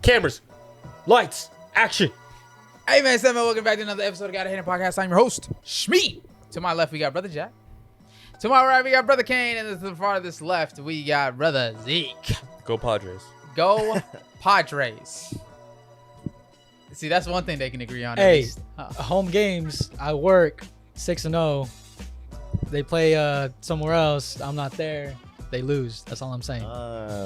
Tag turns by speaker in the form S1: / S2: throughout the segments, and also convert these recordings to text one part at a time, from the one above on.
S1: Cameras, lights, action.
S2: Hey man, welcome back to another episode of GHM Podcast. I'm your host, Shmee. To my left, we got Brother Jack. To my right, we got Brother Kane. And to the farthest left, we got Brother Zeke.
S1: Go Padres.
S2: Go Padres. See, that's one thing they can agree on.
S3: Hey, home games, I work 6-0. They play somewhere else. I'm not there. They lose. That's all I'm saying.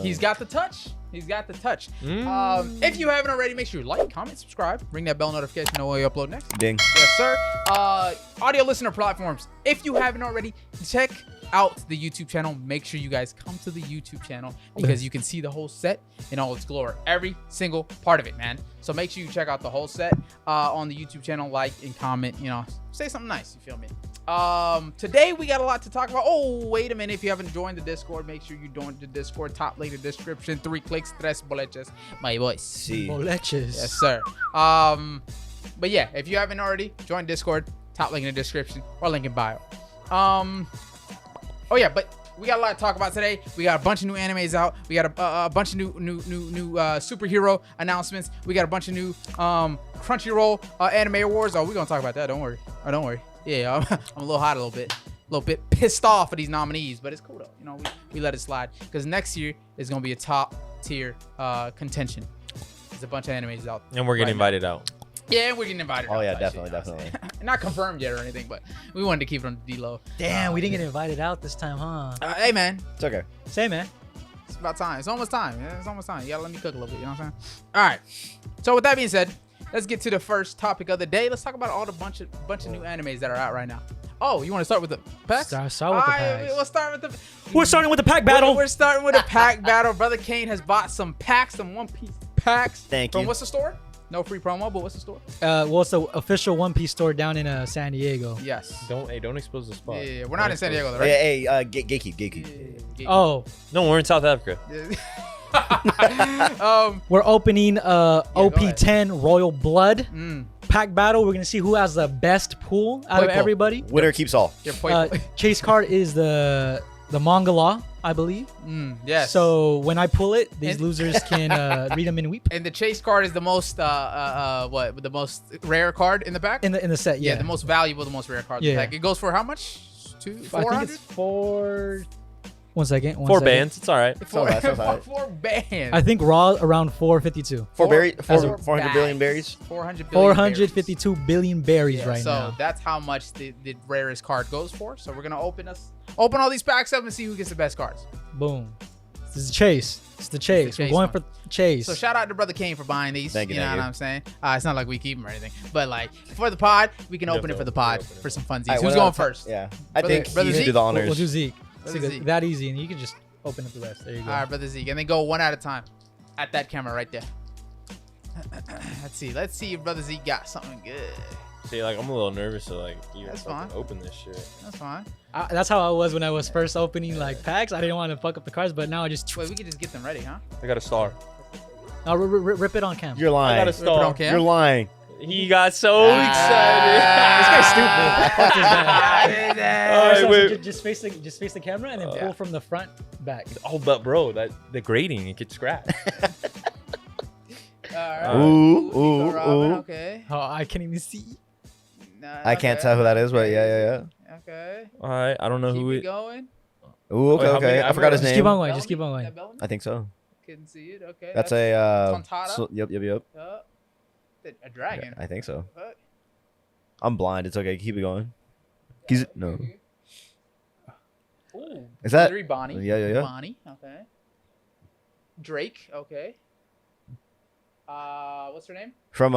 S2: He's got the touch. He's got the touch. If you haven't already, make sure you like, comment, subscribe, ring that bell notification to know when we upload next.
S4: Ding.
S2: Yes, sir. Audio listener platforms. If you haven't already, check out the YouTube channel. Make sure you guys come to the YouTube channel because you can see the whole set in all its glory. Every single part of it, man. So make sure you check out the whole set on the YouTube channel. Like and comment. You know, say something nice. You feel me? Today we got a lot to talk about. Oh, wait a minute. If you haven't joined the Discord, make sure you join the Discord. Top link in the description. 3 clicks, 3 boleches. My voice.
S4: Sí.
S3: Boleches.
S2: Yes, sir. But yeah, if you haven't already, join Discord. Top link in the description or link in bio. Oh yeah, but we got a lot to talk about today. We got a bunch of new animes out. We got a bunch of new superhero announcements. We got a bunch of new Crunchyroll Anime Awards. Oh, we're gonna talk about that. Don't worry. Oh, don't worry. Yeah, I'm a little hot, a little bit pissed off of these nominees, but it's cool though. You know, we let it slide because next year is gonna be a top tier contention. There's a bunch of animes out,
S1: And we're getting invited out.
S2: Yeah, we're getting invited.
S4: Oh
S2: out,
S4: yeah,
S2: shit,
S4: definitely.
S2: Not confirmed yet or anything, but we wanted to keep it on the D-low.
S3: Damn, we didn't get invited out this time, huh?
S2: Hey man,
S4: It's okay.
S3: Say, man.
S2: it's about time. It's almost time. Yeah, it's almost time. You gotta let me cook a little bit. You know what I'm saying? All right. So with that being said, let's get to the first topic of the day. Let's talk about all the bunch of new animes that are out right now. Oh, you want to start with the packs?
S3: Start with the packs.
S2: We'll start with the.
S3: We're starting with the pack battle.
S2: We're starting with a pack battle. Brother Kane has bought some packs, some One Piece packs.
S4: Thank
S2: From
S4: you.
S2: what's the store? No free promo, but what's the store?
S3: Well, it's the official One Piece store down in San Diego.
S2: Yes.
S1: Don't expose the spot.
S2: Yeah, we're not in San Diego though, right?
S4: Hey, gatekeep.
S2: Yeah.
S3: Oh,
S1: No, we're in South Africa.
S3: we're opening
S2: go
S3: OP10 Royal Blood
S2: Mm.
S3: pack battle. We're gonna see who has the best pool out of
S2: Poipo.
S3: everybody.
S4: Winner keeps all.
S2: Your point.
S3: Chase card is the manga law, I believe.
S2: Yes.
S3: So when I pull it, these
S2: And-
S3: losers can read them and weep
S2: And the chase card is the most the most rare card in the pack?
S3: in the set.
S2: Yeah,
S3: Yeah,
S2: the most valuable, the most rare card in the
S3: Yeah.
S2: pack. It goes for how much?
S3: I think
S2: 400?
S3: it's 4. 1 second.
S1: 4 bands. It's all right.
S2: Four,
S4: alright, it's alright.
S2: four bands.
S3: I think raw around 452.
S4: 400 billion berries.
S2: 400 billion
S3: 452 billion berries
S2: berries.
S3: right
S2: so
S3: now.
S2: that's how much the rarest card goes for. So we're gonna open all these packs up and see who gets the best cards.
S3: Boom. This is Chase. It's the Chase.
S2: Chase
S3: We're going
S2: one.
S3: for Chase.
S2: So shout out to Brother Kane for buying these.
S4: Thank you,
S2: know
S4: thank
S2: what
S4: you.
S2: I'm saying? It's not like we keep them or anything, but like for the pod, we can open it for the pod
S1: Definitely.
S2: for some funsies.
S4: Alright,
S2: Who's
S4: what
S2: going
S4: else?
S2: first?
S4: Yeah, I
S2: Brother-
S4: think
S2: Brother
S4: you should
S2: Zeke?
S4: do the
S3: we'll
S4: honors.
S3: do Zeke.
S2: Brother
S3: See,
S2: Zeke.
S3: that easy, and you can just open up the rest. There you go.
S2: All right, Brother Zeke, and then go one at a time at that camera right there. Let's see if Brother Zeke got something good.
S1: See, like I'm a little nervous, so like you
S2: That's
S1: fucking
S2: fine.
S1: open this shit.
S2: That's fine.
S3: That's how I was when I was first opening like packs. I didn't want to fuck up the cards, but now I just
S2: Wait, we can just get them ready, huh?
S1: I got a star.
S3: I'll rip it on cam.
S4: You're
S1: I got
S4: lying.
S1: a
S2: Rip it
S1: star.
S2: on cam.
S4: You're lying.
S1: He got so
S2: Ah.
S1: excited.
S3: This guy's stupid. Fuck this guy.
S1: All right,
S3: So
S1: wait.
S3: just face the camera and then pull from the front back.
S1: Oh, but bro, the grading, it gets scratched.
S2: All right.
S4: Ooh.
S2: Okay.
S3: Oh, I can't even see.
S2: Nah,
S4: I can't
S2: okay.
S4: tell who that is, but yeah.
S2: Okay.
S1: All right, I don't know
S2: Keep
S1: who
S2: it
S1: it.
S2: going.
S4: Ooh, okay,
S1: Wait, how many-
S4: I forgot his
S3: Just keep on
S4: name.
S3: going. Just keep on
S2: Bellamy?
S3: going.
S2: That Bellamy?
S4: I think so.
S2: Couldn't see it. Okay.
S4: That's a
S2: Tontara?
S4: Yep.
S2: A dragon.
S4: I think so.
S2: Fuck.
S4: I'm blind. It's okay. Keep it going. No.
S2: Ooh.
S4: Is that?
S2: Three Bonnie?
S4: Yeah.
S2: Bonnie. Okay. Drake. Okay. What's her name?
S4: From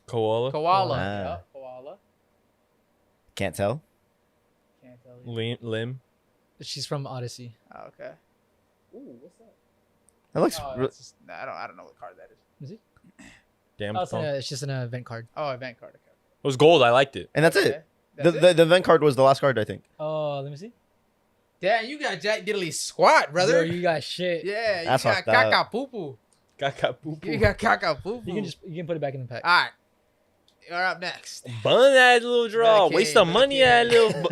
S1: Koala.
S2: Koala.
S4: Ah.
S2: Yup, Koala.
S4: can't tell.
S2: Can't tell you.
S1: Lim.
S3: She's from Odyssey.
S2: Oh, okay. Ooh, what's that?
S4: That looks.
S2: Oh,
S4: re-
S2: that's just, nah, I don't know what card that is.
S3: Is it?
S1: Damn.
S3: Oh,
S1: It
S3: it's just an event card.
S2: Oh, event card. Okay.
S1: was gold. I liked it.
S4: and that's
S2: Okay.
S4: it.
S2: That's
S4: The
S2: it?
S4: event card was the last card, I think.
S3: Oh, let me see.
S2: Damn, you got Jack Diddley squat, brother.
S3: Yo, you got shit.
S2: Yeah, you
S4: That's
S2: got
S4: fucked up.
S2: caca poo poo.
S1: Caca poo
S2: You
S1: poo.
S2: got caca poo poo.
S3: You can put it back in the pack.
S2: All right. You're up next.
S1: Bun that little draw.
S2: Okay,
S1: Waste the money that little.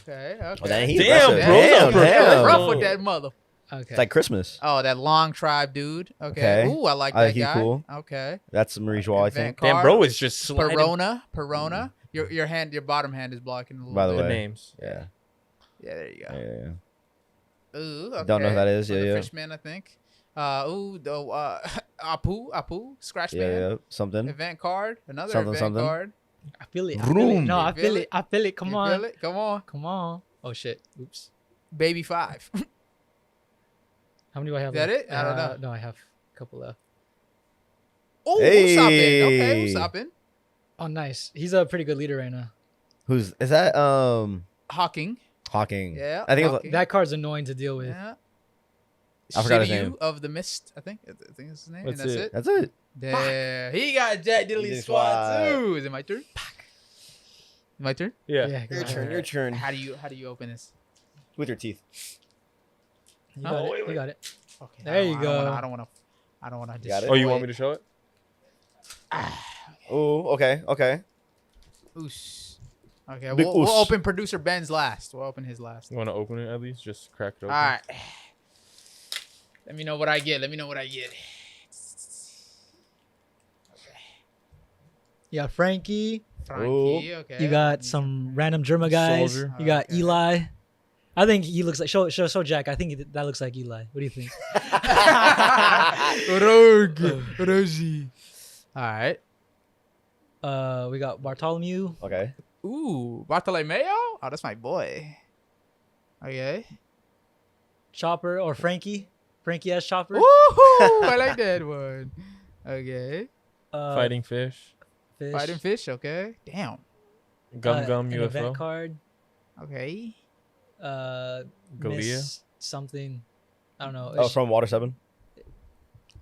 S2: Okay.
S4: Oh, damn, he's
S1: Damn,
S4: aggressive.
S1: bro.
S4: Damn,
S1: Damn,
S4: damn.
S2: Rough with that mother.
S3: Okay.
S4: It's like Christmas.
S2: Oh, that long tribe dude. Okay.
S4: Okay.
S2: Ooh, I like
S4: I
S2: that
S4: think he's
S2: guy.
S4: cool.
S2: Okay.
S4: That's Marie Joie, I
S2: Event
S4: think.
S2: card.
S1: Damn, bro is just sliding
S2: Perona. Your hand, your bottom hand is blocking a little
S4: By the
S2: bit.
S1: the
S4: way.
S1: names.
S4: Yeah.
S2: Yeah, there you go.
S4: Yeah.
S2: Ooh, okay.
S4: Don't know who that is.
S2: For
S4: Yeah,
S2: the
S4: yeah.
S2: Fishman, I think. Apu, Scratch
S4: Yeah,
S2: Man.
S4: yeah. Something.
S2: Event card. Another
S4: Something,
S2: event
S4: something.
S2: card.
S3: I feel it.
S4: Vroom.
S3: No, I
S2: You feel
S3: feel
S2: it?
S3: it. I feel it. Come
S2: You
S3: on.
S2: feel it? Come on.
S3: Come on. Oh shit. Oops.
S2: Baby 5.
S3: How many do I have?
S2: Is that
S3: left?
S2: it? I don't know.
S3: No, I have a couple left.
S2: Oh,
S4: Hey.
S2: Usopp. Okay, Usopp.
S3: Oh, nice. He's a pretty good leader right now.
S4: Is that
S2: Hawking.
S4: Hawking?
S2: Yeah.
S4: I think it's
S2: Hawking.
S3: That card's annoying to deal with.
S2: Yeah.
S4: I forgot his
S2: Shiryu
S4: name.
S2: of the Mist, I think. I think that's his name.
S1: That's
S2: and that's
S1: it.
S2: it.
S4: That's it.
S2: There. He got Jack Diddley
S4: Diddley
S2: Squad
S4: Squad.
S2: too. Is it my turn? My turn?
S1: Yeah.
S3: go
S4: Your
S3: ahead.
S4: turn. Your turn.
S2: How do you open this?
S4: With your teeth.
S3: You got it.
S1: wait.
S3: You got it.
S2: Okay.
S3: There you go.
S2: I don't want to.
S4: Got it.
S1: Oh, you want me to show it?
S4: Oh, okay. Okay.
S2: Oosh. Okay,
S4: Big
S2: we'll
S4: oosh.
S2: open producer Ben's last. We'll open his last.
S1: You want to open it at least? Just crack it
S2: All
S1: open.
S2: right. Let me know what I get.
S3: You got Frankie.
S2: Frankie, okay.
S3: You got some random Germa guys.
S1: Soldier.
S3: You got
S2: Okay.
S3: Eli. I think he looks like show Jack. I think that looks like Eli. What do you think?
S2: Rogi. All right.
S3: We got Bartholomew.
S4: Okay.
S2: Ooh, Bartolomeo? Oh, that's my boy. Okay.
S3: Chopper or Frankie. Frankie as Chopper.
S2: Woohoo! I like that one. Okay.
S1: Fighting fish.
S3: Fish.
S2: Fighting fish, okay. Damn.
S1: Gum Gum
S3: an event
S1: UFO.
S3: card.
S2: Okay.
S1: Galia.
S3: Miss something. I don't know.
S4: Oh, from Water 7?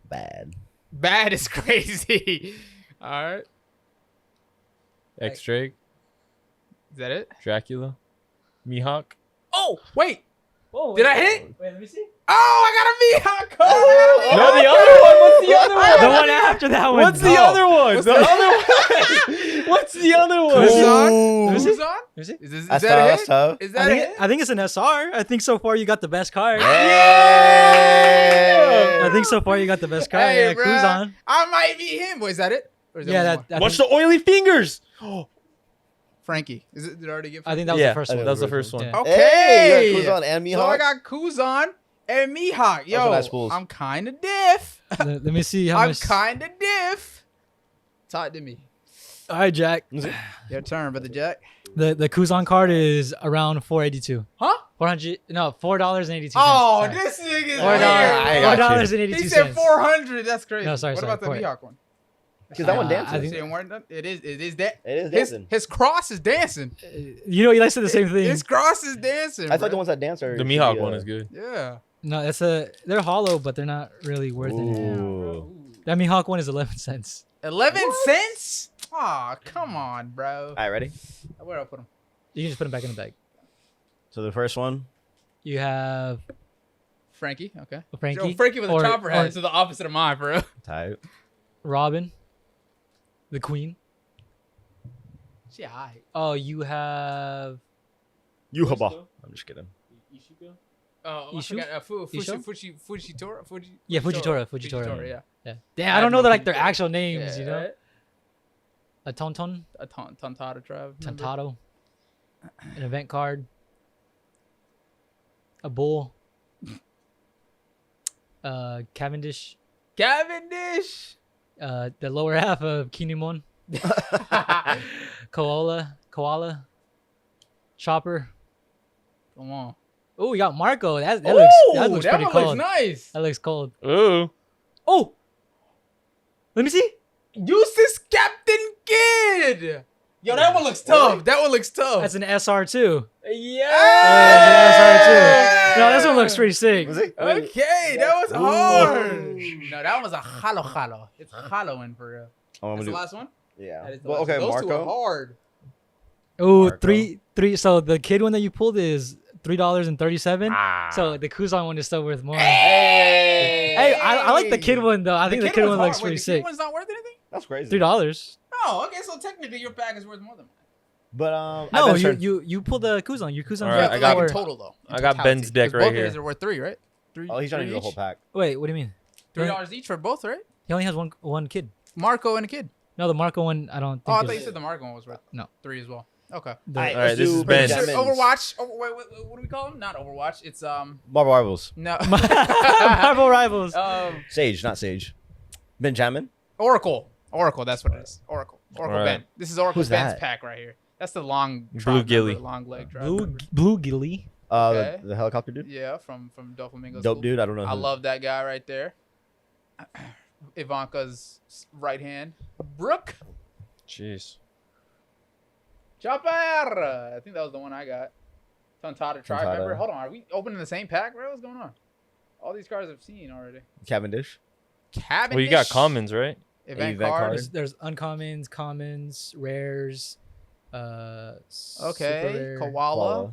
S4: Bad.
S2: Bad is crazy. All right.
S1: X Drake.
S2: Is that it?
S1: Dracula. Mihawk.
S2: Oh, wait.
S3: Whoa,
S2: Did I hit?
S3: Wait, let me see.
S2: Oh, I got a Mihawk card.
S1: No, the other one. What's the other one?
S3: The one after that one.
S1: What's the
S3: Oh.
S1: other one?
S2: What's
S1: The
S2: the-
S1: other one. What's the other one?
S4: Ooh.
S3: Let me see.
S2: Who's on?
S3: Let me see.
S2: Is
S4: That's
S2: that
S4: tough.
S2: a
S4: That's
S2: hit?
S4: tough.
S2: Is
S3: I
S2: that a
S3: think,
S2: hit?
S3: I think it's an SR. I think so far you got the best card.
S4: Yeah.
S3: I think so far you got the best card.
S2: Hey,
S3: Yeah,
S2: bruh.
S3: Kuzan.
S2: I might be him. Boy, is that it? Or is there
S3: Yeah,
S2: one
S3: that.
S2: more?
S1: Watch the oily fingers.
S2: Frankie. Is it? Did I already get?
S3: I think
S2: Frankie?
S3: that was
S1: Yeah,
S3: the first
S4: I
S3: one.
S1: that was the first one.
S3: Yeah.
S2: Okay.
S4: Hey, you got Kuzan and
S2: So I
S4: Mihawk.
S2: got Kuzan and Mihawk. Yo,
S4: Those are nice pools.
S2: I'm kind of diff.
S3: Let me see how
S2: I'm
S3: much.
S2: kind of diff. Talk to me.
S3: All right, Jack.
S2: Your turn, brother Jack.
S3: The Kuzan card is around 482.
S2: Huh?
S3: $4.82.
S2: Oh,
S3: Sorry.
S2: this nigga's
S3: $4
S2: weird.
S3: $4.82.
S2: He said 400. That's crazy.
S3: No, sorry,
S2: What
S3: sorry,
S2: about the
S3: point.
S2: Mihawk one?
S4: Because that one
S3: I
S4: dances.
S3: think-
S2: It weren't done? It is. It is that.
S4: It is
S2: His
S4: dancing.
S2: his cross is dancing.
S3: You know, Eli said the same thing.
S2: His cross is dancing.
S4: I thought the
S2: bro.
S4: ones that dance are.
S1: The Mihawk one is good.
S2: Yeah.
S3: No, they're hollow, but they're not really worth it.
S4: Ooh.
S3: That Mihawk one is 11 cents.
S2: 11 cents? Aw, come on, bro.
S4: All right, ready?
S2: Where I put him?
S3: You can just put them back in the bag.
S4: So the first one.
S3: You have
S2: Frankie. Okay.
S3: Frankie.
S2: Yo, Frankie with a
S3: or-
S2: chopper hat.
S3: or
S2: This is the opposite of mine, bro.
S4: Type.
S3: Robin, the Queen.
S2: She high.
S3: Oh, you have
S4: Yuhaba. I'm just kidding.
S2: Oh, I
S3: Ishu?
S2: forgot.
S3: Ishu?
S2: Fujitora.
S3: Yeah, Fujitora.
S2: Yeah.
S3: yeah. Damn, I don't know their actual names.
S2: Yeah,
S3: You know,
S2: right?
S3: a Tonton,
S2: A Tontata tribe. member.
S3: Tantado, an event card, a bull, Cavendish,
S2: Cavendish.
S3: the lower half of Kinemon, Koala, Chopper.
S2: Come on.
S3: Oh, we got Marco. That
S2: Ooh,
S3: looks
S2: that
S3: pretty
S2: one
S3: cold.
S2: looks nice.
S3: That looks cold.
S1: Ooh.
S3: Oh, let me see.
S2: Eustace Captain Kid. Yo, that one looks tough. That one looks tough.
S3: That's an SR too.
S2: yeah.
S3: No, this one looks pretty sick.
S4: Was it?
S2: Okay, that was
S4: Ooh.
S2: hard. No, that was a hollow. It's hollowing for real.
S4: Oh, I'm
S2: That's the
S4: gonna
S2: last one?
S4: do. Yeah.
S2: That is the
S4: Well,
S2: last
S4: okay,
S2: one. Those two are
S4: Marco.
S2: hard.
S3: Oh,
S4: Marco.
S3: three. So the kid one that you pulled is $3.37.
S1: Ah.
S3: So the Kuzan one is still worth more.
S2: Hey,
S3: Hey, I like the kid one though. I think the kid one looks pretty
S2: The
S3: sick.
S2: kid one's not worth anything?
S4: That's crazy.
S3: $3.
S2: Oh, okay. So technically, your bag is worth more than mine.
S4: But
S3: No,
S4: Ben's turn.
S3: you pulled the Kuzan. Your Kuzan.
S1: All right, I got-
S2: in total though. In
S1: I got
S2: totality.
S1: Ben's deck
S2: 'Cause
S1: right
S2: both of
S1: here.
S2: these are worth 3, right? Three.
S4: Oh, he's trying to do the
S2: each?
S4: whole pack.
S3: Wait, what do you mean?
S2: $3 each for both, right?
S3: He only has one kid.
S2: Marco and a kid.
S3: No, the Marco one I don't think.
S2: Oh, I
S3: is-
S2: thought you said the Marco one was worth
S3: No.
S2: 3 as well. Okay.
S3: the-
S4: Alright,
S1: All right,
S4: let's
S1: this
S4: do
S1: is Ben.
S4: Benjamins.
S2: Overwatch. Oh, wait, what do we call him? Not Overwatch. It's
S4: Marvel Rivals.
S2: no.
S3: Marvel Rivals.
S4: Sage, not Sage. Benjamin.
S2: Oracle. That's what it is. Oracle.
S1: Alright.
S2: Ben. This is Oracle
S4: Who's
S2: Ben's
S4: that?
S2: pack right here. That's the long
S1: Blue
S2: tribe
S1: Gilly.
S2: member, long leg tribe
S3: Blue
S2: member.
S3: Blue Gilly.
S2: Okay.
S4: The helicopter dude.
S2: Yeah, from Doflamingo.
S4: Dope dude. I don't know.
S2: I
S4: who.
S2: love that guy right there. Ivanka's right hand. Brooke.
S1: Jeez.
S2: Chopper. I think that was the one I got. Tontada tribe
S4: Tontada.
S2: member. Hold on. Are we opening the same pack, bro? What's going on? All these cards I've seen already.
S4: Cavendish.
S2: Cavendish.
S1: Well, you got commons, right?
S2: Event
S4: Event
S2: card.
S4: card.
S3: There's uncommons, commons, rares.
S2: Okay.
S3: super rare.
S2: Koala.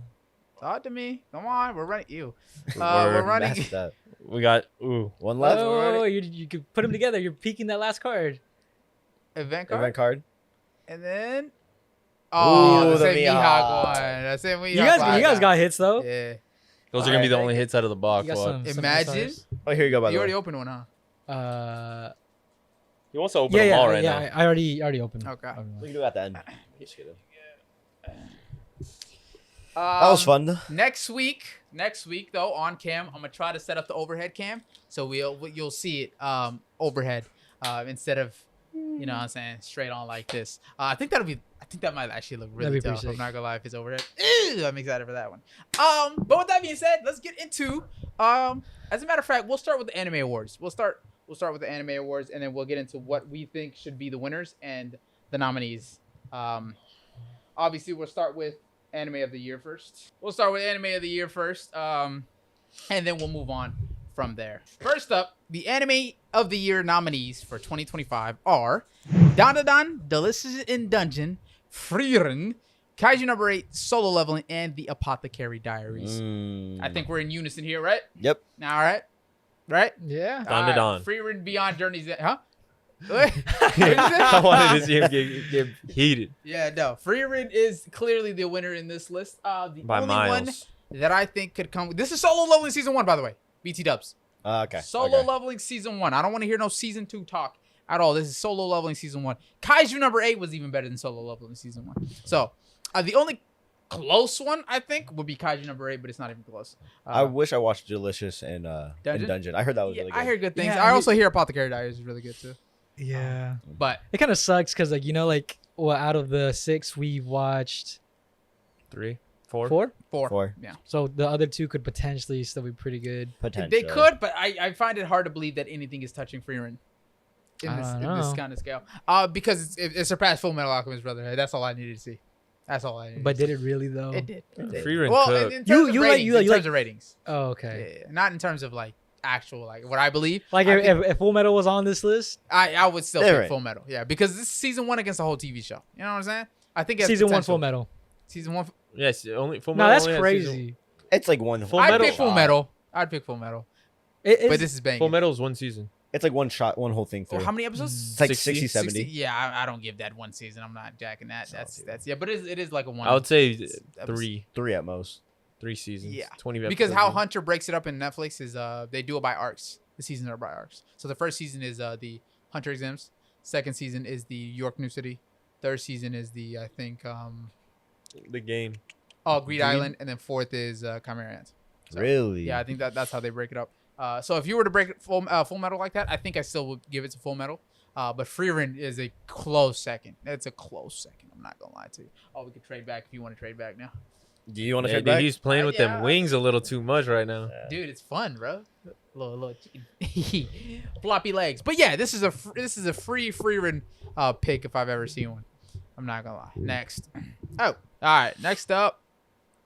S2: Talk to me. Come on. We're running. Ew.
S1: Word.
S2: We're running.
S4: Massive that.
S1: We got
S4: One left.
S3: Oh, you could put them together. You're peeking that last card.
S2: Event card.
S4: Event card.
S2: And then. Oh,
S4: Ooh,
S2: the
S4: the
S2: same Mihawk
S4: Mihawk.
S2: one. That's it.
S3: You guys got hits though.
S2: Yeah.
S1: those are gonna be the only hits out of the box.
S3: You got
S1: What?
S3: some
S2: Imagine.
S3: SRs.
S4: Oh, here you go. By
S2: You
S4: the
S2: already
S4: way.
S2: opened one, huh?
S1: He wants to open
S3: Yeah,
S1: them all
S3: yeah,
S1: right
S3: yeah.
S1: now.
S3: I already opened.
S2: Okay.
S4: We can do it at the end. Just kidding.
S2: That
S4: That was fun. Though.
S2: Next week though, on cam, I'm gonna try to set up the overhead cam, so you'll see it overhead instead of what I'm saying straight on like this. I think that might actually look really
S3: That'd be
S2: tough.
S3: pretty
S2: I'm
S3: sick.
S2: not gonna lie if it's overhead. Ew, I'm excited for that one. But with that being said, let's get into as a matter of fact, we'll start with the anime awards. We'll start with the anime awards, and then we'll get into what we think should be the winners and the nominees. Obviously, we'll start with anime of the year first. And then we'll move on from there. First up, the anime of the year nominees for 2025 are Dandadan, Delicious in Dungeon, Frieren, Kaiju number 8, Solo Leveling, and The Apothecary Diaries. I think we're in unison here, right?
S4: Yep.
S2: All right. Right?
S3: Yeah.
S1: Dandadan.
S2: Frieren Beyond Journeys. Huh?
S1: I wanted to see him get heated
S2: Yeah, no. Frieren is clearly the winner in this list. The
S1: by
S2: only one
S1: miles.
S2: that I think could come. This is Solo Leveling Season 1, by the way. BT Dubs.
S4: Okay.
S2: Solo
S4: okay.
S2: Leveling Season 1. I don't want to hear no Season 2 talk at all. This is Solo Leveling Season 1. Kaiju number 8 was even better than Solo Leveling Season 1. So, the only close one, I think, would be Kaiju number 8, but it's not even close.
S4: I wish I watched Delicious and
S2: Dungeon?
S4: Dungeon. I heard that was
S2: Yeah,
S4: really good.
S2: I hear good things.
S3: Yeah,
S2: I also hear Apothecary Diaries is really good, too.
S3: Yeah.
S2: But,
S3: It kind of sucks because well, out of the 6 we watched
S1: 3, 4.
S3: 4,
S4: 4.
S2: Yeah.
S3: so the other 2 could potentially still be pretty good.
S4: Potential.
S2: They could, but I find it hard to believe that anything is touching Frieren in this
S3: know.
S2: kind of scale. Because it surpassed Full Metal Alchemist, brother. That's all I needed to see. That's all I needed.
S3: But did it really though?
S2: It did. It did.
S1: Frieren
S2: Well,
S1: cooked.
S2: in terms
S3: You-
S2: of
S3: you like-
S2: ratings,
S3: you
S2: in
S3: like-
S2: terms of ratings.
S3: Oh, okay.
S2: Yeah, not in terms of actual what I believe.
S3: Like
S2: I,
S3: if Full Metal was on this list,
S2: I would still
S4: They're
S2: pick
S4: right.
S2: Full Metal. Yeah, because this is season 1 against the whole TV show. You know what I'm saying? I think it has
S3: season 1
S2: potential.
S3: Full Metal.
S2: Season 1.
S1: Yes, only Full
S3: No,
S1: Metal
S3: that's
S1: only has
S3: crazy.
S4: It's like one.
S1: Full
S2: I'd
S1: Metal.
S2: pick Full Metal. I'd pick Full Metal. But this is banging.
S1: Full Metal is one season.
S4: It's like one shot, one whole thing
S2: Oh,
S4: through.
S2: how many episodes?
S4: It's like
S1: 60?
S4: 60, 70.
S2: 60? Yeah, I don't give that one season. I'm not jacking that. That's yeah, but it is like a one.
S1: I would say
S2: episode.
S1: 3
S4: 3 at most.
S1: seasons.
S2: Yeah.
S1: 20
S2: Because
S1: episodes.
S2: how Hunter breaks it up in Netflix is they do it by arcs. The seasons are by arcs. So the first season is the Hunter exams. Second season is the York New City. Third season is the I think
S1: the game.
S2: Greed
S1: Greed?
S2: Island, and then fourth is Chimera Ant. So,
S4: Really?
S2: Yeah, I think that's how they break it up. So if you were to break it Full Metal like that, I think I still would give it to Full Metal. But Frieren is a close second. It's a close second. I'm not gonna lie to you. Oh, we could trade back if you want to trade back now.
S4: Do you want to
S1: Yeah,
S4: trade
S1: dude,
S4: back?
S1: he's playing with
S2: Yeah.
S1: them wings a little too much right now.
S2: Dude, it's fun, bro. Little floppy legs. But yeah, this is a free Frieren pick if I've ever seen one. I'm not gonna lie. Next. Oh, all right. Next up,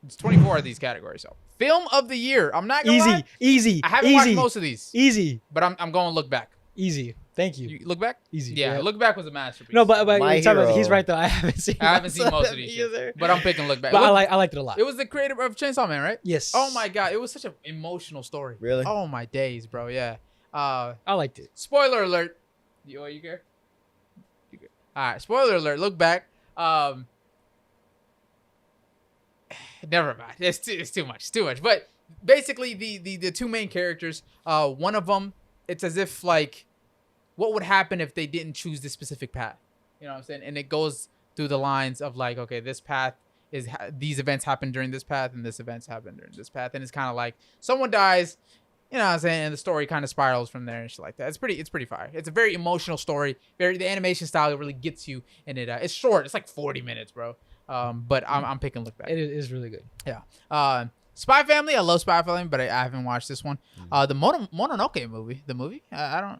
S2: it's 24 of these categories. So film of the year. I'm not gonna lie.
S3: Easy.
S2: I haven't watched most of these,
S3: Easy.
S2: but I'm going to look back.
S3: Easy. Thank you.
S2: You look back.
S3: Easy.
S2: Yeah, Look Back was a masterpiece.
S3: No, but
S4: My
S3: time out,
S4: Hero.
S3: he's right though. I haven't seen.
S2: I haven't seen most of these shit,
S3: either.
S2: but I'm picking Look Back.
S3: But
S2: Look-
S3: I liked it a lot.
S2: It was the creator of Chainsaw Man, right?
S3: Yes.
S2: Oh my god, it was such an emotional story.
S4: Really?
S2: Oh my days, bro. Yeah.
S3: I liked it.
S2: Spoiler alert. You care? You care? All right. Spoiler alert. Look back. Never mind. It's too much. It's too much. But basically the two main characters. One of them, it's as if like, what would happen if they didn't choose this specific path? You know what I'm saying? And it goes through the lines of like, okay, this path is these events happen during this path, and this events happen during this path, and it's kind of like someone dies. You know what I'm saying? And the story kind of spirals from there and shit like that. It's pretty fire. It's a very emotional story. The animation style really gets you, and it's short. It's like 40 minutes, bro. But I'm picking Look Back.
S3: It is really good.
S2: Yeah. Spy Family. I love Spy Family, but I haven't watched this one. The Mononoke movie. The movie. I don't.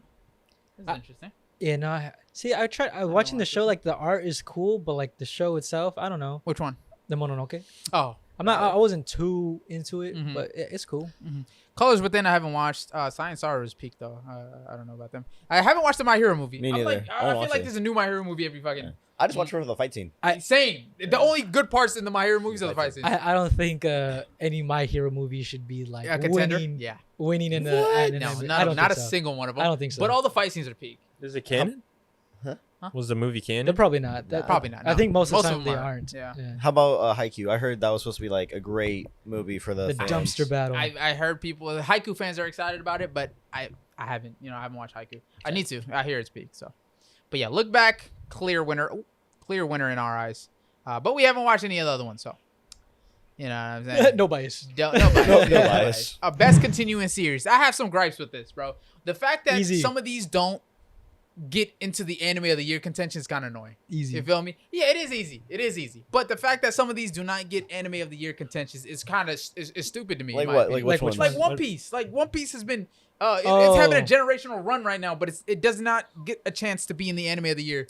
S2: It's interesting.
S3: Yeah, no. I tried. I watching the show. Like the art is cool, but like the show itself, I don't know.
S2: Which one?
S3: The Mononoke.
S2: Oh,
S3: I wasn't too into it,
S2: Mhm.
S3: but it's cool.
S2: Colors Within. I haven't watched. Science Star was peak though. I don't know about them. I haven't watched the My Hero movie.
S4: Me
S2: I'm
S4: neither.
S2: like,
S4: I
S2: I
S4: wanna
S2: feel
S4: watch
S2: like
S4: it.
S2: there's a new My Hero movie every fucking.
S4: Yeah. I just watched her for the fight scene.
S2: Same. The only good parts in the My Hero movies are the fight scenes.
S3: I don't think any My Hero movie should be like
S2: A contender.
S3: winning.
S2: Yeah.
S3: Winning in the.
S2: What?
S3: in
S2: No,
S3: the- I
S2: not
S3: don't
S2: a
S3: think so.
S2: single one of them.
S3: I don't think so.
S2: But all the fight scenes are peak.
S1: Is it canon?
S4: Huh?
S1: Was the movie
S3: They're
S1: canon?
S3: probably not.
S2: Probably not.
S3: I
S2: no.
S3: think most of the time
S2: them
S3: they
S2: are.
S3: aren't.
S2: Yeah.
S4: How about Haikyuu? I heard that was supposed to be like a great movie for the
S3: The
S4: fans.
S3: dumpster battle.
S2: I heard people, the Haiku fans are excited about it, but I haven't. I haven't watched Haiku. I need to. I hear it's peak. So, but yeah, Look Back, clear winner. Ooh, clear winner in our eyes. But we haven't watched any of the other ones, so you know what I'm saying.
S3: No bias.
S2: No bias.
S4: No bias.
S2: Best continuing series. I have some gripes with this, bro. The fact that
S3: Easy.
S2: some of these don't get into the anime of the year contention is kind of annoying.
S3: Easy.
S2: You feel me? Yeah, it is easy. It is easy. But the fact that some of these do not get anime of the year contention is kind of is stupid to me.
S4: Like
S2: in my
S4: what?
S2: opinion.
S4: Like which
S3: Like which
S4: one?
S2: Like One Piece. Like One Piece has been it's
S3: Oh.
S2: having a generational run right now, but it does not get a chance to be in the anime of the year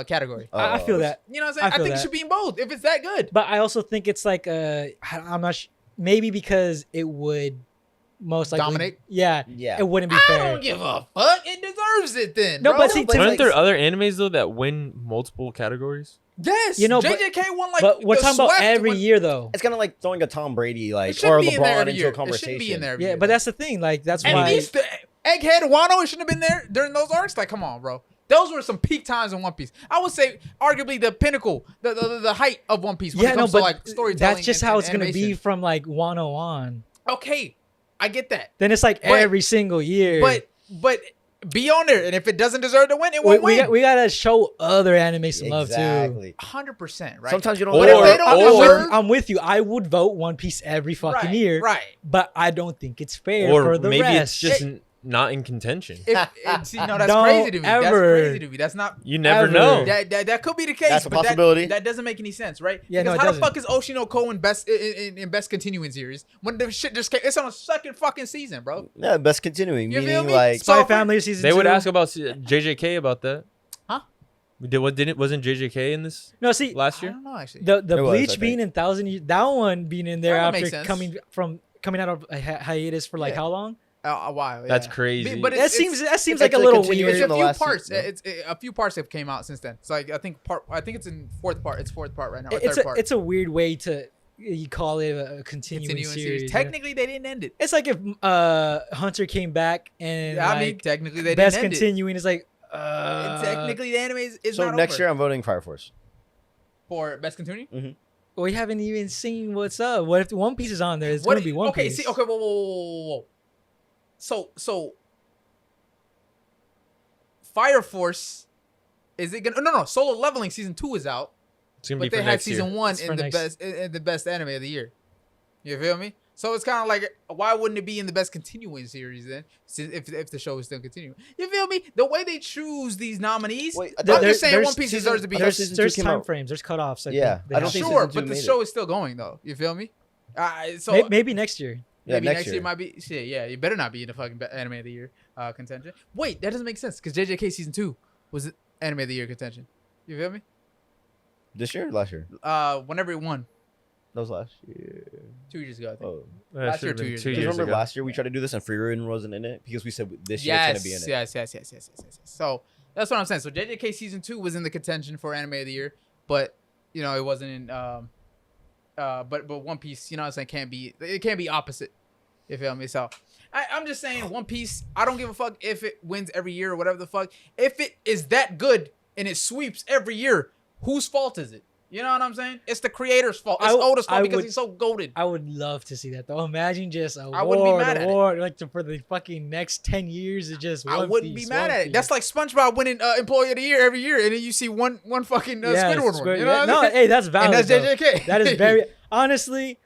S2: category.
S3: I feel that.
S2: You know what I'm saying?
S3: I
S2: I
S3: feel
S2: think it
S3: that.
S2: should be in both if it's that good.
S3: But I also think it's like I'm not maybe because it would most likely
S2: Dominate?
S3: Yeah,
S4: Yeah.
S3: it wouldn't be
S2: I
S3: fair.
S2: don't give a fuck. It deserves it then.
S3: No,
S2: bro.
S3: but see,
S4: but
S1: Aren't
S4: like-
S1: there other animes though that win multiple categories?
S2: yes,
S3: You know, but-
S2: JJK won like.
S3: but we're
S2: the
S3: talking about
S2: swept
S3: every
S2: when-
S3: year though.
S4: It's kind of like throwing a Tom Brady
S2: It
S4: like
S2: shouldn't
S4: or
S2: be in there
S4: LeBron
S2: every
S4: into
S2: year.
S4: a
S2: It
S4: conversation.
S2: shouldn't be in there every
S3: Yeah,
S2: year.
S3: but that's the thing. Like that's
S2: And
S3: why.
S2: these Egghead Wano, it shouldn't have been there during those arcs. Like, come on, bro. Those were some peak times in One Piece. I would say, arguably, the pinnacle, the height of One Piece when it
S3: Yeah, no,
S2: comes
S3: but
S2: to like storytelling.
S3: that's just
S2: and-
S3: how
S2: and
S3: it's gonna be
S2: animation.
S3: from like 101.
S2: Okay, I get that,
S3: Then it's like
S2: But-
S3: every single year.
S2: but be on there, and if it doesn't deserve to win, it
S3: we,
S2: won't
S3: we,
S2: win.
S3: got, we gotta show other anime some love too.
S4: Exactly.
S2: 100%, right?
S4: Sometimes you don't.
S2: But if they don't deserve-
S3: I'm with you. I would vote One Piece every fucking
S2: right,
S3: year,
S2: right?
S3: but I don't think it's fair
S1: Or
S3: for the
S1: maybe
S3: rest.
S1: it's just not in contention.
S2: See, no, that's
S3: Don't
S2: crazy to me. That's
S3: ever-
S2: crazy to me. That's not.
S1: You never
S3: Ever.
S1: know.
S2: That could be the case.
S4: That's a
S2: but
S4: possibility.
S2: That doesn't make any sense, right?
S3: Yeah, no,
S2: because
S3: it
S2: how
S3: doesn't.
S2: the fuck is Oshinoko in best continuing series when the shit just came? It's on a second fucking season, bro.
S4: Yeah, best continuing.
S2: You feel
S4: Meaning
S2: me?
S4: like
S2: So-
S3: Spy Family season
S1: They would
S3: 2.
S1: ask about JJK about that.
S2: Huh?
S1: Wasn't JJK in this
S3: No, see,
S1: last
S2: I
S1: year?
S2: don't know actually.
S3: the
S4: It was, I
S3: Bleach
S4: think.
S3: being in 1,000 Years, that one being in there
S2: That one makes
S3: after
S2: sense.
S3: coming out of a hiatus for like
S2: Yeah.
S3: how long?
S2: A while. Yeah.
S1: That's crazy.
S2: But
S3: That
S2: it's,
S3: seems
S2: it's
S3: like a
S4: like
S3: little
S4: a
S3: weird.
S2: it's a
S4: in the
S2: few
S4: last
S2: parts.
S4: season,
S2: It's a few parts have came out since then. So I think it's in fourth part. It's fourth part right now. Or
S3: It's
S2: third part.
S3: it's a weird way to you call it a continuing series. you know?
S2: Technically, they didn't end it.
S3: It's like if Hunter came back and
S2: I mean,
S3: like,
S2: technically, they
S3: best
S2: didn't end
S3: continuing is like
S2: it. Technically, the anime is
S4: so
S2: not
S4: next
S2: over.
S4: year I'm voting Fire Force.
S2: For best continuing.
S3: we haven't even seen what's up. What if One Piece is on there? It's
S2: What-
S3: gonna be One
S2: okay,
S3: Piece.
S2: see, okay, whoa. So Fire Force, is it gonna? No. Solo Leveling season 2 is out,
S1: It's gonna be
S2: but they
S1: for
S2: had
S1: next year.
S2: season 1
S3: It's for
S2: in the
S3: next-
S2: best in the best anime of the year. You feel me? So it's kind of like, why wouldn't it be in the best continuing series then? If the show is still continuing, you feel me? The way they choose these nominees,
S4: Wait,
S2: I'm
S3: There-
S2: just saying
S3: there's
S2: One Piece
S4: season-
S2: deserves to be.
S4: I thought
S3: There's,
S4: season
S3: there's
S4: 2 came
S3: time
S4: out.
S3: frames. There's cutoffs.
S4: Yeah,
S3: think. They
S4: I don't
S3: have
S4: think
S3: to.
S2: Sure,
S4: season 2
S2: but the
S4: made it.
S2: show is still going though. You feel me? So
S3: Maybe next year.
S4: Yeah,
S2: maybe
S4: next
S2: next year
S4: year.
S2: might be shit. Yeah, you better not be in the fucking anime of the year contention. Wait, that doesn't make sense because JJK season 2 was anime of the year contention. You feel me?
S4: This year or last year?
S2: Whenever it won,
S4: That was last year.
S2: 2 years ago, I think.
S4: Oh.
S1: That
S2: Last
S1: should've
S2: year,
S1: been
S2: 2 years
S1: two
S2: ago.
S4: Do you
S1: years
S4: remember
S1: ago.
S4: last year we tried to do this and Freerin wasn't in it because we said this year it's gonna be in it.
S2: Yes. So that's what I'm saying. So JJK season 2 was in the contention for anime of the year, but you know it wasn't in. But One Piece, you know what I'm saying, it can't be opposite. You feel me? So I'm just saying One Piece. I don't give a fuck if it wins every year or whatever the fuck. If it is that good and it sweeps every year, whose fault is it? You know what I'm saying? It's the creator's fault. It's
S3: I w-
S2: Oda's fault
S3: I
S2: because
S3: would-
S2: he's so goated.
S3: I would love to see that though. Imagine just
S2: I wouldn't be mad at it.
S3: like for the fucking next 10 years. It just
S2: I
S3: One
S2: wouldn't
S3: Piece,
S2: be mad
S3: One
S2: at it.
S3: Piece.
S2: That's like SpongeBob winning Employee of the Year every year, and then you see one fucking Squidward one.
S3: Squid-
S2: You know what
S3: no,
S2: I'm saying?
S3: hey, that's valid.
S2: And that's
S3: though.
S2: JJK.
S3: That is very honestly.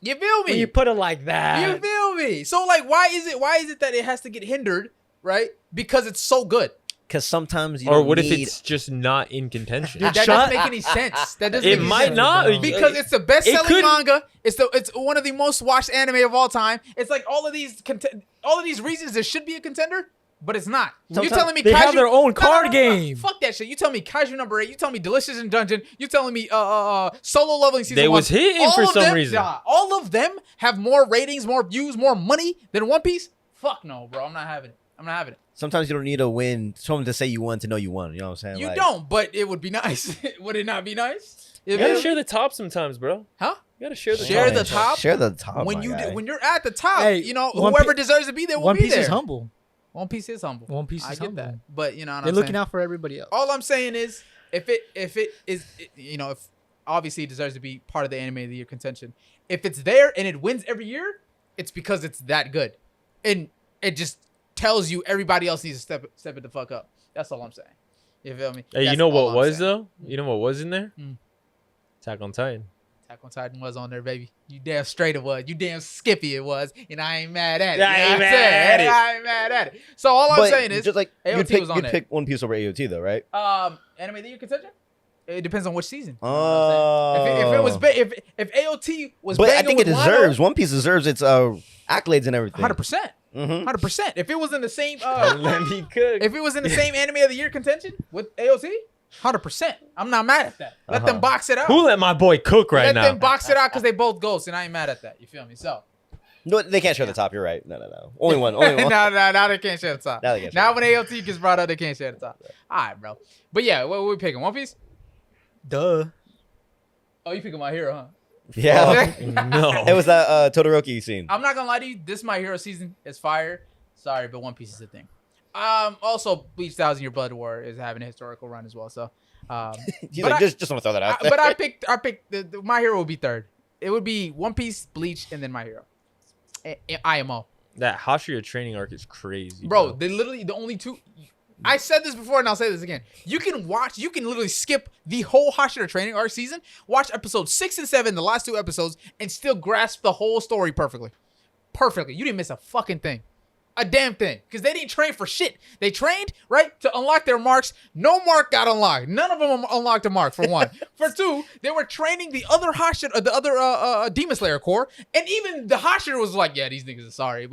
S2: You feel
S3: When
S2: me?
S3: you put it like
S2: You
S3: that,
S2: feel me? So like, why is it that it has to get hindered, right? Because it's so good.
S4: Because sometimes you
S1: Or
S4: don't
S1: what if
S4: need-
S1: it's just not in contention?
S2: Dude, that
S3: Shut
S2: doesn't make any sense. That doesn't
S1: It
S2: make any
S1: might
S2: sense.
S1: not.
S2: Because it's the best-selling
S1: could-
S2: manga. It's one of the most watched anime of all time. It's like all of these reasons there should be a contender, but it's not. You
S4: Sometimes
S2: telling me
S3: they have
S2: Kaiju-
S3: their own
S2: No,
S3: card
S2: no.
S3: game.
S2: Fuck that shit. You tell me Kaiju number 8. You tell me Delicious in Dungeon. You telling me Solo Leveling season
S1: They
S2: 1.
S1: was hitting
S2: All
S1: for
S2: of
S1: some
S2: them-
S1: reason.
S2: Nah, all of them have more ratings, more views, more money than One Piece. Fuck no, bro. I'm not having it. I'm not having it.
S4: Sometimes you don't need a win. Someone to say you won to know you won. You know what I'm saying?
S2: You
S4: Like,
S2: don't, but it would be nice. Would it not be nice?
S1: You gotta share the top sometimes, bro.
S2: Huh?
S1: You gotta share the
S2: Share
S1: top.
S2: the top?
S4: Share the top.
S2: when
S4: my
S2: you
S4: guy.
S2: when you're at the top,
S3: Hey,
S2: you know
S3: One
S2: whoever
S3: Pi-
S2: deserves to be there will
S3: One
S2: be
S3: Piece
S2: there.
S3: is humble.
S2: One Piece is humble.
S3: One Piece
S2: I
S3: is
S2: get
S3: humble.
S2: that, but you know what
S3: They're
S2: I'm
S3: looking
S2: saying?
S3: out for everybody else.
S2: All I'm saying is, if it is, you know, if obviously it deserves to be part of the anime of the year contention. If it's there and it wins every year, it's because it's that good, and it just tells you everybody else needs to step it the fuck up. That's all I'm saying. You feel me?
S1: Hey, you
S2: That's
S1: know
S2: all
S1: what
S2: I'm
S1: was
S2: saying.
S1: though? You know what was in there?
S2: Mm.
S1: Attack on Titan.
S2: Attack on Titan was on there, baby. You damn straight it was. You damn skippy it was, and I ain't mad at it.
S1: I
S2: You know
S1: ain't
S2: what I'm
S1: mad
S2: saying?
S1: at it.
S2: I ain't mad at it. So all I'm
S4: But
S2: saying is,
S4: just like
S2: AOT was on
S4: you'd
S2: there.
S4: pick One Piece over AOT though, right?
S2: Anime of the year contention. It depends on which season. You know
S4: Oh.
S2: what I'm saying? If it was if AOT was,
S4: But I
S2: banging
S4: think it
S2: with
S4: deserves. One Piece deserves its accolades and everything.
S2: 100%.
S4: Mm-hmm.
S2: 100%. If it was in the same
S1: Let me cook.
S2: if it was in the same anime of the year contention with AOT, 100%. I'm not mad at that. Let them box it out.
S1: Who let my boy cook right
S2: Let
S1: now?
S2: them box it out because they both ghosts, and I ain't mad at that. You feel me? So
S4: No, they can't share the top. You're right. No. Only one. Only one.
S2: now they can't share the top.
S4: Now they can't
S2: Now
S4: share
S2: when AOT gets brought up, they can't share the top. All right, bro. But yeah, what we picking? One Piece?
S3: Duh.
S2: Oh, you picking My Hero, huh?
S4: Yeah.
S1: No.
S4: It was that Todoroki scene.
S2: I'm not gonna lie to you. This My Hero season is fire. Sorry, but One Piece is the thing. Also, Bleach 1,000 Year Blood War is having a historical run as well. So,
S4: He's
S2: but
S4: like, just want to throw that out there.
S2: but I picked the My Hero would be third. It would be One Piece, Bleach, and then My Hero. IMO,
S1: That Hashira training arc is crazy,
S2: bro. They literally the only two. I said this before, and I'll say this again. You can literally skip the whole Hashira training arc season, watch episodes 6 and 7, the last 2 episodes, and still grasp the whole story perfectly. Perfectly. You didn't miss a fucking thing. A damn thing. Because they didn't train for shit. They trained, right, to unlock their marks. No mark got unlocked. None of them unlocked a mark, for one. For two, they were training the other Hashira, the other Demon Slayer Corps. And even the Hashira was like, yeah, these niggas are sorry.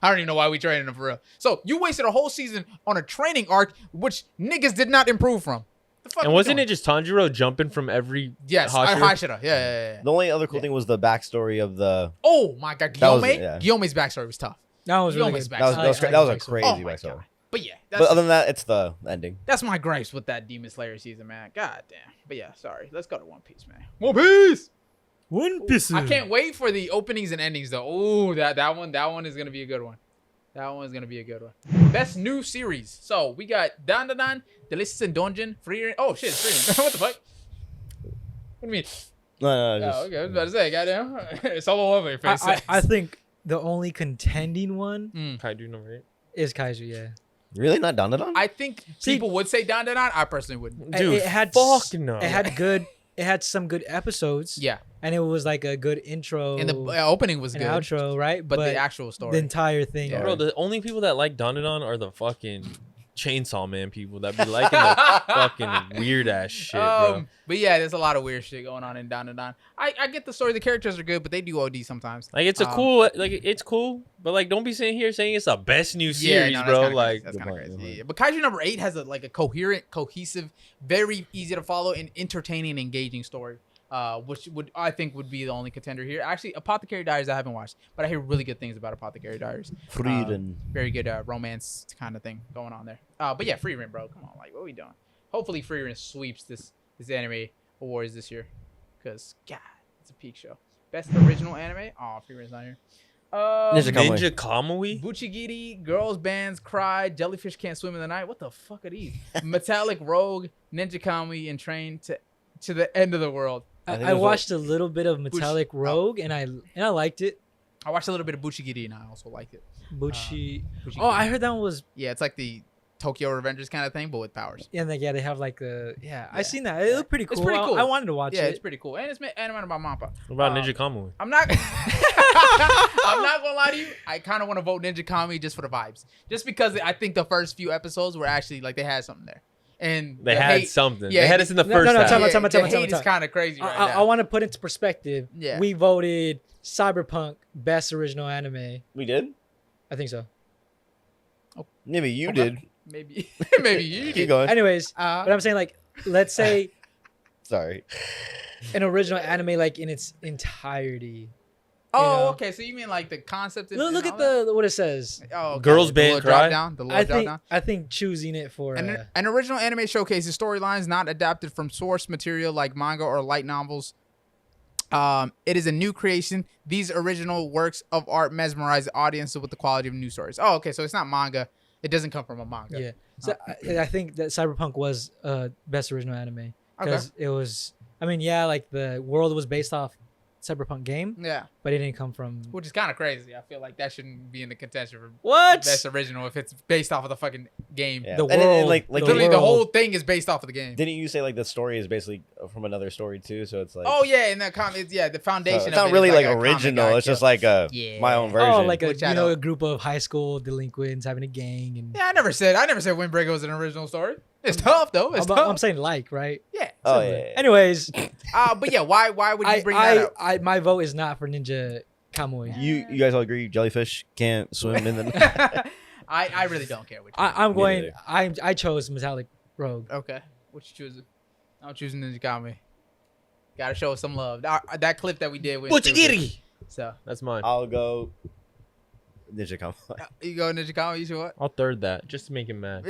S2: I don't even know why we training them for real. So you wasted a whole season on a training arc, which niggas did not improve from. The fuck
S1: And
S2: we
S1: wasn't
S2: doing?
S1: it just Tanjiro jumping from every
S2: Yes,
S1: Hashira?
S2: Hashira. Yeah.
S4: The only other cool thing was the backstory of the.
S2: Oh my god,
S4: That was-
S2: Guillaume.
S4: yeah.
S2: Guillaume's backstory was tough.
S3: That was really
S2: Guillaume's
S3: good.
S2: backstory.
S4: That was a
S3: backstory.
S4: crazy
S2: Oh my
S4: backstory.
S2: god. But yeah,
S4: But other than that, it's the ending.
S2: that's my gripes with that Demon Slayer season, man. God damn. But yeah, sorry. Let's go to One Piece, man. One Piece.
S3: One Piece.
S2: I can't wait for the openings and endings though. Oh, that one is gonna be a good one. That one's gonna be a good one. Best new series. So we got Dan, Delicious in Dungeon, Free. Oh shit, it's Free. What the fuck? What do you mean?
S4: No, just,
S2: Oh, okay. I was about to say, goddamn. It's all over your face.
S3: I think the only contending one
S1: Kaiju number 8.
S3: is Kaiju. Yeah.
S4: really not Dandadan?
S2: I think people would say Dan. I personally wouldn't.
S1: Dude,
S3: it had
S1: fuck no.
S3: It had good. It had some good episodes.
S2: Yeah.
S3: And it was like a good intro
S2: And the opening was
S3: and
S2: good.
S3: outro, right?
S2: But the actual story.
S3: the entire thing.
S2: Yeah.
S1: Bro, the only people that like Dandadan are the fucking Chainsaw Man people that be liking the fucking weird ass shit, bro.
S2: But yeah, there's a lot of weird shit going on in Dan. I get the story. The characters are good, but they do OD sometimes.
S1: Like it's it's cool, but like don't be sitting here saying it's the best new series,
S2: no, that's
S1: bro.
S2: kinda
S1: Like
S2: crazy. That's kind of
S4: point,
S2: crazy. Yeah. But Kaiju number 8 has a coherent, cohesive, very easy to follow, and entertaining, engaging story. Which I think would be the only contender here. Actually, Apothecary Diaries I haven't watched, but I hear really good things about Apothecary Diaries.
S4: Frieden.
S2: Very good romance kind of thing going on there. But yeah, Free Rent, bro. Come on, like what are we doing? Hopefully, Free Rent sweeps this anime awards this year, cause God, it's a peak show. Best original anime. Oh, Free Rent's not here.
S1: Ninja Kamui.
S2: Buchigiri, Girls Bands Cry, Jellyfish Can't Swim in the Night. What the fuck are these? Metallic Rogue, Ninja Kamui, and Train to to the end of the world.
S4: I think
S3: I
S4: it was
S3: watched a little bit of Metallic Rogue and I liked it.
S2: I watched a little bit of Buchigiri and I also liked it.
S3: Bushi.
S2: Buchigiri.
S3: Oh, I heard that one was.
S2: Yeah, it's like the Tokyo Revengers kind of thing, but with powers.
S3: Yeah, they have like the. Yeah, I
S2: Yeah.
S3: seen that. It looked pretty cool.
S2: It's pretty cool.
S3: I wanted to watch
S2: Yeah,
S3: it.
S2: it's pretty cool, and it's animated by Mappa.
S1: What about Ninja Kamui?
S2: I'm not. I'm not gonna lie to you. I kind of want to vote Ninja Kami just for the vibes, just because I think the first few episodes were actually like they had something there, and
S1: They
S2: the
S1: had
S2: hate-
S1: something.
S2: yeah,
S1: They had us in the
S3: no,
S1: first
S3: no,
S1: half.
S3: time out,
S2: yeah,
S3: time out,
S2: the
S3: time out,
S2: hate is
S3: time out.
S2: kind of crazy right
S3: I
S2: now.
S3: want to put into perspective.
S2: Yeah.
S3: We voted Cyberpunk best original anime.
S4: We did?
S3: I think so.
S4: Maybe you
S2: Okay.
S4: did.
S2: Maybe you
S4: Keep
S2: did.
S4: going.
S3: Anyways, but I'm saying like, let's say
S4: Sorry.
S3: an original anime like in its entirety.
S2: Oh,
S3: know.
S2: okay. So you mean like the concept?
S3: Look at the what it says.
S2: oh, okay.
S1: Girls
S2: the
S1: Band
S2: little drop
S1: Cry?
S2: down. The little
S3: I
S2: drop
S3: think
S2: down.
S3: I think choosing it for
S2: An original anime showcases storylines not adapted from source material like manga or light novels. It is a new creation. These original works of art mesmerize the audiences with the quality of new stories. Oh, okay. So it's not manga. It doesn't come from a manga.
S3: yeah. So I think that Cyberpunk was best original anime because it was. I mean, yeah, like the world was based off Cyberpunk game,
S2: Yeah.
S3: but it didn't come from
S2: Which is kind of crazy. I feel like that shouldn't be in the contention for
S3: what
S2: best original if it's based off of the fucking game.
S4: Yeah.
S3: The
S4: And
S3: world.
S4: like
S2: Literally, the
S3: world.
S2: whole thing is based off of the game.
S4: didn't you say like the story is basically from another story too? So it's like
S2: Oh yeah, in that comic, yeah, the
S4: so
S2: foundation.
S4: it's
S2: of
S4: not
S2: it
S4: really
S2: is
S4: like
S2: a comic
S4: original.
S2: guy
S4: It's just
S2: killed.
S4: like
S2: Yeah.
S4: my own version.
S3: Oh, like a
S2: Which I
S3: a
S2: don't-
S3: group of high school delinquents having a gang and.
S2: Yeah, I never said Windbreaker was an original story. It's tough though. It's tough.
S3: I'm saying like right.
S2: Yeah.
S4: Oh
S3: Similar.
S4: yeah.
S3: Anyways,
S2: But yeah, why would you bring that up?
S3: my vote is not for Ninja Kamui.
S4: You guys all agree jellyfish can't swim in the
S2: I really don't care which. one.
S3: I'm
S4: Me
S3: going.
S4: neither.
S3: I chose Metallic Rogue.
S2: Okay, what you choosing? I'm choosing Ninja Kami. Gotta show us some love. That clip that we did with
S1: Buchigiri.
S2: So
S1: That's mine.
S4: I'll go Ninja Kamui.
S2: you go Ninja Kami. You sure what?
S1: I'll third that just to make him mad.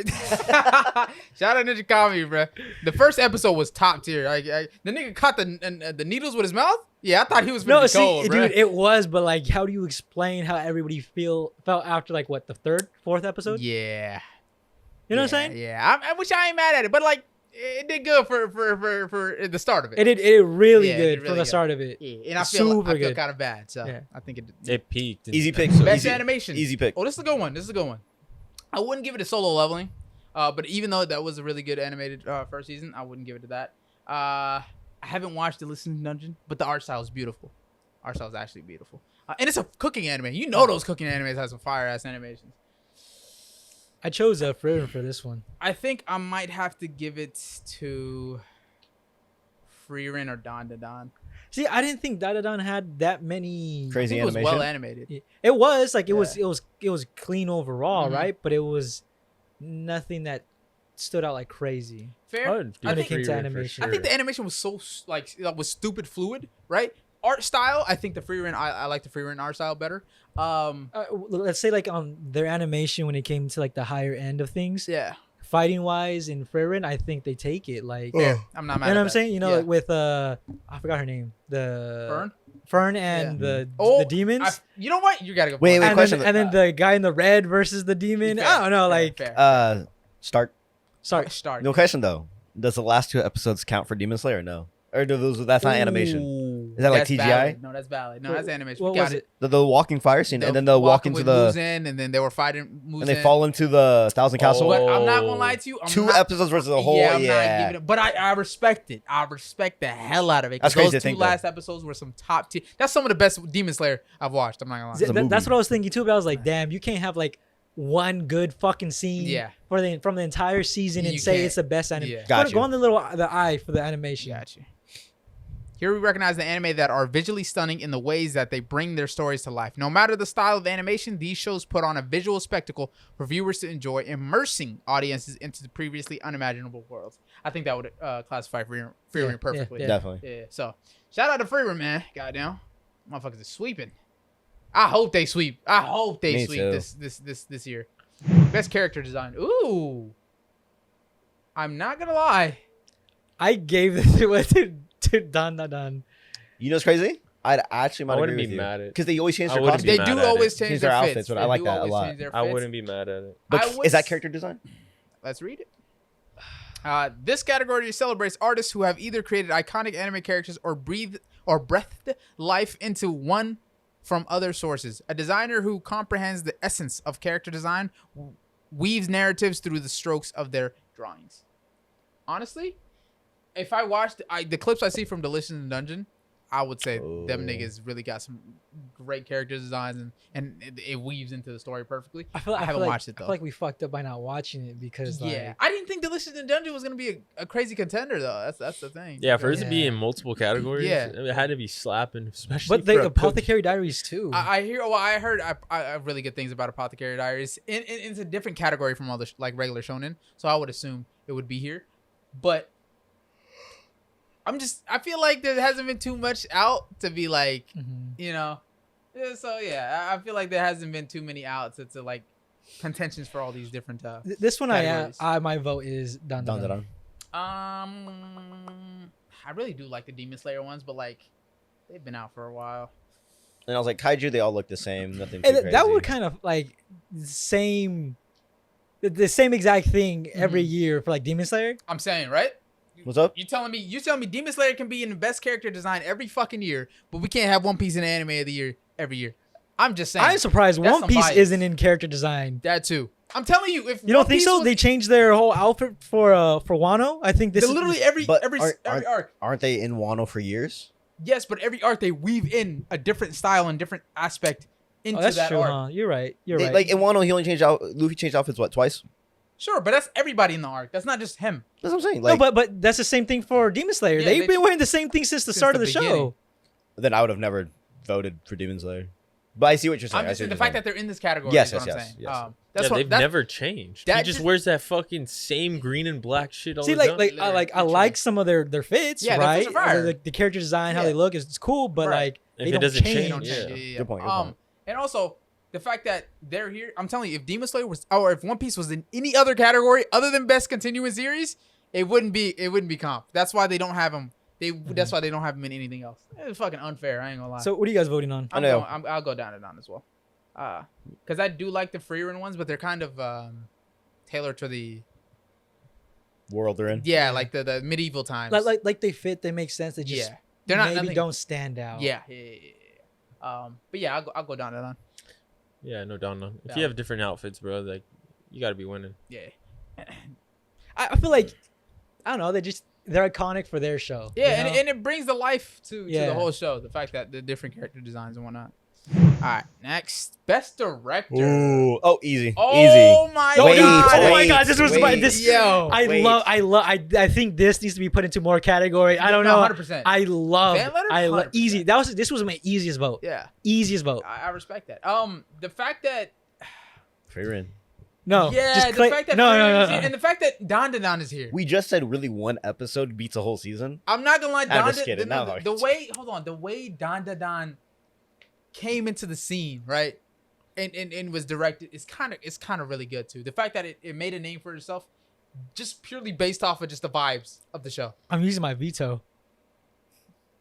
S2: Shout out Ninja Kami, bro. The first episode was top tier. The nigga caught the needles with his mouth. Yeah, I thought he was
S3: No,
S2: gonna be
S3: see,
S2: cold, bro.
S3: dude, it was, but like, how do you explain how everybody felt after like what the fourth episode?
S2: Yeah.
S3: You know what I'm saying?
S2: Yeah, I wish I ain't mad at it, but like it did good for the start of it.
S3: It did really
S2: Yeah, it
S3: good
S2: did
S3: from
S2: really
S3: the
S2: good.
S3: start of it.
S2: Yeah, and I
S3: Super
S2: feel
S3: good.
S2: kind of bad, so
S3: Yeah.
S2: I think it.
S1: It peaked. in
S4: Easy pick.
S1: episode-
S2: Best
S4: Easy.
S2: animation.
S4: Easy pick.
S2: Oh, this is a good one. This is a good one. I wouldn't give it a solo leveling, but even though that was a really good animated first season, I wouldn't give it to that. I haven't watched the Listening Dungeon, but the art style is beautiful. Art style is actually beautiful, and it's a cooking anime. You know those cooking animes have some fire ass animations.
S3: I chose Frieren for this one.
S2: I think I might have to give it to Frieren or Don Da Don.
S3: See, I didn't think Dadadan had that many.
S2: I
S4: Crazy
S2: think it was
S4: animation.
S2: well animated.
S3: It was like it
S2: Yeah.
S3: was clean overall,
S2: Mhm.
S3: right? But it was nothing that stood out like crazy.
S2: Fair.
S1: I would do
S3: When it came to
S1: Frieren for
S3: animation.
S2: I think
S1: sure.
S2: the animation was so was stupid fluid, right? Art style, I think the Frieren I like the Frieren art style better.
S3: Let's say like on their animation when it came to like the higher end of things,
S2: Yeah.
S3: fighting wise in Frieren, I think they take it like.
S2: Fair. I'm not mad.
S3: You know what
S2: at
S3: I'm
S2: that.
S3: saying? You know,
S2: Yeah.
S3: like with I forgot her name, the
S2: Fern.
S3: and the demons.
S2: You know what? You gotta go.
S4: Wait,
S2: for it.
S3: and
S4: question.
S3: then the guy in the red versus the demon.
S2: Fair,
S3: I don't know,
S2: fair,
S3: like
S2: fair.
S4: Start.
S3: sorry.
S2: Start.
S4: No question though. Does the last 2 episodes count for Demon Slayer? Or no. Or do those? That's not animation.
S3: Ooh.
S4: Is that like
S2: That's
S4: TGI?
S2: valid. No, that's valid. No, that's animation.
S3: What
S2: We got
S3: was
S2: it.
S4: The walking fire scene, and then they'll walk into
S2: with
S4: the
S2: Muzan, and then they were fighting Muzan.
S4: and they fall into the Thousand Castle.
S2: But I'm not gonna lie to you. I'm
S4: 2
S2: not,
S4: episodes versus a whole.
S2: Yeah, I'm
S4: Yeah.
S2: not giving it. But I respect it. I respect the hell out of it. 'Cause
S4: That's crazy
S2: those
S4: to think,
S2: two last episodes were some top tier. That's some of the best Demon Slayer I've watched. I'm not gonna lie.
S4: It's a
S3: That's
S4: movie.
S3: what I was thinking too. But I was like, damn, you can't have like one good fucking scene
S2: Yeah.
S3: from the entire season and
S2: You
S3: say
S2: can't.
S3: it's the best anime.
S2: Yeah.
S4: Got
S3: go,
S4: you.
S3: go on the eye for the animation.
S2: Got you. Here we recognize the anime that are visually stunning in the ways that they bring their stories to life. No matter the style of animation, these shows put on a visual spectacle for viewers to enjoy, immersing audiences into the previously unimaginable worlds. I think that would classify Frieren
S3: Yeah,
S2: perfectly.
S3: yeah.
S4: Definitely.
S2: Yeah. So shout out to Frieren, man. Goddamn, motherfuckers is sweeping. I hope they sweep. I hope they
S4: Me
S2: sweep
S4: too.
S2: this year. Best character design. Ooh. I'm not gonna lie.
S3: I gave it to Don Da Don.
S4: You know what's crazy? I'd actually might
S1: I wouldn't
S4: agree
S1: be
S4: with you.
S1: mad at.
S4: Because they always change
S1: I
S4: their
S1: wouldn't
S4: costumes.
S1: be
S2: They
S1: mad
S2: do
S1: at
S2: always
S1: it.
S2: change
S4: Change
S2: their
S4: their
S2: fits.
S4: outfits, but
S2: They
S4: I like
S2: do
S4: that a
S2: always
S4: lot.
S2: change their
S1: I
S2: fits.
S1: wouldn't be mad at it.
S4: But
S2: I would
S4: is that
S2: s-
S4: character design?
S2: Let's read it. This category celebrates artists who have either created iconic anime characters or breathed life into one from other sources. A designer who comprehends the essence of character design weaves narratives through the strokes of their drawings. Honestly, if I watched the clips I see from Delicious in the Dungeon, I would say them niggas really got some great character designs and it weaves into the story perfectly. I haven't watched it though.
S3: I feel like we fucked up by not watching it because
S2: I didn't think Delicious in the Dungeon was gonna be a crazy contender though. That's the thing.
S1: Yeah, for it to be in multiple categories,
S2: Yeah.
S1: it had to be slapping, especially.
S3: But the Apothecary Diaries too.
S2: I heard really good things about Apothecary Diaries. It's a different category from all the like regular shonen, so I would assume it would be here. But I feel like there hasn't been too much out to be like, you know. Yeah, so yeah, I feel like there hasn't been too many outs to like contentions for all these different.
S3: This one
S2: categories.
S3: my vote is Dan Dan Dan.
S2: I really do like the Demon Slayer ones, but like they've been out for a while.
S4: And I was like, Kaiju, they all look the same. Nothing too crazy.
S3: That would kind of like the same exact thing every year for like Demon Slayer.
S2: I'm saying, right?
S4: What's up?
S2: You telling me Demon Slayer can be in the best character design every fucking year, but we can't have One Piece in the anime of the year every year. I'm just saying.
S3: I'm surprised
S2: That's
S3: One
S2: some
S3: Piece
S2: bias.
S3: isn't in character design.
S2: That too. I'm telling you, if
S3: You don't
S2: One
S3: think
S2: Piece
S3: so?
S2: was-
S3: They changed their whole outfit for Wano. I think this is
S2: literally every arc.
S4: Aren't they in Wano for years?
S2: Yes, but every arc they weave in a different style and different aspect into
S3: that's
S2: that
S3: true,
S2: arc.
S3: huh? You're right. You're
S4: They-
S3: right.
S4: Like in Wano, he only changed out. Luffy changed outfits what, twice?
S2: Sure, but that's everybody in the arc. That's not just him.
S4: That's what I'm saying. Like,
S3: no, but that's the same thing for Demon Slayer.
S2: Yeah,
S3: They've
S2: they-
S3: been wearing the same thing since the start of the
S2: beginning.
S3: show.
S4: then I would have never voted for Demon Slayer. But I see what you're saying.
S2: I'm
S4: I
S2: just
S4: see
S2: saying the
S4: what you're
S2: fact that they're in this category
S4: Yes,
S2: is what
S4: yes,
S2: I'm
S4: yes,
S2: saying.
S4: yes.
S2: That's
S1: yeah,
S2: what
S1: they've
S2: that's,
S1: never changed.
S2: that
S1: He just
S2: just-
S1: wears that fucking same green and black shit all
S3: See,
S1: the time.
S3: I like some of their fits,
S2: Yeah, their
S3: right?
S2: fits are fire.
S3: The character design, how
S2: Yeah.
S3: they look is cool, but
S2: Right.
S3: like
S1: If
S3: they
S1: it
S3: don't
S1: doesn't
S3: change.
S2: They don't
S1: Yeah.
S2: change. Yeah.
S4: Good point, good point.
S2: And also the fact that they're here. I'm telling you, if Demon Slayer was, or if One Piece was in any other category other than best continuing series, it wouldn't be comp. That's why they don't have them. That's why they don't have them in anything else. It's fucking unfair. I ain't gonna lie.
S3: So what are you guys voting on?
S2: I'll go down and down as well. Because I do like the Freerun ones, but they're kind of tailored to the
S4: world they're in.
S2: like the medieval times.
S3: Like they fit, they make sense. They just
S2: they're not
S3: maybe
S2: nothing,
S3: don't stand out.
S2: Yeah. But yeah, I'll go down and down.
S1: Yeah, no doubt, no. If
S2: Down.
S1: you have different outfits, bro, like you gotta be winning.
S2: Yeah.
S3: I feel like I don't know. They're iconic for their show.
S2: Yeah,
S3: you know?
S2: and it brings the life to
S3: Yeah.
S2: the whole show. The fact that the different character designs and whatnot. All right, next, best director.
S4: Ooh. Oh, easy.
S2: Oh
S4: Easy.
S2: my
S3: Oh,
S4: Wait,
S3: God. Oh my
S4: wait,
S3: God! This was
S4: wait.
S3: this.
S2: Yo,
S3: I think this needs to be put into more category. I don't know.
S2: 100%.
S3: I love.
S2: Fan letter? 100%.
S3: Easy. This was my easiest vote.
S2: Yeah,
S3: Easiest vote.
S2: I respect that. The fact that
S4: Freerun.
S3: No.
S2: yeah,
S3: just
S2: the fact that
S3: no.
S2: and the fact that Don is here.
S4: We just said really one episode beats a whole season.
S2: I'm not gonna lie,
S4: I'm just kidding.
S2: the way Don came into the scene, right, and was directed is kind of really good too. The fact that it made a name for itself, just purely based off of just the vibes of the show.
S3: I'm using my veto.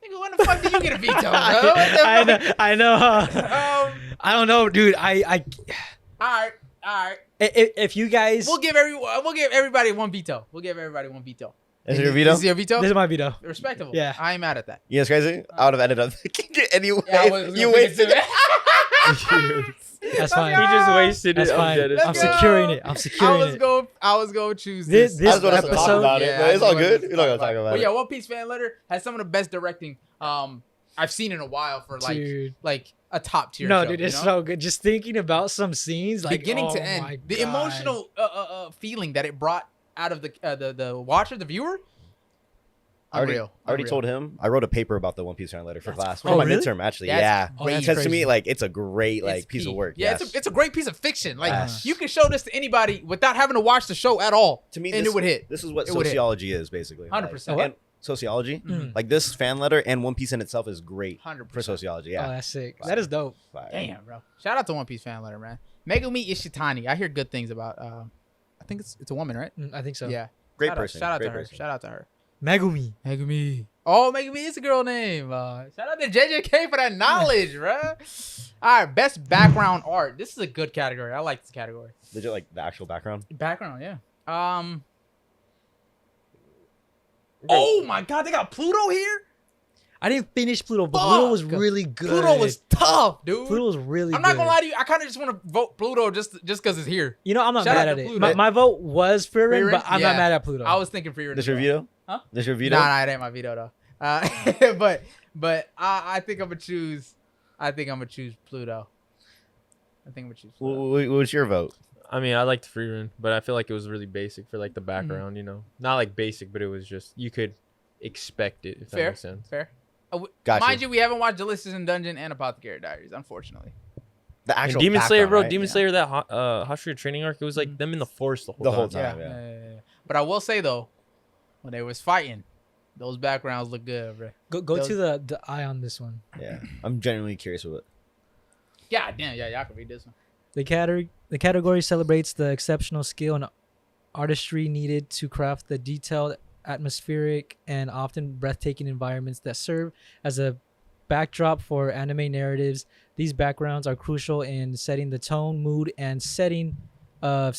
S2: Nigga, when the fuck did you get a veto, bro? What the fuck?
S3: I know. I don't know, dude.
S2: All right.
S3: If you guys,
S2: We'll give everybody one veto.
S4: Is it your veto?
S2: Is it your veto?
S3: this is my veto.
S2: Respectable.
S3: Yeah.
S2: I ain't mad at that.
S4: You know, it's crazy. I would have ended up anyway.
S2: Yeah, I was
S4: You
S2: gonna pick it
S4: wasted
S2: too.
S4: it.
S3: That's fine.
S1: He just wasted
S3: That's
S1: it.
S3: fine.
S1: Let's
S3: I'm
S2: go.
S3: securing it. I'm securing it.
S2: I was going to choose
S3: This
S2: this.
S4: I was going to talk
S3: episode-
S4: about it,
S2: Yeah,
S4: but it's
S2: I
S4: all
S2: was
S4: good.
S2: gonna
S4: We're not going to talk about
S2: But
S4: it.
S2: yeah, One Piece Fan Letter has some of the best directing I've seen in a while for
S3: Dude.
S2: like a top tier
S3: No,
S2: show,
S3: dude,
S2: you
S3: it's
S2: know?
S3: so good. Just thinking about some scenes, like
S2: Beginning
S3: oh
S2: to
S3: my
S2: end. The
S3: God.
S2: emotional feeling that it brought out of the watcher, the viewer.
S4: I already
S2: Unreal.
S4: told him I wrote a paper about the One Piece fan letter for class.
S3: Oh,
S4: For my
S3: really?
S4: midterm, actually.
S2: That's
S4: Yeah.
S2: crazy.
S3: that's
S4: Because to
S3: crazy.
S4: me, like, it's a great
S2: It's
S4: piece of
S2: peak.
S4: work.
S2: Yeah,
S4: yes.
S2: it's a great piece of fiction. Like
S4: Yes.
S2: you can show this to anybody without having to watch the show at all,
S4: to me,
S2: and
S4: this,
S2: it would hit.
S4: This is what
S2: It would hit.
S4: sociology is, basically.
S2: 100%.
S4: Like, and sociology.
S3: Mm.
S4: Like, this fan letter and One Piece in itself is great
S2: 100%.
S4: for sociology.
S3: Oh,
S4: Yeah.
S3: that's sick.
S4: Fire.
S3: That is dope.
S4: Fire.
S2: Damn, bro. Shout out to One Piece Fan Letter, man. Megumi Ishitani. I hear good things about. I think it's a woman, right?
S3: I think so.
S2: Yeah.
S4: Great
S2: Shout
S4: person.
S2: Shout out
S4: Great
S2: to her.
S4: person.
S2: Shout out to her.
S3: Megumi.
S2: Megumi. Oh, Megumi is a girl name. Shout out to JJK for that knowledge, bro. All right, best background art. This is a good category. I like this category.
S4: Legit, like, the actual background.
S2: Background, yeah. Oh my God, they got Pluto here.
S3: I didn't finish Pluto, but
S2: Fuck.
S3: Pluto was really good.
S2: Pluto was tough, dude.
S3: Pluto was really
S2: I'm
S3: good.
S2: not gonna lie to you. I kind of just want to vote Pluto just because it's here.
S3: You know, I'm not
S2: Shout
S3: mad
S2: out
S3: at
S2: to
S3: it.
S2: Pluto.
S3: My vote was Frieren,
S2: Frieren?
S3: but I'm
S2: Yeah.
S3: not mad at Pluto.
S2: I was thinking for your.
S4: This your veto?
S2: Huh?
S4: This your veto?
S2: Nah, it ain't my veto though. But I think I'm gonna choose. I think I'm gonna choose Pluto. I think I'm gonna choose Pluto.
S4: What's your vote?
S1: I mean, I liked Free Run, but I feel like it was really basic for like the
S2: Mm-hmm.
S1: background, you know, not like basic, but it was just you could expect it if that
S2: Fair,
S1: makes sense.
S2: fair.
S4: Gotcha.
S2: Mind you, we haven't watched Delicious in Dungeon and Apothecary Diaries, unfortunately.
S4: The
S1: And
S4: actual
S1: Demon Slayer,
S4: background,
S1: bro,
S4: right?
S1: Demon
S2: Yeah.
S1: Slayer, that Hashira training arc, it was like them in the forest the whole
S4: The
S1: time.
S4: whole time.
S2: Yeah.
S4: Yeah.
S2: But I will say though, when they was fighting, those backgrounds look good, bro.
S3: go
S2: those-
S3: to the eye on this one.
S4: Yeah. I'm genuinely curious with it.
S2: Yeah, damn, yeah, y'all can read this one.
S3: The category celebrates the exceptional skill and artistry needed to craft the detailed, atmospheric, and often breathtaking environments that serve as a backdrop for anime narratives. These backgrounds are crucial in setting the tone, mood, and setting of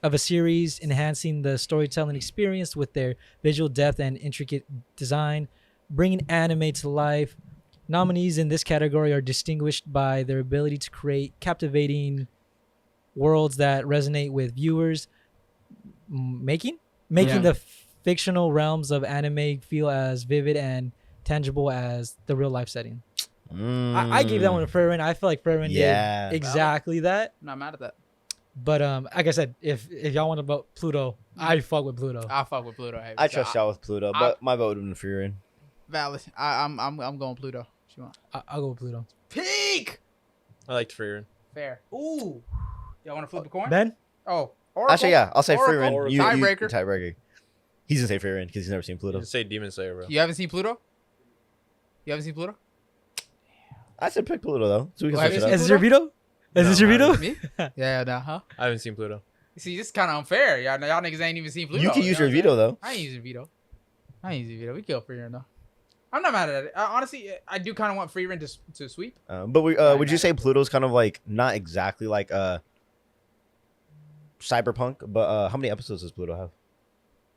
S3: a series, enhancing the storytelling experience with their visual depth and intricate design, bringing anime to life. Nominees in this category are distinguished by their ability to create captivating worlds that resonate with viewers, making
S2: Yeah.
S3: the fictional realms of anime feel as vivid and tangible as the real life setting. I gave that one to Frieren. I feel like Frieren
S4: Yeah.
S3: did exactly that.
S2: I'm not mad at that.
S3: But like I said, if y'all want to vote Pluto, I'd fuck with Pluto.
S2: I'll fuck with Pluto. Hey,
S4: I trust y'all with Pluto, but my vote would have been Frieren.
S2: Valid. I'm going Pluto. If you want.
S3: I'll go with Pluto.
S2: Peak.
S1: I liked Free Run.
S2: Fair. Ooh. Y'all want to flip a coin?
S3: Ben?
S2: Oh. Oracle.
S4: Actually, yeah, I'll say
S2: Oracle.
S4: Frieren. You
S2: Tiebreaker.
S4: tiebreaker. He's gonna say Frieren because he's never seen Pluto.
S1: Just say Demon Slayer, bro.
S2: You haven't seen Pluto? You haven't seen Pluto?
S4: I said pick Pluto though, so we can
S2: Well,
S4: switch
S2: have
S4: it
S2: you
S4: up.
S3: Is this your veto? Is this your
S1: No,
S3: veto?
S2: Me? Yeah, nah, huh?
S1: I haven't seen Pluto.
S2: See, this is kind of unfair. Y'all niggas ain't even seen Pluto.
S4: You can use
S2: know
S4: your
S2: what I'm
S4: veto
S2: saying?
S4: though.
S2: I ain't using veto. We kill Freeren though. I'm not mad at it. Honestly, I do kind of want Freeren to sweep.
S4: But would you say Pluto's kind of like not exactly like Cyberpunk, but how many episodes does Pluto have?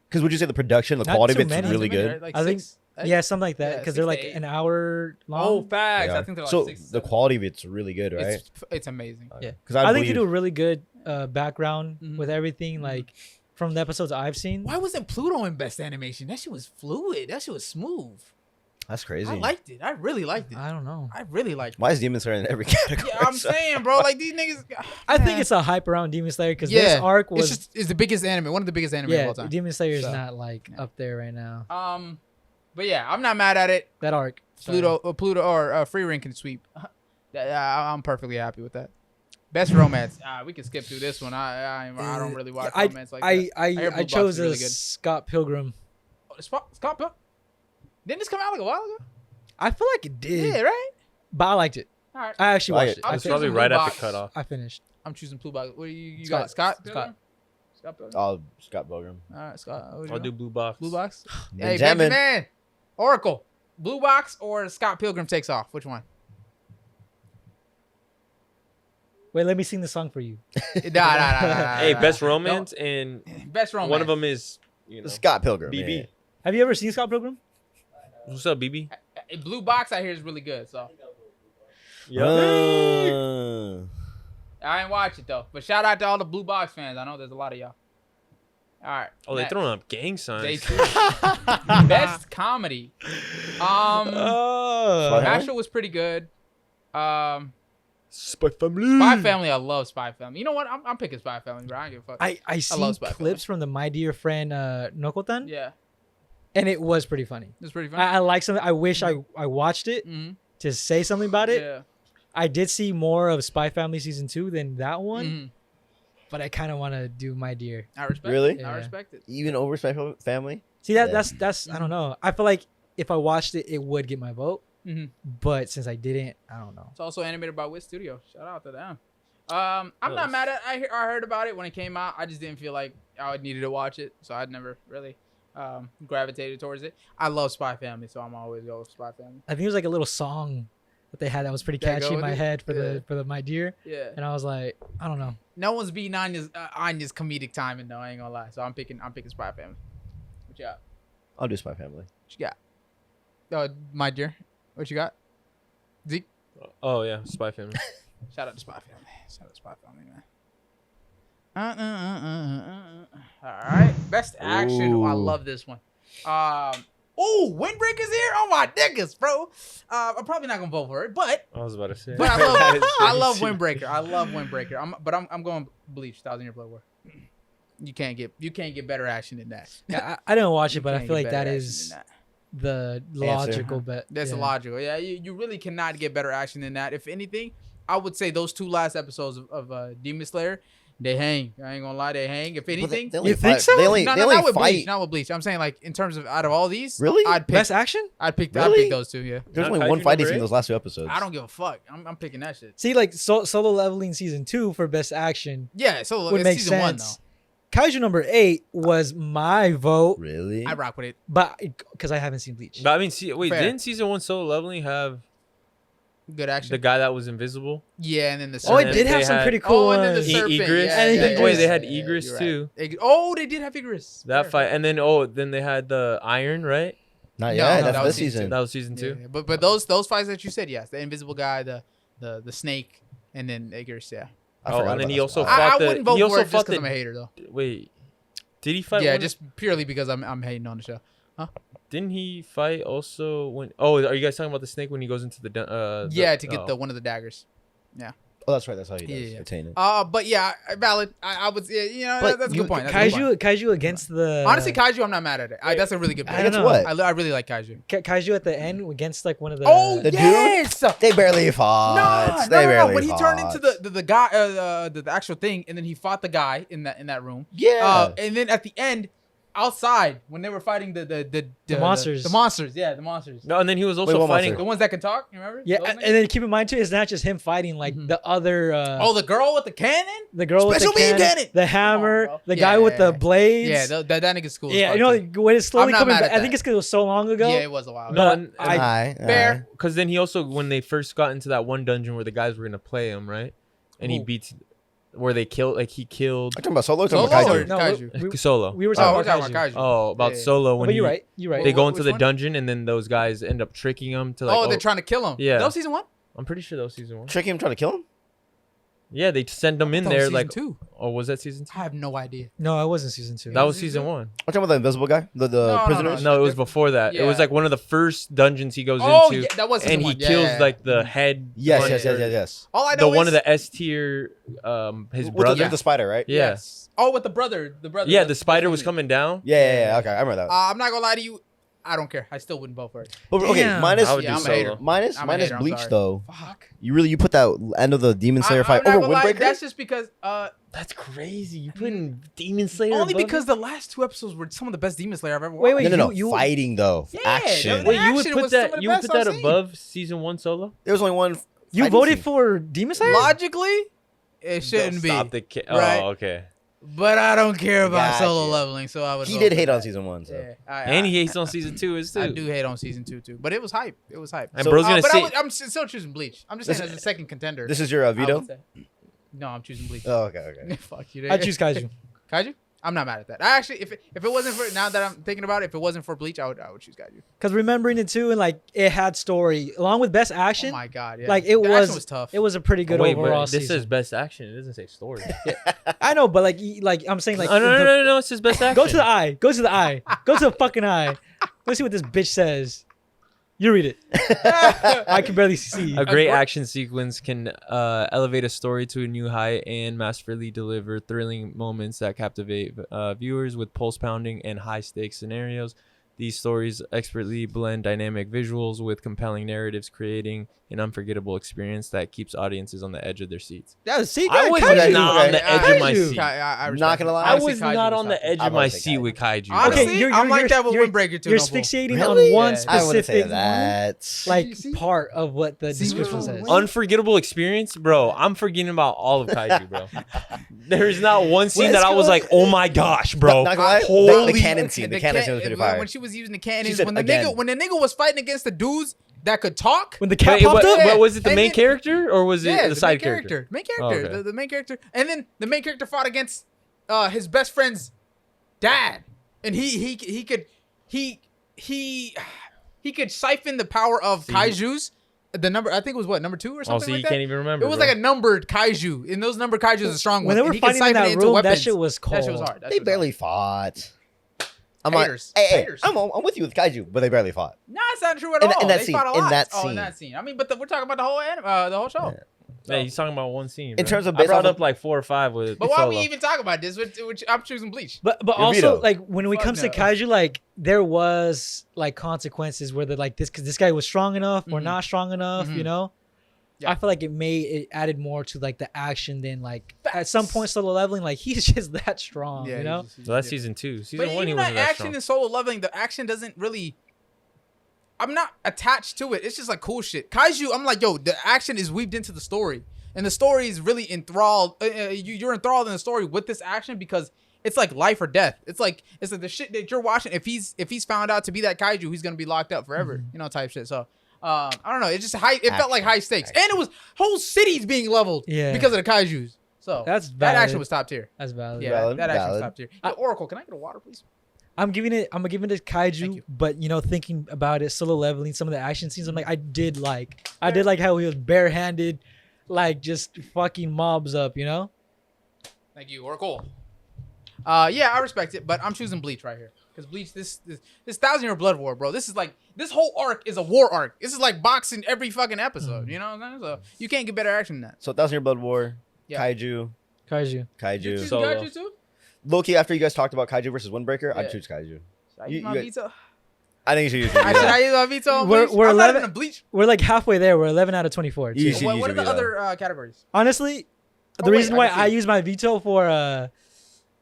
S4: Because would you say the production, the
S3: Not
S4: quality of
S3: too
S4: it's
S3: many.
S4: really
S2: Not too many,
S4: good?
S2: right? Like
S3: I think-
S2: six?
S3: Yeah, something like that.
S2: Yeah,
S3: Because
S2: 6
S3: they're
S2: to
S3: like
S2: 8.
S3: an hour long.
S2: Oh, facts.
S4: Yeah.
S2: I think they're like
S4: So
S2: 6 to
S4: the
S2: 7.
S4: quality of it's really good, right?
S2: It's amazing.
S3: Yeah.
S4: Because
S3: I think
S4: believe,
S3: they do a really good background
S2: Mhm.
S3: with everything. Like from the episodes I've seen.
S2: Why wasn't Pluto in best animation? That shit was fluid. That shit was smooth.
S4: that's crazy.
S2: I liked it. I really liked it.
S3: I don't know.
S2: I really liked it.
S4: Why is Demon Slayer in every category?
S2: Yeah, I'm saying, bro. Like these niggas.
S3: I think it's a hype around Demon Slayer because
S2: Yeah,
S3: this arc was
S2: it's the biggest anime, one of the biggest anime of
S3: yeah.
S2: all time.
S3: Demon Slayer is
S2: So,
S3: not like up there right now.
S2: But yeah, I'm not mad at it.
S3: That arc. Sorry.
S2: Pluto or Free Ring can sweep. I'm perfectly happy with that. Best romance. We can skip through this one. I don't really watch romance like that. hear
S3: I
S2: Blue Box
S3: chose
S2: is really good.
S3: Scott Pilgrim.
S2: Oh, Scott Pilgrim. Didn't this come out like a while ago?
S3: I feel like it did,
S2: Yeah, right.
S3: but I liked it.
S2: All right.
S3: I actually
S4: Like
S3: watched
S4: it.
S3: it.
S2: I'm
S3: I,
S1: It's
S2: choosing
S1: probably
S2: Blue
S1: right
S2: Box.
S1: after cutoff.
S3: I finished.
S2: I'm choosing Blue Box. What do you
S3: Scott.
S2: got? Scott.
S3: Scott.
S2: Pilgrim? Scott Pilgrim.
S4: Oh, Scott Pilgrim.
S2: All right, Scott. What
S1: I'll do Blue Box.
S2: Blue Box. Hey,
S4: Benjamin.
S2: Benjamin. Oracle. Blue Box or Scott Pilgrim takes off. Which one?
S3: Wait, let me sing the song for you.
S2: Nah.
S1: Hey, best romance, and
S2: Best romance.
S1: one of them is, you know,
S4: Scott Pilgrim.
S1: BB.
S4: yeah.
S3: Have you ever seen Scott Pilgrim?
S1: What's up, BB?
S2: Blue Box I hear is really good. So I ain't watch it though. But shout out to all the Blue Box fans. I know there's a lot of y'all. All right.
S1: Oh, they
S2: next.
S1: throwing up gang
S2: Day
S1: signs.
S2: 2. Best comedy.
S3: Oh.
S2: Mashle was pretty good.
S1: Spy Family.
S2: Spy Family, I love Spy Family. You know what? I'm picking Spy Family, bro. I don't give a fuck.
S3: I
S2: love
S3: seen
S2: Spy
S3: clips from the My Dear Friend Nokotan,
S2: Yeah,
S3: and it was pretty funny.
S2: it's pretty fun.
S3: I like something. I wish I watched it
S2: Mm-hmm.
S3: to say something about it.
S2: Yeah.
S3: I did see more of Spy Family season 2 than that one,
S2: Mhm.
S3: but I kind of want to do My Dear.
S2: I respect
S4: Really?
S2: it. I
S3: Yeah.
S2: respect it.
S4: Even over Spy Family?
S3: See that
S4: Yeah.
S3: that's I don't know. I feel like if I watched it, it would get my vote,
S2: Mhm.
S3: but since I didn't, I don't know.
S2: It's also animated by Wit Studio. Shout out to them. I'm not mad at. I heard about it when it came out. I just didn't feel like I needed to watch it, so I'd never really gravitated towards it. I love Spy Family, so I'm always go with Spy Family.
S3: I think it was like a little song that they had that was pretty
S2: Yeah, go
S3: catchy in
S2: with
S3: my
S2: it.
S3: head for
S2: Yeah.
S3: the My Dear,
S2: Yeah.
S3: and I was like, I don't know.
S2: No one's beating Anya's comedic timing though. I ain't gonna lie. So I'm picking Spy Family. What you got?
S4: I'll do Spy Family.
S2: What you got? My dear, what you got? Zeke?
S1: Oh yeah, Spy Family.
S2: Shout out to Spy Family. Shout out to Spy Family, man. All right. Best action. Oh, I
S4: Ooh.
S2: love this one. Windbreaker's here. Oh my niggas, bro. I'm probably not gonna vote for it, but
S1: I was about to say.
S2: but I love Windbreaker. I love Windbreaker. I'm going Bleach. 1,000 Year Blood War. You can't get better action than that.
S3: Yeah, I didn't watch
S2: You
S3: it, but I
S2: can't
S3: feel
S2: get
S3: like
S2: better
S3: that
S2: action
S3: is
S2: than that.
S3: the logical bet.
S2: That's
S3: yeah.
S2: illogical. Yeah, you really cannot get better action than that. If anything, I would say those 2 last episodes of Demon Slayer, they hang. I ain't gonna lie, they hang. If anything,
S4: They only
S3: You think
S4: fight-
S3: so?
S4: They only,
S2: no,
S4: they
S2: no,
S4: only
S2: not with
S4: fight.
S2: Bleach, not with Bleach. I'm saying like in terms of out of all these,
S4: Really?
S2: I'd pick
S3: Best action?
S2: I'd pick
S4: Really?
S2: those 2. Yeah,
S4: There's
S1: Not
S4: only
S1: Kaiju
S4: one fighting
S1: number
S4: scene in
S1: eight?
S4: those last 2 episodes.
S2: I don't give a fuck. I'm picking that shit.
S3: See, like Solo Leveling season 2 for best action
S2: Yeah, so
S3: would
S2: it's
S3: make
S2: season 1
S3: sense.
S2: though.
S3: Kaiju number 8 was my vote,
S4: Really?
S2: I rock with it.
S3: but because I haven't seen Bleach.
S1: But I mean, wait,
S2: Fair.
S1: didn't season 1 Solo Leveling have
S2: Good action.
S1: the guy that was invisible?
S2: Yeah, and then the
S3: Oh,
S2: serpent.
S3: it did
S1: they
S3: have some
S1: had-
S3: pretty cool
S2: and then the
S3: ones.
S2: serpent.
S1: Igris.
S2: Yeah,
S3: And
S2: yeah,
S3: Igris.
S2: yeah,
S1: Wait, they had
S2: yeah,
S1: Igris
S2: you're
S1: too.
S2: right. Oh, they did have Igris.
S1: That
S2: Fair.
S1: fight, and then then they had the Iron, right?
S4: Not
S2: No,
S4: yet.
S2: no,
S4: That's
S2: that was
S4: this
S2: season
S4: season.
S1: That was season
S2: Yeah,
S1: 2.
S2: yeah. But those fights that you said, yes, the invisible guy, the snake, and then Igris. Yeah.
S4: I
S1: Oh,
S4: forgot
S1: and then
S4: about
S1: he
S4: that
S1: also
S4: spot.
S1: fought
S2: I
S1: the.
S2: wouldn't vote
S1: he
S2: for
S1: also
S2: it just
S1: fought
S2: because I'm a
S1: the.
S2: hater though.
S1: Wait, did he fight?
S2: Yeah,
S1: one-
S2: just purely because I'm hating on the show.
S1: Didn't he fight also when? Oh, are you guys talking about the snake when he goes into the?
S2: Yeah, to get
S1: oh.
S2: the one of the daggers.
S4: Oh, that's right. That's how he does.
S2: Yeah.
S4: Attain it.
S2: But yeah, valid. I would. Yeah,
S4: But
S2: that's a
S4: you-
S2: good point. That's a good point.
S3: Kaiju against the
S2: Honestly, Kaiju, I'm not mad at it. That's a really good point.
S3: I don't
S4: Against
S3: know.
S4: what?
S2: I really like Kaiju.
S3: Kaiju at the end against like one of the
S4: The dude?
S2: yes.
S4: They barely fought. They barely
S2: When he turned
S4: fought.
S2: into the guy, the actual thing, and then he fought the guy in that room.
S4: Yeah.
S2: And then at the end, outside when they were fighting the
S3: monsters.
S2: the monsters, yeah, the monsters,
S1: No, and then he was also
S4: what
S1: fighting.
S4: monster?
S2: the ones that can talk. You remember?
S3: Yeah,
S2: Those
S3: and
S2: niggas?
S3: then keep in mind too, it's not just him fighting like
S2: Mhm.
S3: the other
S2: Oh, the girl with the cannon.
S3: the girl with
S2: Special
S3: the
S2: beam
S3: cannon,
S2: cannon!
S3: the hammer,
S2: bro.
S3: the
S2: Yeah,
S3: guy with
S2: yeah,
S3: the
S2: yeah.
S3: blades.
S2: Yeah, that nigga's cool. as
S3: yeah,
S2: fuck,
S3: you know
S2: too.
S3: when it's slowly
S2: I'm not
S3: coming
S2: mad
S3: back.
S2: at
S3: I think
S2: that.
S3: it's because it was so long ago.
S2: Yeah, it was a while.
S1: No,
S2: ago.
S1: and
S4: Aye,
S2: Fair.
S4: aye.
S1: because then he also when they first got into that one dungeon where the guys were gonna play him, right? And he
S2: Who?
S1: beats where they killed he killed
S4: I'm talking about Solo. Or talking
S2: Solo
S4: about
S2: or
S4: Kaiju?
S3: No,
S2: Kaiju?
S3: we
S1: Solo.
S3: we were
S2: Oh,
S3: talking
S2: we're
S3: about
S2: talking
S3: Kaiju.
S2: about Kaiju.
S1: Oh, about
S2: Yeah, yeah.
S1: Solo when
S3: But you're
S1: he-
S3: right. You're right.
S1: they go
S2: Which
S1: into the
S2: one?
S1: dungeon and then those guys end up tricking him to like.
S2: they're trying to kill him.
S1: Yeah.
S2: that was season 1.
S1: I'm pretty sure that was season 1.
S4: Trick him, trying to kill him?
S1: Yeah, they send him in
S2: That was
S1: there
S2: season
S1: like.
S2: 2.
S1: Or was that season 2?
S2: I have no idea.
S3: No, it wasn't season 2.
S1: That was
S2: season
S1: season
S2: two?
S1: 1.
S4: I'm talking about the invisible guy, the
S2: no,
S4: prisoners.
S1: No, it was
S2: different-
S1: before that. It was
S2: Yeah.
S1: like one of the first dungeons he goes
S2: Oh,
S1: into,
S2: yeah, that was season
S1: and he
S2: 1.
S1: kills
S2: yeah.
S1: like the head.
S4: Yes,
S1: one-
S4: yes.
S2: All I
S1: The
S2: know
S1: one
S2: is
S1: of the S tier, his
S4: With
S1: brother.
S4: the spider, right?
S1: Yeah.
S2: Yes. Oh, with the brother.
S1: Yeah, the spider was coming down.
S4: Yeah. Okay, I remember that.
S2: I'm not gonna lie to you. I don't care. I still wouldn't vote for it.
S4: But okay,
S3: Damn.
S4: minus
S1: I would
S2: Yeah,
S1: do
S2: I'm a hater.
S1: Solo.
S4: minus
S2: I'm a
S4: minus
S2: hater, I'm
S4: Bleach
S2: sorry.
S4: though.
S2: Fuck.
S4: You put that end of the Demon Slayer fight
S2: I'm not
S4: over
S2: gonna lie,
S4: Windbreaker?
S2: That's just because
S1: That's crazy. You putting Demon Slayer
S2: only
S1: above
S2: because
S1: it?
S2: the last 2 episodes were some of the best Demon Slayer I've ever watched.
S3: Wait, wait.
S4: No.
S3: you-
S4: Fighting though,
S2: Yeah,
S4: action.
S2: the
S1: Wait, you would
S2: action
S1: put
S2: was some of
S1: that?
S2: the
S1: You would
S2: best
S1: put that
S2: I've seen.
S1: above season 1 Solo?
S4: There was only one.
S3: You
S4: fighting
S3: voted
S4: scene.
S3: for Demon Slayer?
S2: Logically, it shouldn't be.
S1: Stop the
S2: right?
S1: Oh, okay.
S2: But I don't care about
S4: Gotcha.
S2: solo leveling, so I would.
S4: He
S2: vote
S4: did
S2: for
S4: hate on
S2: that.
S4: season 1. So.
S2: Yeah,
S1: And he hates on season 2 is too.
S2: I do hate on season 2 too, but it was hype. It was hype.
S1: And
S4: So-
S1: bro's gonna
S2: but
S1: say.
S2: I'm still choosing Bleach. I'm just saying
S4: This-
S2: as a second contender.
S4: This is your
S2: I would
S4: veto.
S2: say. No, I'm choosing Bleach.
S4: Oh, okay.
S2: Fuck you.
S3: I choose Kaiju.
S2: Kaiju. I'm not mad at that. I actually, if it wasn't for now that I'm thinking about it, if it wasn't for Bleach, I would choose Kaiju.
S3: Because remembering it too, and like it had story along with best action.
S2: Oh my god, yeah.
S3: Like
S2: The
S3: it
S2: action
S3: was
S2: tough.
S3: It was a pretty good
S1: Wait,
S3: overall
S1: but this
S3: season.
S1: says best action. It doesn't say story.
S3: I know, but like I'm saying, like
S1: Oh, no,
S3: the-
S1: no. It says best action.
S3: Go to the eye. Go to the eye. Go to the fucking eye. Let's see what this bitch says. You read it. I can barely see.
S1: A great action sequence can elevate a story to a new height and masterfully deliver thrilling moments that captivate viewers with pulse-pounding and high-stakes scenarios. These stories expertly blend dynamic visuals with compelling narratives, creating an unforgettable experience that keeps audiences on the edge of their seats.
S3: Yeah, see,
S1: I was
S3: Kaiju.
S1: not on the edge of my
S3: Kaiju.
S1: seat.
S2: I respect
S4: Not gonna
S2: it.
S4: lie.
S1: I
S2: Honestly,
S1: was
S2: Kaiju
S1: not
S2: was
S1: on the
S2: tough.
S1: edge
S4: I
S1: of my
S4: would say
S1: seat
S4: Kaiju.
S1: with Kaiju. bro.
S2: Honestly,
S3: Okay,
S2: I'm like that with
S3: you're-
S2: Windbreaker too.
S3: You're
S2: no bull.
S3: asphyxiating
S4: Really?
S3: on one
S2: Yeah.
S4: I wouldn't say
S3: specific
S4: that.
S3: like
S2: See?
S3: part of what the
S2: See,
S3: description
S2: bro,
S3: says.
S2: wait.
S1: Unforgettable experience, bro. I'm forgetting about all of Kaiju, bro. There's not one scene
S4: Let's
S1: that I was
S4: go.
S1: like, oh my gosh, bro.
S4: Not gonna lie,
S1: Holy-
S4: the cannon scene. The cannon scene was pretty fire.
S2: When she was using the cannons,
S4: said
S2: when the
S4: again.
S2: nigga was fighting against the dudes that could talk.
S3: When the cat
S1: Wait,
S3: popped
S1: what,
S3: up,
S1: what was it? The
S2: And
S1: main
S2: then-
S1: character or was it
S2: Yeah,
S1: the side
S2: main character. Main character.
S1: Oh, okay.
S2: The main character. And then the main character fought against his best friend's dad, and he he could siphon the power of kaijus. The number, I think it was what, number 2 or something
S1: Oh, so
S2: like
S1: you
S2: that?
S1: can't even remember.
S2: It was
S1: bro.
S2: like a numbered kaiju, and those numbered kaijus are strong
S3: When
S2: ones.
S3: they were
S2: and he could
S3: fighting in
S2: siphon it
S3: that
S2: into
S3: room, that
S2: weapons.
S3: shit was cold.
S2: That shit was hard. That
S4: They
S2: shit was
S4: barely
S2: hard.
S4: fought. I'm
S2: Haters.
S4: like, hey,
S2: Haters.
S4: I'm with you with kaiju, but they barely fought.
S2: No, it's not true at
S4: In
S2: all.
S4: that
S2: They
S4: scene,
S2: fought a
S4: in
S2: lot.
S4: that
S2: Oh, in
S4: scene.
S2: that scene. I mean, but we're talking about the whole show.
S1: Yeah, he's talking about one scene.
S4: In
S1: bro.
S4: terms of
S1: I
S4: based
S1: brought
S4: off
S1: up like 4 or 5 with.
S2: But why
S1: Solo.
S2: we even talk about this? Which I'm choosing Bleach.
S3: But
S4: Your
S3: also
S4: veto.
S3: like when it
S2: Fuck
S3: comes to
S2: no.
S3: kaiju, like there was like consequences where they're like this because this guy was strong enough or
S2: Mhm.
S3: not strong enough, you
S2: Mhm.
S3: know.
S2: Yeah.
S3: I feel like it added more to like the action than like at some
S2: Facts.
S3: point Solo Leveling, like he's just that strong, you know.
S1: So that's season 2. Season
S2: But
S1: 1, he
S2: even
S1: wasn't
S2: that
S1: that
S2: action
S1: strong.
S2: in Solo Leveling, the action doesn't really. I'm not attached to it. It's just like cool shit. Kaiju, I'm like, yo, the action is weaved into the story, and the story is really enthralled. You're enthralled in the story with this action because it's like life or death. It's like the shit that you're watching. If he's found out to be that kaiju, he's gonna be locked up forever. You know, type shit. So. I don't know. It just high. It felt like high stakes, and it was whole cities being leveled because of the kaiju's. So
S3: That's
S2: that
S3: valid.
S2: action was top tier.
S3: That's valid.
S2: Yeah,
S4: Valid,
S2: that action was
S4: valid.
S2: top tier. Yo, Oracle, can I get a water, please?
S3: I'm gonna give it
S2: Thank
S3: kaiju,
S2: you.
S3: but you know, thinking about it, Solo Leveling, some of the action scenes, I'm like, I did like how he was barehanded, like just fucking mobs up, you know.
S2: Thank you, Oracle. Yeah, I respect it, but I'm choosing Bleach right here because Bleach, this 1,000-year blood war, bro. This is like this whole arc is a war arc. This is like boxing every fucking episode. You know what I'm saying? So you can't get better action than that.
S4: So 1,000 Year Blood War,
S2: Yeah.
S3: Kaiju.
S2: You choose
S1: Solo.
S2: Kaiju too?
S4: Loki, after you guys talked about Kaiju versus Windbreaker, I'd
S2: Yeah.
S4: choose Kaiju.
S2: Should I
S4: You-
S2: use my
S4: you-
S2: veto?
S4: I think you should use your
S2: Should
S4: veto.
S2: I use my veto on
S3: We're-
S2: Bleach?
S3: we're
S2: I'm not
S3: 11
S2: even a Bleach.
S3: We're like halfway there. We're 11 out of 24.
S4: You
S3: too.
S4: should
S2: What
S4: use
S2: are
S4: your
S2: the
S4: veto.
S2: other categories?
S3: Honestly,
S2: Oh,
S3: the
S2: wait,
S3: reason
S2: I
S3: why
S2: can
S3: I
S2: see.
S3: used my veto for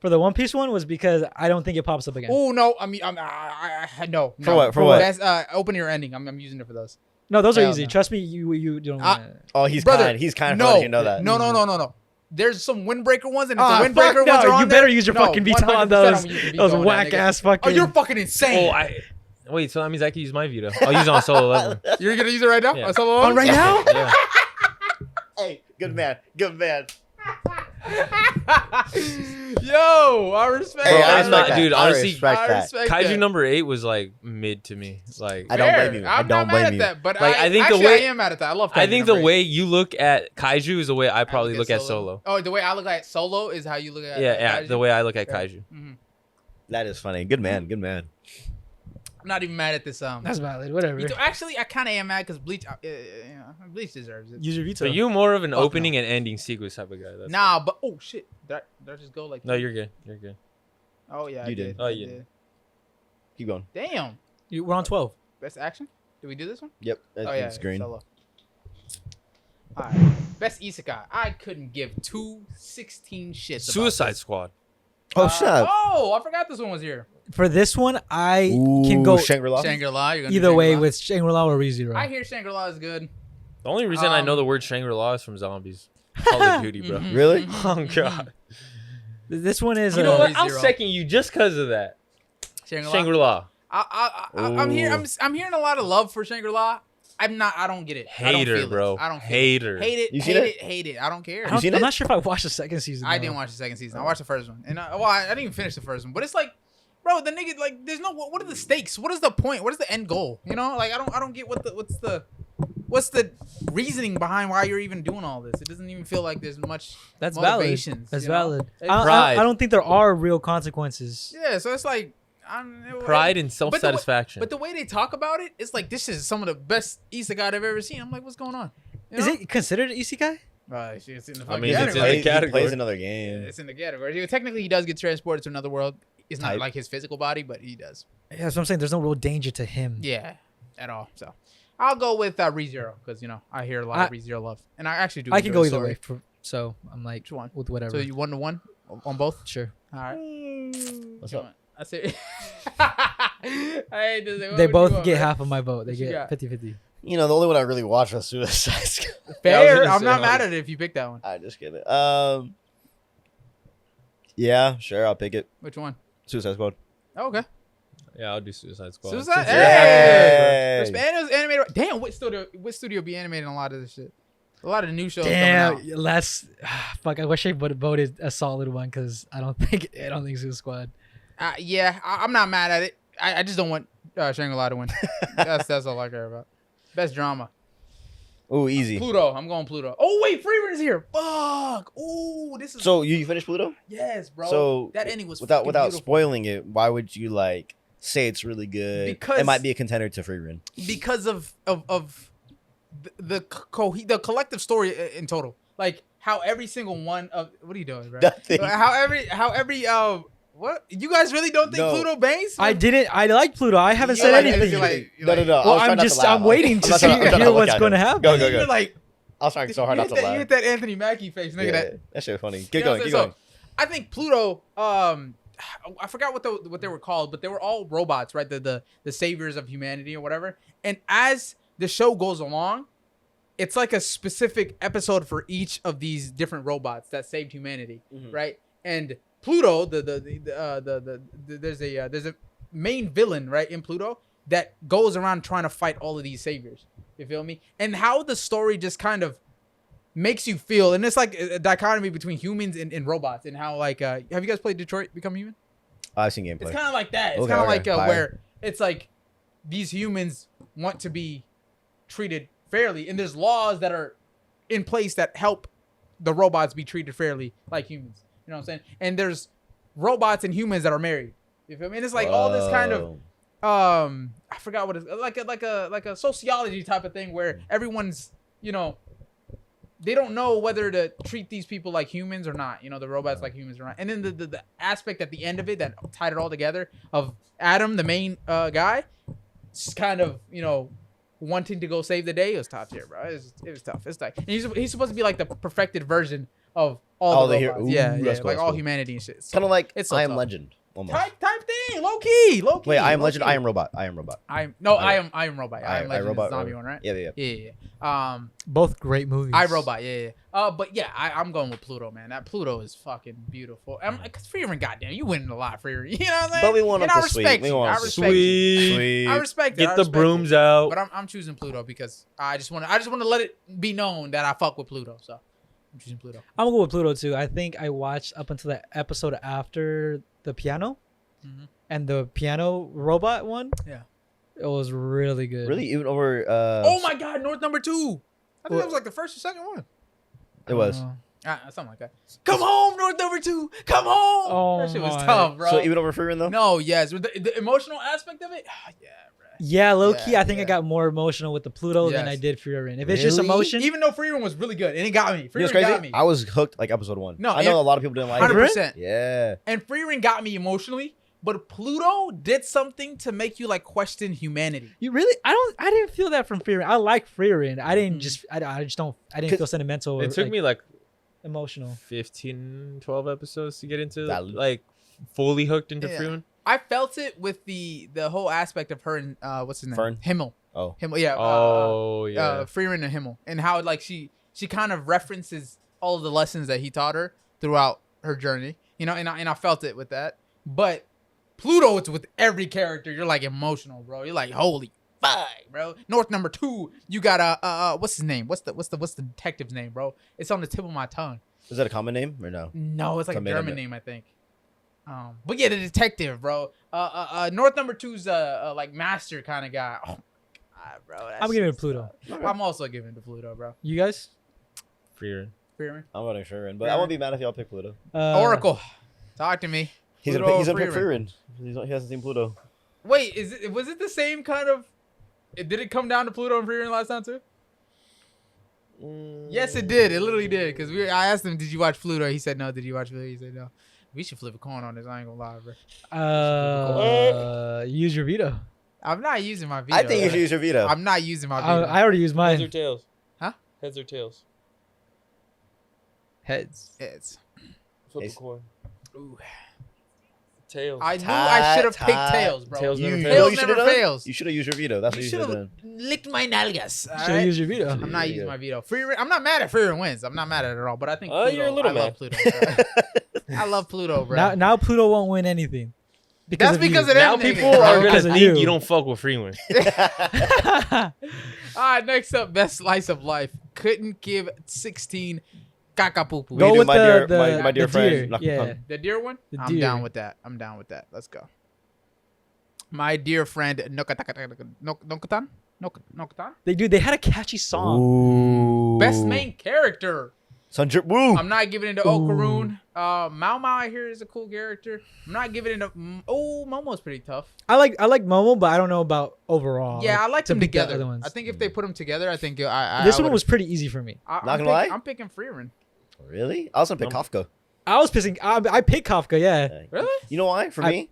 S3: the One Piece one was because I don't think it pops up again.
S2: Oh no! I mean, I no.
S4: For what? For what?
S2: That's opening or ending. I'm using it for those.
S3: No, those are
S2: Hell
S3: easy.
S2: no.
S3: Trust me, you don't.
S4: Oh, he's
S2: Brother,
S4: kind. He's kind of
S2: No,
S4: letting you know that.
S2: no. There's some windbreaker ones, and if
S3: Ah,
S2: the
S3: fuck
S2: windbreaker
S3: no,
S2: ones are on
S3: you
S2: there,
S3: better use your
S2: no,
S3: fucking veto
S2: 100%
S3: on those.
S2: I'm using veto
S3: Those
S2: on that,
S3: whack
S2: nigga.
S3: ass fucking.
S2: Oh, you're fucking insane.
S1: Wait, so that means I can use my veto. I'll use it on Solo Leveling.
S2: You're gonna use it right now?
S1: Yeah.
S2: On Solo
S3: on
S2: Leveling?
S3: right now.
S1: Yeah.
S4: Hey, good man. Good man.
S2: Yo, I respect
S4: Hey,
S1: Bro,
S2: that.
S1: I'm not,
S4: that.
S1: dude.
S4: I
S1: Honestly,
S4: respect
S2: I
S4: that.
S2: respect
S1: Kaiju
S2: that.
S1: number 8 was like mid to me. Like,
S4: I don't
S2: Fair.
S4: blame you.
S2: I'm
S4: I don't
S2: not
S4: blame
S2: mad
S4: you.
S2: at that, but
S1: Like, I think the
S2: actually,
S1: way-
S2: I am mad at that. I love.
S1: I
S2: Kaiju
S1: think the
S2: number
S1: way
S2: eight.
S1: you look at Kaiju is the way I probably look at Solo.
S2: Oh, the way I look at Solo is how you look at.
S1: Yeah,
S2: Kaiju?
S1: the way I look at
S2: Fair.
S1: Kaiju.
S2: Mhm.
S4: That is funny. Good man. Good man.
S2: I'm not even mad at this.
S3: That's valid. Whatever.
S2: veto. Actually, I kind of am mad because Bleach. Bleach deserves it.
S3: Use your veto.
S1: So you more of an
S2: Fuck
S1: opening and ending sequence type of guy. That's
S2: Nah, but oh shit, did I just go like?
S1: No, you're good. You're good.
S2: Oh yeah,
S4: You
S2: I
S4: did.
S2: did.
S1: Oh,
S2: I
S1: you
S2: did.
S4: Keep going.
S2: Damn.
S3: We're on 12.
S2: Best action? Did we do this one?
S4: Yep.
S2: Oh yeah,
S4: It's green.
S2: Solo. All right. Best isekai. I couldn't give 216 shits. about
S1: Suicide
S2: this.
S1: Squad.
S4: Oh, shut up.
S2: Oh, I forgot this one was here.
S3: For this one, I
S4: Ooh,
S3: can go
S4: Shangri-La.
S2: Shangri-La. You're gonna do
S3: either way
S2: Shangri-La?
S3: with Shangri-La or ReZero.
S2: I hear Shangri-La is good.
S1: The only reason I know the word Shangri-La is from Zombies. Call of Duty, bro.
S2: Mhm.
S4: Really?
S1: Oh god.
S3: This one is
S1: You know what?
S2: ReZero.
S1: I'll second you just because of that.
S2: Shangri-La.
S1: Shangri-La.
S2: I'm hearing. I'm hearing a lot of love for Shangri-La. I don't get it. I don't
S1: Hater,
S2: feel
S1: bro.
S2: It. I don't feel
S1: Hater.
S2: It. Hate it.
S4: You
S2: hate
S4: seen
S2: it?
S4: it?
S2: Hate it. I don't care.
S3: I'm
S4: seen
S3: I'm
S4: it?
S3: not sure if I watched the second season.
S2: I
S3: though.
S2: didn't watch the second season. I watched the first one, and I didn't even finish the first one. But it's like, bro, the nigga, like, there's no. What are the stakes? What is the point? What is the end goal? You know, like, I don't get what's the reasoning behind why you're even doing all this. It doesn't even feel like there's much.
S3: That's valid.
S2: motivations,
S3: That's
S2: you know?
S3: valid.
S2: It's
S1: Pride.
S3: I don't think there are real consequences.
S2: Yeah, so it's like.
S1: Pride and self-satisfaction.
S2: But the way they talk about it, it's like this is some of the best isekai I've ever seen. I'm like, what's going on? You
S3: Is
S2: know?
S3: it considered isekai?
S2: It's in the
S1: I
S2: fucking
S1: mean, it's in the
S2: category.
S4: He
S1: category.
S4: plays another game.
S2: It's in the category. Technically, he does get transported to another world. It's not
S4: Type.
S2: like his physical body, but he does.
S3: Yeah, that's what I'm saying. There's no real danger to him.
S2: Yeah, at all. So I'll go with ReZero because I hear a lot of ReZero love, and I actually do.
S3: I can
S2: enjoy
S3: go
S2: the
S3: either
S2: story.
S3: way. So I'm like,
S2: Which one?
S3: with whatever.
S2: So you 1-1 on both.
S3: Sure.
S2: All right.
S4: What's
S2: Come
S4: up?
S2: on. I say. I hate this. What
S3: They
S2: would you
S3: both
S2: want,
S3: get
S2: man?
S3: half of my vote. They
S2: What you
S3: get
S2: got?
S3: 50-50.
S4: You know, the only one I really watched was Suicide Squad.
S1: Yeah, I was
S2: Fair.
S1: gonna
S2: I'm
S1: say,
S2: not mad
S1: like-
S2: at it if you pick that one.
S4: I just kidding. Yeah, sure, I'll pick it.
S2: Which one?
S4: Suicide Squad.
S2: Oh, okay.
S1: Yeah, I'll do Suicide Squad.
S2: Suicide.
S1: Since-
S2: Hey.
S4: Hey.
S2: It was animated. Damn, what studio be animating a lot of this shit? A lot of the new shows
S3: Damn,
S2: coming out.
S3: last fuck. I wish I would have voted a solid one because I don't think Suicide Squad.
S2: Yeah, I'm not mad at it. I just don't want Shangri-La to win. That's all I care about. Best drama.
S4: Ooh, easy.
S2: Pluto. I'm going Pluto. Oh wait, Freerun's here. Fuck. Ooh, this is.
S4: So you finished Pluto?
S2: Yes, bro.
S4: So
S2: that ending was
S4: without
S2: beautiful.
S4: spoiling it. Why would you like say it's really good?
S2: Because
S4: it might be a contender to free run.
S2: Because of the collective story in total. Like how every single one of what are you doing, bro?
S4: Nothing.
S2: How every what you guys really don't think
S4: No.
S2: Pluto bangs?
S3: I didn't. I like Pluto. I haven't
S2: You
S3: said
S2: like-
S3: anything.
S2: you're like-
S4: No. I
S3: Well,
S4: was trying
S3: I'm
S4: not to
S3: just.
S4: laugh.
S3: I'm waiting to
S4: I'm
S3: see
S4: not trying to
S3: hear
S4: look
S3: what's
S4: at
S3: going to
S4: it.
S3: happen.
S4: Go.
S2: You're like
S4: I was trying so hard not to
S2: you
S4: laugh.
S2: hit that Anthony Mackie face, nigga.
S4: Yeah,
S2: That
S4: that shit was funny.
S2: you
S4: Keep
S2: know what
S4: going.
S2: I'm
S4: Keep
S2: saying?
S4: going.
S2: So, I think Pluto. I forgot what they were called, but they were all robots, right? The saviors of humanity or whatever. And as the show goes along, it's like a specific episode for each of these different robots that saved humanity,
S4: Mhm.
S2: right? And Pluto, there's a main villain, right, in Pluto that goes around trying to fight all of these saviors. You feel me? And how the story just kind of makes you feel, and it's like a dichotomy between humans and robots, and how like have you guys played Detroit Become Human?
S4: I've seen
S2: It's
S4: gameplay.
S2: kind of like that. It's
S4: Okay,
S2: kind of
S4: okay.
S2: like
S4: Fire.
S2: where it's like these humans want to be treated fairly, and there's laws that are in place that help the robots be treated fairly like humans. You know what I'm saying? And there's robots and humans that are married. You feel me? And it's like all this kind of I forgot what it's like a sociology type of thing where everyone's, you know, they don't know whether to treat these people like humans or not, you know, the robots like humans or not. And then the aspect at the end of it that tied it all together of Adam, the main guy, just kind of, you know, wanting to go save the day. It was top tier, bro. It was tough. It's like, and he's supposed to be like the perfected version of all the robots.
S4: Ooh,
S2: yeah,
S4: that's cool,
S2: like
S4: that's
S2: all
S4: cool.
S2: humanity and shit.
S4: It's kind of like
S2: It's so
S4: I Am
S2: tough.
S4: Legend. Almost.
S2: type thing, low key.
S4: Wait, I Am
S2: low
S4: Legend.
S2: key.
S4: I Am Robot. I Am Robot.
S2: I am Robot. I Am Legend is the zombie one, right?
S4: Yeah.
S2: Yeah.
S3: Both great movies.
S2: I Robot. Yeah. But yeah, I'm going with Pluto, man. That Pluto is fucking beautiful. Cause Freerun, goddamn, you winning a lot, Freerun. You know what I'm saying?
S4: But we want
S2: and
S4: them
S2: I
S4: to sweet.
S2: respect
S4: We
S2: you.
S4: want
S2: I
S4: them to
S2: respect you.
S1: Sweet.
S2: I respect it.
S1: Get
S2: I
S1: the
S2: respect
S1: brooms
S2: it.
S1: out.
S2: But I'm choosing Pluto because I just want to let it be known that I fuck with Pluto. So I'm choosing Pluto.
S3: I'm gonna go with Pluto too. I think I watched up until the episode after the piano,
S2: Mhm.
S3: and the piano robot one.
S2: Yeah.
S3: It was really good.
S4: Really, even over.
S2: Oh my God, North number 2. I think
S3: What?
S2: that was like the first or second one.
S4: It was.
S2: Something like that. Come home, North number 2. Come home.
S3: Oh
S2: that shit was
S3: my.
S2: tough, bro.
S4: So even over Freerun though.
S2: No, yes, with the emotional aspect of it. Yeah, bro.
S3: Yeah, low key.
S2: Yeah,
S3: I think I
S2: yeah.
S3: got more emotional with the Pluto than I
S2: Yes.
S3: did Freerun. If it's just
S4: Really?
S3: emotion,
S2: Even though Freerun was really good and it got me.
S4: You know what's
S2: Freerun got
S4: crazy?
S2: me.
S4: I was hooked like episode 1.
S2: No,
S4: I know
S2: and-
S4: a lot of people didn't like it.
S2: 100%.
S4: Yeah.
S2: And Freerun got me emotionally, but Pluto did something to make you like question humanity.
S3: you really, I didn't feel that from Freerun. I like Freerun. I didn't
S2: Mhm.
S3: just, I just don't, I didn't feel sentimental. Or,
S1: It took
S3: like,
S1: me like
S3: emotional.
S1: 15, 12 episodes to get into
S4: Valid.
S1: like fully hooked into
S2: Yeah.
S1: Freerun.
S2: I felt it with the whole aspect of her and what's his name?
S4: Fern?
S2: Himmel.
S4: Oh.
S2: Himmel, yeah.
S1: Oh yeah.
S2: Freerun and Himmel, and how like she kind of references all of the lessons that he taught her throughout her journey, you know, and I felt it with that. But Pluto, it's with every character. You're like emotional, bro. You're like, holy fuck, bro. North number 2, you got what's his name? What's the detective's name, bro? It's on the tip of my tongue.
S4: Is that a common name or no?
S2: No, it's like a
S4: It's a
S2: German
S4: made-up
S2: name, I think. But yeah, the detective, bro. North number 2's like master kind of guy. Oh my God, bro. that
S3: I'm giving it
S2: shit's
S3: Pluto.
S2: tough. I'm also giving it to Pluto, bro.
S3: You guys?
S1: Freerun.
S2: Freerun.
S4: I'm voting Freerun, but I won't be mad if y'all pick Pluto.
S2: Oracle, talk to me.
S4: He's
S2: Pluto
S4: gonna pick
S2: or
S4: Freerun. He hasn't seen Pluto.
S2: Wait, was it the same kind of? Did it come down to Pluto and Freerun last time too? Yes, it did. It literally did. Cause I asked him, "Did you watch Pluto?" He said no. Did you watch Pluto? He said no. We should flip a coin on this. I ain't gonna lie, bro.
S3: Use your veto.
S2: I'm not using my veto.
S4: I think you should use your veto.
S2: I'm not using my veto.
S3: I already used
S1: Heads or
S3: mine.
S1: tails?
S2: Huh?
S1: Heads or tails?
S3: Heads.
S2: It's.
S1: Flip
S4: Ace.
S1: a coin.
S2: Ooh.
S1: Tails.
S2: I knew I should have picked
S4: Tie.
S2: tails, bro.
S1: Tails never
S4: You
S1: fails.
S4: know what
S2: Tails
S4: you
S2: never
S4: should've done?
S2: fails.
S4: You should have used your veto. That's
S2: You
S4: what you
S2: should
S4: should have
S2: have
S4: done.
S2: licked my nalgas. all
S3: Should
S2: right?
S3: use your veto.
S2: I'm not
S4: There you
S2: using
S4: go.
S2: my veto. Freerun. I'm not mad at Freerun wins. I'm not mad at it at all. But I think.
S1: Oh,
S2: Pluto,
S1: you're a little
S2: I
S1: mad.
S2: love Pluto. Bro. I love Pluto, bro.
S3: Now Pluto won't win anything.
S2: That's because of
S1: Now
S2: that nigga.
S1: people are gonna
S3: Because of
S1: think
S3: you.
S1: you don't fuck with Freerun.
S2: All right, next up, best slice of life. Couldn't give 16 kakapupu.
S3: Go
S4: We do
S3: with
S4: my
S3: the
S4: dear- my dear
S3: the
S4: friend,
S3: deer.
S4: Knock
S3: Yeah.
S4: Punk.
S2: The deer one?
S3: The
S2: I'm
S3: deer.
S2: down with that. Let's go. My dear friend Nokatan.
S3: They had a catchy song.
S4: Ooh.
S2: Best main character.
S4: Sanji. Woo.
S2: I'm not giving it to Okaroon. Mao Mao I hear is a cool character. I'm not giving it to Momo's pretty tough.
S3: I like Momo, but I don't know about overall.
S2: Yeah, I like
S3: to
S2: them
S3: beat the
S2: together.
S3: other ones.
S2: I think if they put them together, I think
S3: This one was pretty easy for me.
S4: Not gonna lie?
S2: I'm picking Frieren.
S4: Really? I was gonna pick Kafka.
S3: I was pissing. I picked Kafka. Yeah.
S2: Really?
S4: You know why? For me,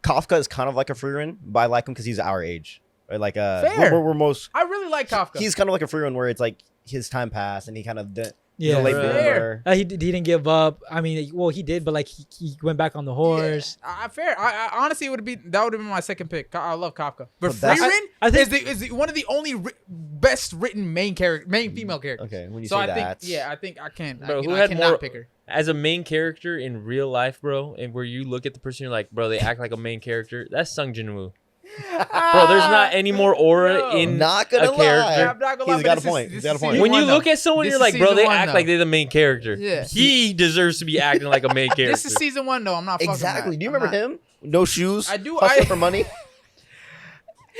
S4: Kafka is kind of like a free run, but I like him because he's our age. Or like
S2: Fair.
S4: we're most.
S2: I really like Kafka.
S4: He's kind of like a free run where it's like his time passed and he kind of did.
S3: Yeah.
S4: Late
S2: Fair.
S4: bloomer.
S3: He didn't give up. I mean, well, he did, but like he went back on the horse.
S2: Yeah, fair. I honestly would have been my second pick. I love Kafka, but
S4: But that's-
S2: Frieren
S3: I think-
S2: is one of the only best written main female characters.
S4: Okay, when you
S2: So
S4: say
S2: I
S4: that,
S2: think I think I can.
S1: Bro,
S2: I
S1: who had
S2: cannot
S1: more-
S2: pick her.
S1: As a main character in real life, bro, and where you look at the person, you're like, bro, they act like a main character. That's Sung Jin-woo. Bro, there's not any more aura
S2: No.
S1: in
S4: Not gonna
S1: a
S4: lie.
S1: character.
S2: I'm not gonna lie,
S4: He's
S2: but
S4: got a
S2: this is-
S4: point.
S2: this
S4: He's got a
S2: is
S4: point.
S2: season
S1: When you
S2: one,
S1: look
S2: though.
S1: at someone,
S2: This
S1: you're
S2: is
S1: like, bro,
S2: season
S1: they
S2: one,
S1: act
S2: though.
S1: like they're the main character.
S2: Yeah.
S1: He deserves to be acting like a main character.
S2: This is season one though. I'm not fucking
S4: exactly.
S2: that.
S4: Do you
S2: I'm
S4: remember
S2: not-
S4: him? No shoes.
S2: I do.
S4: Hustling for money.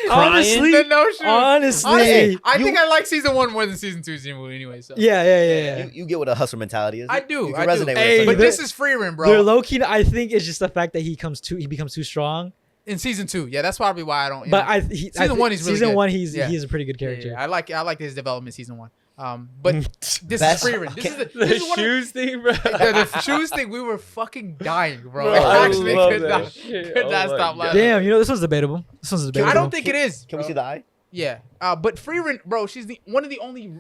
S3: Honestly,
S2: The no shoes.
S3: honestly,
S2: Honestly, I
S4: you-
S2: think I like season one more than season two anyway. So
S3: yeah.
S4: You get what a hustler mentality is.
S2: I do.
S4: You
S2: I
S4: can
S2: do.
S4: resonate
S3: Hey,
S4: with
S2: But
S4: it.
S2: this is Frieren,
S3: They're
S2: bro.
S3: low key. I think it's just the fact that he becomes too strong.
S2: In season two, yeah, that's probably why I don't.
S3: But
S2: Season one, he's really
S3: season
S2: good.
S3: one. He's
S2: Yeah.
S3: a pretty good character.
S2: Yeah, I like his development season one. But this
S4: Best-
S2: is Frieren. This is
S1: the
S2: this is one of
S1: shoes thing, bro.
S2: the shoes thing. We were fucking dying, bro.
S1: Bro,
S2: I
S1: I
S2: actually
S1: love
S2: could
S1: that
S2: not,
S1: shit.
S2: could
S1: Oh
S2: not
S1: my
S2: stop
S1: God.
S2: laughing.
S3: Damn, this one's debatable.
S2: I don't think it is.
S4: Can we
S2: bro.
S4: see the eye?
S2: Yeah, but Frieren, bro, she's one of the only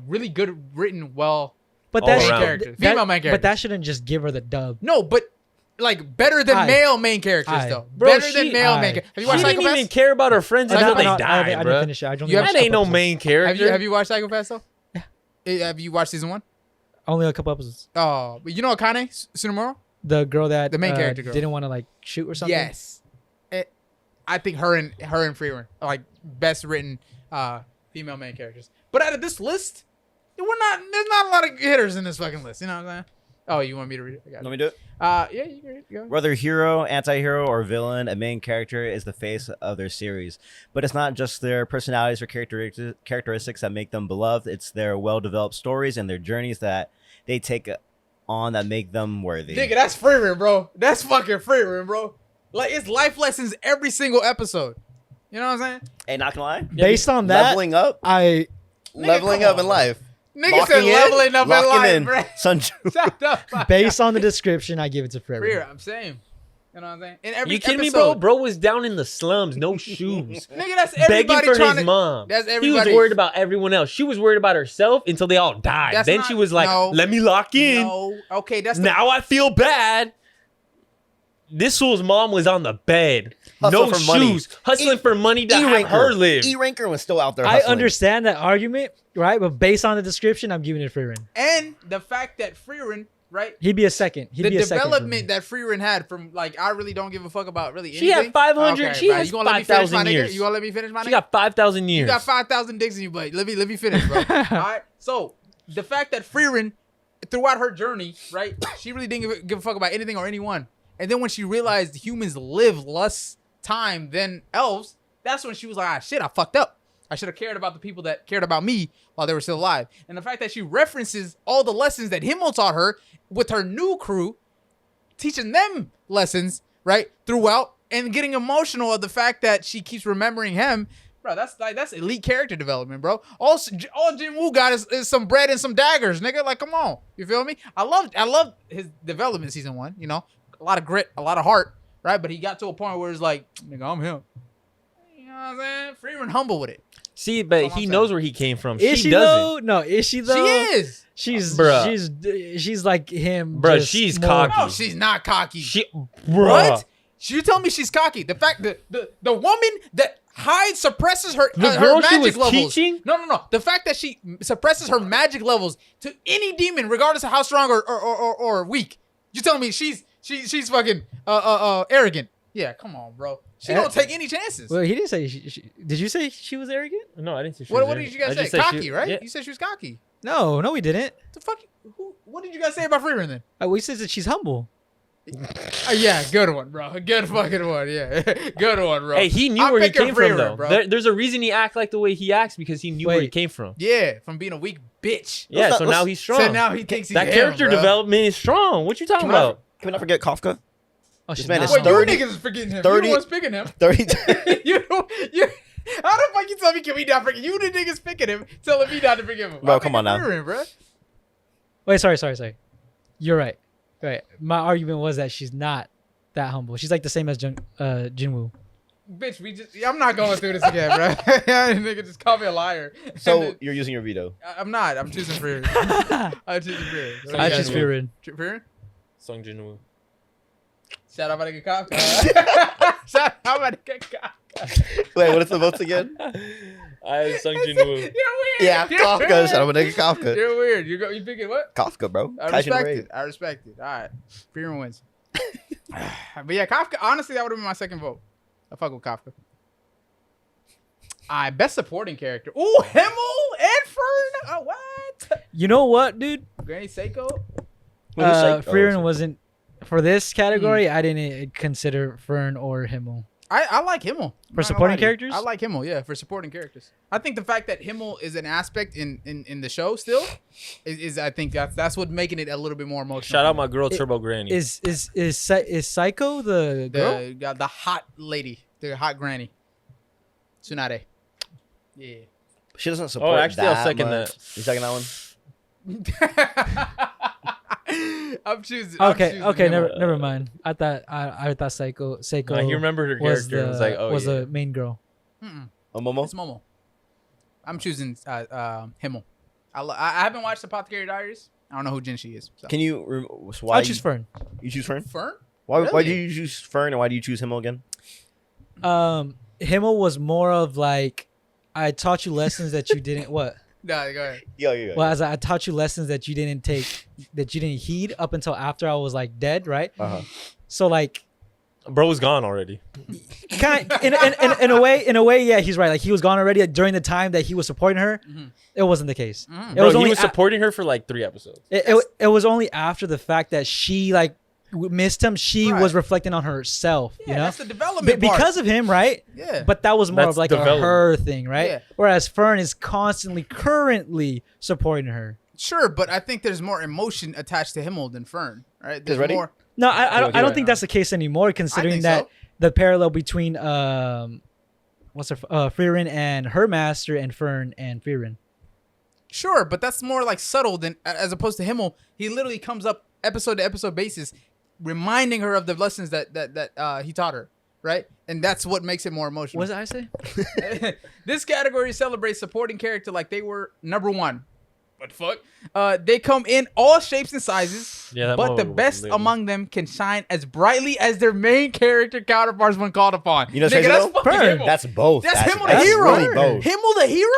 S2: really good written, well,
S3: But
S1: All
S3: that,
S1: around.
S2: characters. Female main
S3: But
S2: characters.
S3: that shouldn't just give her the dub.
S2: no, but like better than
S3: Aye.
S2: male main characters
S3: Aye.
S2: though.
S1: Bro,
S2: Better than
S1: she-
S2: male
S3: Aye.
S2: main characters. Have you
S1: She
S2: watched
S1: didn't
S2: Psychopaths?
S1: even care about her friends until they
S3: I
S1: died,
S3: didn't
S1: bro.
S3: finish it. I only
S2: You
S3: watched
S1: That
S3: a
S1: ain't no
S3: couple
S1: main character.
S2: Have you watched Psychopaths though? Yeah. Have you watched season one?
S3: episodes. Only a couple episodes.
S2: Oh, but you know Akane Tsunemura?
S3: The girl that
S2: The main character girl.
S3: didn't want to like shoot or something.
S2: Yes. I think her and Frieren are like best written female main characters. But out of this list, there's not a lot of hitters in this fucking list. You know what I'm saying? Oh, you want me to read it? I got
S4: Let
S2: it.
S4: me do it.
S2: Yeah, you can read it. Go.
S4: Whether hero, anti-hero, or villain, a main character is the face of their series. But it's not just their personalities or characteristics that make them beloved. It's their well-developed stories and their journeys that they take on that make them worthy.
S2: Nigga, that's Frieren, bro. That's fucking Frieren, bro. Like, it's life lessons every single episode. You know what I'm saying?
S4: Hey, not gonna lie.
S3: Based on that,
S4: Leveling up.
S3: I
S4: Leveling
S2: come
S4: up
S2: on,
S4: in
S2: bro.
S4: life.
S2: Nigga
S4: Locking
S2: said
S4: in,
S2: leveling up in
S4: locking
S2: life,
S4: in.
S2: bro.
S4: Sanju.
S2: Shut the fuck
S3: based
S2: up.
S3: on the description, I give it to Frieren.
S2: Frieren, I'm saying. You know what I'm saying? In every
S1: You kidding me,
S2: episode,
S1: bro? Bro was down in the slums, no shoes,
S2: Nigga, that's
S1: begging
S2: everybody
S1: for
S2: trying
S1: his
S2: to.
S1: mom.
S2: That's
S1: He
S2: everybody.
S1: was worried about everyone else. She was worried about herself until they all died.
S2: That's
S1: Then
S2: not-
S1: she was like,
S2: no.
S1: "Let me lock in."
S2: No. Okay, that's the
S1: Now I feel bad. This fool's mom was on the bed,
S4: Hustle
S1: no
S4: for money.
S1: shoes, hustling for money to have her live.
S4: E-ranker was still out there
S3: I
S4: hustling.
S3: understand that argument, right? But based on the description, I'm giving it Frieren.
S2: and the fact that Frieren, right?
S3: He'd be a second. He'd
S2: The
S3: be a second for me.
S2: development that Freerin had from like I really don't give a fuck about really
S1: She
S2: anything.
S1: had 500
S2: Okay,
S1: she
S2: bro,
S1: has
S2: you gonna let me finish,
S1: 5,000
S2: my nigga?
S1: years.
S2: You gonna let me finish, my nigga?
S1: She got 5,000 years.
S2: You got 5,000 dicks in you, but let me finish, bro. All right. So the fact that Freerin, throughout her journey, right, she really didn't give a fuck about anything or anyone. And then when she realized humans live less time than elves, that's when she was like, ah, shit, I fucked up. I should have cared about the people that cared about me while they were still alive. And the fact that she references all the lessons that Himmel taught her with her new crew, teaching them lessons, right, throughout, and getting emotional of the fact that she keeps remembering him, bro, that's elite character development, bro. All Jin Woo got is some bread and some daggers, nigga. Like, come on, you feel me? I love his development season 1. You know, a lot of grit, a lot of heart, right? But he got to a point where it's like, nigga, I'm him. You know what I'm saying? Freeman humble with it.
S1: See, but
S2: That's all
S1: he
S2: I'm
S1: knows
S2: saying.
S1: where he came from.
S3: Is she
S1: doesn't.
S3: though? No, is she though?
S2: She is.
S3: She's like him.
S1: Bruh,
S3: just
S1: she's
S3: more-
S1: cocky.
S2: No, she's not cocky.
S1: She,
S2: What?
S1: bruh.
S2: You tell me she's cocky. The fact that the woman that suppresses her
S1: The
S2: her
S1: girl she
S2: magic
S1: was
S2: levels.
S1: teaching?
S2: No. The fact that she suppresses her magic levels to any demon, regardless of how strong or weak. You telling me she's fucking arrogant? Yeah, come on, bro. She don't take any chances.
S3: Well, he didn't say. Did you say she was arrogant?
S1: No, I didn't say she
S2: What
S1: was
S2: did you
S1: arrogant.
S2: guys
S1: I
S2: say?
S1: just said
S2: Cocky,
S1: she-
S2: right?
S1: yeah.
S2: You said she was cocky.
S3: No, we didn't.
S2: The fuck? What did you guys say about Freeman then?
S3: We said that she's humble.
S2: Yeah, good one, bro. Good fucking one. Yeah, good one, bro.
S1: Hey, he knew
S2: I'm
S1: where he
S2: picking
S1: came from,
S2: Freeman,
S1: though.
S2: bro.
S1: There's a reason he act like the way he acts because he knew where he
S3: Wait.
S1: came from.
S2: Yeah, from being a weak bitch.
S1: Yeah,
S4: Let's
S1: so
S4: not-
S1: now
S4: let's-
S1: he's strong.
S2: So now he thinks he's
S1: that
S2: him,
S1: character
S2: bro.
S1: development is strong. What you talking
S4: Can we not-
S1: about?
S4: Can we not forget Kafka?
S3: Oh,
S4: This
S3: she's
S4: man
S3: not.
S4: is
S2: Wait,
S4: 30
S2: you niggas is forgetting him.
S4: 30
S2: You the ones picking him.
S4: 30.
S2: you how the fuck you tell me can we not forget? You the niggas picking him, telling me not to forgive him.
S4: Bro,
S2: I'm
S4: come on
S2: picking
S4: now.
S2: Freeman, bro.
S3: Wait, sorry. You're right. Right. My argument was that she's not that humble. She's like the same as Jinwoo.
S2: Bitch, I'm not going through this again, bro. Nigga just call me a liar.
S4: So you're using your veto.
S2: I'm not. I'm choosing Freeman. I'm choosing Freeman. What
S3: I
S2: you
S3: choose
S2: got?
S3: Firin.
S2: Freeman?
S1: Sung Jinwoo.
S2: Shout out my nigga Kafka. Shout out my nigga Kafka.
S4: Wait, what is the votes again?
S1: I Sung
S2: You're
S1: Jinwoo.
S2: weird.
S4: Yeah,
S2: You're
S4: Kafka.
S2: weird.
S4: Shout out my nigga Kafka.
S2: You're weird. You picking what?
S4: Kafka, bro.
S2: I
S4: Catching
S2: respect
S4: the
S2: it. I respect it. All right. Freeman wins. But yeah, Kafka, honestly, that would have been my second vote. I fuck with Kafka. All right, best supporting character. Ooh, Himmel and Fern. Oh, what?
S3: You know what, dude?
S2: Granny Seiko.
S3: Firin wasn't for this category. I didn't consider Fern or Himmel.
S2: I like Himmel.
S3: For supporting characters?
S2: I like Himmel, yeah, for supporting characters. I think the fact that Himmel is an aspect in the show still is I think that's what making it a little bit more emotional.
S1: Shout out my girl Turbo Granny.
S3: Is Psycho the girl?
S2: the hot lady, the hot granny. Tsunade. Yeah.
S4: She doesn't support
S1: actually, I'll
S4: that
S1: second
S4: much.
S1: that.
S4: You second that one?
S2: I'm choosing.
S3: Okay,
S2: Himmel.
S3: never mind. I thought Seiko
S1: Nah, he remembered her
S3: was
S1: character and was like, oh,
S3: was
S1: yeah.
S3: the main girl.
S2: Mm-mm.
S4: Momo?
S2: It's Momo. I'm choosing Himmel. I haven't watched Apothecary Diaries. I don't know who Jinshi is. So.
S4: Can you? Why
S3: I'll choose Fern.
S4: You choose Fern?
S2: Fern?
S4: Why
S2: Really?
S4: do you choose Fern and why do you choose Himmel again?
S3: Himmel was more of like, I taught you lessons that you didn't what?
S2: No, go ahead.
S4: Yeah.
S3: Well, as I taught you lessons that you didn't take, that you didn't heed up until after I was like dead, right?
S4: Uh-huh.
S3: So like,
S1: Bro was gone already.
S3: kind in a way, yeah, he's right. Like he was gone already during the time that he was supporting her.
S2: Mhm.
S3: It wasn't the case.
S2: Mhm.
S3: It
S1: Bro,
S3: was
S1: he
S3: only
S1: was supporting her for like 3 episodes.
S3: it was only after the fact that she like missed him. She
S2: Right.
S3: was reflecting on herself.
S2: Yeah,
S3: you know,
S2: that's the development part.
S3: because of him, right?
S2: Yeah.
S3: But that was more
S1: That's
S3: of like a
S1: development.
S3: her thing, right?
S2: Yeah.
S3: Whereas Fern is constantly, currently supporting her.
S2: Sure, but I think there's more emotion attached to Himmel than Fern, right? There's
S4: ready?
S2: more.
S3: No, I don't
S1: you're
S3: think
S2: right.
S3: that's the case anymore. Considering
S2: think
S3: that
S2: so.
S3: the parallel between what's her Frieren and her master and Fern and Frieren.
S2: Sure, but that's more like subtle than as opposed to Himmel. He literally comes up episode to episode basis, reminding her of the lessons that he taught her, right? And that's what makes it more emotional.
S3: What did I say?
S2: This category celebrates supporting character like they were number one. What the fuck? They come in all shapes and sizes,
S1: Yeah, that
S2: but the
S1: motherfucker was
S2: best
S1: lit.
S2: among them can shine as brightly as their main character counterparts when called upon.
S4: You know what's
S2: Nigga,
S4: crazy
S2: that's
S4: though?
S2: fucking
S3: Fern.
S2: Himmel.
S4: That's both.
S2: That's Himmel the hero.
S4: Really both.
S2: Himmel the hero?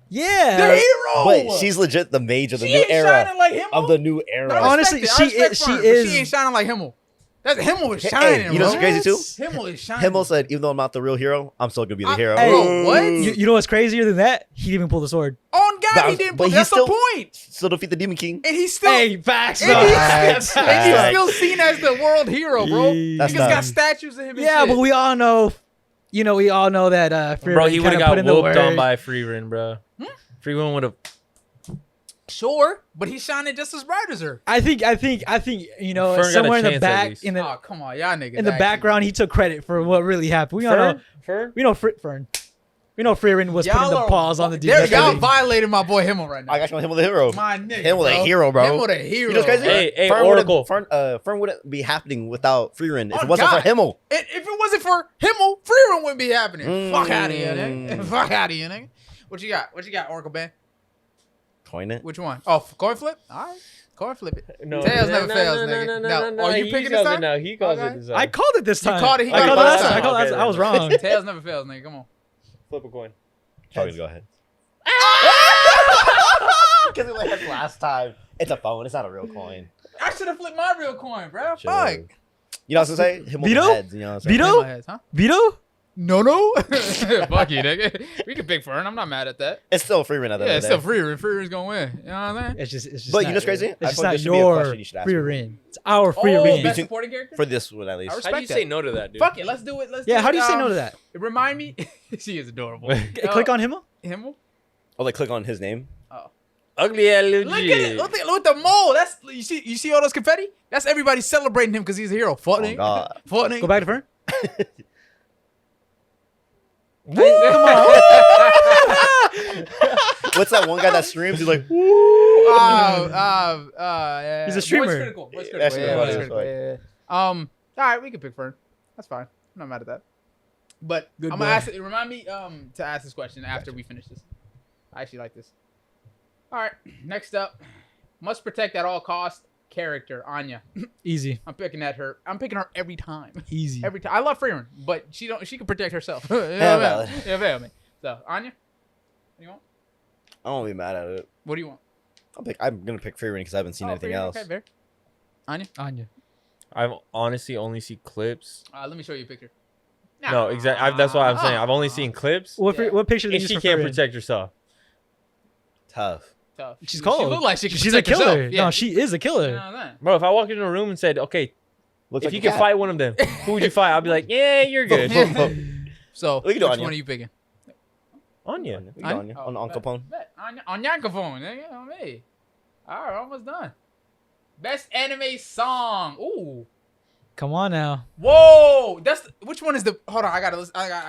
S3: Yeah.
S2: The hero.
S4: But she's legit the mage of the
S2: She
S4: new
S2: ain't
S4: era.
S2: shining like Himmel.
S4: Of the new era.
S2: No, I
S3: Honestly,
S2: respect it. I respect
S3: she
S2: Fern, but
S3: is-
S2: She ain't shining like Himmel. That's Himmel is
S4: Hey,
S2: shining.
S4: you know what's
S2: bro.
S4: crazy too?
S2: Himmel is shining.
S4: Himmel said, even though I'm not the real hero, I'm still gonna be the hero.
S3: Hey,
S2: Bro, what?
S3: You know what's crazier than that? He didn't even pull the sword.
S2: On God,
S4: That
S2: he
S4: was-
S2: didn't.
S4: but
S2: But
S4: he
S2: that's
S4: still-
S2: the point.
S4: Still defeat the Demon King.
S2: And he's still.
S3: Hey, facts.
S2: And
S3: though.
S4: Facts.
S2: he's
S4: Facts.
S2: still seen as the world hero, bro.
S4: That's
S2: Niggas
S4: done.
S2: got statues of him. And
S3: Yeah,
S2: shit.
S3: but we all know, we all know that
S1: Bro, he would have got
S3: put in the
S1: whooped on
S3: work.
S1: by Freerin, bro. Freerin would have.
S2: Sure, but he's shining just as bright as her.
S3: I think
S1: Fern got a
S3: somewhere in the
S1: chance at
S3: back
S1: least.
S3: in the
S2: Oh, come on, y'all niggas.
S3: in the
S2: acting-
S3: background he took credit for what really happened. We all know
S1: Fern?
S3: we know Fern. We know Frieren was putting the
S2: are-
S3: paws on the
S2: There,
S3: demon.
S2: y'all violating my boy Himmel right now.
S4: I got you on Himmel the hero.
S2: My nigga.
S4: Himmel the
S2: bro.
S4: hero, bro.
S2: Himmel the hero.
S4: You know what's crazy?
S2: bro.
S1: Hey,
S4: Fern
S1: Oracle.
S4: Fern wouldn't be happening without Freerin if
S2: Oh,
S4: it wasn't
S2: God.
S4: for Himmel.
S2: And if it wasn't for Himmel, Freeman wouldn't be happening. Fuck out of here,
S4: Mm.
S2: nigga. Fuck out of here, nigga. What you got? What you got, Oracle Band?
S4: Coin it.
S2: Which one? Oh, coin flip? All right. Coin flip it.
S1: No,
S2: Tails
S1: no,
S2: never
S1: no,
S2: fails,
S1: no,
S2: nigga.
S1: no, no,
S2: No.
S1: no,
S2: Oh, you
S1: he
S2: picking
S1: calls
S2: this
S1: it
S2: time?
S1: now. He calls
S2: Okay.
S1: it this time.
S3: I called it this
S2: You
S3: time.
S2: called it. He
S3: I
S2: got
S3: called
S2: it
S3: it
S2: last
S3: last time.
S2: time.
S3: I called it last time. I was wrong.
S2: Tails never fails, nigga. Come on.
S1: Flip a coin.
S4: Probably go ahead. Because it went last time. It's a phone. It's not a real coin.
S2: I should have flipped my real coin, bro.
S4: Sure.
S2: Fuck.
S4: You know what I'm saying? Himmel
S3: Vito?
S4: heads. You know what I'm saying?
S3: Vito?
S2: In my head, huh?
S3: Vito?
S2: No. Fuck you, nigga. We can pick Fern. I'm not mad at that.
S4: It's still free run at the
S2: Yeah,
S4: end
S2: it's
S4: of the
S2: still
S4: day.
S2: free. Freerun's gonna win. You know what I'm saying?
S3: It's just.
S4: But
S3: not,
S4: you know what's crazy? I
S3: It's just
S4: feel like
S3: not
S4: this should be a
S3: your
S4: question you should ask
S3: free
S4: people.
S3: reign. It's our free
S2: Oh,
S3: reign.
S2: best
S4: Between-
S2: supporting character.
S4: For this one, at least.
S2: I
S1: How
S2: respect
S1: do you
S2: that.
S1: say no to that, dude?
S2: Fuck it. Let's do it.
S3: Yeah, how do you say no to that?
S2: Remind me. She is adorable.
S3: Click on him.
S2: him.
S4: Oh, like click on his name.
S1: Ugly ass
S2: Look at it. Look at the mole. That's you see all those confetti? That's everybody celebrating him because he's a hero. Fuck
S4: Oh,
S2: nigga.
S4: God.
S2: Fuck nigga.
S3: Go back to Fern.
S2: Hey, come on.
S4: What's that one guy that screams? He's like,
S2: Yeah.
S3: He's a streamer.
S2: Voice critical. Voice
S4: That's
S2: critical. Yeah,
S4: what
S2: voice
S4: it was,
S2: critical. Yeah. All right, we can pick Fern. That's fine. I'm not mad at that. But
S3: Good
S2: I'm
S3: boy.
S2: gonna ask. Remind me to ask this question after we finish this. I actually like this. All right. Next up, must protect at all costs. Character Anya.
S3: Easy.
S2: I'm picking at her. I'm picking her every time.
S3: Easy.
S2: Every time. I love Freeman, but she can protect herself.
S4: valid.
S2: Yeah, man. So Anya, what do you want?
S4: I won't be mad at it.
S2: What do you want?
S4: I'm gonna pick free run because I haven't seen anything
S2: Freeman,
S4: else.
S2: Okay, fair. Anya.
S3: Anya.
S1: I've honestly only seen clips.
S2: Let me show you a picture.
S1: No, exactly. That's what I'm saying. I've only seen clips,
S3: What
S2: Yeah.
S3: what picture did
S1: and
S3: you
S1: she
S3: use for
S1: can't
S3: Fern?
S1: protect herself.
S4: Tough.
S2: Tough.
S3: She's cold.
S2: She look like she can
S3: She's a
S2: protect
S3: killer.
S2: herself. Yeah.
S3: No, she is a
S2: You
S3: killer.
S2: know what I'm saying?
S1: Bro, if I walked into a room and said, "Okay,
S4: Looks
S1: if
S4: like
S1: you
S4: a
S1: could
S4: cat.
S1: fight one of them, who would you fight?" I'll be like, "Yeah, you're good."
S2: So
S4: We can do
S2: which
S4: Anya.
S2: one are you picking?
S1: Anya.
S4: We got Anya. On Uncle Pone.
S2: On Yankophone, nigga, on me. All right, almost done. Best anime song. Ooh.
S3: Come on now.
S2: Whoa. Which one is the? Hold on, I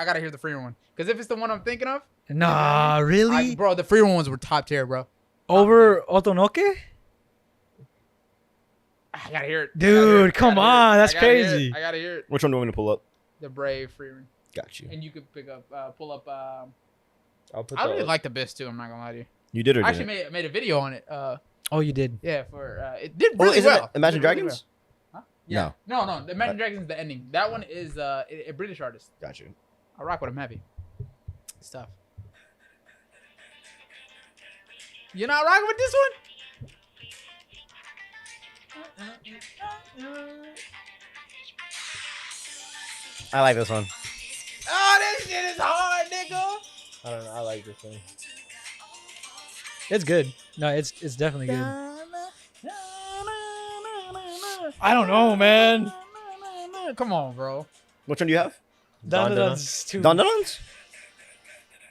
S2: gotta hear the free one. Because if it's the one I'm thinking of,
S3: Nah, really?
S2: bro, the free ones were top tier, bro.
S3: Over Otonoke?
S2: I gotta hear it.
S3: Dude, come on, that's crazy.
S2: I gotta hear it.
S4: Which one do you want me to pull up?
S2: The Brave free one.
S4: Got you.
S2: And you could pull up.
S1: I'll put
S2: I really
S1: the-
S2: like the Best too. I'm not gonna lie to you.
S4: You did or
S2: I
S4: didn't?
S2: actually made a video on it.
S3: Oh, you did.
S2: Yeah, for it did
S4: Oh,
S2: really
S4: isn't
S2: well.
S4: it Imagine
S2: It did really
S4: Dragons?
S2: well. Yeah. No. The Imagine Dragons is the ending. That one is a British artist.
S4: Got you.
S2: I rock with him heavy. Stuff. You're not rocking with this one?
S4: I like this one.
S2: Oh, this shit is hard, nigga.
S1: I don't know. I like this one.
S3: It's good. No, it's definitely good. I don't know, man.
S2: Come on, bro.
S4: Which one do you have?
S1: Don Don.
S3: Dandadan's too.
S4: Don Don's?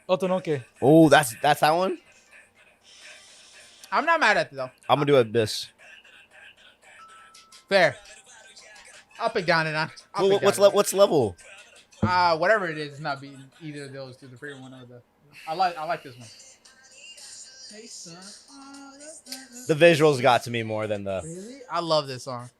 S3: Otonoke.
S4: Oh, that's that one.
S2: I'm not mad at it though.
S4: I'm gonna do it this.
S2: Fair. I'll pick down and on.
S4: What's level?
S2: Whatever it is, it's not beating either of those two. The free one or the. I like this one. Hey son.
S4: The visuals got to me more than the.
S2: Really? I love this song.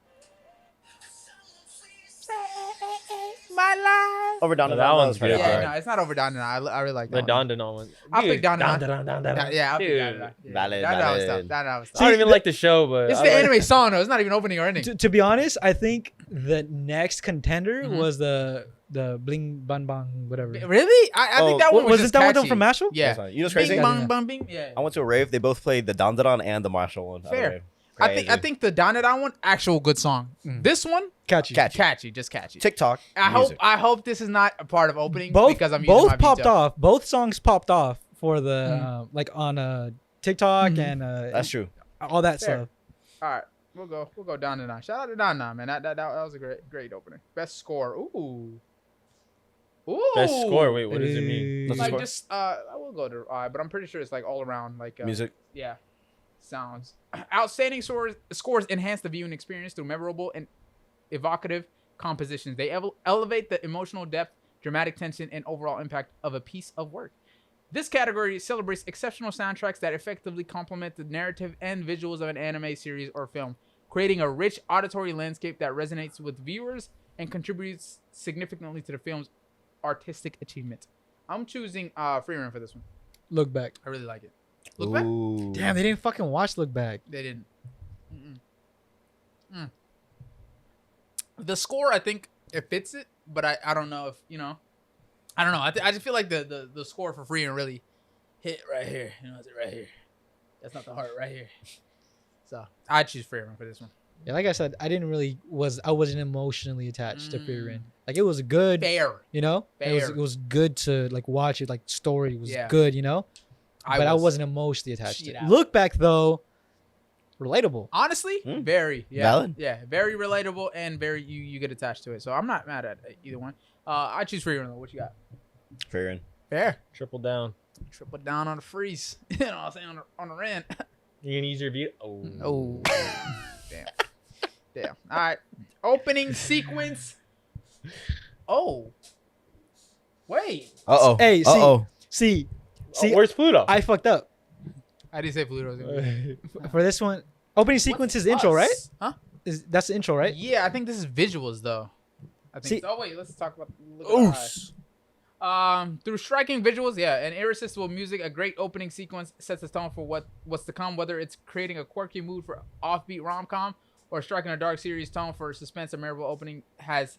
S2: My life.
S4: Over Don
S1: No,
S4: Don.
S1: that one's
S4: pretty
S1: good,
S2: Yeah,
S4: hard.
S2: no, it's not over down and I really like that.
S1: The
S2: one.
S1: Don Don one.
S2: I'll pick
S1: Dude,
S2: Don Don.
S1: Don Don Don.
S2: Yeah, I'll pick
S1: Dude.
S2: down and on. Yeah,
S4: Valid,
S2: Down and on was
S4: valid.
S2: tough. Down and on was
S1: I
S2: tough.
S1: don't even like the show, but
S2: It's
S1: I
S2: the
S1: like-
S2: anime song though. It's not even opening or ending.
S3: To be honest, I think the next contender
S2: Mhm.
S3: was the Bling Bang Bang whatever.
S2: Really? I
S4: Oh,
S2: think that one was
S3: Was
S2: just
S3: it that one
S2: catchy.
S3: from Mashal?
S2: Yeah.
S4: That's fine. You know what's
S2: Bing
S4: crazy?
S2: bang bang bing. Yeah.
S4: I went to a rave. They both played the Don Don and the Marshall one.
S2: Fair. I think the Donadon one actual good song. This one
S3: Catchy.
S4: Catchy.
S2: just catchy.
S4: TikTok.
S2: I
S4: music.
S2: hope this is not a part of opening
S3: Both
S2: because I'm using
S3: both
S2: my
S3: popped
S2: veto.
S3: off. Both songs popped off for the like on TikTok
S2: Mhm.
S3: and
S4: That's true.
S3: all that
S2: Fair.
S3: stuff.
S2: All right, we'll go down to 9. Shout out to Don man. That was a great opening. Best score. Ooh.
S1: Best score. Wait, what does it mean?
S4: What's the
S2: Like
S4: score?
S2: just I will go to but I'm pretty sure it's like all around like
S4: Music.
S2: Yeah, sounds. Outstanding scores enhance the viewing experience through memorable and evocative compositions. They elevate the emotional depth, dramatic tension, and overall impact of a piece of work. This category celebrates exceptional soundtracks that effectively complement the narrative and visuals of an anime series or film, creating a rich auditory landscape that resonates with viewers and contributes significantly to the film's artistic achievement. I'm choosing Freerun for this one.
S3: Look back.
S2: I really like it. Look back.
S4: Ooh.
S3: Damn, they didn't fucking watch Look Back.
S2: They didn't. The score, I think it fits it, but I don't know if I don't know. I just feel like the score for Freerun really hit right here. It's right here. That's not the heart right here. So I choose Freerun for this one.
S3: Yeah, like I said, I wasn't emotionally attached to Frieren. Like it was good,
S2: Fair.
S3: you know.
S2: Fair.
S3: It was good to like watch it. Like story was
S2: Yeah.
S3: good, you know. But I wasn't emotionally attached to
S2: Shit
S3: it.
S2: out.
S3: Look back though, relatable.
S2: Honestly, very. Yeah.
S4: Valid.
S2: Yeah. Very relatable and very you get attached to it. So I'm not mad at either one. I choose Free Run. What you got?
S4: Frieren.
S2: Fair.
S1: Triple down.
S2: Triple down on the freeze. You know what I'm saying? On the rent.
S1: You can use your view.
S2: Oh. Damn. Damn. All right. Opening sequence. Oh. Wait.
S4: Uh-oh.
S3: Hey,
S4: Uh-oh.
S3: see,
S1: Where's Pluto?
S3: I fucked up
S2: I didn't say Pluto.
S3: for this one. Opening sequence is the intro, right?
S2: Huh?
S3: That's the intro, right?
S2: Yeah, I think this is visuals though. I think.
S3: See-
S2: Oh wait, let's talk about. Look at the eye. Through striking visuals, and irresistible music, a great opening sequence sets the tone for what's to come. Whether it's creating a quirky mood for offbeat rom-com or striking a dark, serious tone for suspense, a memorable opening has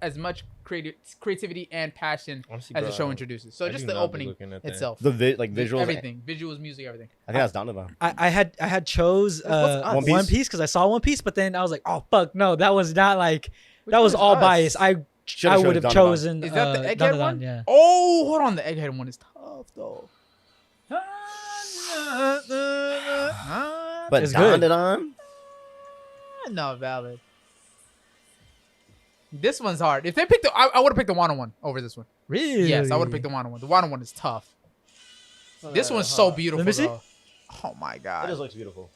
S2: as much creativity and passion
S1: Honestly,
S2: as the
S1: bro,
S2: show introduces. So
S1: I
S2: just
S1: do
S2: the
S1: not be
S2: opening
S1: looking at that.
S2: itself,
S4: The visuals.
S2: everything, visuals, music, everything.
S4: I think that's down to them.
S3: I had chose
S2: What's us?
S3: One Piece because I saw One Piece, but then I was like, oh fuck, no, that was not like
S2: Which
S3: that was
S2: one is
S3: all
S2: us?
S3: biased. I
S4: Should've
S3: would have
S4: chosen
S3: chosen.
S2: Is that the Egghead
S3: Dandadan,
S2: one?
S3: Yeah.
S2: Oh, hold on, the Egghead one is tough though.
S4: But
S3: It's good.
S4: Dandadan?
S2: No, valid. This one's hard. If they picked I would have picked the Wano one over this one.
S3: Really?
S2: Yes, I would have picked the Wano one. The Wano one is tough. This one's so beautiful.
S3: Let me see.
S2: Though. Oh my
S4: It
S2: god,
S4: just looks beautiful.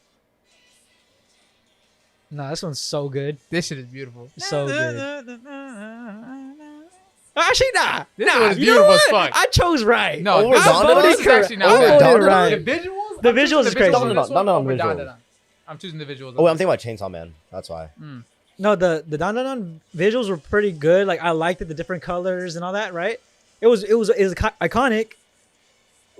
S3: No, this one's so good.
S2: this shit is beautiful.
S3: So good. Actually, nah.
S2: This
S3: nah,
S2: one is
S3: you know
S2: beautiful as
S3: what?
S2: fuck.
S3: I chose right.
S2: No,
S4: Over
S2: this,
S4: Dandadan?
S2: this is actually not
S3: I
S2: bad.
S3: voted
S4: Dandadan?
S3: right.
S2: The visuals.
S3: The
S2: I'm choosing
S3: visuals is crazy.
S2: visuals on this one
S4: Dandadan
S2: over
S4: visuals.
S2: Dandadan. I'm choosing the visuals.
S4: Oh, I'm thinking about Chainsaw Man. That's why.
S3: No, the Dandadan visuals were pretty good. Like I liked it, the different colors and all that. Right? It was iconic,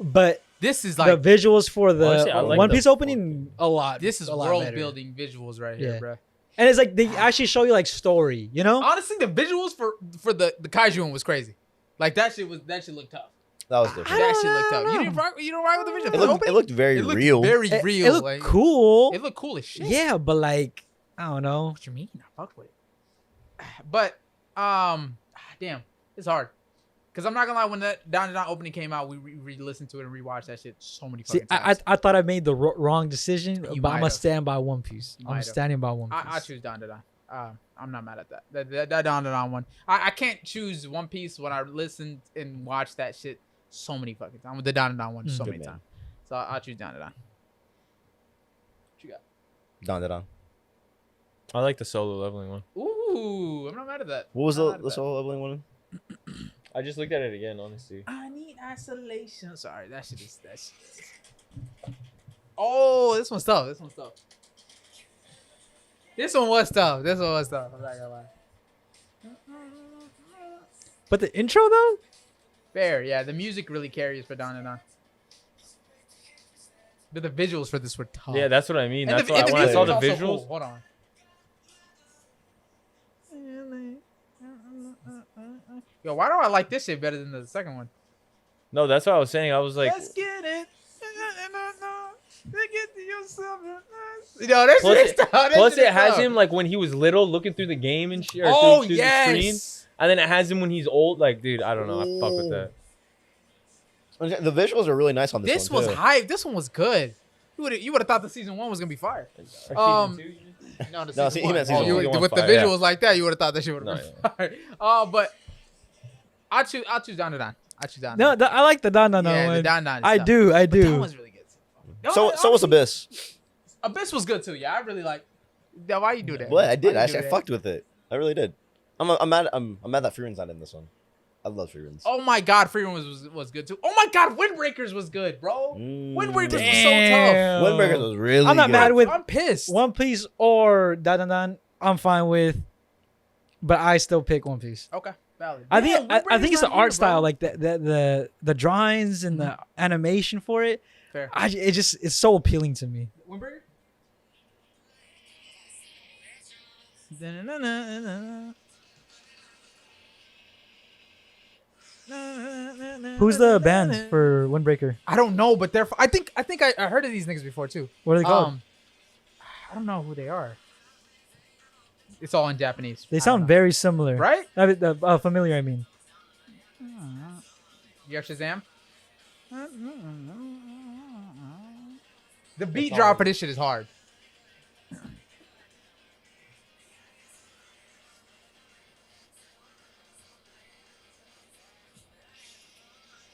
S3: but
S2: This is
S3: the
S2: like
S3: visuals for the
S1: Honestly, I like
S3: One
S1: the
S3: Piece opening a lot.
S2: this is
S3: a lot
S2: world
S3: better.
S2: building visuals right
S3: Yeah.
S2: here, bro.
S3: And it's like they actually show you like story. You know?
S2: Honestly, the visuals for the kaiju one was crazy. Like that shit looked tough.
S4: That was different.
S2: That shit looked
S3: I
S2: tough.
S3: don't
S2: You
S3: know.
S2: don't rock with the visuals.
S4: It looked, very
S2: It looked
S4: real.
S2: Very
S3: It
S2: real.
S3: looked
S2: like,
S3: cool.
S2: It looked cool as shit.
S3: Yeah, but like I don't know.
S2: What you mean? I fuck with it. But damn, it's hard. Cause I'm not gonna lie, when that Down and Down opening came out, we re-listened to it and rewatched that shit so many
S3: See,
S2: fucking times.
S3: I thought I made the wrong decision,
S2: You
S3: but I'm
S2: might
S3: gonna
S2: have.
S3: stand by One Piece.
S2: You
S3: I'm
S2: might have.
S3: standing by One Piece.
S2: I choose Down to Down. I'm not mad at that. That Down to Down one. I can't choose One Piece when I listened and watched that shit so many fucking times. The Down to Down one so
S4: Good
S2: many
S4: man.
S2: times. So I'll choose Down to Down. What you got?
S4: Dandadan.
S1: I like the solo leveling one.
S2: Ooh, I'm not mad at that.
S4: What was
S2: I'm not
S4: the
S2: mad at
S4: the
S2: that.
S4: solo leveling one?
S1: I just looked at it again, honestly.
S2: I need isolation. Sorry, that shit is. Oh, this one's tough. This one's tough. This one was tough. I'm not gonna lie.
S3: But the intro though,
S2: Fair, yeah. The music really carries for Down and Down. But the visuals for this were tough.
S1: Yeah, that's what I mean.
S2: And
S1: That's
S2: the-
S1: why
S2: and the
S1: when I
S2: music
S1: saw
S2: was
S1: the
S2: also
S1: visuals,
S2: cool. Hold on. Yo, why do I like this shit better than the second one?
S1: no, that's what I was saying. I was like,
S2: Let's get it. Yo, that
S1: Plus
S2: shit's
S1: it-
S2: tough. That
S1: plus
S2: shit
S1: it
S2: is
S1: has
S2: tough.
S1: him like when he was little, looking through the game and shit, or
S2: Oh
S1: through the screen,
S2: yes.
S1: and then it has him when he's old. Like, dude, I don't know. I fuck with that.
S4: The visuals are really nice on this,
S2: This
S4: one.
S2: was
S4: too.
S2: hype. This one was good. You would have thought the season 1 was gonna be fire.
S1: Or
S2: Um,
S1: season 2?
S2: No, the
S4: No,
S2: season
S4: he
S2: one.
S4: meant season
S2: You
S1: one.
S2: would-
S1: Season
S2: with the
S1: one fire,
S2: visuals like that, you would have thought that shit would have been fire. But I'll choose Down to Down. I choose Down.
S3: no, I like the Dandadan
S2: yeah,
S3: one.
S2: the Down Down. Is
S3: I
S2: tough.
S3: do.
S2: But that one's really good.
S4: So was Abyss.
S2: Abyss was good too. Yeah, I really like. Yeah, why you do that?
S4: What I did,
S2: Why you
S4: actually,
S2: do
S4: I
S2: that?
S4: fucked with it. I really did. I'm mad that Freeman's not in this one. I love Freeman's.
S2: Oh my god, Free Run was good too. Oh my god, Windbreakers was good, bro. Windbreakers was so
S3: Damn.
S4: Windbreakers was really.
S3: I'm not
S4: good.
S3: mad with
S2: I'm pissed.
S3: One Piece or Dandadan. I'm fine with, but I still pick One Piece.
S2: Okay, valid.
S3: I
S2: Yeah,
S3: think I
S2: Windbreakers
S3: think it's the
S2: not
S3: art
S2: here,
S3: style,
S2: bro.
S3: like the drawings and the animation for it.
S2: Fair.
S3: It's so appealing to me.
S2: Windbreaker.
S3: Who's the band for Windbreaker?
S2: I don't know, but they're. I think I heard of these niggas before too.
S3: What are they called?
S2: I don't know who they are. It's all in Japanese.
S3: They
S2: I
S3: sound
S2: don't
S3: very similar.
S2: know. Right?
S3: Familiar, I mean.
S2: You have Shazam? The beat drop for this shit is hard.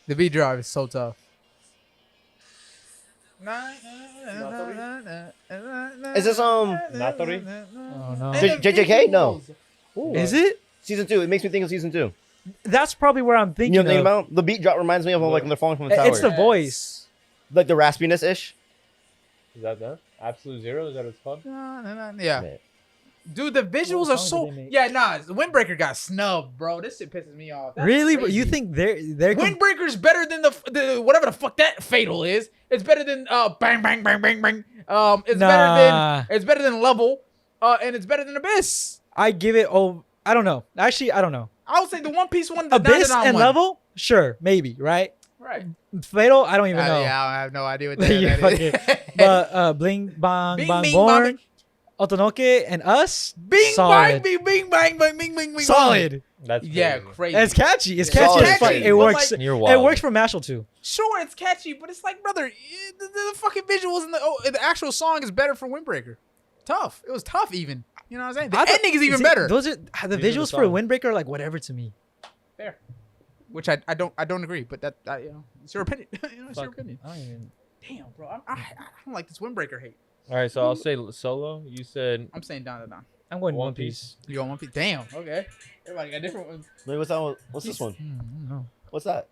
S2: The beat drop is so tough.
S4: Is this
S1: Natori?
S3: Oh no.
S4: JJK? No.
S3: Is it?
S4: Season 2. It makes me think of season 2.
S3: That's probably where I'm
S4: You
S3: thinking
S4: know what I'm thinking
S3: of.
S4: about? The beat drop reminds me of like when they're falling from the tower.
S3: It's the voice.
S4: Like the raspiness ish.
S1: Is that them? Absolute Zero? Is that what it's called?
S2: Yeah. Dude, the visuals
S3: What
S2: are
S3: song did
S2: so...
S3: they make?
S2: Yeah, nah. Windbreaker got snubbed, bro. This shit pisses me off. That's
S3: Really? But
S2: crazy.
S3: you think they're
S2: Windbreaker's better than the whatever the fuck that Fatal is. It's better than Bang Bang Bang Bang Bang. It's better than Level, and it's better than Abyss.
S3: I give it. Oh, I don't know. Actually, I don't know.
S2: I would say the One Piece one, the
S3: Abyss
S2: Dandadan
S3: and
S2: one.
S3: Level, sure, maybe, right?
S2: Right.
S3: Fatal, I don't even know.
S2: Yeah, I have no idea what that
S3: You
S2: is.
S3: fucking- but Bling Bang
S2: Bing,
S3: Bang
S2: bing,
S3: Born,
S2: bang.
S3: Otonoke, and Us,
S2: Bing
S3: solid.
S2: bang, bing bing bang bang bing bing bing.
S3: Solid.
S1: That's
S2: Yeah,
S1: crazy.
S2: crazy.
S3: It's catchy. It's
S4: Yeah.
S3: catchy
S4: Solid
S3: as fuck.
S4: crazy.
S3: It
S2: But
S3: works.
S2: like-
S1: You're
S3: It
S1: wild.
S3: works for Mashal too.
S2: Sure, it's catchy, but it's like, brother, the fucking visuals and the actual song is better for Windbreaker. Tough. It was tough, even. You know what I'm saying? The
S3: I thought-
S2: ending is even
S3: see,
S2: better.
S3: Those are the
S1: These are the
S3: visuals for
S1: songs.
S3: Windbreaker are like whatever to me.
S2: Fair. Which I don't agree, but that you know, it's your opinion. You know, it's your
S1: Fuck.
S2: opinion.
S3: I don't even.
S2: Damn, bro, I don't like this Windbreaker hate.
S1: All right, so I'll say Solo. You said
S2: I'm saying Dandadan.
S3: I'm going
S1: One Piece.
S2: You got One Piece? Damn. Okay. Everybody got different ones.
S4: Wait, what's that one? What's this one?
S3: No.
S4: What's that?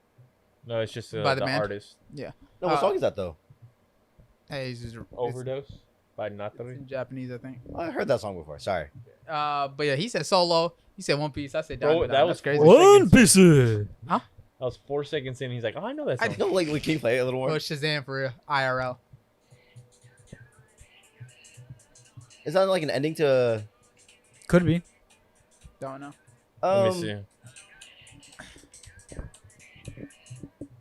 S1: No, it's just
S2: By the
S1: the
S2: band?
S1: artist.
S2: Yeah.
S4: No, what song is that though?
S2: Hey, it's
S1: Overdose by
S2: it's
S1: Natori.
S2: in Japanese, I think.
S4: I heard that song before. Sorry.
S2: But yeah, he said Solo. He said One Piece. I said
S1: Bro,
S2: Dandadan.
S1: that was
S2: That's crazy.
S1: One
S3: Piece.
S1: That was 4 seconds in. He's like, oh, I know that song.
S4: No, like, can you play it a little
S2: Bro,
S4: more?
S2: Shazam for real. IRL.
S4: Is that like an ending to?
S3: Could be.
S2: Don't know.
S1: Let me see.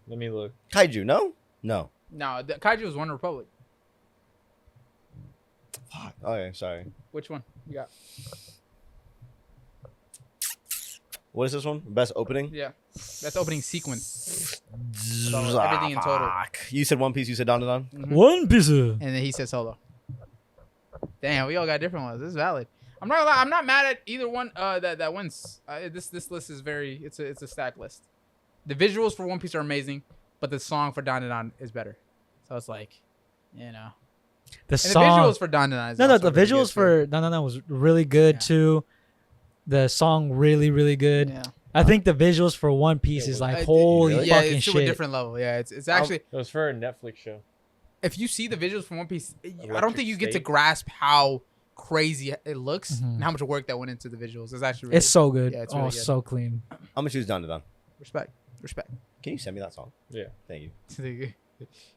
S1: Let me look.
S4: Kaiju? No. No.
S2: No, the Kaiju was One Republic.
S4: Fuck. Okay, sorry.
S2: Which one you got?
S4: What is this one? Best opening?
S2: Yeah, that's opening sequence. So everything in total.
S4: Fuck. You said One Piece. You said Dandadan.
S2: Mhm.
S3: One Piece.
S2: And then he said Solo. Damn, we all got different ones. This is valid. I'm not gonna lie, I'm not mad at either one that wins. This list is it's a stack list. The visuals for One Piece are amazing, but the song for Dandadan is better. So it's like, you know.
S3: The
S2: And
S3: song.
S2: the visuals for Dandadan is
S3: No,
S2: also
S3: the
S2: really good,
S3: visuals
S2: too.
S3: for No was really good
S2: Yeah.
S3: too. The song really, really good.
S2: Yeah.
S3: I think the visuals for One Piece is like holy
S4: really?
S2: Yeah,
S3: fucking
S2: it's to a
S3: shit.
S2: different level. Yeah, it's actually
S1: It was for a Netflix show.
S2: if you see the visuals from One Piece, I don't
S1: Electric
S2: think you get to
S1: State.
S2: grasp how crazy it looks
S3: Mhm.
S2: and how much work that went into the visuals. It's actually really
S3: It's so good.
S2: Yeah, it's
S3: Oh,
S2: really good.
S3: so clean.
S4: I'm gonna choose Dandadan.
S2: respect.
S4: Can you send me that song?
S1: Yeah.
S4: Thank you.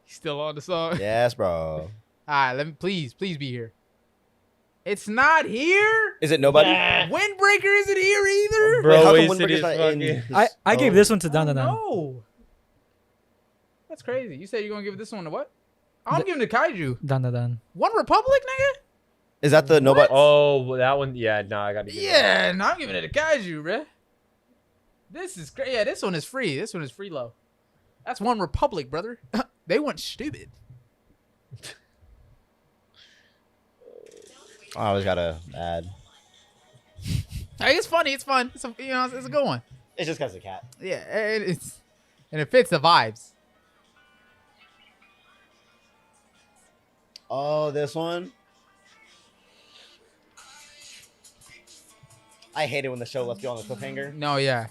S2: He's still on the song.
S4: Yes, bro.
S2: All right, let me please be here. It's not here.
S4: Is it nobody?
S2: Windbreaker isn't here either.
S1: Bro,
S4: Wait, how come
S1: wasted
S4: Windbreaker's
S1: his
S4: not in?
S1: fucking-
S3: I gave
S4: Oh.
S3: this one to
S2: Oh,
S3: Dandadan.
S2: no. That's crazy. You said you're gonna give this one to what? I'm giving it to Kaiju.
S3: Dandadan.
S2: One Republic, nigga.
S4: Is that the nobody?
S1: Oh, well, that one. Yeah, no, I got to give it.
S2: Yeah, no, I'm giving it to Kaiju, bruh. This is crazy. Yeah, this one is free. This one is free low. That's One Republic, brother. They went stupid.
S4: I always gotta add.
S2: Hey, it's funny. It's fun. It's a good one.
S4: It's just cause the cat.
S2: Yeah, and it fits the vibes.
S4: Oh, this one. I hate it when the show lets you on the cliffhanger.
S2: No, yeah,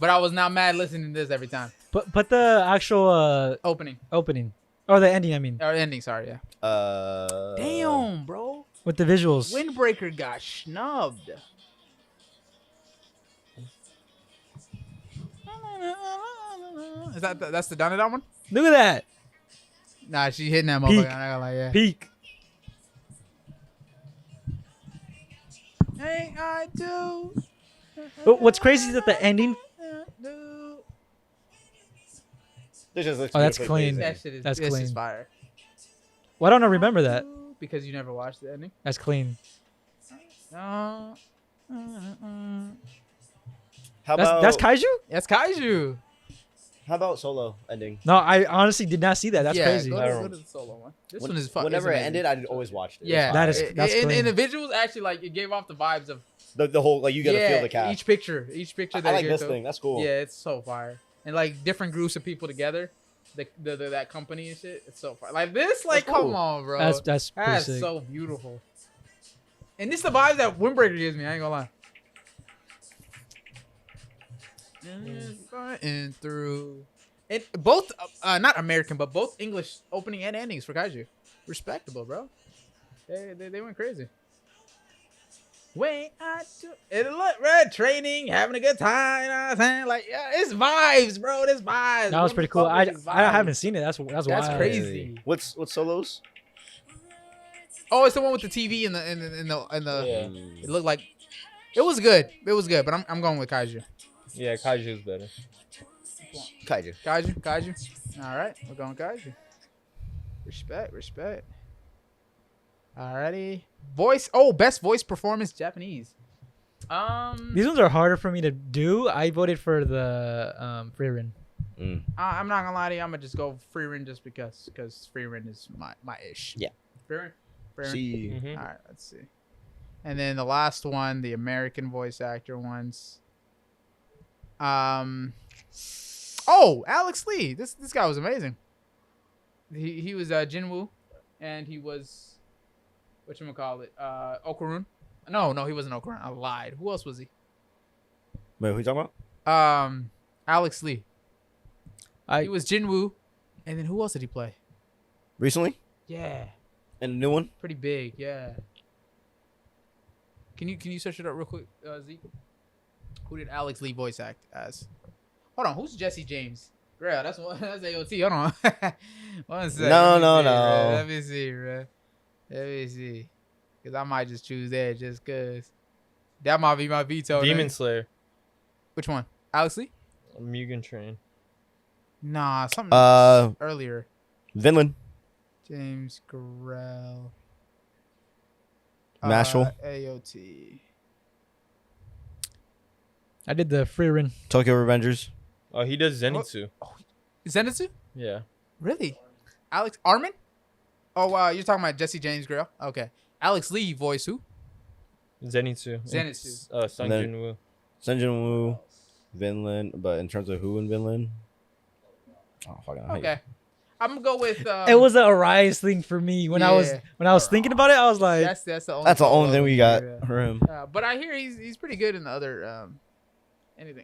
S2: but I was not mad listening to this every time.
S3: But the actual
S2: Opening
S3: opening or the ending, I mean,
S2: or ending. Sorry, yeah. Damn, bro.
S3: with the visuals.
S2: Windbreaker got snubbed. Is that's the Dandadan one?
S3: Look at that
S2: Nah, she hitting that
S3: Peak.
S2: motherfucker. I'm not gonna lie, yeah.
S3: peak.
S2: Hey, I do.
S3: But what's crazy is that the ending.
S4: This just looks
S3: Oh, that's
S4: beautifully
S3: clean.
S4: amazing.
S2: That shit is
S3: That's
S2: this is
S3: clean.
S2: fire.
S3: Why don't I remember that?
S2: Because you never watched the ending.
S3: That's clean.
S2: No.
S4: How
S3: That's
S4: about
S3: that's Kaiju?
S2: That's Kaiju.
S4: How about Solo ending?
S3: No, I honestly did not see that. That's
S2: yeah,
S3: crazy.
S2: Go to the solo one. This one is fun.
S4: Whenever it ended, I always watched it. It was
S2: Yeah,
S3: That is-
S4: fire.
S3: that's
S2: and
S3: clean.
S2: the visuals actually like it gave off the vibes of
S4: the whole like you gotta feel the cast.
S2: Each picture.
S4: I
S2: That
S4: like
S2: it
S4: this
S2: gave to-
S4: thing. That's cool.
S2: Yeah, it's so fire. And like different groups of people together, that company and shit. It's so fire. Like this, like
S4: That's cool.
S2: come on, bro.
S3: That's pretty
S2: That's
S3: sick.
S2: so beautiful. And this is the vibes that Windbreaker gives me. I ain't gonna lie. And through, and both not American, but both English opening and endings for Kaiju. Respectable, bro. They went crazy. Wait, it look, bro, training, having a good time. You know what I'm saying? Like, yeah, it's vibes, bro. This vibes.
S3: That was pretty cool. I haven't seen it. That's
S2: That's
S3: wild.
S2: crazy.
S4: What's Solos?
S2: Oh, it's the one with the TV and the.
S1: Yeah.
S2: It looked like it was good. It was good, but I'm going with Kaiju.
S1: Yeah, Kaiju's better.
S4: Kaiju.
S2: Kaiju. All right, we're going Kaiju. Respect. Alrighty. Voice. Oh, best voice performance Japanese.
S3: These ones are harder for me to do. I voted for the Frieren.
S2: I'm not gonna lie to you. I'm gonna just go Frieren just because Frieren is my ish.
S4: Yeah.
S2: Frieren.
S4: See.
S1: Mhm.
S2: All right, let's see. And then the last one, the American voice actor ones. Oh, Alex Lee. This guy was amazing. He was Jinwoo, and he was whatchamacallit, Okarun. No, he wasn't Okarun. I lied. Who else was he?
S4: Wait, who you talking about?
S2: Alex Lee. He was Jinwoo, and then who else did he play?
S4: Recently?
S2: Yeah,
S4: And a new one?
S2: pretty big. Yeah. Can you search it up real quick, Zeke? Who did Alex Lee voice act as? Hold on, who's Jesse James? Girl, that's AOT. Hold on. One second.
S4: No.
S2: Let me see, bro. Let me see. Because I might just choose that just because. That might be my veto.
S1: Demon
S2: name.
S1: Slayer.
S2: Which one? Alex Lee?
S1: Mugen Train.
S2: Nah, something earlier.
S4: Vinland.
S2: James Garrell.
S4: Mashal.
S2: AOT.
S3: I did the Frieren.
S4: Tokyo Revengers.
S1: Oh, he does Zenitsu.
S2: Zenitsu?
S1: Yeah.
S2: Really? Alex Armin? Oh, wow. You're talking about Jesse James Girl? Okay. Alex Lee voice who?
S1: Zenitsu.
S2: Zenitsu.
S1: Sung
S4: And then-
S1: Jinwoo.
S4: Senjin Woo. Vinland. But in terms of who in Vinland? Oh, fucking hell.
S2: Okay. I'm going to go with...
S3: It was a Arise thing for me when I was thinking about it. I was like,
S2: That's the only,
S4: That's the only thing
S2: solo
S4: we got
S2: yeah.
S4: for him.
S2: But I hear he's pretty good in the other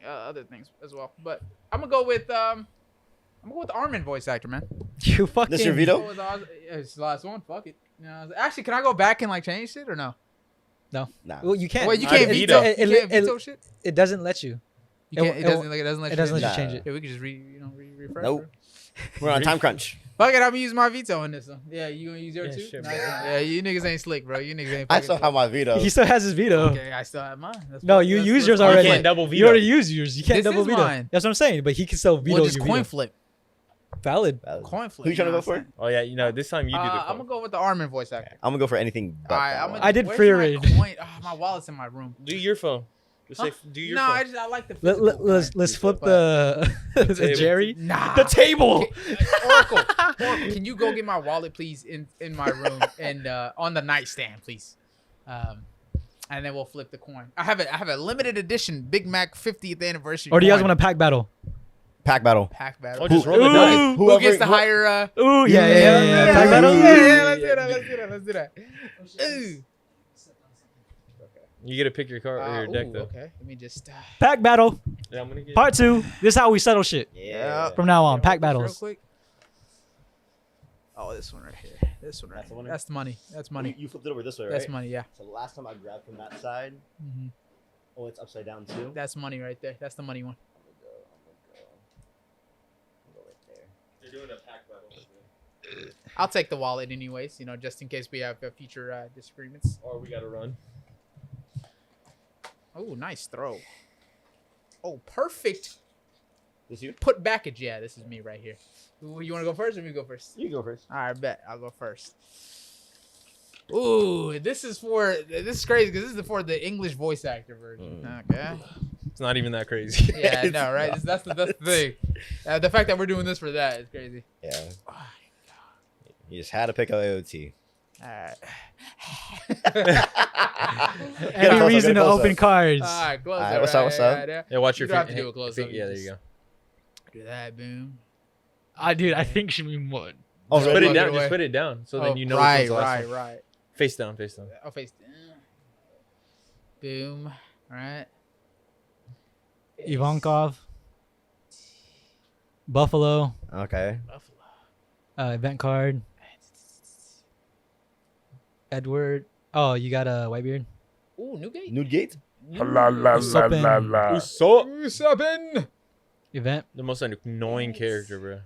S2: other things as well. But I'm gonna go with Armin voice actor, man.
S3: you fucking.
S4: This your veto?
S2: It's the last one. Fuck it. You know, actually, can I go back and like change shit or no?
S3: No.
S4: Nah.
S3: Well, you can't.
S2: Wait, you
S1: I
S2: can't
S1: veto.
S2: veto. You can't veto shit.
S3: It doesn't let you.
S2: You can't.
S3: it
S2: It doesn't let
S3: It doesn't let
S2: you.
S3: you change it.
S2: Yeah, we could just refresh.
S4: Nope.
S2: bro.
S4: We're on time crunch.
S2: Fuck it, I'm gonna use my veto on this one. Yeah, you gonna use yours
S1: Yeah,
S2: too?
S1: sure,
S2: Nice.
S1: bro.
S2: Yeah, you niggas ain't slick, bro. You niggas ain't.
S4: I
S2: fucking
S4: still
S2: slick.
S4: have my veto.
S3: He still has his veto.
S2: Okay, I still have mine. That's
S3: No,
S2: fine.
S3: you
S2: Let's-
S3: used
S2: let's
S3: yours
S2: fuck
S3: already.
S2: it.
S1: You can't double
S3: You
S1: veto.
S3: already used yours. You can't
S2: This
S3: double
S2: is
S3: veto.
S2: mine.
S3: That's what I'm saying. But he can still veto
S2: We'll
S3: your
S2: just
S3: veto.
S2: coin flip.
S3: Valid.
S2: Coin flip.
S4: Who you trying to
S2: know
S4: go for?
S2: what
S1: Oh yeah, this time you do the
S2: I'm
S1: call.
S2: gonna go with the Armin voice actor.
S4: I'm gonna go for anything but
S2: Alright,
S4: that
S2: I'm
S4: one.
S3: I did
S2: where's
S3: Frieren.
S2: my coin? Oh, my wallet's in my room.
S1: Do your phone. Just
S2: Huh?
S1: say do your
S2: No,
S1: phone.
S2: I like the physical
S3: Let's
S2: kind.
S3: flip the
S1: table.
S3: Jerry.
S2: Nah.
S3: The table.
S2: Oracle, can you go get my wallet, please, in my room and on the nightstand, please? And then we'll flip the coin. I have a limited edition Big Mac 50th anniversary.
S3: Or do you guys
S2: coin.
S3: want a pack battle?
S4: Pack battle.
S2: pack battle?
S1: Oh, just roll the
S3: Ooh.
S1: dice.
S2: Who gets the higher?
S3: Ooh, yeah. Pack battle.
S2: Yeah, let's do that. Ooh.
S1: You get to pick your card or your deck though.
S2: Okay, let me just.
S3: Pack battle.
S1: Yeah, I'm gonna get.
S3: Part 2. This is how we settle shit
S4: Yeah.
S3: from now on.
S2: Hold
S3: Pack
S2: this real
S3: battles.
S2: quick. Oh, this one right here. This one right
S4: That's the
S2: here.
S4: one?
S2: That's the money. That's money.
S4: You flipped it over this way, right?
S2: That's money. Yeah.
S4: So last time I grabbed from that side.
S2: hmm
S4: Oh, it's upside down too.
S2: That's money right there. That's the money one.
S4: I'm gonna go right there.
S1: You're doing a pack battle.
S2: I'll take the wallet anyways, just in case we have future disagreements.
S1: Or we gotta run.
S2: Oh, nice throw. Oh, perfect.
S4: This you?
S2: Put backage. Yeah, this is me right here. You want to go first or me go first?
S4: You go first.
S2: All right, bet. I'll go first. Ooh, this is crazy because this is for the English voice actor version. Okay.
S1: It's not even that crazy.
S2: Yeah, I know, right? That's the thing. The fact that we're doing this for that is crazy.
S4: Yeah. You just had to pick AOT.
S2: All right.
S3: Any reason to open cards.
S2: All right, close
S4: All right,
S2: up.
S4: what's up, what's up?
S2: Right,
S1: Yeah, watch
S2: You
S1: your
S2: don't have
S1: feet.
S2: to do it close up.
S1: Yeah, there you go.
S2: Do that, boom.
S3: Dude, I think should be more.
S4: Oh,
S1: Just put
S4: really?
S1: it down.
S2: away.
S1: Just put it down, so then you know.
S2: Right,
S1: which one's the last
S2: right,
S1: one.
S2: right.
S1: Face down, face down.
S2: Oh, face down. Boom. All right.
S3: Ivankov. Buffalo.
S4: Okay.
S2: Buffalo.
S3: Event card. Edward. Oh, you got a Whitebeard.
S2: Ooh, Newgate.
S4: Newgate?
S3: Usopp.
S2: Usopp.
S3: Event.
S1: The most annoying character, bro.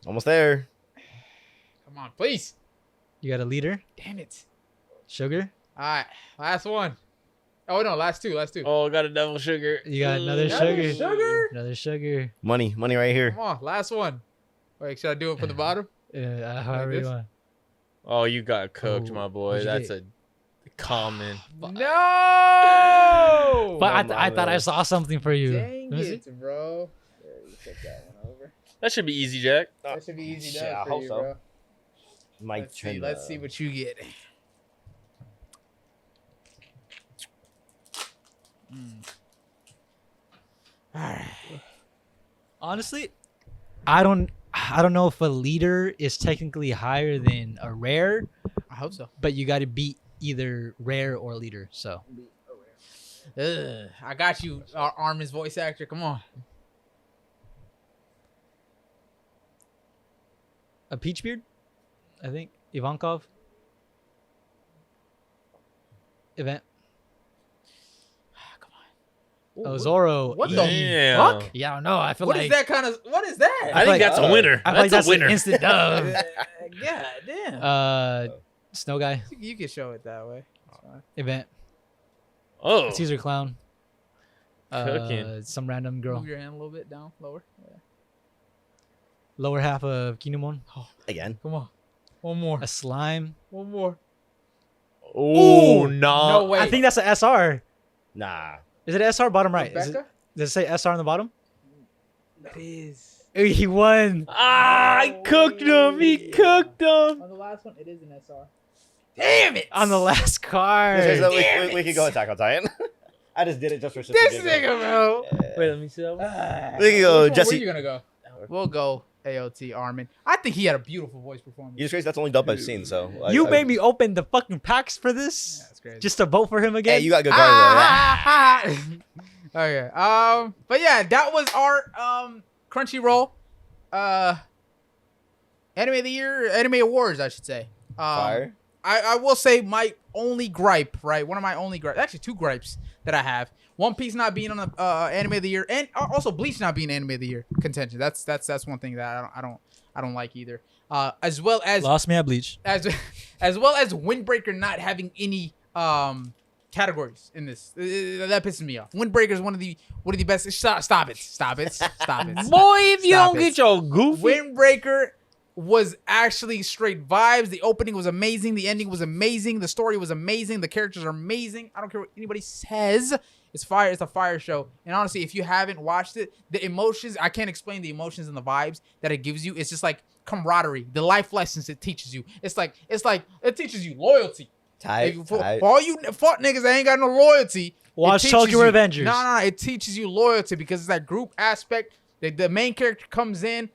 S4: Almost there.
S2: Come on, please.
S3: You got a leader.
S2: Damn it.
S3: Sugar.
S2: All right, last one. Oh no, last two.
S1: Oh, got a double sugar.
S3: You got another
S2: Another
S3: sugar.
S2: sugar?
S3: Another sugar.
S4: Money right here.
S2: Come on, last one. Wait, should I do it from the bottom?
S3: However you
S2: this?
S3: want.
S1: Oh, you got cooked,
S3: Oh,
S1: my boy.
S3: what'd you
S1: That's
S3: get?
S1: a common.
S2: No.
S3: But I thought I saw something for you.
S2: Dang
S3: Let me see.
S2: it, bro. There, you flip that one over.
S1: That should be easy, Jack.
S2: That should be easy
S4: Yeah, I
S2: enough for
S4: hope
S2: you,
S4: so.
S2: bro.
S4: Mike
S2: Let's see what you get. All right.
S3: Honestly, I don't know if a leader is technically higher than a rare,
S2: I hope so.
S3: but you got to beat either rare or leader. So
S2: I got you, Armin's voice actor. Come on.
S3: a Peachbeard, I think. Ivankov. Event.
S2: Come on.
S3: Oh, Zoro.
S2: What the
S1: Damn.
S2: fuck?
S3: Yeah, I don't know. I feel
S2: What
S3: like
S2: is that kind of? What is that?
S1: I think
S3: like-
S1: that's a winner.
S3: I feel like
S1: That's
S3: that's
S1: a winner.
S3: an instant dub.
S2: God damn.
S3: Snow guy.
S2: You can show it that way. It's fine.
S3: Event.
S1: Oh,
S3: Caesar clown.
S1: Cooking.
S3: Some random girl.
S2: Move your hand a little bit down, lower. Yeah.
S3: Lower half of Kinemon.
S4: Again.
S2: Come on. One more.
S3: A slime.
S2: One more.
S1: oh
S2: No
S1: no!
S2: way.
S3: I think that's an SR.
S4: Nah.
S3: Is it SR bottom right? Is it,
S2: Rebecca?
S3: does it say SR on the bottom?
S2: That is.
S3: Ooh, he won.
S1: Ah, I cooked him. He cooked him.
S2: On the last one, it is an SR. Damn it!
S3: On the last card.
S4: We could go Attack on Titan. I just did it just for such
S2: This
S4: a big
S2: nigga, bro.
S1: Wait, let me see that one.
S4: We can go
S2: Which one
S4: Jesse.
S2: were you gonna go? We'll go AOT Armin. I think he had a beautiful voice performance.
S4: You just crazy. That's the only dub I've seen. So
S3: You made me open the fucking packs for this
S2: Yeah, that's crazy.
S3: just to vote for him again.
S4: Hey, you got good cards
S2: Okay. But yeah, that was our Crunchyroll Anime of the Year, Anime Awards, I should say.
S4: Fire.
S2: I will say my only gripe, right? One of my only gripes, actually two gripes that I have. One Piece not being on the Anime of the Year, and also Bleach not being Anime of the Year contention. That's one thing that I don't like either. As well as
S3: Lost me at Bleach.
S2: as well as Windbreaker not having any categories in this. That pisses me off. Windbreaker is one of the best. Stop it.
S1: Boy, if you
S2: Stop
S1: don't
S2: it.
S1: get your goofy.
S2: Windbreaker was actually straight vibes. The opening was amazing. The ending was amazing. The story was amazing. The characters are amazing. I don't care what anybody says. It's fire. It's a fire show. And honestly, if you haven't watched it, the emotions, I can't explain the emotions and the vibes that it gives you. It's just like camaraderie, the life lessons it teaches you. It's like it teaches you loyalty. For all you fuck niggas that ain't got no loyalty,
S3: Watch
S2: it teaches
S3: Tokyo
S2: you-
S3: Avengers.
S2: No, it teaches you loyalty because it's that group aspect. The main character comes in,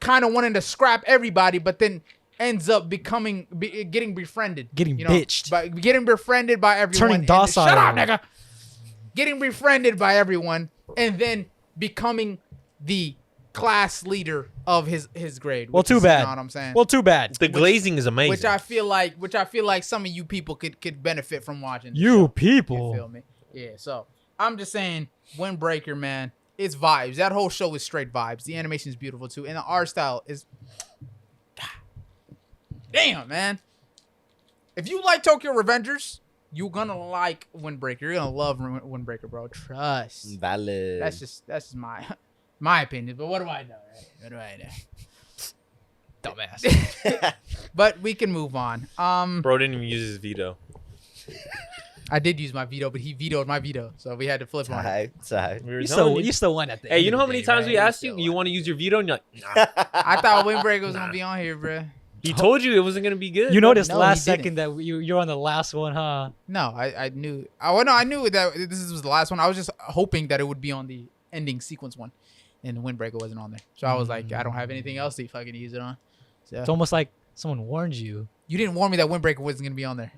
S2: kind of wanting to scrap everybody, but then ends up getting befriended,
S3: Getting bitched.
S2: by getting befriended by everyone,
S3: Turning
S2: and-
S3: docile.
S2: Shut up, nigga. Getting befriended by everyone, and then becoming the class leader of his grade.
S3: Well,
S2: which
S3: too
S2: is,
S3: bad.
S2: You know what I'm saying?
S3: Well, too bad.
S1: The glazing is amazing.
S2: which I feel like some of you people could benefit from watching. this
S3: You
S2: show. You
S3: people.
S2: feel me? Yeah. So I'm just saying, Windbreaker, man, it's vibes. That whole show is straight vibes. The animation is beautiful too, and the art style is. Damn, man. If you like Tokyo Revengers, you're gonna like Windbreaker. You're gonna love Windbreaker, bro. Trust.
S4: Valid.
S2: That's just my opinion. But what do I know? Right? What do I know? Dumbass. But we can move on.
S1: Bro didn't even use his veto.
S2: I did use my veto, but he vetoed my veto, so we had to flip on it.
S4: Sorry.
S1: We were
S3: You
S1: telling
S3: still, you still won at the
S1: Hey,
S3: end
S1: you know
S3: of
S1: how
S3: the
S1: many
S3: day,
S1: times
S3: right?
S1: we asked
S3: still
S1: you, you
S3: won.
S1: want to use your veto? And you're like, nah.
S2: I thought Windbreaker was gonna be on here, bro.
S1: He told you it wasn't going to be good.
S3: You noticed
S2: No,
S3: last
S2: he didn't.
S3: second that you're on the last one, huh?
S2: No, I knew. I knew that this was the last one. I was just hoping that it would be on the ending sequence one, and Windbreaker wasn't on there. So I was like, I don't have anything else to fucking use it on. So
S3: It's almost like someone warned you.
S2: you didn't warn me that Windbreaker wasn't gonna be on there.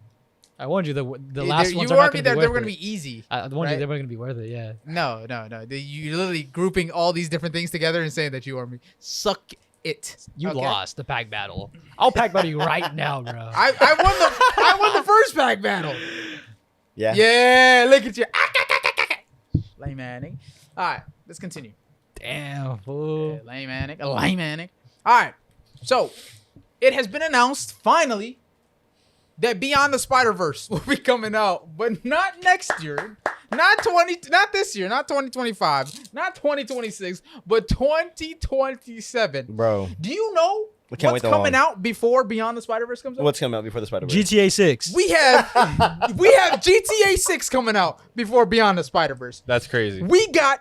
S3: I warned you the
S2: You
S3: last ones are
S2: warned
S3: not
S2: me
S3: going to be
S2: that
S3: worth
S2: they were gonna
S3: it.
S2: be easy.
S3: I warned
S2: right?
S3: you they were going to be worth it, yeah.
S2: No. You're literally grouping all these different things together and saying that you warned me. Suck it.
S3: You
S2: okay?
S3: lost the pack battle. I'll pack battle you right now, bro.
S2: I won the first pack battle.
S4: Yeah.
S2: Yeah, look at you. Lame Manning. All right, let's continue.
S3: Damn, fool.
S2: Yeah, lame Manning. All right, so it has been announced finally that Beyond the Spider-Verse will be coming out, but not next year, not this year, not 2025, not 2026, but 2027.
S4: Bro.
S2: Do you know
S4: We can't
S2: what's
S4: wait that
S2: coming
S4: long.
S2: out before Beyond the Spider-Verse comes out?
S4: What's coming out before the Spider-Verse?
S3: GTA 6.
S2: We have GTA 6 coming out before Beyond the Spider-Verse.
S1: That's crazy.
S2: We got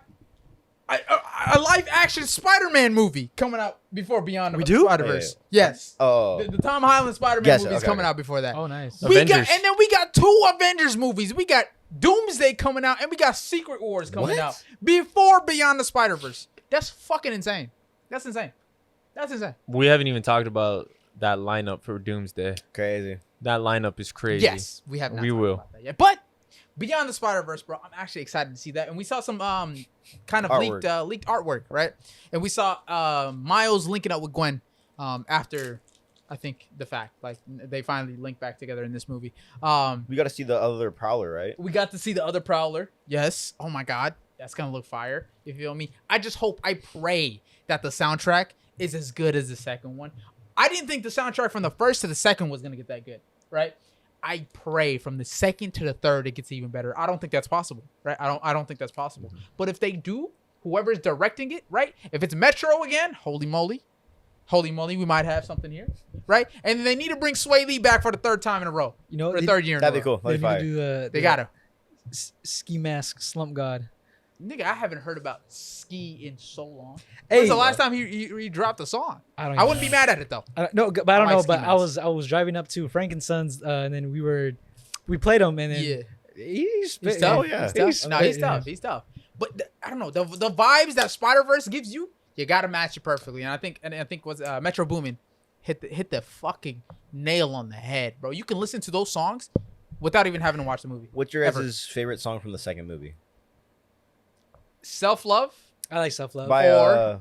S2: a live-action Spider-Man movie coming out before Beyond
S3: We
S2: the
S3: do?
S2: Spider-Verse. Yes.
S4: Oh.
S2: The Tom Holland Spider-Man
S4: Yes,
S2: movie is
S4: okay,
S2: coming
S4: okay.
S2: out before that.
S3: Oh, nice.
S2: We
S1: Avengers.
S2: got, and then we got 2 Avengers movies. We got Doomsday coming out, and we got Secret Wars coming
S4: What?
S2: out before Beyond the Spider-Verse. That's fucking insane. That's insane. That's insane.
S1: We haven't even talked about that lineup for Doomsday.
S4: Crazy.
S1: That lineup is crazy.
S2: Yes, we have not.
S1: We
S2: talked
S1: will.
S2: about that yet. But Beyond the Spider-Verse, bro, I'm actually excited to see that. And we saw some kind of leaked artwork, right? And we saw Miles linking up with Gwen after, I think, the fact. Like, they finally linked back together in this movie.
S4: We got to see the other Prowler, right?
S2: We got to see the other Prowler. Yes. Oh, my God. That's going to look fire. You feel me? I just hope, I pray that the soundtrack is as good as the second one. I didn't think the soundtrack from the first to the second was going to get that good, right? I pray from the second to the third it gets even better. I don't think that's possible, right? I don't think that's possible. But if they do, whoever's directing it, right? If it's Metro again, holy moly, we might have something here, right? And they need to bring Sway Lee back for the third time in a row,
S3: You know,
S2: for the third year in a row.
S4: That'd be cool.
S3: They
S4: That'd
S3: need
S4: be
S3: to
S4: fire.
S3: do the
S2: They gotta.
S3: ski mask slump god.
S2: Nigga, I haven't heard about Ski in so long.
S3: Hey,
S2: When's the last time he dropped a song?
S3: I don't.
S2: I wouldn't be mad at it though.
S3: No, but I don't
S2: I
S3: know.
S2: like
S3: But
S2: ski
S3: I was driving up to Frankenson's, and then we played him, and then
S2: Yeah.
S3: he's
S2: He's
S3: spitting.
S2: tough.
S4: Oh, yeah.
S2: He's tough.
S3: He's
S2: No, he's
S3: spitting.
S2: tough. He's tough. But I don't know the vibes that Spider-Verse gives you. You gotta match it perfectly. And I think was Metro Boomin hit the fucking nail on the head, bro. You can listen to those songs without even having to watch the movie.
S4: What's your
S2: Ever.
S4: guys' favorite song from the second movie?
S2: Self-Love
S3: I like self love.
S4: By-
S2: or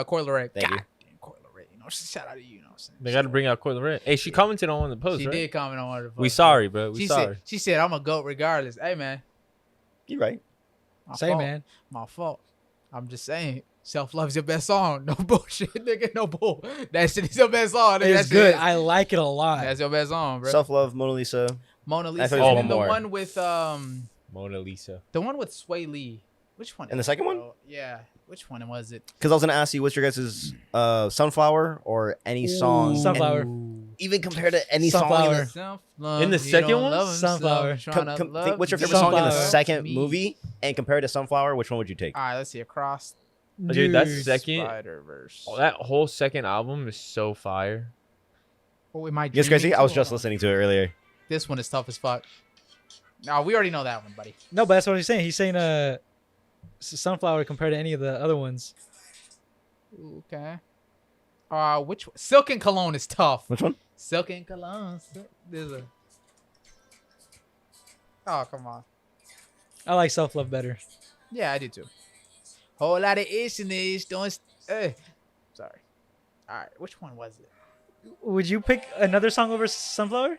S2: Coi Leray.
S4: Thank you.
S2: God damn, Coi Leray. You know, shout out to you. You know what I'm saying?
S1: They got to bring out Coil Red. Hey, she commented on one of the posts,
S2: She
S1: right?
S2: did comment on one of the
S1: We
S2: posts.
S1: sorry, bro. We
S2: She
S1: sorry.
S2: said I'm a goat regardless. Hey man,
S4: You're right.
S2: my
S3: Say,
S2: fault.
S3: man.
S2: My fault. I'm just saying. Self-Love's your best song. No bullshit, nigga. No bull. That shit is your best song. Nigga.
S3: It's
S2: That shit
S3: good.
S2: is-
S3: I like it a lot.
S2: That's your best song, bro.
S4: Self-Love, Mona Lisa.
S2: Mona
S4: I
S2: Lisa.
S4: thought
S1: there was
S2: And
S1: one
S2: then the
S4: more.
S2: one with
S1: Mona Lisa.
S2: the one with Sway Lee. Which one?
S4: And the
S2: is
S4: second
S2: it,
S4: one?
S2: bro? Yeah. Which one was it?
S4: Because I was going to ask you, what's your guys' Sunflower or any song?
S3: Sunflower.
S4: Even compared to any
S3: Sunflower.
S4: song.
S2: Self-love.
S1: In the
S2: He
S1: second
S2: don't
S1: one?
S2: love himself,
S3: Sunflower.
S2: tryna love
S4: What's your
S2: me.
S4: favorite song in the
S3: Sunflower.
S4: second
S2: Me.
S4: movie? And compared to Sunflower, which one would you take?
S2: All right, let's see. Across
S1: Dude, that second,
S2: Spider-Verse.
S1: oh, that whole second album is so fire.
S2: Oh, am I
S4: Yes, crazy.
S2: dreaming
S4: I was
S2: too?
S4: just
S2: Hold on.
S4: listening to it earlier.
S2: This one is tough as fuck. No, we already know that one, buddy.
S3: No, but that's what he's saying. He's saying sunflower compared to any of the other ones.
S2: Okay. Which one? Silk and Cologne is tough.
S4: Which one?
S2: Silk and Cologne. There's a. Oh, come on.
S3: I like self love better.
S2: Yeah, I do too. Whole lot of issues. Don't. Sorry. All right. Which one was it?
S3: Would you pick another song over sunflower?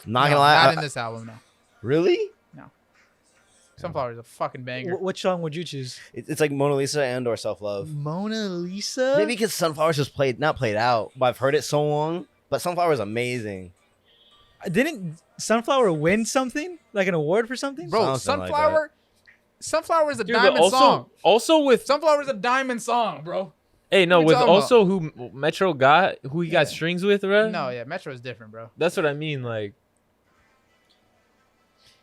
S4: Not
S2: No,
S4: gonna lie.
S2: Not in this album, no.
S4: Really?
S2: Sunflower is a fucking banger.
S3: Which song would you choose?
S4: It's like Mona Lisa and or Self Love.
S3: Mona Lisa.
S4: Maybe because Sunflower's just not played out, but I've heard it so long. But Sunflower is amazing.
S3: Didn't Sunflower win something like an award for something?
S2: Bro,
S4: Something like
S2: Sunflower. Sunflower is a
S1: Dude, but
S2: diamond song.
S1: also with
S2: Sunflower is a diamond song, bro.
S1: Hey, no,
S2: What you
S1: with
S2: talking
S1: also who Metro got, who he got strings with, bro.
S2: No, yeah, Metro is different, bro.
S1: That's what I mean. Like,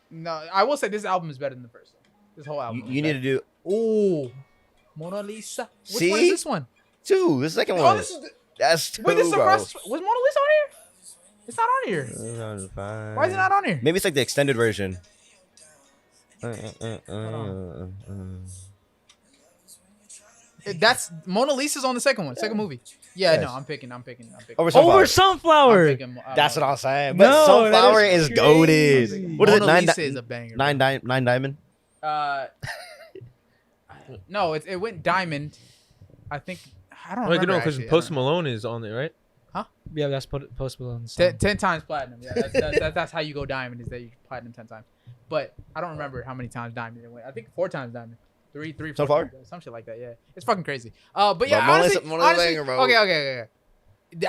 S2: No, I will say this album is better than the first one. This whole album.
S4: You need to do
S2: Oh, Mona Lisa. Which
S4: See?
S2: one is this one?
S4: 2. The second
S2: Oh,
S4: one.
S2: this is the,
S4: That's 2,
S2: wait, this is the
S4: bro.
S2: first. Was Mona Lisa on here? It's not on here. Why is it not on here?
S4: Maybe it's like the extended version.
S2: That's Mona Lisa's on the second one, second movie. Yeah,
S4: Yes.
S2: no, I'm picking.
S4: Over
S3: Over
S4: Sunflower.
S3: Sunflower.
S2: I'm picking,
S4: That's what I'm saying. But
S3: No,
S4: Sunflower
S3: that is
S4: is goaded.
S3: crazy.
S4: What is it?
S2: Mona
S4: 9
S2: Lisa is a banger.
S4: Nine diamond.
S2: No, it went diamond. I think I don't
S1: like,
S2: remember.
S1: no, because
S2: actually. I
S1: Post
S2: don't know.
S1: Malone is on there, right?
S3: Yeah, that's Post Malone's.
S2: 10 times platinum. Yeah, that's how you go diamond. Is that you platinum 10 times. But I don't remember how many times diamond it went. I think 4 times diamond. Three, 4
S4: Sunflower?
S2: times, some shit like that. Yeah, it's fucking crazy. But yeah,
S4: But Mona
S2: honestly,
S4: Lisa- Mona Lisa banger, bro.
S2: okay.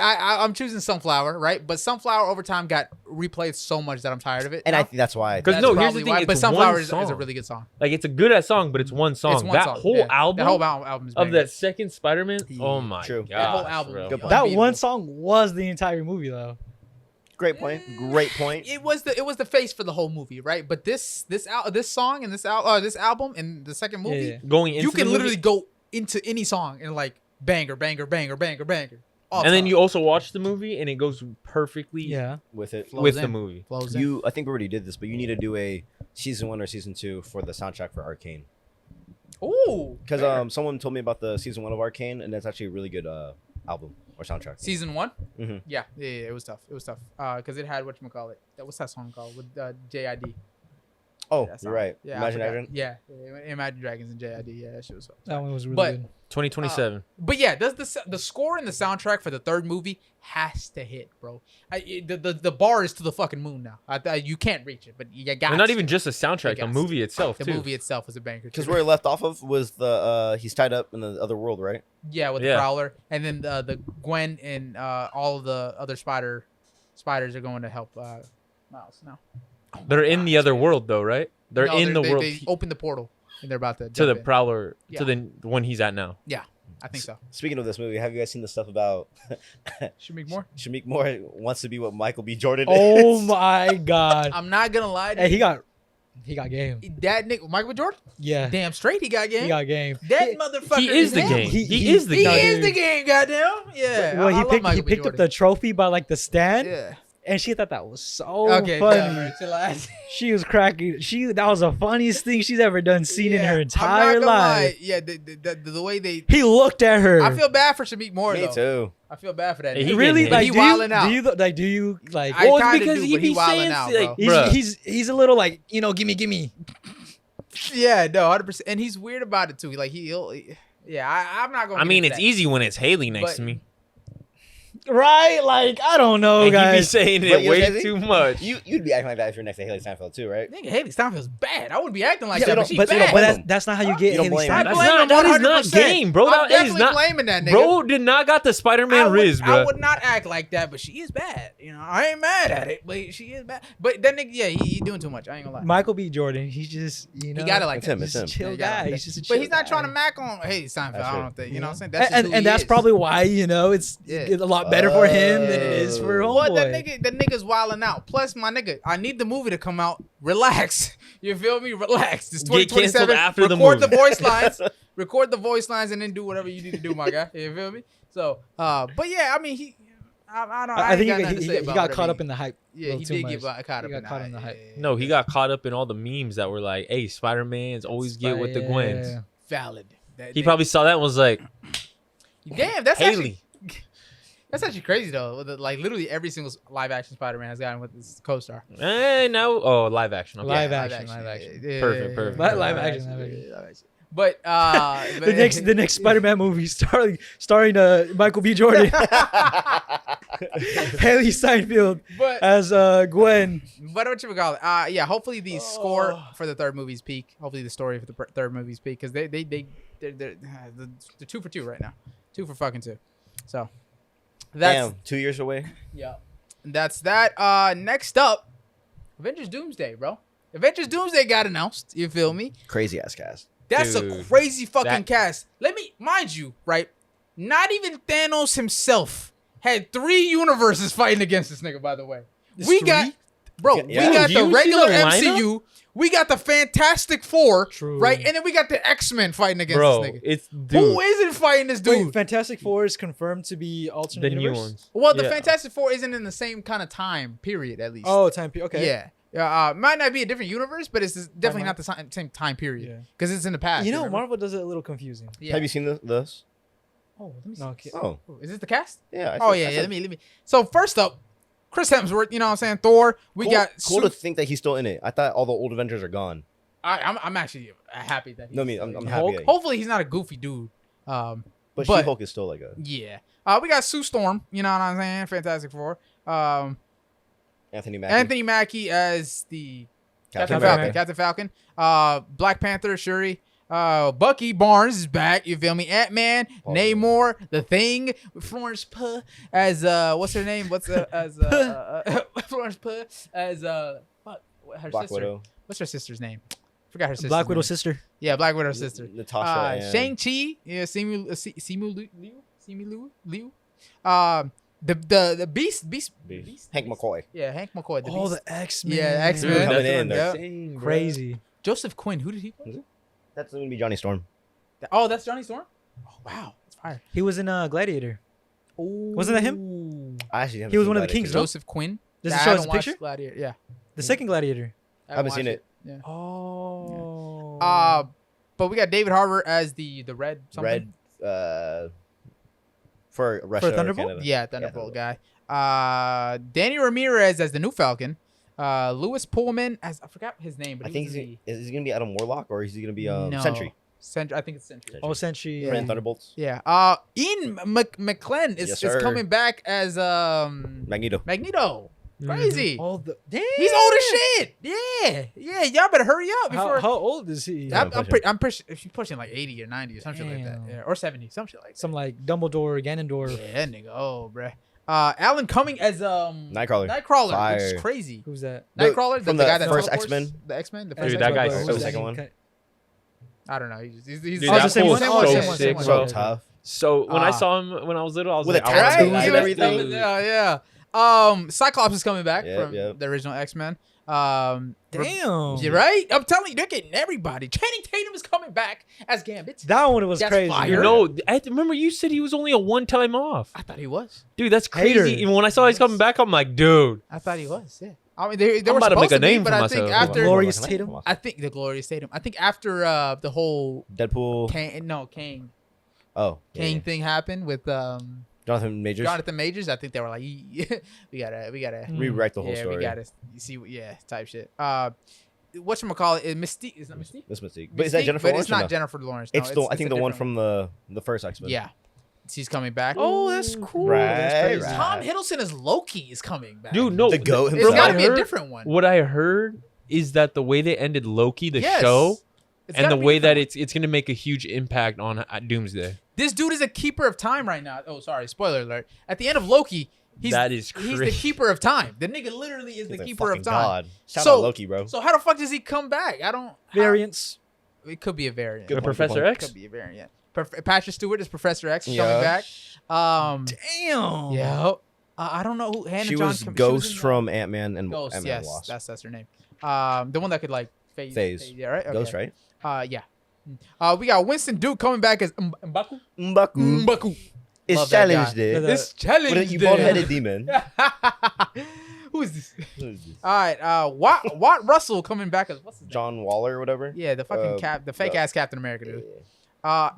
S2: I'm choosing Sunflower, right? But Sunflower over time got replayed so much that I'm tired of it.
S4: And
S2: now.
S4: I think that's why.
S1: 'Cause
S2: That's
S1: no, here's
S2: probably
S1: the thing,
S2: why,
S1: it's
S2: but Sunflower
S1: one
S2: is a
S1: song.
S2: really good song.
S1: Like, it's a good ass song, but it's one song.
S2: It's one
S1: That
S2: song,
S1: whole
S2: yeah.
S1: album,
S2: The whole album is
S1: of
S2: banger.
S1: that second Spider-Man. Oh my
S4: True.
S1: god,
S2: That whole album.
S1: bro.
S4: Good
S3: That one
S2: Unbeatable.
S3: song was the entire movie, though.
S4: Great point. Great point.
S2: It was the face for the whole movie, right? But this song and this album and the second movie,
S3: Yeah.
S1: Going into
S2: you can
S1: the
S2: literally
S1: movie,
S2: go into any song and like banger. All
S1: and then
S2: time.
S1: you also watch the movie, and it goes perfectly
S3: Yeah.
S4: With it.
S2: Flows
S1: with the
S2: in.
S1: movie.
S2: Flows in.
S4: You, I think we already did this, but you need to do a season 1 or season 2 for the soundtrack for Arcane.
S2: Ooh,
S4: Because
S2: banger.
S4: someone told me about the season 1 of Arcane, and that's actually a really good album or soundtrack.
S2: Season 1.
S4: Mhm.
S2: Yeah, it was tough. Because it had whatchamacallit. What's that song called with JID?
S4: Oh,
S2: That
S4: you're
S2: song.
S4: right.
S2: Yeah, I
S4: Imagine
S2: forgot.
S4: Dragon.
S2: Yeah, Imagine Dragons and JID. Yeah, that shit was tough.
S3: That one was really
S2: But-
S3: good.
S1: 2027.
S2: But yeah, the score and the soundtrack for the third movie has to hit, bro. The bar is to the fucking moon now. You can't reach it, but you got.
S1: And not
S2: to.
S1: even just a soundtrack, the
S2: Yes.
S1: movie itself
S2: The
S1: too.
S2: movie itself is a banger.
S4: Because
S2: too.
S4: where it left off of was the he's tied up in the other world, right?
S2: Yeah, with
S1: Yeah.
S2: the Prowler, and then the Gwen and all of the other spiders are going to help Miles now.
S1: They're in the other world though, right? They're
S2: No,
S1: in the world
S2: They opened the portal and they're about to
S1: to the
S2: jump in.
S1: Prowler
S2: Yeah.
S1: to the one he's at now.
S2: Yeah, I think so.
S4: Speaking of this movie, have you guys seen the stuff about
S2: Should make more.
S4: Shamik Moore wants to be what Michael B. Jordan
S3: Oh
S4: is?
S3: my god.
S2: I'm not gonna lie to
S3: Hey,
S2: you.
S3: he got game.
S2: That nigga, Michael Jordan.
S3: Yeah.
S2: Damn straight, he got game.
S3: He got game.
S2: That motherfucker.
S1: He is the
S2: him.
S1: game.
S3: He-
S1: He is the
S2: He
S1: game.
S2: is the game. Goddamn. Yeah.
S3: Well,
S2: I
S3: he
S2: love
S3: picked
S2: Michael B.
S3: up
S2: Jordan.
S3: the trophy by like the stand,
S2: Yeah.
S3: and she thought that was so
S2: Okay.
S3: funny.
S2: Yeah, chillax.
S3: She was cracking. That was the funniest thing she's ever done seen in
S2: Yeah,
S3: her
S2: I'm
S3: entire
S2: not gonna lie.
S3: life.
S2: Yeah, the way they.
S3: He looked at her.
S2: I feel bad for Shamik Moore
S4: Me
S2: though.
S4: too.
S2: I feel bad for that.
S1: Hey,
S2: nigga.
S1: he
S3: really
S1: getting
S3: like
S2: he
S3: do
S2: wilding
S3: you,
S2: out.
S3: do you like
S2: I
S1: Well, it's
S2: kinda
S1: because
S2: do,
S1: he
S2: but
S1: be
S2: he wilding
S1: saying
S2: out,
S1: like,
S2: bro.
S1: bruh.
S3: he's a little like, gimme.
S2: Yeah, no, 100%. And he's weird about it too. Like I'm not gonna.
S1: I
S2: get
S1: mean,
S2: into
S1: it's
S2: that.
S1: easy when it's Haley next
S2: But-
S1: to me.
S3: Right? Like, I don't know,
S1: And you be
S3: guys.
S1: saying
S4: But
S1: it
S4: you know
S1: way
S4: crazy?
S1: too much.
S4: You'd be acting like that if you're next to Haley Steinfeld too, right?
S2: Nigga, Haley Steinfeld's bad. I wouldn't be acting like
S3: Yeah,
S2: that,
S3: no,
S2: but she's
S3: but
S2: bad.
S3: that's not how you get
S4: You don't
S3: Haley
S4: blame
S2: I
S4: her.
S3: Steinfeld.
S1: That's
S2: blame
S1: not-
S2: him
S1: that is not
S2: 100%.
S1: game, bro.
S2: I'm
S1: That is
S2: definitely
S1: not-
S2: blaming that nigga.
S1: Bro did not got the Spider-Man Riz,
S2: I
S1: bro.
S2: would not act like that, but she is bad. You know, I ain't mad at it, but she is bad. But that nigga, yeah, he doing too much. I ain't gonna lie.
S3: Michael B. Jordan, he's just,
S2: He got it like
S4: It's
S2: that.
S4: him. It's
S3: he's a
S4: him.
S3: chill
S2: Yeah, he got it
S3: guy.
S2: like
S3: He's
S2: that.
S3: just a
S2: But
S3: chill
S2: he's not
S3: guy.
S2: trying to mac on Haley Steinfeld.
S4: That's
S2: I
S4: true.
S2: don't think. You know what I'm saying? That's just
S3: And
S2: who he
S3: that's
S2: is.
S3: probably why, it's
S2: Yeah.
S3: a lot better for him than it is for
S2: Well,
S3: homeboy.
S2: the nigga's wilding out. Plus, my nigga, I need the movie to come out. Relax. You feel me? Relax. It's
S1: Get
S2: 2027.
S1: canceled after the
S2: Record the
S1: movie.
S2: voice lines. Record the voice lines and then do whatever you need to do, my guy. You feel me? So, but yeah, I mean, I
S3: think
S2: ain't got nothing to say
S3: he
S2: about
S3: got
S2: whatever
S3: caught
S2: he-
S3: up in the hype.
S2: Yeah, he
S3: too
S2: did
S3: much.
S2: get caught up
S3: He got
S2: in
S3: caught in the hype.
S1: No, he got caught up in all the memes that were like, "Hey, Spider-Man's always get with the Gwens."
S3: Yeah.
S2: valid. That
S1: He
S2: nigga-
S1: probably saw that and was like,
S2: damn. That's
S1: Haley.
S2: actually that's actually crazy though. Like literally every single live action Spider-Man has gotten with his co-star.
S1: no, oh, live action. Okay.
S3: Live action.
S2: Yeah,
S1: Perfect,
S2: yeah,
S1: perfect.
S2: yeah,
S3: Live
S2: yeah,
S3: action,
S2: yeah,
S3: live
S2: yeah, live action. But
S3: The next Spider-Man movie starring Michael B. Jordan, Haley Steinfeld
S2: but
S3: as Gwen.
S2: what you call it? Yeah. Hopefully the score for the third movie's peak. Hopefully the story for the third movie's peak because they're 2 for 2 right now. 2 for fucking 2. So that's
S4: Damn, 2 years away.
S2: yeah. That's that. Next up, Avengers Doomsday, bro. Avengers Doomsday got announced. You feel me?
S4: Crazy ass cast.
S2: That's a
S1: Dude,
S2: crazy fucking
S1: that-
S2: cast. Let me mind you, right? Not even Thanos himself had 3 universes fighting against this nigga, by the way. We got
S4: Yeah.
S2: we got
S1: Do
S2: the
S1: you see
S2: regular
S1: the lineup?
S2: MCU, we got the Fantastic Four,
S3: True.
S2: right? And then we got the X-Men fighting against
S1: Bro,
S2: this nigga.
S1: it's dude.
S2: Who isn't fighting this dude?
S3: Wait, Fantastic Four is confirmed to be alternate
S1: the new
S3: universe?
S1: ones.
S2: Well, the
S1: Yeah.
S2: Fantastic Four isn't in the same kind of time period, at least.
S3: Oh, time period. Okay.
S2: Yeah. Might not be a different universe, but it's definitely
S3: Timeline.
S2: not the same time period
S3: Yeah.
S2: because it's in the past.
S3: You know,
S2: remember?
S3: Marvel does it a little confusing.
S2: Yeah.
S4: Have you seen this?
S2: Oh, let me see.
S3: No, okay.
S4: Oh,
S2: Oh, is this the cast?
S4: yeah.
S2: Oh yeah. Let me. So first up, Chris Hemsworth. You know what I'm saying? Thor. We got.
S4: cool to think that he's still in it. I thought all the old Avengers are gone.
S2: I'm actually happy that.
S4: No, I mean, I'm happy. that-
S2: Hopefully he's not a goofy dude.
S4: But
S2: but-
S4: She-Hulk is still like a
S2: Yeah. We got Sue Storm. You know what I'm saying? Fantastic Four.
S4: Anthony Mackie.
S2: Anthony Mackie as the Captain
S3: Falcon.
S2: Falcon. Captain Falcon. Black Panther, Shuri. Bucky Barnes is back. You feel me? Ant-Man,
S4: Oh,
S2: Namor, The Thing, Florence Puh as what's her name? What's as Florence Puh as what her
S4: Black
S2: sister?
S4: Widow.
S2: What's her sister's name? Forgot her sister.
S3: Black Widow's sister.
S2: Yeah, Black Widow's sister.
S4: Natasha. and
S2: Shang-Chi. Yeah, Simu Liu. The Beast.
S4: Hank McCoy.
S2: Yeah, Hank McCoy. The
S3: Oh,
S2: Beast.
S3: the X-Men.
S2: Yeah, X-Men.
S1: Dude,
S4: Coming
S1: that's
S4: in,
S1: what
S4: they're
S1: I'm saying, bro.
S3: Crazy.
S2: Joseph Quinn. Who did he play?
S4: That's gonna be Johnny Storm.
S2: Oh, that's Johnny Storm. Oh wow, that's fire.
S3: He was in Gladiator. Wasn't that him?
S4: I actually haven't
S3: He was
S4: seen
S3: one of the
S4: Gladiator.
S3: kings, no?
S2: Joseph Quinn.
S3: Does it
S2: I
S3: show his
S2: haven't watched
S3: picture?
S2: Gladiator. Yeah,
S3: The second Gladiator.
S2: I
S4: haven't seen
S2: watched
S4: it.
S2: Yeah.
S3: Oh.
S2: But we got David Harbour as the red something.
S4: Red. For Russia. or
S3: Thunderbolt?
S4: Canada.
S2: Yeah, Thunderbolt guy. Danny Ramirez as the new Falcon. Lewis Pullman as I forgot his name, but
S4: I think is he gonna be Adam Warlock or is he gonna be Sentry?
S2: I think it's Sentry.
S3: Oh, Sentry.
S2: Yeah.
S4: Ran Thunderbolts.
S2: Yeah. Ian McClellan is
S4: Yes, sir.
S2: coming back as
S4: Magneto.
S2: Magneto. Crazy.
S3: Oh, damn.
S2: He's old as shit. Yeah. Y'all better hurry up before.
S3: How old is he?
S4: Yeah.
S2: I'm pushing. She's pushing like 80 or 90 or something like that.
S3: Damn.
S2: Yeah, or 70, some shit like that.
S3: Some like Dumbledore, Ganondorf.
S2: Yeah, that nigga. Oh, bruh. Alan Cumming as
S4: Nightcrawler.
S2: Nightcrawler, which is
S4: Fire.
S2: crazy.
S3: Who's that?
S2: Nightcrawler,
S4: from
S2: the
S4: the
S2: guy that
S4: first
S2: teleports?
S4: X-Men?
S2: The X-Men. The
S1: Dude,
S2: first
S1: that
S2: X-Men?
S1: guy's
S4: so
S1: so
S4: sick.
S1: sick.
S4: one.
S2: I don't know. He's
S1: Dude,
S3: Oh,
S1: that
S3: the same
S1: fool's
S3: one?
S1: so
S3: Same one, same
S1: sick,
S3: one.
S1: bro.
S4: So tough.
S1: So when I
S2: Ah.
S1: saw him when I was little, I was
S4: With
S1: like,
S4: a
S1: I
S4: tattoo
S1: wanna
S4: and
S1: be like
S4: everything?
S1: that.
S2: Yeah. Cyclops is coming back
S4: Yep,
S2: from
S4: yep.
S2: the original X-Men.
S3: Damn.
S2: You're right. I'm telling you, they're getting everybody. Channing Tatum is coming back as Gambit.
S3: That one was
S2: That's
S3: crazy.
S2: fire.
S1: You know, I remember you said he was only a one-time off.
S2: I thought he was.
S1: Dude, that's crazy.
S3: Hater.
S1: Even when I saw he's coming back, I'm like, dude.
S2: I thought he was. Yeah. I mean, they
S1: I'm
S2: were
S1: about to
S2: supposed
S1: make a
S2: to be,
S1: name
S2: but
S1: for
S2: I
S1: myself.
S2: think after
S3: Glorious Tatum?
S2: I think the Glorious Tatum. I think after the whole
S4: Deadpool.
S2: Kane
S4: Oh. yeah, yeah.
S2: thing happened with
S4: Jonathan Majors.
S2: Jonathan Majors. I think they were like, we gotta
S4: Rewrite the whole
S2: yeah,
S4: story.
S2: we gotta see type shit. Whatchamacallit is Mystique. Is that Mystique?
S4: That's Mystique. But is that
S2: Mystique,
S4: Jennifer
S2: but
S4: Lawrence?
S2: it's not
S4: or no?
S2: Jennifer Lawrence. No,
S4: It's the I think
S2: a
S4: the one
S2: different
S4: from the first X-Men.
S2: Yeah, she's coming back.
S3: Oh, that's cool.
S4: Right,
S3: That's crazy.
S4: right.
S2: Tom Hiddleston as Loki is coming back.
S1: Dude, no.
S4: The goat
S2: it's
S4: himself.
S2: got to
S1: I
S2: be a
S1: heard-
S2: different one.
S1: What I heard is that the way they ended Loki, the
S2: Yes.
S1: show,
S2: It's
S1: and
S2: gotta
S1: the
S2: be
S1: way that
S2: different.
S1: it's gonna make a huge impact on Doomsday.
S2: This dude is a keeper of time right now. Oh, sorry, spoiler alert. At the end of Loki, he's
S1: That is
S2: he's the
S1: crazy.
S2: keeper of time. The nigga literally is
S4: He's
S2: the
S4: a
S2: keeper of
S4: fucking
S2: time.
S4: God. Shout
S2: So-
S4: out Loki, bro.
S2: So how the fuck does he come back? I don't.
S3: Variants.
S2: It could be a variant.
S4: Good
S1: The
S4: point,
S1: Professor
S4: good
S1: X.
S2: Could be a variant. Patrick Stewart is Professor X
S4: Yeah.
S2: coming back.
S3: Damn.
S2: Yeah. I don't know who Hannah
S4: She
S2: John
S4: was
S2: she
S4: Ghost
S2: in
S4: from Ant-Man and
S2: Ghost.
S4: Ant-Man
S2: Yes,
S4: Wasp.
S2: that's her name. The one that could like phase.
S4: Phase.
S2: Yeah, right. Okay.
S4: Ghost, right?
S2: Yeah. We got Winston Duke coming back as M'Baku.
S4: Mbaku
S2: M'Baku.
S4: is
S2: Love that guy.
S4: challenged there.
S3: The-
S2: This challenge.
S4: With a
S2: there.
S4: bald-headed demon.
S2: Who is this?
S4: Who is this?
S2: All right. Watt Russell coming back as what's his name?
S4: John Waller or whatever.
S2: Yeah, the fucking the fake ass Captain America
S4: Yeah.
S2: dude.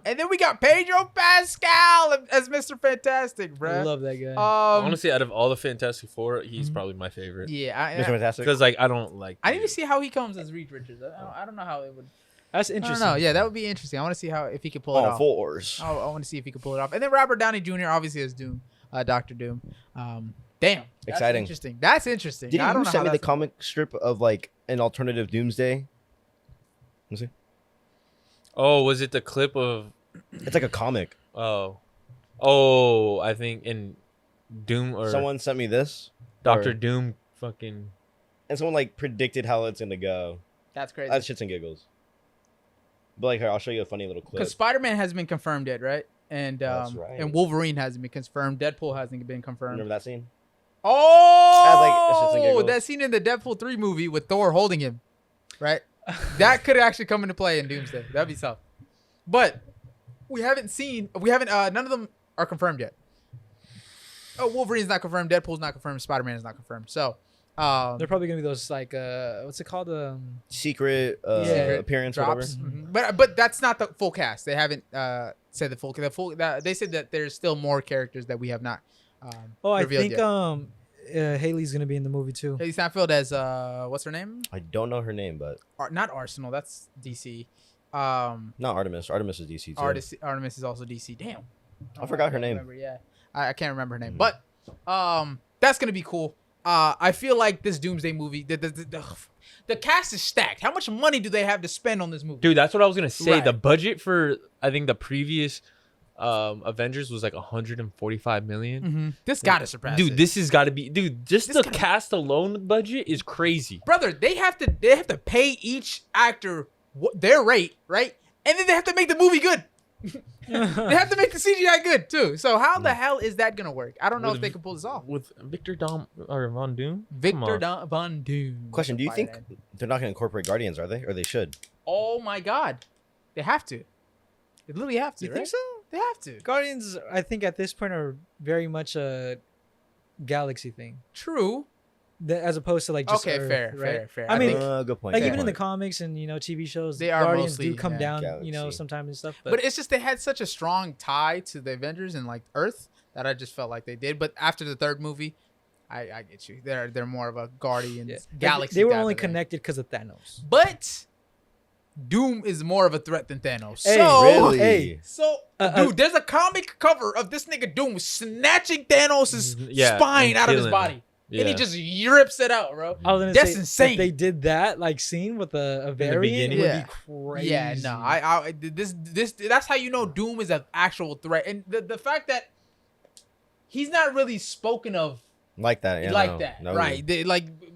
S2: And then we got Pedro Pascal as Mr. Fantastic,
S3: I
S2: bro.
S3: love that guy.
S1: Honestly, out of all the Fantastic Four, he's probably my favorite.
S2: yeah,
S4: Mr. Fantastic.
S1: Because like I don't like.
S2: I need to see how he comes as Reed Richards. I don't know how it would.
S3: That's
S2: I don't
S3: interesting.
S2: know. Yeah, that would be interesting. I want to see if he could pull it
S4: On
S2: off.
S4: fours.
S2: I want to see if he could pull it off. And then Robert Downey Jr. obviously as Doom, Doctor Doom. Damn, that's
S4: Exciting.
S2: Interesting. That's interesting.
S4: Did
S2: I don't
S4: you
S2: know
S4: send
S2: how
S4: me the
S2: that's-
S4: comic strip of like an alternative Doomsday? Let me see.
S1: Oh, was it the clip of?
S4: It's like a comic.
S1: Oh, I think in Doom or
S4: Someone sent me this,
S1: Doctor
S4: or-
S1: Doom, fucking.
S4: and someone like predicted how it's gonna go.
S2: That's crazy.
S4: That's shits and giggles. But like, here, I'll show you a funny little clip.
S2: Because Spider-Man has been confirmed yet, right? and
S4: That's right.
S2: and Wolverine hasn't been confirmed. Deadpool hasn't been confirmed.
S4: Remember that scene?
S2: Oh,
S4: giggles.
S2: that scene in the Deadpool 3 movie with Thor holding him, right? That could actually come into play in Doomsday. That'd be tough. But none of them are confirmed yet. Oh, Wolverine's not confirmed. Deadpool's not confirmed. Spider-Man is not confirmed. So,
S3: They're probably gonna be those like what's it called?
S4: Secret appearance,
S2: drops.
S4: whatever.
S2: Mhm. But that's not the full cast. They haven't said the full. They said that there's still more characters that we have not.
S3: I
S2: revealed
S3: think
S2: yet.
S3: Haley's gonna be in the movie too.
S2: Haley Steinfeld as what's her name?
S4: I don't know her name, but
S2: Not Arsenal. That's DC.
S4: not Artemis. Artemis is DC too.
S2: Artemis is also DC. Damn.
S4: I forgot her name.
S2: Remember, yeah, I can't remember her name, but that's gonna be cool. I feel like this Doomsday movie, the cast is stacked. How much money do they have to spend on this movie?
S1: Dude, that's what I was gonna say.
S2: Right.
S1: The budget for I think the previous Avengers was like 145 million.
S2: Mm-hmm. This gotta surpass
S1: Dude,
S2: it.
S1: this has got to be. Dude, just
S2: This
S1: the
S2: gotta-
S1: cast alone budget is crazy.
S2: Brother, they have to pay each actor their rate, right? And then they have to make the movie good. They have to make the CGI good too. So how the hell is that gonna work? I don't know if they can pull this off.
S1: With Victor Von Doom.
S2: Victor Von Doom.
S4: Question: do you think they're not going to incorporate Guardians? Are they, or they should?
S2: Oh my God, they have to. They literally have to.
S3: You
S2: right?
S3: think so?
S2: They have to.
S3: Guardians, I think at this point are very much a galaxy thing,
S2: True.
S3: as opposed to like just
S2: Okay,
S3: Earth,
S2: fair.
S3: right?
S2: Fair.
S3: I mean,
S4: good point.
S3: Like
S4: good
S3: even in the
S4: point.
S3: comics and TV shows,
S2: They are
S3: Guardians
S2: mostly,
S3: do come down,
S4: Galaxy.
S3: sometimes and stuff.
S2: but it's just they had such a strong tie to the Avengers and like Earth that I just felt like they did. But after the third movie, I get you. They're more of a Guardians
S3: yeah.
S2: galaxy.
S3: They were
S2: type
S3: only
S2: of thing.
S3: connected because of Thanos.
S2: But Doom is more of a threat than Thanos.
S3: Hey,
S2: so,
S4: really?
S3: Hey,
S2: dude, there's a comic cover of this nigga Doom snatching Thanos'
S1: Yeah,
S2: spine
S1: and
S2: out of his
S1: killing
S2: body.
S1: him.
S2: And he
S1: Yeah.
S2: just rips it out, bro.
S3: I was gonna
S2: That's
S3: say,
S2: insane.
S3: If they did that like scene with a variant, it
S1: beginning?
S3: would
S2: Yeah.
S3: be crazy.
S2: Yeah, no, I this that's how you know Doom is an actual threat, and the fact that he's not really spoken of
S4: like that. Yeah,
S2: like
S4: no,
S2: that,
S4: no.
S2: right?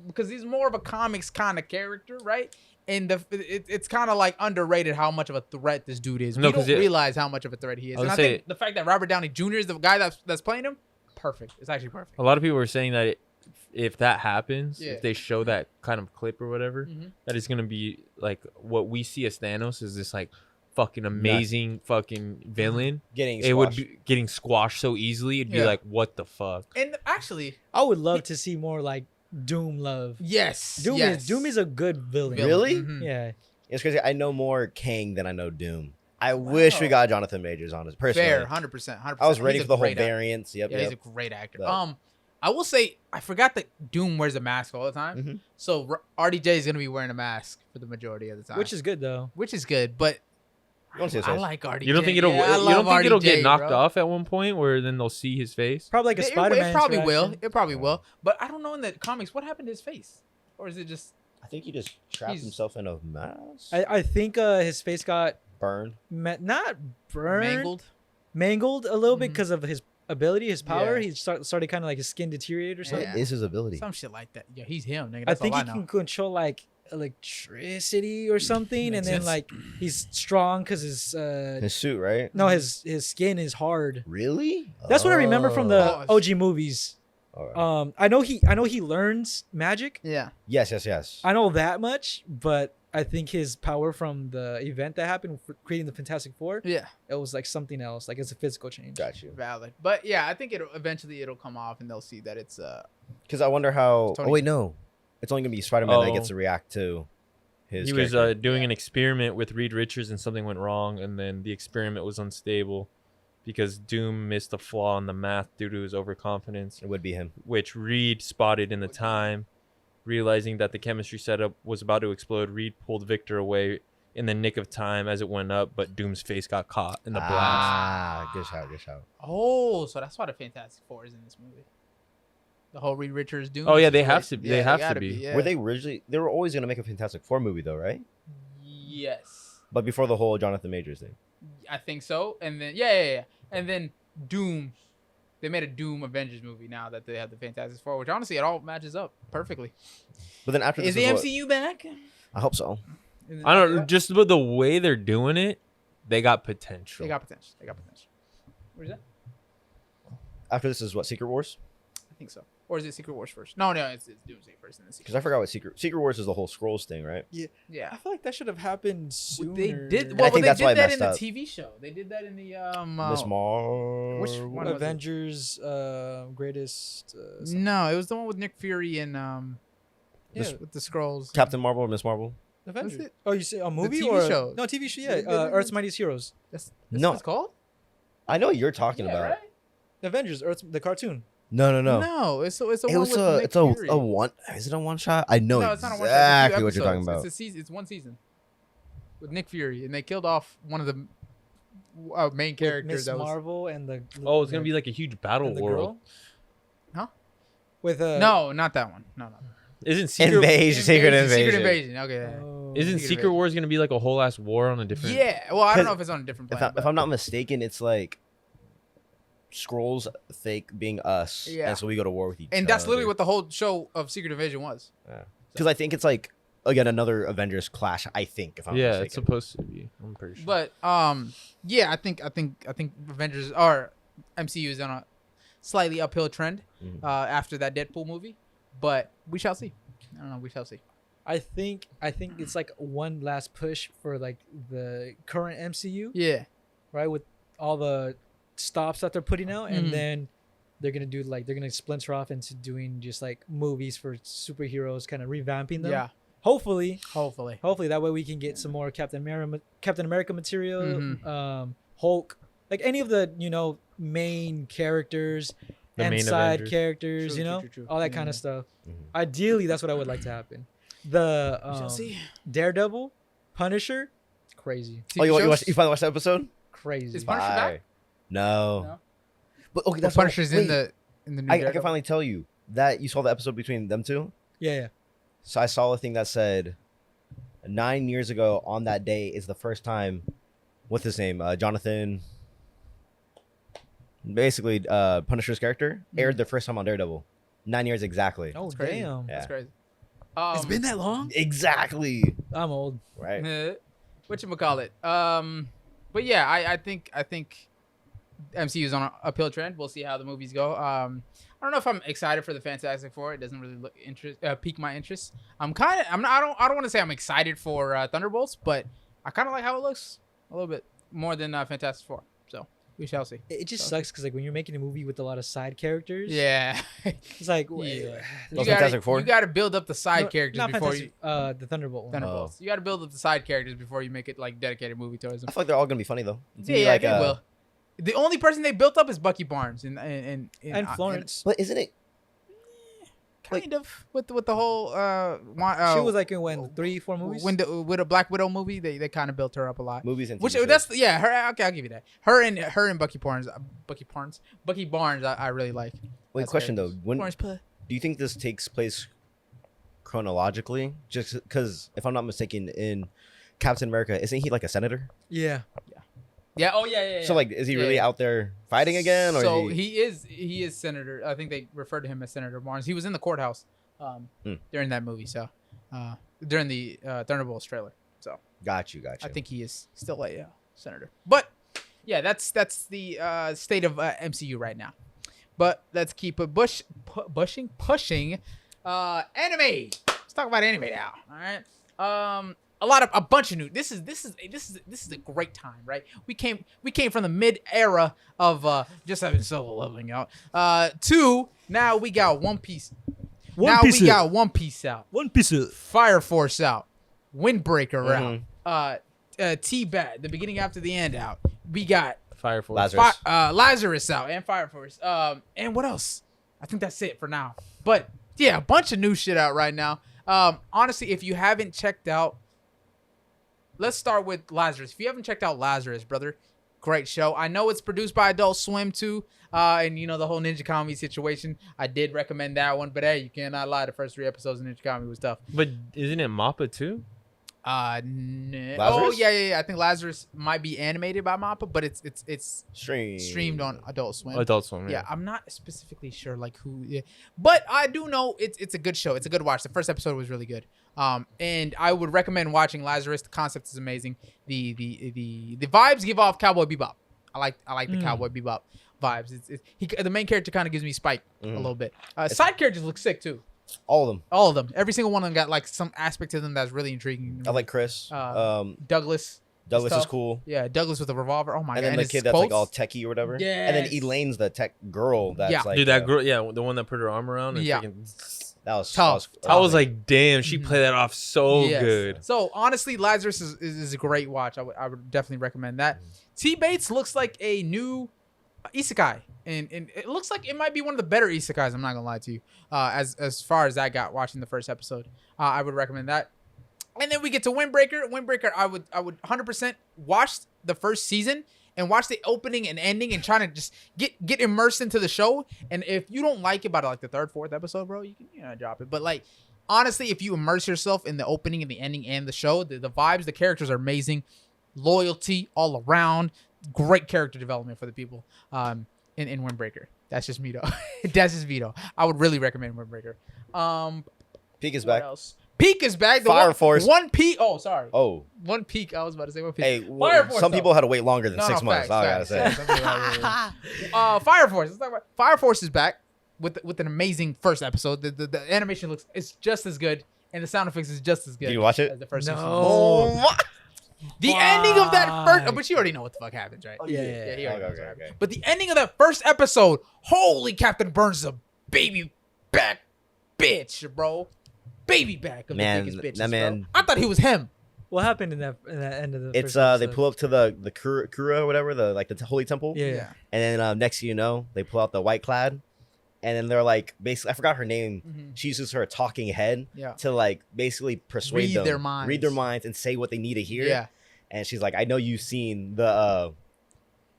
S2: Because he's more of a comics kind of character, right? And it's kind of like underrated how much of a threat this dude is.
S1: No,
S2: We
S1: 'cause
S2: don't realize how much of a threat he is.
S1: I would
S2: And I
S1: say-
S2: think the fact that Robert Downey Jr. is the guy that's playing him, perfect. It's actually perfect.
S1: A lot of people were saying that if that happens,
S2: Yeah.
S1: if they show that kind of clip or whatever,
S2: Mhm.
S1: that it's gonna be like what we see as Thanos is this like fucking amazing fucking villain.
S4: Getting
S1: It would
S4: squashed.
S1: be getting squashed so easily. It'd be
S2: Yeah.
S1: like, what the fuck?
S2: And actually,
S3: I would love to see more like Doom love.
S2: yes,
S3: Doom
S2: yes.
S3: is a good villain.
S4: Really?
S2: Mhm.
S3: Yeah.
S4: It's crazy. I know more Kang than I know Doom. I wish we got Jonathan Majors on it. Personally,
S2: Fair, 100%.
S4: I was ready for the whole variants. Yep,
S2: Yeah,
S4: yep.
S2: he's a great actor.
S4: But-
S2: I will say I forgot that Doom wears a mask all the time.
S4: Mhm.
S2: So RDJ is gonna be wearing a mask for the majority of the time,
S3: Which is good though.
S2: good. But
S4: You wanna see his
S2: I
S4: face?
S2: like RDJ.
S1: You don't think it'll
S2: Yeah, I
S1: you
S2: love
S1: don't think it'll get
S2: RDJ,
S1: knocked
S2: bro.
S1: off at one point where then they'll see his face?
S3: Probably like a
S2: It
S3: Spider-Man.
S2: probably will.
S3: interaction.
S2: It probably will. But I don't know in the comics what happened to his face, or is it just
S4: I think he just trapped
S2: He's-
S4: himself in a mask.
S3: I think his face got
S4: Burned.
S3: not burned,
S2: mangled?
S3: a little bit
S2: Mhm.
S3: because of his ability, his power.
S2: Yeah.
S3: He started kind of like his skin deteriorate or
S2: Yeah.
S3: something.
S4: What is his ability?
S2: Some shit like that. Yeah, he's him. Nigga.
S3: I
S2: That's
S3: think
S2: all
S3: he
S2: I know.
S3: can control like electricity or something,
S2: Makes
S3: and then
S2: sense.
S3: like he's strong because his
S4: His suit, right?
S3: no his skin is hard.
S4: Really?
S3: That's what I remember from the
S2: Oh.
S3: OG movies.
S4: All right.
S3: I know he learns magic.
S2: Yeah.
S4: Yes.
S3: I know that much, but I think his power from the event that happened for creating the Fantastic Four,
S2: Yeah.
S3: it was like something else. Like it's a physical change.
S4: Got you.
S2: Valid. But yeah, I think it'll come off and they'll see that it's
S4: Because I wonder how.
S2: Tony-
S4: Oh wait, no. It's only gonna be Spider-Man that
S1: Oh.
S4: gets to react to his.
S1: He was
S4: character.
S1: doing an experiment with Reed Richards and something went wrong, and then the experiment was unstable because Doom missed a flaw in the math due to his overconfidence,
S4: It would be him.
S1: which Reed spotted in the time. Realizing that the chemistry setup was about to explode, Reed pulled Victor away in the nick of time as it went up, but Doom's face got caught in the blast.
S4: Ah, good shout.
S2: oh, so that's why the Fantastic Four is in this movie. The whole Reed Richards Doom.
S1: Oh, yeah, they have
S2: situation.
S1: to- they have to
S2: gotta
S1: be.
S2: Yeah.
S4: Were they originally? They were always gonna make a Fantastic Four movie though, right?
S2: Yes.
S4: But before the whole Jonathan Majors thing.
S2: I think so. And then yeah. And then Doom. They made a Doom Avengers movie now that they have the Fantastic Four, which honestly it all matches up perfectly.
S4: But then after
S2: Is
S4: this
S2: the
S4: what-
S2: MCU back?
S4: I hope so.
S1: I don't know, just with the way they're doing it, they got potential.
S2: They got potential. Where's that?
S4: After this is what, Secret Wars?
S2: I think so. Or is it Secret Wars first? No, it's Doomsday first, and then Secret.
S4: Because I forgot what Secret Wars is the whole Scrolls thing, right?
S3: I
S2: Yeah.
S3: feel like that should have happened sooner.
S2: They did.
S4: I
S2: Well,
S4: think
S2: they
S4: that's why
S2: did
S4: it
S2: that in the
S4: messed up.
S2: TV show. They did that in the
S4: Miss Marvel.
S2: Which one was it?
S3: Avengers, greatest.
S2: No, it was the one with Nick Fury and
S3: Yeah.
S2: with the scrolls.
S4: Captain Marvel or Miss Marvel?
S3: Avengers.
S2: it?
S3: Oh, you say a movie
S2: TV
S3: or
S2: show.
S3: No, TV show.
S2: They
S3: Yeah,
S2: did it in
S3: Earth's
S2: the-
S3: Mightiest Heroes.
S2: That's
S4: No.
S2: what it's called.
S4: I know what you're talking
S2: Yeah,
S4: about.
S2: right?
S3: Avengers, the cartoon.
S4: No.
S2: No, it's a
S4: It
S2: one
S4: was
S2: with
S4: a
S2: Nick
S4: it's a,
S2: Fury.
S4: a one. Is it a one shot? I know
S2: No, it's not a one shot.
S4: exactly
S2: It's a few
S4: what you're talking
S2: episodes.
S4: about.
S2: It's a season. It's one season with Nick Fury, and they killed off one of the main characters.
S3: Miss
S2: That was
S3: Marvel and the.
S1: Oh, it's gonna be like a huge battle
S3: and the
S1: world.
S3: girl?
S2: Huh?
S3: With
S2: no, not that one. No.
S1: Isn't Secret
S4: Secret Invasion.
S2: Secret Invasion. Okay. Yeah.
S1: Isn't
S2: Secret
S1: Secret Wars gonna be like a whole ass war on a different?
S2: Yeah. Well, I don't
S4: 'Cause
S2: know if it's on a different
S4: If,
S2: planet.
S4: if I'm not mistaken, it's like Scrolls fake being us,
S2: Yeah.
S4: and so we go to war with each other.
S2: and that's literally what the whole show of Secret Invasion was.
S4: Because I think it's like again another Avengers clash. I think if I'm
S1: Yeah,
S4: mistaken.
S1: it's supposed to be. I'm pretty sure.
S2: But yeah, I think Avengers or MCU is on a slightly uphill trend
S4: Mhm.
S2: after that Deadpool movie, but we shall see. I don't know. We shall see.
S3: I think it's like one last push for like the current MCU,
S2: Yeah.
S3: right? With all the stops that they're putting out,
S2: Mhm.
S3: and then they're gonna splinter off into doing just like movies for superheroes, kind of revamping them.
S2: Yeah.
S3: Hopefully
S2: Hopefully.
S3: that way we can get some more Captain America material,
S2: Mhm.
S3: Hulk, like any of the main characters
S1: The
S3: and
S1: main
S3: side
S1: Avengers.
S3: characters,
S2: True.
S3: all that kind of stuff.
S4: Mhm.
S3: Ideally, that's what I would like to happen. The
S2: We shall see.
S3: Daredevil, Punisher, crazy,
S4: Oh, you
S2: shows?
S4: finally watched the episode?
S3: crazy.
S2: Is Punisher back?
S4: No.
S2: No?
S4: But okay,
S2: Well,
S4: that's what-
S2: Punisher's
S4: wait,
S2: in the new
S4: I can
S2: Daredevil.
S4: finally tell you that you saw the episode between them two.
S3: Yeah.
S4: So I saw a thing that said 9 years ago on that day is the first time. What's his name? Jonathan. Basically, Punisher's character aired the first time on Daredevil. 9 years exactly.
S3: Oh
S2: That's crazy.
S3: damn!
S4: Yeah.
S2: That's crazy.
S3: It's been that long.
S4: Exactly.
S3: I'm old.
S4: Right.
S2: Whatchamacallit? But yeah, I think MCU is on an uphill trend. We'll see how the movies go. I don't know if I'm excited for the Fantastic Four. It doesn't really pique my interest. I don't want to say I'm excited for Thunderbolts, but I kind of like how it looks a little bit more than Fantastic Four. So we shall see.
S3: It just sucks because like when you're making a movie with a lot of side characters,
S2: Yeah.
S3: it's like
S2: Yeah.
S4: Those Fantastic Four?
S2: You got to build up the side
S3: No,
S2: characters
S3: not
S2: before
S3: Fantastic, the Thunderbolt one.
S2: Thunderbolts. You got to build up the side characters before you make it like dedicated movie towards them.
S4: I feel like they're all gonna be funny though. It's gonna be
S2: Yeah,
S4: like,
S2: they will. The only person they built up is Bucky Barnes and
S3: And Florence.
S4: But isn't it?
S2: kind of with the whole
S3: She was like in 3-4 movies.
S2: with a Black Widow movie. They kind of built her up a lot.
S4: Movies and
S2: Which
S4: TV shows.
S2: that's yeah, her. Okay, I'll give you that. Her and Bucky Barnes. I really like.
S4: Wait,
S2: That's
S4: question
S2: very-
S4: though. When
S2: Barnes
S4: do you think this takes place chronologically? Just because, if I'm not mistaken, in Captain America, isn't he like a senator?
S3: Yeah.
S2: Yeah. Oh yeah.
S4: So like, is he
S2: Yeah,
S4: really
S2: yeah.
S4: out there fighting again, or
S2: so
S4: is he...
S2: he is Senator. I think they refer to him as Senator Barnes. He was in the courthouse during that movie. So during the Thunderbolts trailer. So
S4: Got you.
S2: I think he is still a senator. But yeah, that's the state of MCU right now. But let's keep it pushing. Anime. Let's talk about anime now. All right. A bunch of new. This is a great time, right? We came from the mid era of just having solo leveling out to now we got One Piece. We got One Piece out.
S3: One Piece.
S2: Fire Force out. Windbreaker out. T-Bat, the beginning after the end out. We got
S1: Fire Force.
S4: Lazarus.
S2: Lazarus out and Fire Force. And what else? I think that's it for now. But yeah, a bunch of new shit out right now. Honestly, if you haven't checked out, let's start with Lazarus. If you haven't checked out Lazarus, brother, great show. I know it's produced by Adult Swim too, and you know the whole Ninja Kami situation. I did recommend that one, but hey, you cannot lie. The first 3 episodes of Ninja Kami was tough.
S1: But isn't it Mappa too?
S2: Oh
S4: Lazarus?
S2: yeah. I think Lazarus might be animated by Mappa, but it's streamed on Adult Swim.
S1: Adult Swim.
S2: Yeah, I'm not specifically sure like who, but I do know it's a good show. It's a good watch. The first episode was really good. And I would recommend watching Lazarus. The concept is amazing. The vibes give off Cowboy Bebop. I like the Cowboy Bebop vibes. The main character kind of gives me Spike a little bit. Side characters look sick too.
S4: All of them.
S2: All of them. Every single one of them got like some aspect to them that's really intriguing.
S4: I like Chris.
S2: Douglas.
S4: Douglas is
S2: tough.
S4: cool.
S2: Yeah, Douglas with a revolver. Oh my
S4: And
S2: god.
S4: then the kid that's like all techie or whatever.
S2: Yes.
S4: And then Elaine's the tech girl that's like.
S1: Dude, that girl, the one that put her arm around. And
S2: Yeah.
S4: That was
S2: Tough.
S1: I was like, damn, she played that off so
S2: Yes.
S1: good.
S2: So honestly, Lazarus is a great watch. I would definitely recommend that. T Bates looks like a new isekai, and it looks like it might be one of the better isekais. I'm not gonna lie to you. As far as I got watching the first episode, I would recommend that. And then we get to Windbreaker. Windbreaker, I would 100% watch the first season and watch the opening and ending and trying to just get immersed into the show. And if you don't like it by like the third, fourth episode, bro, you can drop it. But like honestly, if you immerse yourself in the opening and the ending and the show, the vibes, the characters are amazing, loyalty all around, great character development for the people. In Windbreaker, that's just me though. That's just me though. I would really recommend Windbreaker.
S4: Peak is
S2: What
S4: back.
S2: else? Peak is back. The
S4: Fire Force.
S2: One Peak. Oh, sorry.
S4: Oh.
S2: One Peak. I was about to say One Peak.
S4: Hey,
S2: Fire Force,
S4: some
S2: though.
S4: people had to wait longer than
S2: No,
S4: 6 months.
S2: facts,
S4: All I gotta
S2: facts,
S4: say.
S2: facts. Fire Force. Let's talk about Fire Force is back with an amazing first episode. The animation looks it's just as good, and the sound effects is just as good.
S4: Did you watch it?
S2: As the first
S3: No.
S2: season.
S4: Oh,
S2: The ending of that first,
S3: Fuck.
S2: but you already know what the fuck happens, right?
S3: Yeah.
S2: You already know what's
S4: Okay.
S2: happening. But the ending of that first episode, holy Captain Burns is a baby back bitch, bro. Baby back of
S4: Man,
S2: the biggest bitches,
S4: that man-
S2: bro. I thought he was him.
S3: What happened in that end of the?
S4: It's
S3: first
S4: they
S3: episode?
S4: pull up to the Kura or whatever, the holy temple.
S3: Yeah.
S4: And then next thing you know, they pull out the white clad, and then they're like, basically, I forgot her name.
S2: Mhm.
S4: She uses her talking head
S2: Yeah.
S4: to like basically persuade
S2: Read
S4: them,
S2: their minds.
S4: read their minds, and say what they need to hear.
S2: Yeah.
S4: And she's like, I know you've seen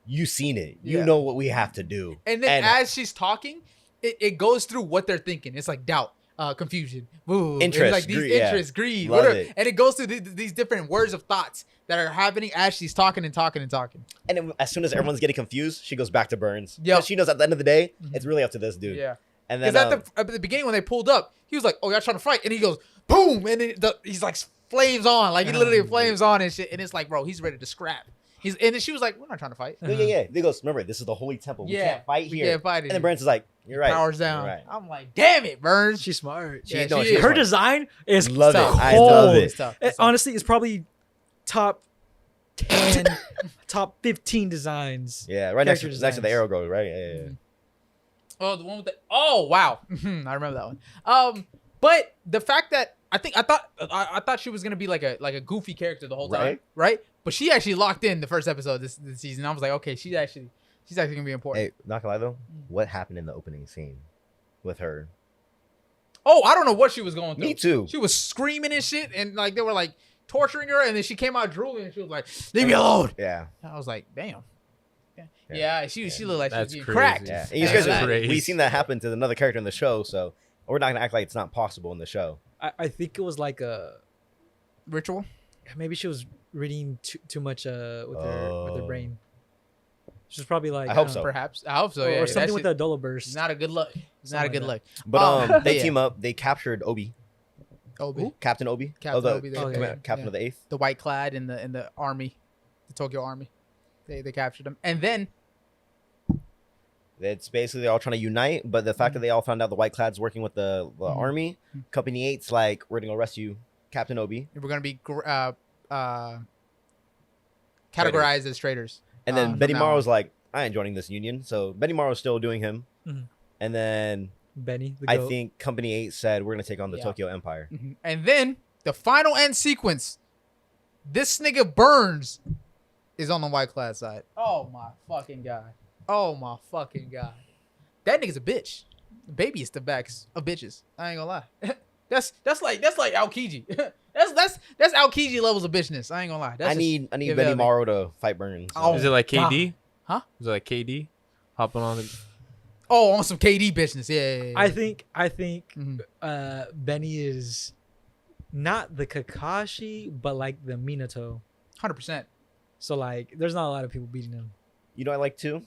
S4: you seen it. You
S2: Yeah.
S4: know what we have to do.
S2: And then as she's talking, it goes through what they're thinking. It's like doubt, confusion, woo,
S4: Interest,
S2: it's like these
S4: greed, yeah.
S2: interest, greed,
S4: Love
S2: whatever.
S4: it.
S2: And it goes through these different words of thoughts that are happening as she's talking and talking and talking.
S4: And then as soon as everyone's getting confused, she goes back to Burns.
S2: Yep.
S4: 'Cause she knows at the end of the day,
S2: Mhm.
S4: it's really up to this dude.
S2: Yeah.
S4: And then
S2: Because at the beginning when they pulled up, he was like, "Oh, y'all trying to fight?" And he goes, "Boom!" And he's like flames on, like he literally flames on and shit. And it's like, bro, he's ready to scrap. And then she was like, "We're not trying to fight."
S4: yeah. He goes, remember, this is the holy temple. We can't fight
S2: we
S4: here.
S2: can't fight it.
S4: And then Burns is like, you're right.
S2: Powers down.
S4: You're right.
S2: I'm like, damn it, Burns.
S3: She's smart.
S2: Yeah,
S4: no,
S2: she
S4: she's
S2: is.
S3: Her
S4: smart.
S3: design is
S4: Love it.
S2: tough.
S4: I love
S2: It's
S4: it.
S2: tough.
S3: It,
S2: It's tough.
S3: honestly, it's probably top 10, top 15 designs.
S4: Yeah, right next to
S3: Character
S4: the
S3: designs.
S4: arrow goes, right? Yeah.
S2: Oh, the one with the. Oh, wow. I remember that one. But the fact that I thought she was gonna be like a goofy character the whole time, right? But she actually locked in the first episode this season. I was like, okay, she's actually gonna be important.
S4: Hey, not gonna lie though, what happened in the opening scene with her?
S2: Oh, I don't know what she was going through.
S4: Me too.
S2: She was screaming and shit, and like they were like torturing her, and then she came out drooling, and she was like, "Leave me alone."
S4: Yeah.
S2: I was like, "Damn."
S4: Yeah.
S2: Yeah, she looked like she was
S1: That's
S2: being
S1: crazy.
S2: cracked.
S4: Yeah.
S1: That's
S4: And you guys,
S1: crazy.
S4: we've seen that happen to another character in the show, so we're not gonna act like it's not possible in the show.
S3: I think it was like
S2: Ritual.
S3: maybe she was reading too much with her brain. She's probably like
S4: I hope
S3: don't
S4: so.
S3: know,
S2: Perhaps. I hope so.
S3: or,
S2: Yeah,
S3: or something
S2: that
S3: with
S2: shit-
S3: a Dolo burst.
S2: Not a good look. It's not a
S3: Something
S2: good
S3: like
S2: look.
S4: But they
S2: yeah.
S4: team up. They captured Obi,
S2: Obi,
S4: Captain Obi,
S2: Captain Obi,
S3: oh, yeah.
S4: Captain
S2: yeah.
S4: of the Eighth.
S2: the white clad in the army, the Tokyo army. They captured him, and then
S4: It's basically they're all trying to unite, but the fact that they all found out the White Clad's working with the army, Company 8's like, we're gonna go rescue Captain Obi,
S2: we're gonna be categorized as traitors.
S4: and then
S2: from
S4: Betty
S2: now
S4: Morrow's
S2: on.
S4: like, I ain't joining this union, so Betty Morrow's still doing him,
S3: Mhm.
S4: and then
S3: Benny, the
S4: I
S3: goat.
S4: think Company 8 said we're gonna take on the
S2: Yeah.
S4: Tokyo Empire.
S2: Mhm. And then the final end sequence. This nigga Burns is on the white clad side. Oh my fucking god. Oh my fucking god. That nigga's a bitch. Baby is the backs of bitches. I ain't gonna lie. that's like Aokiji. that's Aokiji levels of bitchness. I ain't gonna lie. That's
S4: I
S2: just-
S4: need
S2: yeah,
S4: Betty
S2: yeah.
S4: Morrow to fight Burns.
S2: Oh.
S1: Is it like KD?
S2: Huh?
S1: Is it like KD? Hopping on the.
S2: Oh, on some KD bitchness. Yeah.
S3: I think
S2: Mhm.
S3: Benny is not the Kakashi, but like the Minato.
S2: 100%.
S3: So like, there's not a lot of people beating him.
S4: You know what I like too?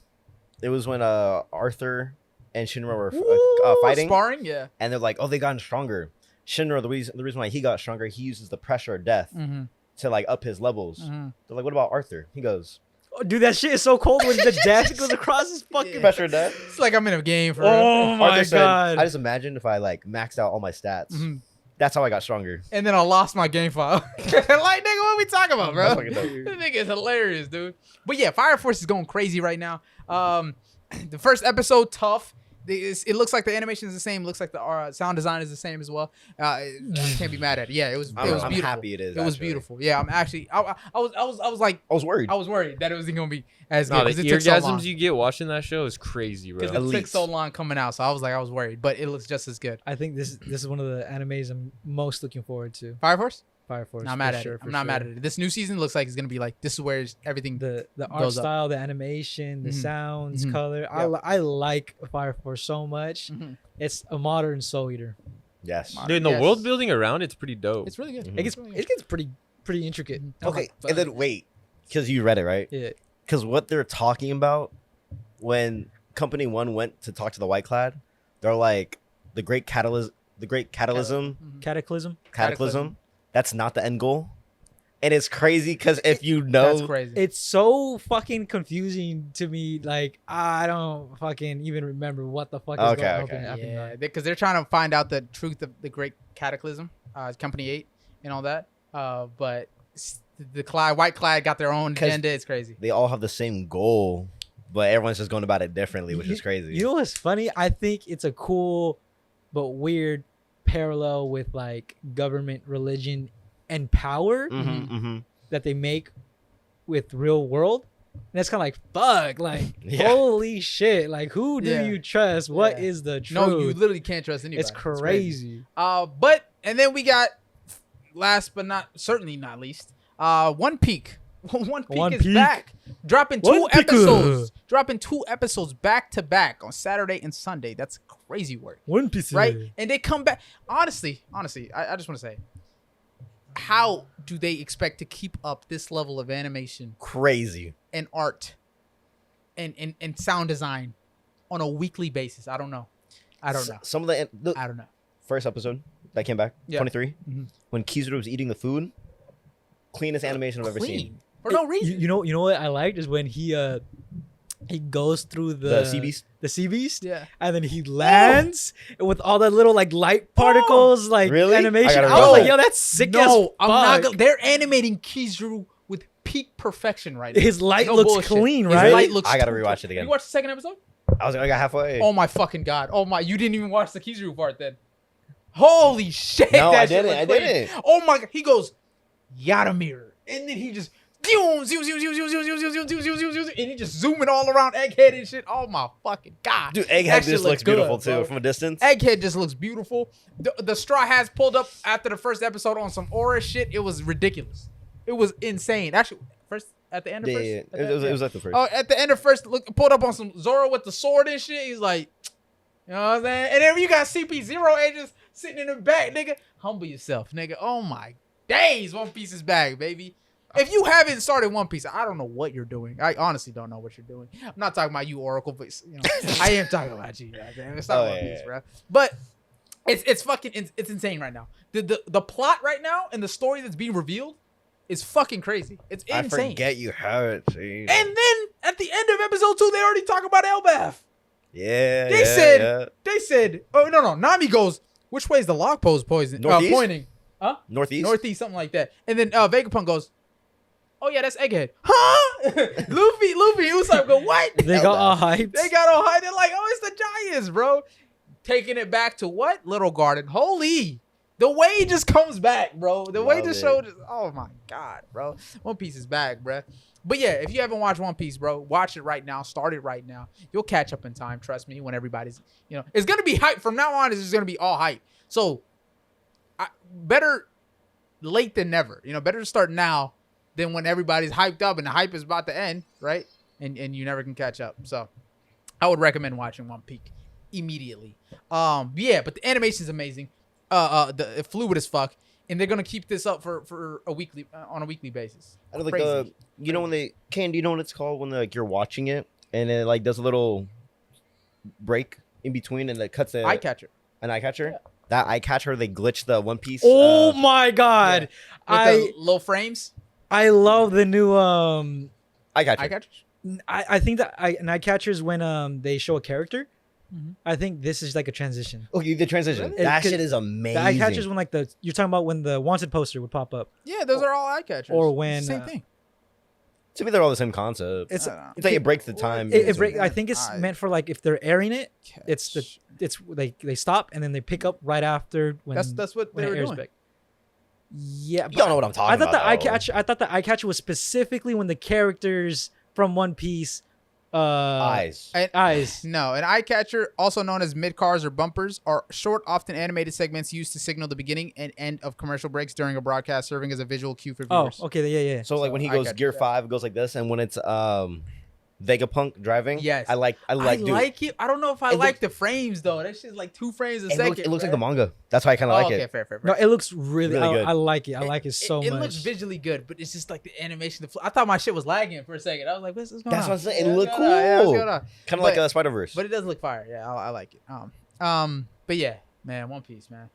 S4: It was when Arthur and Shinra were
S2: Ooh,
S4: fighting,
S2: sparring. Yeah.
S4: and they're like, oh, they gotten stronger. Shinra, the reason why he got stronger, he uses the pressure of death
S2: Mm-hmm.
S4: to like up his levels.
S2: Mm-hmm.
S4: They're like, what about Arthur? He goes,
S3: Dude, that shit is so cold when the dash goes across his fucking.
S2: Yeah.
S4: Pressure death.
S2: It's like I'm in a game for
S3: Oh my
S4: Arthur said,
S3: god!
S4: I just imagine if I like maxed out all my stats.
S2: Mhm.
S4: That's how I got stronger.
S2: and then I lost my game file. Like, nigga, what we talking about, bro?
S4: That's fucking dope.
S2: This nigga is hilarious, dude. But yeah, Fire Force is going crazy right now. The first episode, tough. It looks like the animation is the same. Looks like the sound design is the same as well. I can't be mad at it. Yeah, it was
S4: I'm
S2: beautiful.
S4: happy it is.
S2: It was
S4: actually.
S2: beautiful. Yeah, I'm actually. I was like,
S4: I was worried.
S2: I was worried that it wasn't gonna be as
S1: No,
S2: good
S1: the
S2: because it took so long.
S1: eargasms you get watching that show is crazy, bro.
S2: Because it took
S4: Elite.
S2: so long coming out, so I was worried, but it looks just as good.
S3: I think this is one of the animes I'm most looking forward to.
S2: Fire Force?
S3: Fire Force.
S2: Not mad at it. I'm not mad at it. This new season looks like it's gonna be like this is where everything.
S3: The art
S2: goes up.
S3: style, the animation, the
S2: Mhm.
S3: sounds,
S2: Mhm.
S3: color.
S2: Yep.
S3: I like Fire Force so much.
S2: Mhm.
S3: It's a modern Soul Eater.
S4: Yes.
S1: Dude, the
S2: Yes.
S1: world building around it's pretty dope.
S2: It's really good.
S4: Mhm.
S3: It gets
S2: It's really good.
S3: it gets pretty intricate.
S4: Okay,
S2: but-
S4: and then wait, because you read it, right?
S3: Yeah.
S4: Because what they're talking about when Company One went to talk to the White Clad, they're like the great catalysm,
S2: Mhm.
S3: Cataclysm.
S4: cataclysm. That's not the end goal, and it's crazy because if you
S2: That's
S4: know,
S2: crazy.
S3: It's so fucking confusing to me. Like I don't fucking even remember what the fuck is
S4: Okay,
S3: going
S4: okay.
S3: on.
S2: Yeah, because they're trying to find out the truth of the Great Cataclysm, Company 8, and all that. But the White Clad got their own
S4: 'Cause-
S2: agenda. It's crazy.
S4: they all have the same goal, but everyone's just going about it differently, which is crazy.
S3: You know what's funny? I think it's a cool but weird parallel with like government, religion, and power
S4: Mm-hmm.
S3: that they make with real world. And that's kind of like fuck, like
S4: Yeah.
S3: holy shit, like who do
S2: Yeah.
S3: you trust? What
S2: Yeah.
S3: is the truth?
S2: No, you literally can't trust anybody.
S3: it's crazy.
S2: But and then we got last but certainly not least, One Peak. One Peak
S3: One
S2: is
S3: Peak.
S2: back, dropping
S3: One
S2: two episodes back to back on Saturday and Sunday. That's crazy work,
S3: One Piece,
S2: right? And they come back. Honestly, I just want to say, how do they expect to keep up this level of animation
S4: Crazy.
S2: and art and sound design on a weekly basis? I don't know. I don't know.
S4: Some of the
S2: I don't know.
S4: first episode that came back,
S2: Yeah.
S4: 23,
S2: Mhm.
S4: when Kizaru was eating the food, cleanest animation I've ever seen.
S2: Clean. For no reason.
S3: You know what I liked is when he goes through
S4: The sea beast.
S3: the sea beast,
S2: Yeah.
S3: and then he lands with all the little like light particles, like
S4: Really? I
S3: animation.
S4: gotta
S3: I was
S4: rewatch
S3: like,
S4: it.
S3: yo, that's sick as
S2: No, I'm not
S3: fuck.
S2: gonna. They're animating Kizaru with peak perfection right now.
S3: His light
S2: No
S3: looks
S2: bullshit.
S3: clean,
S2: His
S3: right?
S2: light looks
S4: I gotta
S2: too
S4: rewatch
S2: good.
S4: it again.
S2: You watched the second episode?
S4: I got halfway.
S2: Oh my fucking god! Oh my! You didn't even watch the Kizaru part then. Holy shit!
S4: No,
S2: that
S4: I
S2: shit
S4: didn't,
S2: looked
S4: I
S2: crazy.
S4: didn't.
S2: Oh my god! He goes Yatamir, and then he just and he just zooming all around Egghead and shit. Oh my fucking god!
S4: Dude,
S2: That
S4: Egghead
S2: shit
S4: just looks
S2: good,
S4: beautiful too
S2: bro.
S4: from a distance.
S2: Egghead just looks beautiful. The Straw Hats pulled up after the first episode on some aura shit. It was ridiculous. It was insane. Actually, first at the end of
S4: Yeah,
S2: first.
S4: yeah,
S2: At
S4: it
S2: the-
S4: was,
S2: yeah.
S4: it was like the first.
S2: Oh, at the end of first, pulled up on some Zoro with the sword and shit. He's like, you know what I'm saying? And then you got CP0 agents sitting in the back, nigga. Humble yourself, nigga. Oh my days, One Piece is back, baby. If you haven't started One Piece, I don't know what you're doing. I honestly don't know what you're doing. I'm not talking about you, Oracle, but you know, I am talking about you. Goddamn. It's not
S4: Oh,
S2: One
S4: yeah,
S2: Piece,
S4: yeah.
S2: bro. But it's fucking it's insane right now. The plot right now and the story that's being revealed is fucking crazy. It's
S4: I
S2: insane.
S4: forget you have it. See?
S2: And then at the end of episode 2, they already talk about Elbaf.
S4: Yeah.
S2: They
S4: yeah,
S2: said,
S4: yeah.
S2: they said, oh no, Nami goes, which way is the log post poison?
S4: Northeast?
S2: Pointing. Huh?
S4: Northeast.
S2: Northeast, something like that. And then Vegapunk goes, oh yeah, that's Egghead. Huh? Luffy, Usopp go, what?
S3: They got all hyped.
S2: They got all high. They're like, oh, it's the Giants, bro. Taking it back to what? Little Garden. Holy. The way it just comes back, bro. The way
S4: Love
S2: the
S4: it.
S2: show just, oh my God, bro. One Piece is back, bro. But yeah, if you haven't watched One Piece, bro, watch it right now. Start it right now. You'll catch up in time. Trust me, when everybody's, you know, it's going to be hype. From now on, it's just going to be all hype. So, better late than never. You know, better to start now than when everybody's hyped up and the hype is about to end, right? And you never can catch up. So, I would recommend watching One Piece immediately. Yeah, but the animation is amazing. The fluid as fuck, and they're gonna keep this up for a weekly on a weekly basis.
S4: I don't like
S2: Crazy.
S4: you know when they do you know what it's called when like you're watching it and it like does a little break in between and it cuts
S2: Eye catcher
S4: an eye catcher.
S2: Yeah.
S4: That eye catcher they glitched the One Piece.
S3: Oh my god!
S2: with the low frames.
S3: I love the new
S4: I got you.
S2: Eye catchers.
S3: I think that an eye catcher is when they show a character.
S2: Mhm.
S3: I think this is like a transition.
S4: Okay, the transition.
S2: Really?
S4: That
S3: It-
S4: shit is amazing.
S3: The eye catchers when like you're talking about when the wanted poster would pop up,
S2: Yeah, those are all eye catchers.
S3: or when
S2: same thing.
S4: To me, they're all the same concept.
S3: it's
S4: It's like it breaks the time.
S3: it break, I think it's
S2: Eye
S3: meant for like if they're airing it, it's
S2: catch.
S3: they stop and then they pick up right after when
S2: That's what
S3: when
S2: they
S3: it
S2: were
S3: airs
S2: doing.
S3: back. Yeah,
S4: Y'all know what I'm talking
S3: I thought
S4: about.
S3: the eye
S4: though.
S3: catcher. I thought the eye catcher was specifically when the characters from One Piece
S4: Eyes.
S3: eyes.
S2: No, an eye catcher, also known as mid cars or bumpers, are short, often animated segments used to signal the beginning and end of commercial breaks during a broadcast, serving as a visual cue for
S3: Oh,
S2: viewers.
S3: okay, yeah.
S4: So like when he
S2: eye
S4: goes
S2: catcher,
S4: gear
S2: yeah.
S4: 5, it goes like this, and when it's Vegapunk driving,
S2: Yes.
S4: I like
S2: I
S4: dude,
S2: like it. I don't know if I
S4: It
S2: like the frames though. That shit's like 2 frames a
S4: it
S2: second.
S4: looks, it looks like
S2: bro.
S4: the manga. That's why I kind of like
S2: okay,
S4: it.
S2: fair.
S3: No, it looks really.
S4: Really good.
S3: I like it. I like it so
S2: It
S3: much.
S2: looks visually good, but it's just like the animation. I thought my shit was lagging for a second. I was like, what's going on?
S4: That's what I'm saying. It
S2: Yeah,
S4: looked
S2: what's going on? Yeah, what's
S4: cool.
S2: going on?
S4: Kind of like
S2: But-
S4: Spider-Verse.
S2: But it does look fire. Yeah, I like it. But yeah, man, One Piece, man.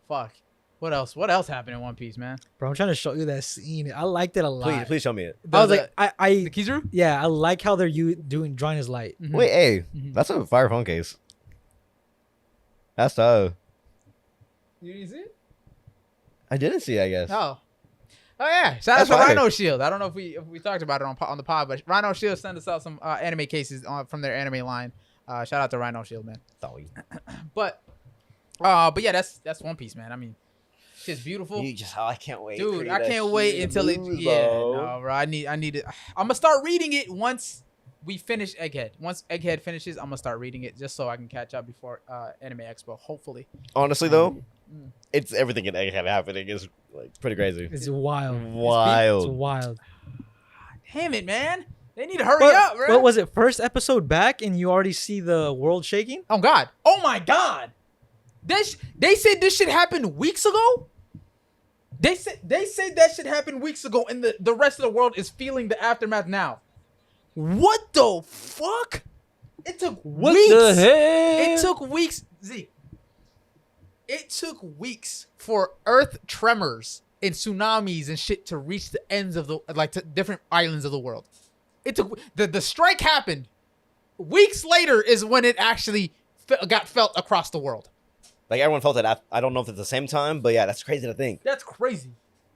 S2: Fuck. What else? What else happened in One Piece, man?
S3: Bro, I'm trying to show you that scene. I liked it a lot.
S4: Please show me it.
S3: I was
S2: The-
S3: like,
S2: the
S3: I
S2: Kizaru?
S3: yeah, I like how they're drawing his light.
S2: Mhm.
S4: Wait, hey,
S2: Mhm.
S4: that's a fire phone case. That's tough.
S2: You didn't see it?
S4: I didn't see it, I guess.
S2: Oh yeah! Shout out
S4: That's
S2: to
S4: fire.
S2: Rhino Shield. I don't know if we talked about it on the pod, but Rhino Shield sent us out some anime cases from their anime line. Shout out to Rhino Shield, man. But yeah, that's One Piece, man. I mean, shit's beautiful.
S4: I can't wait.
S2: Dude, I can't wait until it. Yeah, no, bro. I need it. I'm gonna start reading it once we finish Egghead. Once Egghead finishes, I'm gonna start reading it just so I can catch up before Anime Expo. Hopefully.
S4: Honestly, though,
S2: Mm.
S4: it's everything in Egghead happening is like pretty crazy.
S3: It's wild. It's
S4: Wild.
S3: wild.
S2: Damn it, man. They need to hurry
S3: What,
S2: up, bro.
S3: what was it? First episode back, and you already see the world shaking.
S2: Oh God. Oh my God. They said this shit happened weeks ago. They said that shit happened weeks ago, and the rest of the world is feeling the aftermath now. What the fuck? It took
S1: What
S2: weeks.
S1: the hell?
S2: It took weeks. Zeke. It took weeks for earth tremors and tsunamis and shit to reach the ends of to different islands of the world. It took the strike happened. Weeks later is when it actually got felt across the world.
S4: Like everyone felt it. I don't know if it's the same time, but yeah, that's crazy to think.
S2: That's crazy.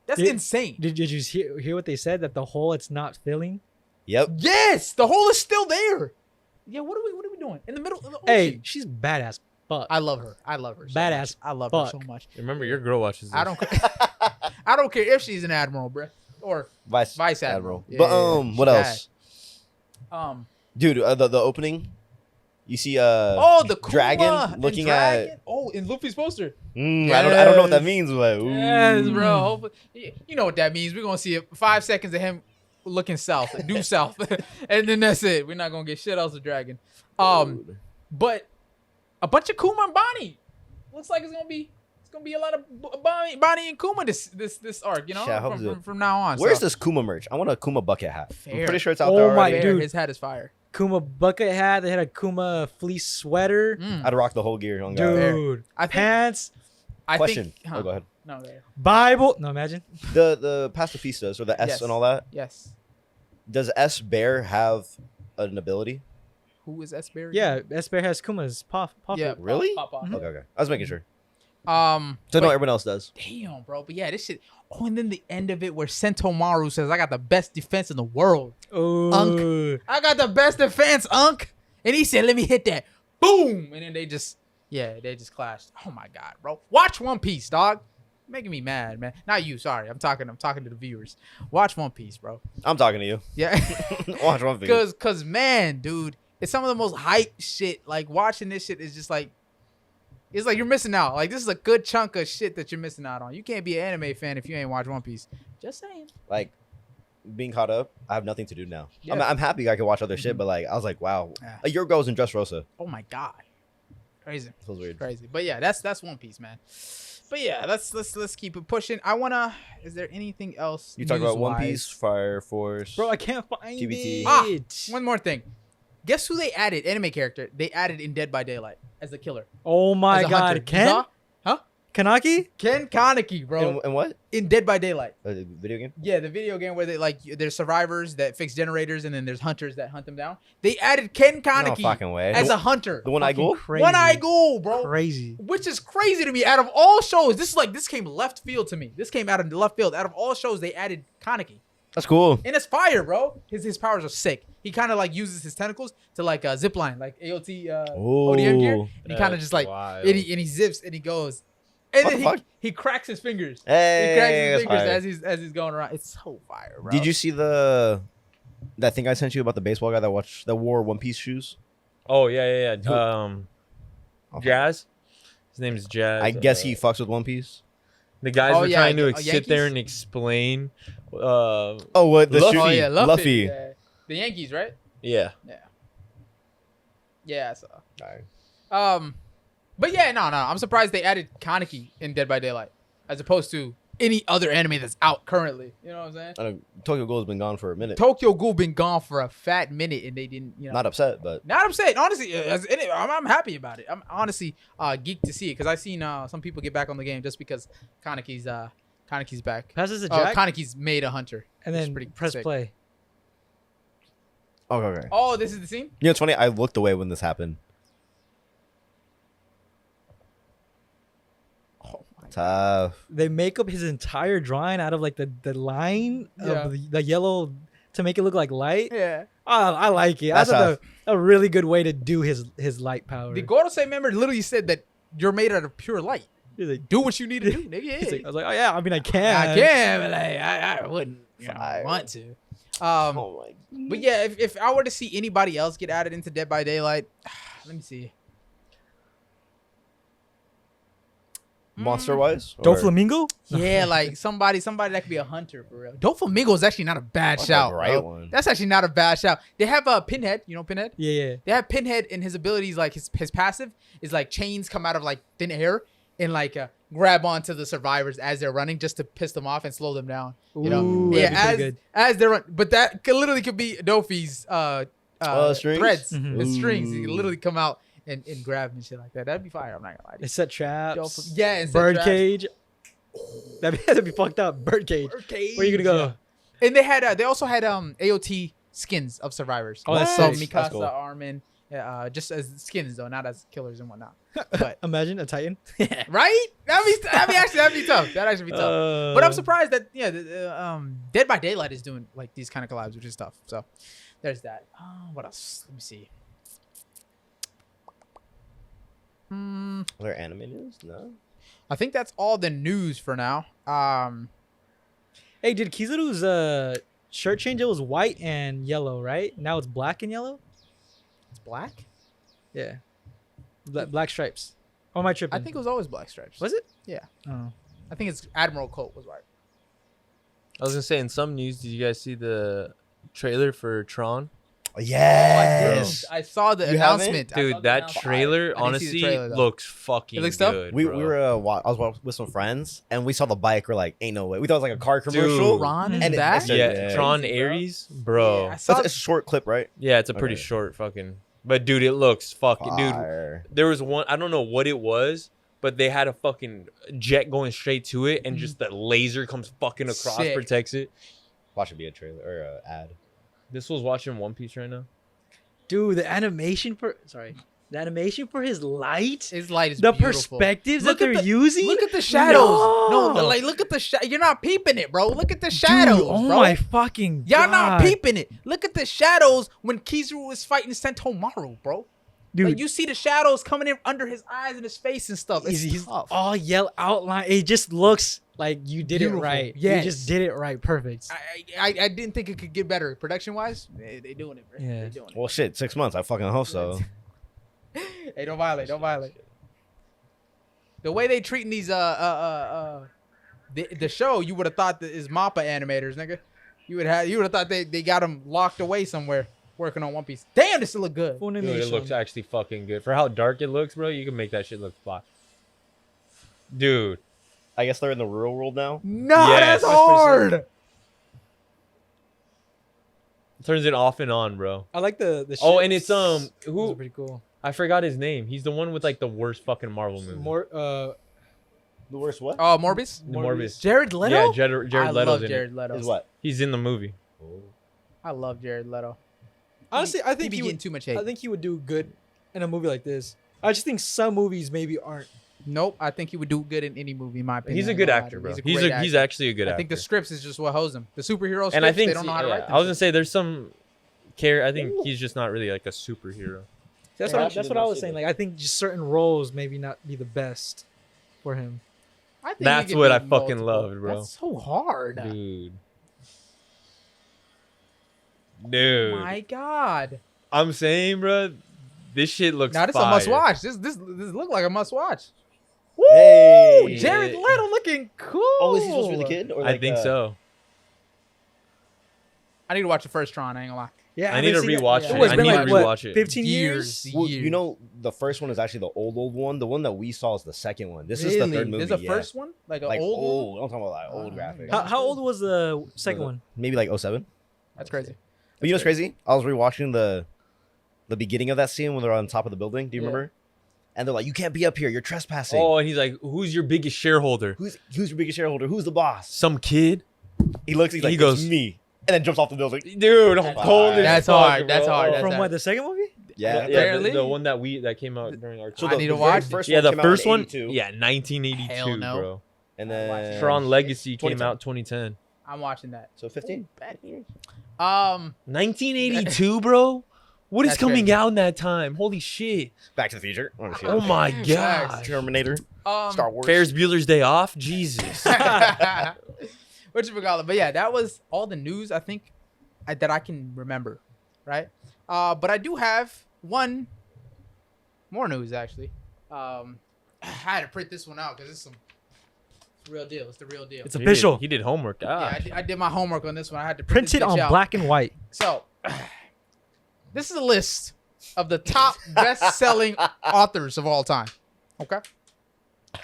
S2: That's
S3: Did-
S2: insane.
S3: Did you hear what they said, that the hole it's not filling?
S4: Yep.
S2: Yes, the hole is still there. Yeah, what are we doing in the middle of the ocean?
S3: Hey, she's badass. Fuck.
S2: I love her. I love her. So
S3: Badass
S2: much. I love her so
S3: fuck.
S2: much.
S1: Remember, your girl watches this.
S2: I don't. I don't care if she's an admiral, bruh, or vice admiral. Yeah,
S4: but what
S2: she's
S4: else,
S2: bad.
S4: dude? The opening, you see
S2: Oh, the Kuma
S4: dragon
S2: and
S4: looking
S2: dragon.
S4: at.
S2: Oh, in Luffy's poster.
S4: I don't know what that means, but ooh.
S2: Yes, bro. Hopefully- You know what that means. We're gonna see 5 seconds of him looking south, due south, and then that's it. We're not gonna get shit else of dragon.
S4: Dude.
S2: But a bunch of Kuma and Bonnie. Looks like it's gonna be a lot of Bonnie and Kuma this arc. You know,
S4: Yeah, I hope so.
S2: from now on.
S4: Where's
S2: so.
S4: this Kuma merch? I want a Kuma bucket hat. I'm
S2: Fair.
S4: pretty sure it's out
S3: Oh
S4: there
S3: my
S4: already.
S2: Fair,
S3: dude.
S2: his hat is fire.
S3: Kuma bucket hat. They had a Kuma fleece sweater.
S2: Mm.
S4: I'd rock the whole gear on God.
S3: Dude,
S2: I think-
S3: pants,
S2: I
S4: Question.
S2: Think,
S4: Oh, go ahead.
S2: No, there.
S3: Bible. No, imagine.
S4: The pacifistas or the S
S2: Yes.
S4: and all that.
S2: Yes.
S4: Does S Bear have an ability?
S2: Who is S Berry?
S3: Yeah, Esper has Kuma's paw.
S2: Yeah.
S4: Really?
S2: Pop.
S3: Mhm.
S4: Okay. I was making sure.
S2: So
S4: So no, everyone else does.
S2: damn, bro. But yeah, this shit. Oh, and then the end of it where Sentomaru says, "I got the best defense in the world.
S3: Oh,
S2: I got the best defense, Unk." And he said, "Let me hit that." Boom. And then they just clashed. Oh my god, bro. Watch One Piece, dog. Making me mad, man. Not you. Sorry, I'm talking to the viewers. Watch One Piece, bro.
S4: I'm talking to you.
S2: Yeah.
S4: Watch one thing.
S2: Cause man, dude, it's some of the most hype shit. Like watching this shit is just like, it's like you're missing out. Like this is a good chunk of shit that you're missing out on. You can't be an anime fan if you ain't watch One Piece. Just saying.
S4: Like being caught up, I have nothing to do now.
S2: Yeah.
S4: I'm happy I can watch other shit, but like I was like, wow.
S2: Yeah.
S4: A year ago I was in Dressrosa.
S2: Oh my god, crazy,
S4: Feels weird.
S2: crazy. But yeah, that's One Piece, man. But yeah, let's keep it pushing. I wanna. Is there anything else?
S4: You talk about One
S2: news-wise?
S4: Piece, Fire Force.
S3: bro, I can't find
S4: TBT.
S3: it.
S2: One more thing. Guess who they added? Anime character they added in Dead by Daylight as the killer.
S3: Oh my
S2: as a
S3: god,
S2: hunter.
S3: Ken?
S2: Huh?
S3: Kaneki?
S2: Ken Kaneki, bro,
S4: And what?
S2: in Dead by Daylight.
S4: Video game?
S2: Yeah, the video game where they like there's survivors that fix generators and then there's hunters that hunt them down. They added Ken
S4: No
S2: Kaneki
S4: fucking way.
S2: as a hunter.
S4: The one-eyed
S3: Fucking
S4: ghoul?
S3: Crazy.
S2: One-eyed ghoul, bro.
S3: Crazy.
S2: Which is crazy to me. Out of all shows, this came left field to me. This came out of the left field. Out of all shows, they added Kaneki.
S4: That's cool.
S2: And it's fire, bro. His powers are sick. He kind of like uses his tentacles to like zip line, like AOT ODM gear. And he kind of just like
S1: wild.
S2: and he zips and he goes. And
S4: What
S2: then
S4: the fuck?
S2: he cracks his fingers.
S4: Hey,
S2: He cracks his
S4: that's
S2: fingers
S4: fire.
S2: as he's going around. It's so fire, bro.
S4: Did you see that thing I sent you about the baseball guy that wore One Piece shoes?
S1: Oh yeah.
S4: Okay.
S1: Jazz. His name is Jazz.
S4: I guess he fucks with One Piece.
S1: The guys
S2: Oh,
S1: were
S2: yeah,
S1: trying to
S2: Yankees?
S1: sit there and explain.
S4: Oh, what the
S1: Luffy.
S4: shoe?
S2: Oh yeah,
S4: Luffy.
S2: Yeah. The Yankees, right?
S1: Yeah.
S2: Yeah, I saw.
S4: Alright.
S2: But yeah, no. I'm surprised they added Kaneki in Dead by Daylight as opposed to any other anime that's out currently. You know what I'm saying?
S4: I know Tokyo Ghoul's been gone for a minute.
S2: Tokyo Ghoul been gone for a fat minute and they didn't, you know.
S4: Not upset, but
S2: Not upset. Honestly, I'm happy about it. I'm honestly geeked to see it because I've seen some people get back on the game just because Kaneki's back.
S3: Passes the jack
S2: Kaneki's made a hunter.
S3: and
S2: which is
S3: then
S2: pretty
S3: press
S2: sick.
S3: play.
S4: okay.
S2: Oh, this is the scene?
S4: You know, it's funny. I looked away when this happened.
S2: Oh, my
S4: Tough.
S3: They make up his entire drawing out of like the line
S2: Yeah.
S3: of the yellow to make it look like light.
S2: Yeah.
S3: I like it.
S4: That's
S3: I thought a really good way to do his light power.
S2: The Gorosei member literally said that you're made out of pure light.
S3: He's like,
S2: Do what you need to do, nigga.
S3: he's
S2: Yeah.
S3: like, I was like, oh yeah, I mean I can.
S2: I can, but like, I wouldn't
S4: Fire.
S2: want to.
S4: Oh my.
S2: But yeah, if I were to see anybody else get added into Dead by Daylight, let me see.
S4: Monster wise?
S3: Doflamingo?
S2: Yeah, like somebody that could be a hunter for real. Doflamingo is actually not a bad
S4: That's a
S2: shout.
S4: great
S2: bro.
S4: one.
S2: That's actually not a bad shout. They have a Pinhead. You know Pinhead?
S3: Yeah.
S2: They have Pinhead and his abilities, like his passive is like chains come out of like thin air and like grab onto the survivors as they're running just to piss them off and slow them down. You know?
S3: Ooh,
S2: Yeah,
S3: that'd be pretty
S2: as they're run, but that literally could be Dofi's
S4: Strings?
S2: threads
S3: Mhm.
S2: and strings. He
S4: Ooh.
S2: could literally come out and grab and shit like that. That'd be fire. I'm not gonna lie to you.
S3: It set traps.
S2: Dof- yeah, it set traps.
S3: Birdcage. That'd be fucked up. Birdcage.
S2: Birdcage.
S3: Where you gonna go?
S2: And they had they also had AOT skins of survivors.
S3: Oh, that's
S2: so
S3: sick.
S2: Mikasa,
S4: That's cool.
S2: Armin, just as skins though, not as killers and whatnot. But
S3: Imagine a Titan.
S2: right? That'd be tough. That'd actually be tough. But I'm surprised that Dead by Daylight is doing like these kind of collabs, which is tough. So there's that. What else? Let me see.
S4: Are there anime news? No.
S2: I think that's all the news for now.
S3: Hey, did Kizaru's shirt change? It was white and yellow, right? Now it's black and yellow.
S2: It's black.
S3: Yeah, black stripes. Or am I tripping?
S2: I think it was always black stripes.
S3: Was it?
S2: Yeah.
S3: Oh.
S2: I think it's Admiral Coat was white.
S1: I was gonna say in some news, did you guys see the trailer for Tron?
S4: Yes.
S2: I saw the
S4: You haven't?
S2: announcement. I saw
S1: Dude,
S2: the
S1: that
S2: announcement.
S1: trailer
S2: I didn't see the
S1: honestly
S2: trailer, though.
S1: looks fucking
S2: It looks tough?
S1: good.
S4: We
S1: bro.
S4: were I was with some friends and we saw the bike. We're like, ain't no way. We thought it was like a car commercial.
S1: Dude.
S2: Ron is
S4: And it-
S2: back.
S4: Yeah,
S1: yeah,
S4: yeah.
S1: Tron
S2: Crazy, bro.
S1: Ares, bro.
S2: Yeah, I
S4: It's
S2: saw
S4: a short clip, right?
S1: Yeah, it's a pretty
S4: Okay.
S1: short fucking. But dude, it looks fucking. Dude,
S4: Fire.
S1: there was one. I don't know what it was, but they had a fucking jet going straight to it, and just the laser comes fucking across,
S2: Sick.
S1: protects it.
S4: Watch it be a trailer or an ad.
S1: This was watching One Piece right now.
S3: Dude, the animation for his light,
S2: His light is
S3: the
S2: beautiful.
S3: perspectives
S2: Look
S3: that
S2: at
S3: they're
S2: the-
S3: using.
S2: Look at the shadows.
S3: No.
S2: No, like look at the You're not peeping it, bro. Look at the shadows,
S3: Dude, oh
S2: bro.
S3: my fucking
S2: Y'all
S3: God.
S2: not peeping it. Look at the shadows when Kizaru was fighting Sentomaru, bro.
S3: Dude,
S2: Like you see the shadows coming in under his eyes and his face and stuff. It's
S3: he's
S2: tough.
S3: all yellow outline. It just looks like you did
S2: Beautiful.
S3: it right.
S2: Yes.
S3: You just did it right. Perfect.
S2: I didn't think it could get better production wise. They doing it, bro.
S3: Yeah.
S2: They doing it.
S4: Well, shit, 6 months. I fucking hope so.
S2: Hey, don't violate. Don't violate. The way they treating these the show, you would have thought that is Mappa animators, nigga. You would have thought they got them locked away somewhere working on One Piece. Damn, this look good.
S3: Full
S1: Dude,
S3: animation.
S1: it looks actually fucking good for how dark it looks, bro. You can make that shit look fly. Dude,
S4: I guess they're in the real world now.
S2: Nah,
S1: Yes,
S2: that's
S1: 100%.
S2: hard.
S1: turns it off and on, bro.
S3: I like the
S1: Oh, and it's
S3: ships. Those
S1: who
S3: are pretty cool.
S1: I forgot his name. He's the one with like the worst fucking Marvel movie.
S3: More
S4: The worst what?
S2: Oh, Morbius.
S1: The Morbius.
S3: Jared Leto.
S1: Yeah, Jared
S2: I
S1: Leto's
S2: love
S1: in
S2: Jared
S1: it.
S2: Leto.
S4: Is what?
S1: He's in the movie.
S2: I love Jared Leto.
S3: Honestly, I
S2: He
S3: think
S2: be
S3: he
S2: getting
S3: would.
S2: too much hate.
S3: I think he would do good in a movie like this. I just think some movies maybe aren't.
S2: Nope, I think he would do good in any movie. In my opinion,
S1: He's a
S2: I ain't
S1: good
S2: gonna lie
S1: actor,
S2: to
S1: bro.
S2: you.
S1: He's
S2: great actor.
S1: actually a good actor.
S2: I think the scripts is just what hose him. The superhero scripts,
S1: and I think
S2: they don't know how to write them.
S1: I was gonna say there's some care. I think he's just not really like a superhero.
S3: That's
S2: Yeah,
S3: what
S2: I
S3: that's what I was saying. Like I think just certain roles maybe not be the best for him.
S2: I think he
S1: That's
S2: could
S1: what
S2: be
S1: I fucking
S2: multiple.
S1: loved, bro.
S2: That's so hard.
S1: Dude.
S2: My God.
S1: I'm saying, bro, this shit looks.
S2: Now this
S1: fire.
S2: a must watch. This look like a must watch.
S4: Hey.
S2: Ooh, Jared Leto looking cool.
S4: Oh, is he supposed to be the kid? Or
S1: I think so.
S2: I need to watch the first Tron. I ain't gonna lie.
S3: Yeah,
S1: I need to
S3: haven't seen
S1: rewatch
S3: it.
S1: it.
S3: Oh, it's
S1: I
S3: been
S1: need
S3: like
S1: to
S3: what,
S1: rewatch it.
S3: 15 years.
S4: Well, you know, the first one is actually the old one. The one that we saw is the second one. This is the third movie.
S2: There's a
S4: yeah.
S2: first one, like an
S4: Like
S2: old one.
S4: I'm talking about like old
S2: Oh,
S4: graphics.
S3: How old was the second one?
S4: Maybe like 07.
S2: That's crazy.
S4: But you know what's crazy? I was rewatching the beginning of that scene when they're on top of the building. Do you
S2: Yeah.
S4: remember? And they're like, "You can't be up here. You're trespassing."
S1: Oh, and he's like, "Who's your biggest shareholder?"
S4: Who's your biggest shareholder? Who's the boss?
S1: Some kid.
S4: He looks. He's like,
S1: He goes-
S4: "It's me," and then jumps off the building.
S1: Dude,
S4: That's
S1: cold as
S2: That's
S1: fuck,
S2: hard. That's
S1: bro.
S2: hard. That's
S3: From
S2: hard.
S3: what, the second movie?
S4: Yeah.
S2: Barely?
S1: the one that came out during our
S4: So
S2: I
S4: the,
S2: need
S4: the
S2: to
S4: very
S2: watch it.
S4: first
S1: yeah,
S4: one
S1: the
S4: came out
S1: first
S4: in
S1: one,
S4: 82,
S1: yeah, 1982,
S2: Hell no.
S1: bro.
S4: and
S2: Watch it.
S4: then
S1: Tron Legacy came
S4: 2010.
S1: out 2010.
S2: I'm watching that.
S4: So 15.
S1: 1982, bro. What is
S2: That's
S1: coming
S2: crazy.
S1: out in that time? Holy shit!
S4: Back to the Future.
S1: Oh my god.
S4: Terminator.
S2: Um,
S4: Star Wars.
S1: Ferris Bueller's Day Off. Jesus.
S2: what you forgot? But yeah, that was all the news I think that I can remember, right? But I do have one more news actually. I had to print this one out because it's some real deal. It's the real deal.
S3: It's official.
S1: He did homework.
S2: Yeah,
S1: God.
S2: I did my homework on this one. I had to
S3: Print
S2: this
S3: it
S2: bitch
S3: on
S2: out.
S3: black and white.
S2: So, this is a list of the top best-selling authors of all time. Okay. All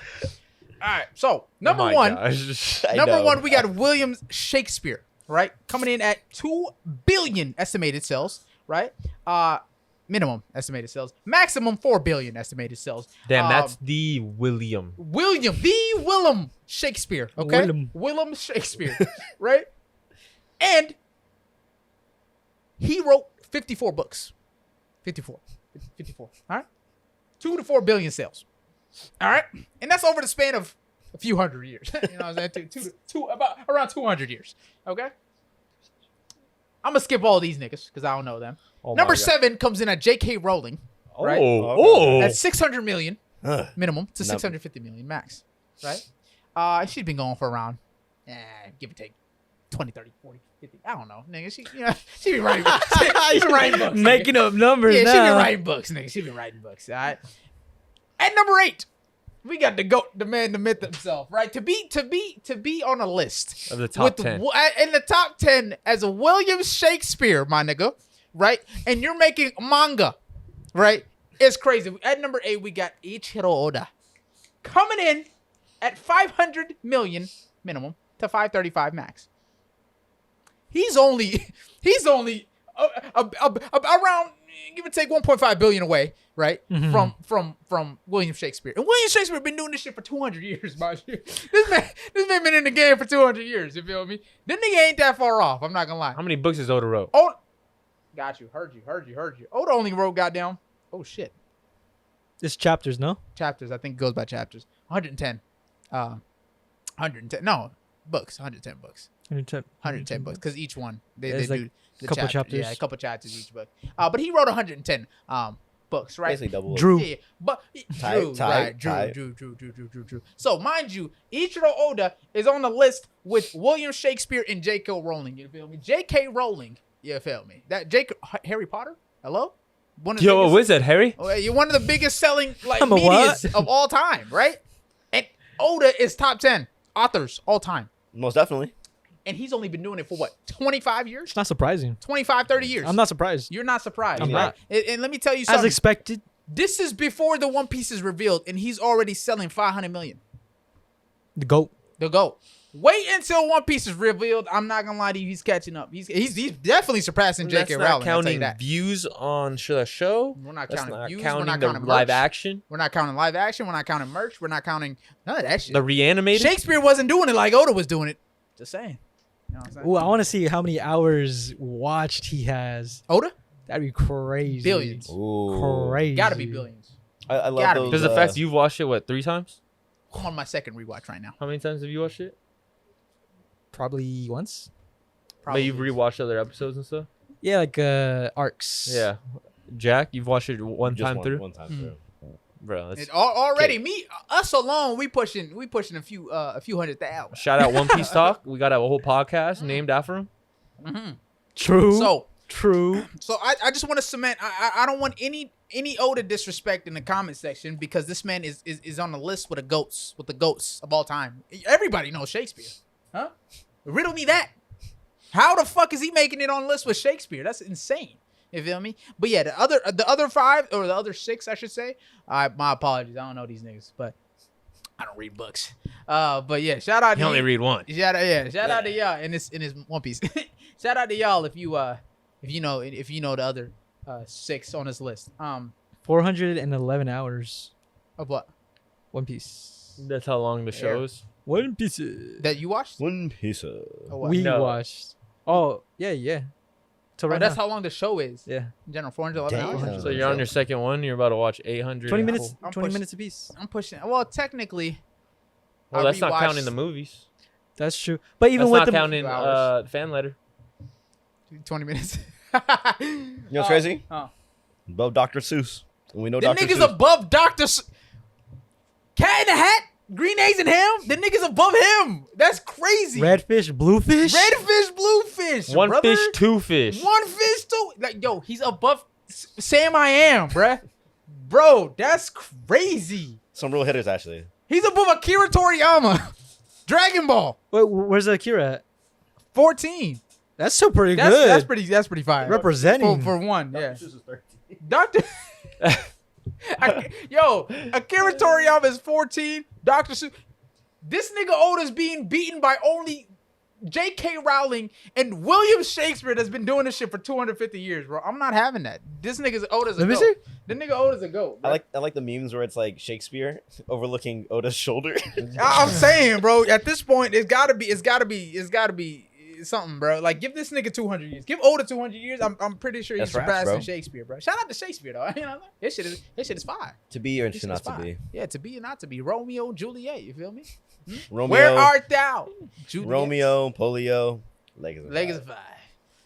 S2: right. So number
S1: Oh my
S2: one.
S1: gosh.
S4: I
S2: Number
S4: know.
S2: one, we got William Shakespeare, right? Coming in at 2 billion estimated sales, right? Minimum estimated sales. Maximum 4 billion estimated sales.
S1: Damn, that's the William.
S2: Willem Shakespeare, okay? Willem Shakespeare, right? And he wrote 54 books. 54. All right? 2 to 4 billion sales. All right? And that's over the span of a few hundred years. You know what I'm saying? About around 200 years. Okay? I'm going to skip all these niggas because I don't know them.
S1: Oh my
S2: Number
S1: God.
S2: 7 comes in at J.K. Rowling.
S1: Oh,
S2: right?
S1: oh.
S2: At 600 million
S4: Ugh.
S2: minimum to
S4: No.
S2: 650 million max. Right? She's been going for around, give or take, 20, 30, 40, 50. I don't know. Nigga, she be writing books. She been writing books.
S3: Making
S2: nigga.
S3: up numbers
S2: Yeah, she been
S3: now.
S2: writing books, nigga. She been writing books. All right. At number 8, we got the GOAT, the man, the myth himself, right? To be on a list
S1: Of the top 10.
S2: in the top 10 as a William Shakespeare, my nigga, right? And you're making manga, right? It's crazy. At number 8, we got Ichiro Oda coming in at 500 million minimum to 535 max. He's only around, give or take, 1.5 billion away, right?
S3: Mhm.
S2: From William Shakespeare. And William Shakespeare been doing this shit for 200 years, mind you. This man been in the game for 200 years, you feel me? This nigga ain't that far off, I'm not gonna lie.
S1: How many books has Oda wrote?
S2: Oh, got you, heard you. Oda only wrote goddamn, oh shit,
S3: It's chapters, no?
S2: chapters. I think it goes by chapters. 110. 110. No, books. 110 books. 110 books. Because each one, they
S3: There's
S2: do
S3: like
S2: the
S3: couple
S2: chapter.
S3: chapters.
S2: Yeah, a couple chapters each book. But he wrote 110 books, right?
S4: Basically double.
S3: Drew.
S2: Yeah, but
S4: Ty-
S2: Drew,
S4: Ty-
S2: right?
S4: Ty.
S2: Drew. So mind you, Ichiro Oda is on the list with William Shakespeare and J.K. Rowling. You feel me? J.K. Rowling. You feel me? That Harry Potter. Hello. One of the
S1: Yo,
S2: biggest-
S1: what is that, Harry?
S2: Oh, you're one of the biggest selling like
S3: I'm a
S2: medias
S3: what?
S2: of all time, right? And Oda is top 10 authors all time.
S4: Most definitely.
S2: And he's only been doing it for what, 25 years?
S3: It's not surprising.
S2: 25, 30 years.
S3: I'm not surprised.
S2: You're not surprised,
S3: I'm
S2: right?
S3: not.
S2: And let me tell you
S3: As
S2: something.
S3: expected.
S2: This is before the One Piece is revealed, and he's already selling 500 million.
S3: The GOAT.
S2: The GOAT. Wait until One Piece is revealed. I'm not gonna lie to you, he's catching up. He's definitely surpassing J.K.
S1: That's
S2: Rowling.
S1: not
S2: I'll tell you
S1: counting
S2: that.
S1: views on the show.
S2: We're not
S1: That's
S2: counting
S1: not
S2: views.
S1: counting
S2: We're not
S1: the
S2: counting
S1: live
S2: merch.
S1: action.
S2: We're not counting live action. We're not counting merch. We're not counting none of that shit.
S1: The reanimated.
S2: Shakespeare wasn't doing it like Oda was doing it. Just saying. You know what I'm saying?
S3: Ooh, I want to see how many hours watched he has.
S2: Oda?
S3: That'd be crazy.
S2: Billions.
S4: Ooh.
S3: Crazy.
S2: Gotta be billions.
S4: I love
S2: Gotta be.
S4: those.
S1: Because the fact you've watched it, what, 3 times?
S2: I'm on my second rewatch right now.
S1: How many times have you watched it?
S3: Probably once.
S1: But you've rewatched other episodes and stuff?
S3: Yeah, like arcs.
S1: Yeah. Jack, you've watched it one
S4: just
S1: time through?
S4: One time through.
S1: Bro, that's...
S2: Already, us alone, we pushing a few 100,000.
S1: Shout out One Piece Talk. We got a whole podcast named after him.
S2: Mm-hmm.
S3: True.
S2: So I just want to cement. I don't want any Oda disrespect in the comment section because this man is on the list with the goats of all time. Everybody knows Shakespeare, huh? Riddle me that. How the fuck is he making it on the list with Shakespeare? That's insane. You feel me? But yeah, the other 5 or the other 6, I should say. My apologies. I don't know these niggas, but I don't read books. But yeah, shout out.
S1: You only read one.
S2: Shout out to y'all in this One Piece. Shout out to y'all if you know the other 6 on this list.
S3: 411 hours.
S2: Of what?
S3: One Piece.
S1: That's how long the show is.
S3: One Piece.
S2: That you watched?
S4: One Piece.
S2: Or what?
S3: We
S1: No.
S3: watched. Oh, yeah. So
S2: Oh,
S3: right
S2: that's
S3: now.
S2: how long the show is.
S3: Yeah.
S2: In general, 411
S4: Damn.
S2: hours.
S1: So you're on your second one. You're about to watch 800.
S3: 20 minutes.
S2: I'm
S3: 20
S2: pushing-
S3: minutes apiece.
S2: I'm pushing. Well, technically,
S1: Well,
S2: I
S1: that's not
S2: rewatched-
S1: counting the movies.
S3: That's true. But even
S1: That's
S3: with
S1: not
S3: the
S1: counting
S2: hours.
S1: fan letter.
S2: 20 minutes.
S4: You know what's crazy? Above Dr. Seuss. And we know
S2: The
S4: Dr.
S2: niggas
S4: Seuss.
S2: above Cat in the Hat, Green Eggs and Ham. The niggas above him. That's crazy.
S3: redfish, bluefish.
S2: Redfish, bluefish.
S1: One
S2: brother.
S1: fish, 2 fish.
S2: One fish, two. Like, yo, he's above Sam I Am, bruh. Bro, that's crazy.
S4: Some real hitters, actually.
S2: He's above Akira Toriyama. Dragon Ball.
S3: Wait, where's Akira at?
S2: 14.
S3: That's still pretty
S2: That's
S3: good.
S2: that's pretty fire.
S3: Representing.
S2: For one, yeah.
S4: Seuss is 13.
S2: Doctor Akira Toriyama is 14. Dr. Seuss. This nigga Oda's being beaten by only J.K. Rowling and William Shakespeare that's been doing this shit for 250 years, bro. I'm not having that. This nigga's Oda's a
S3: Let me
S2: goat.
S3: see.
S2: The nigga Oda's a goat. Bro.
S4: I like the memes where it's like Shakespeare overlooking Oda's shoulder.
S2: I'm saying, bro, at this point, it's gotta be something, bro. Like, give this nigga 200 years. Give Oda 200 years. I'm pretty sure he's
S4: That's raps,
S2: surpassing
S4: bro.
S2: Shakespeare, bro. Shout out to Shakespeare, though. You know, his shit is fire.
S4: To be or
S2: His shit
S4: not
S2: is
S4: to
S2: fire.
S4: be.
S2: Yeah, to be or not to be. Romeo, Juliet. You feel me?
S4: Romeo,
S2: Where art thou? Juliet.
S4: Romeo, Polio, Legacy.
S2: Legacy 5.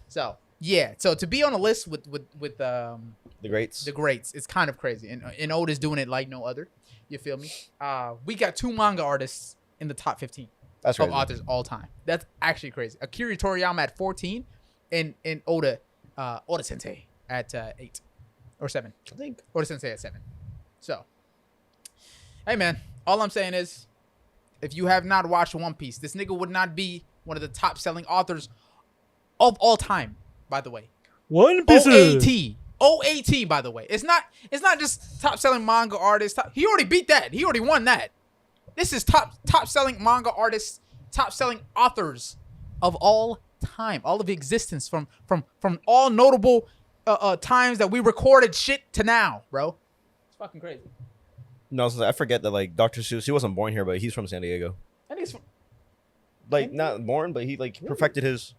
S2: So yeah, so to be on a list with
S4: The greats.
S2: the greats, it's kind of crazy, and Oda's doing it like no other. You feel me? We got 2 manga artists in the top 15
S4: That's
S2: of
S4: crazy.
S2: authors all time. That's actually crazy. Akira Toriyama at 14, and Oda Sensei at 8 or 7.
S4: I think.
S2: Oda Sensei at 7. So, hey man, all I'm saying is, if you have not watched One Piece, this nigga would not be one of the top selling authors of all time. By the way,
S3: One Piece.
S2: OAT. By the way, it's not just top selling manga artist. He already beat that. He already won that. This is top selling manga artists, top selling authors of all time, all of existence from all notable times that we recorded shit to now, bro. It's fucking crazy.
S4: No, I forget that like Dr. Seuss, he wasn't born here, but he's from San Diego.
S2: I think it's
S4: Like not born, but he like perfected his.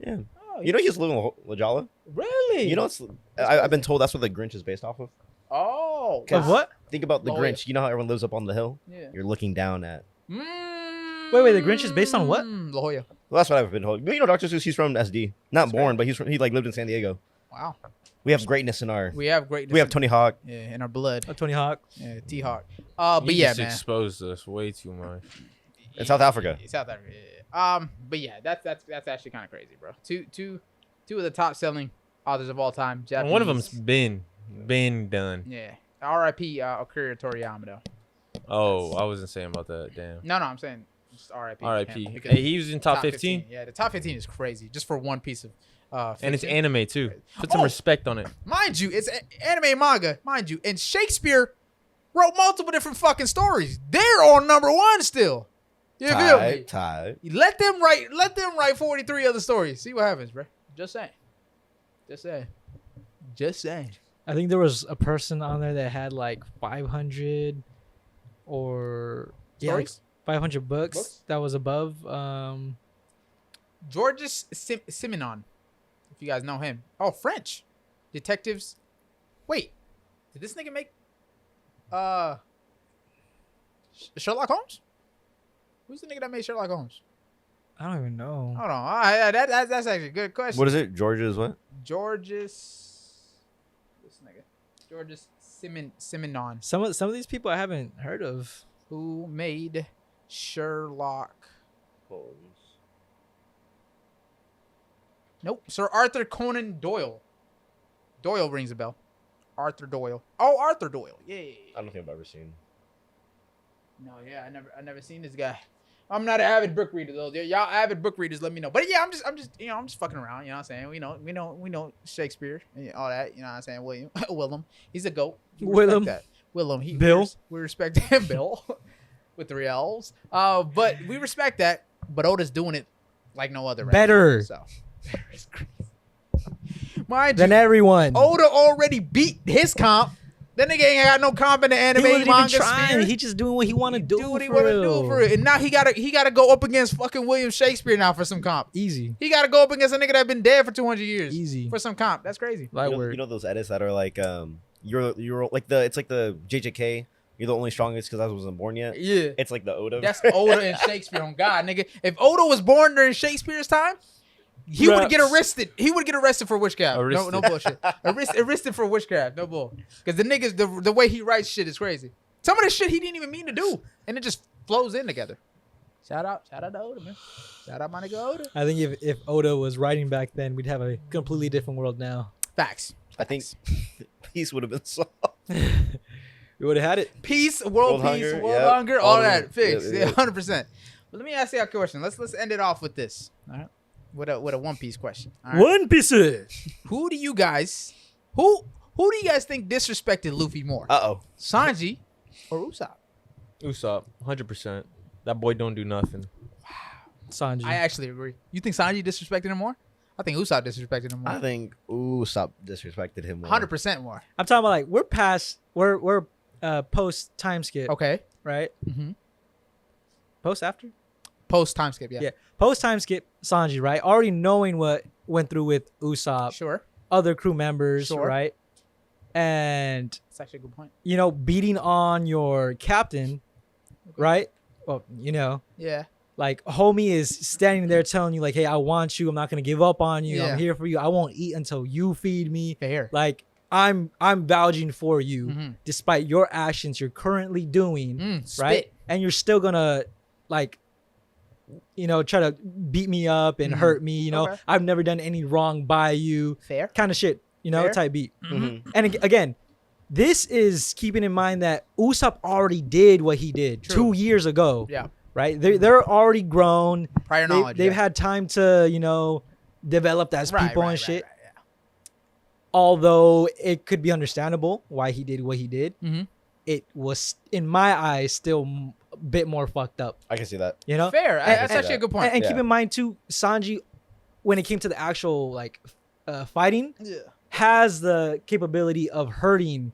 S4: Yeah.
S2: oh,
S4: You know he's living in La Jolla.
S2: really.
S4: You know it's. I've been told that's what the Grinch is based off of.
S2: Oh,
S3: Of what?
S4: Think about the
S2: Oh,
S4: Grinch. You know how everyone lives up on the hill.
S2: yeah.
S4: You're looking down at.
S3: Wait, the Grinch is based on what?
S2: La Jolla.
S4: Well, that's what I've been told. You know, Dr. Seuss, he's from SD. Not born, but he like lived in San Diego.
S2: Wow.
S4: We have greatness in our.
S2: We have greatness.
S4: We have Tony Hawk.
S2: Yeah, in our blood.
S3: Tony Hawk.
S2: Yeah, T-Hawk. But
S1: You
S2: yeah,
S1: just
S2: man.
S1: exposed us way too much.
S4: In South Africa.
S2: South Africa. Yeah. But yeah, that's actually kind of crazy, bro. Two of the top selling authors of all time.
S1: And
S2: Japanese.
S1: one of them's been done.
S2: Yeah. R.I.P. Akira Toriyama though.
S1: Oh, I wasn't saying about that. Damn.
S2: No, I'm saying just R.I.P.
S1: R.I.P.
S2: him, because
S1: Hey, he was in top 15,
S2: Yeah, the top 15 is crazy just for one piece of.
S1: and it's
S2: fiction.
S1: anime too. Put some
S2: Oh.
S1: respect on it.
S2: Mind you, it's anime manga, mind you. And Shakespeare wrote multiple different fucking stories. They're on number 1 still. You feel me?
S4: Tied.
S2: Let them write 43 other stories. See what happens, bro. Just saying.
S3: I think there was a person on there that had like 500 or
S2: Stories?
S3: 500 books,
S2: Books?
S3: that was above.
S2: Georges Simenon, if you guys know him. Oh, French detectives. Wait, did this nigga make Sherlock Holmes? Who's the nigga that made Sherlock Holmes?
S3: I don't even know.
S2: Hold on, that's actually a good question.
S4: What is it? George's what?
S2: Georges Simenon,
S3: Some of these people I haven't heard of.
S2: who made Sherlock. Nope. Sir Arthur Conan Doyle. Doyle rings a bell. Arthur Doyle. Oh, Arthur Doyle. Yeah.
S4: I don't think I've ever seen.
S2: No, yeah, I never seen this guy. I'm not an avid book reader though. Y'all avid book readers, let me know. But yeah, I'm just fucking around. You know what I'm saying? We know Shakespeare and all that. You know what I'm saying? Willem. He's a goat. We respect
S3: Willem.
S2: that. Willem.
S3: Bill.
S2: We respect him, Bill, with 3 L's. But we respect that. But Oda's doing it like no other.
S3: Better.
S2: So. Mind
S3: Than
S2: you,
S3: everyone.
S2: Oda already beat his comp. That nigga ain't got no comp in the
S3: he
S2: anime
S3: wasn't even
S2: manga
S3: trying.
S2: sphere.
S3: He just doing what he want to do.
S2: Do what he
S3: for
S2: want to
S3: real.
S2: do for it. And now he gotta go up against fucking William Shakespeare now for some comp.
S3: Easy.
S2: He gotta go up against a nigga that been dead for 200 years.
S3: Easy.
S2: For some comp. That's crazy.
S3: Light
S4: You
S3: work.
S4: know those edits that are like you're like it's like the JJK. You're the only strongest because I wasn't born yet.
S2: Yeah.
S4: It's like the Oda.
S2: That's Oda and Shakespeare on God, nigga. If Oda was born during Shakespeare's time, he would get arrested. He would get arrested for witchcraft. No bullshit. Arrested for witchcraft. No bull. Because the niggas, the way he writes shit is crazy. Some of the shit he didn't even mean to do, and it just flows in together. Shout out to Oda, man. Shout out my nigga Oda.
S3: I think if Oda was writing back then, we'd have a completely different world now.
S2: Facts.
S4: I think peace would have been solved.
S3: We would have had it.
S2: Peace, world peace,
S4: hunger,
S2: world
S4: yep.
S2: hunger, all
S4: All
S2: that
S4: of it.
S2: fixed.
S4: Yeah, yeah.
S2: 100%. But let me ask you a question. Let's end it off with this. All right. With a One Piece question. All right.
S3: One Piece.
S2: Who do you guys think disrespected Luffy more? Sanji or Usopp?
S1: Usopp, 100%. That boy don't do nothing.
S3: Sanji.
S2: I actually agree. You think Sanji disrespected him more? I think Usopp disrespected him more.
S4: I think Usopp disrespected him more.
S2: 100% more.
S3: I'm talking about like we're post time skip.
S2: Okay.
S3: Right?
S2: Mm-hmm.
S3: Post after?
S2: Post time skip, yeah.
S3: Yeah. Post time skip Sanji, right? Already knowing what went through with Usopp,
S2: Sure.
S3: other crew members,
S2: Sure.
S3: right? And
S2: That's actually a good point.
S3: beating on your captain, right? Well,
S2: Yeah.
S3: like homie is standing there telling you like, hey, I want you. I'm not gonna give up on you.
S2: Yeah.
S3: I'm here for you. I won't eat until you feed me.
S2: Fair.
S3: Like I'm vouching for you,
S2: Mhm.
S3: despite your actions you're currently doing,
S2: Spit.
S3: right? And you're still gonna like, try to beat me up and
S2: Mhm.
S3: hurt me.
S2: Okay.
S3: I've never done any wrong by you,
S2: Fair.
S3: kind of shit.
S2: Fair.
S3: Type beat.
S2: Mhm.
S3: And again, this is keeping in mind that Usopp already did what he did
S2: True.
S3: 2 years ago.
S2: Yeah.
S3: Right? They're already grown.
S2: Prior knowledge.
S3: They've
S2: yeah.
S3: had time to, develop as people and shit.
S2: Right, yeah.
S3: Although it could be understandable why he did what he did,
S2: Mhm.
S3: it was, in my eyes, still a bit more fucked up.
S4: I can see that.
S2: Fair.
S3: And-
S2: That's actually a good point.
S3: And keep
S4: Yeah.
S3: in mind, too, Sanji, when it came to the actual, like, fighting,
S2: Yeah.
S3: has the capability of hurting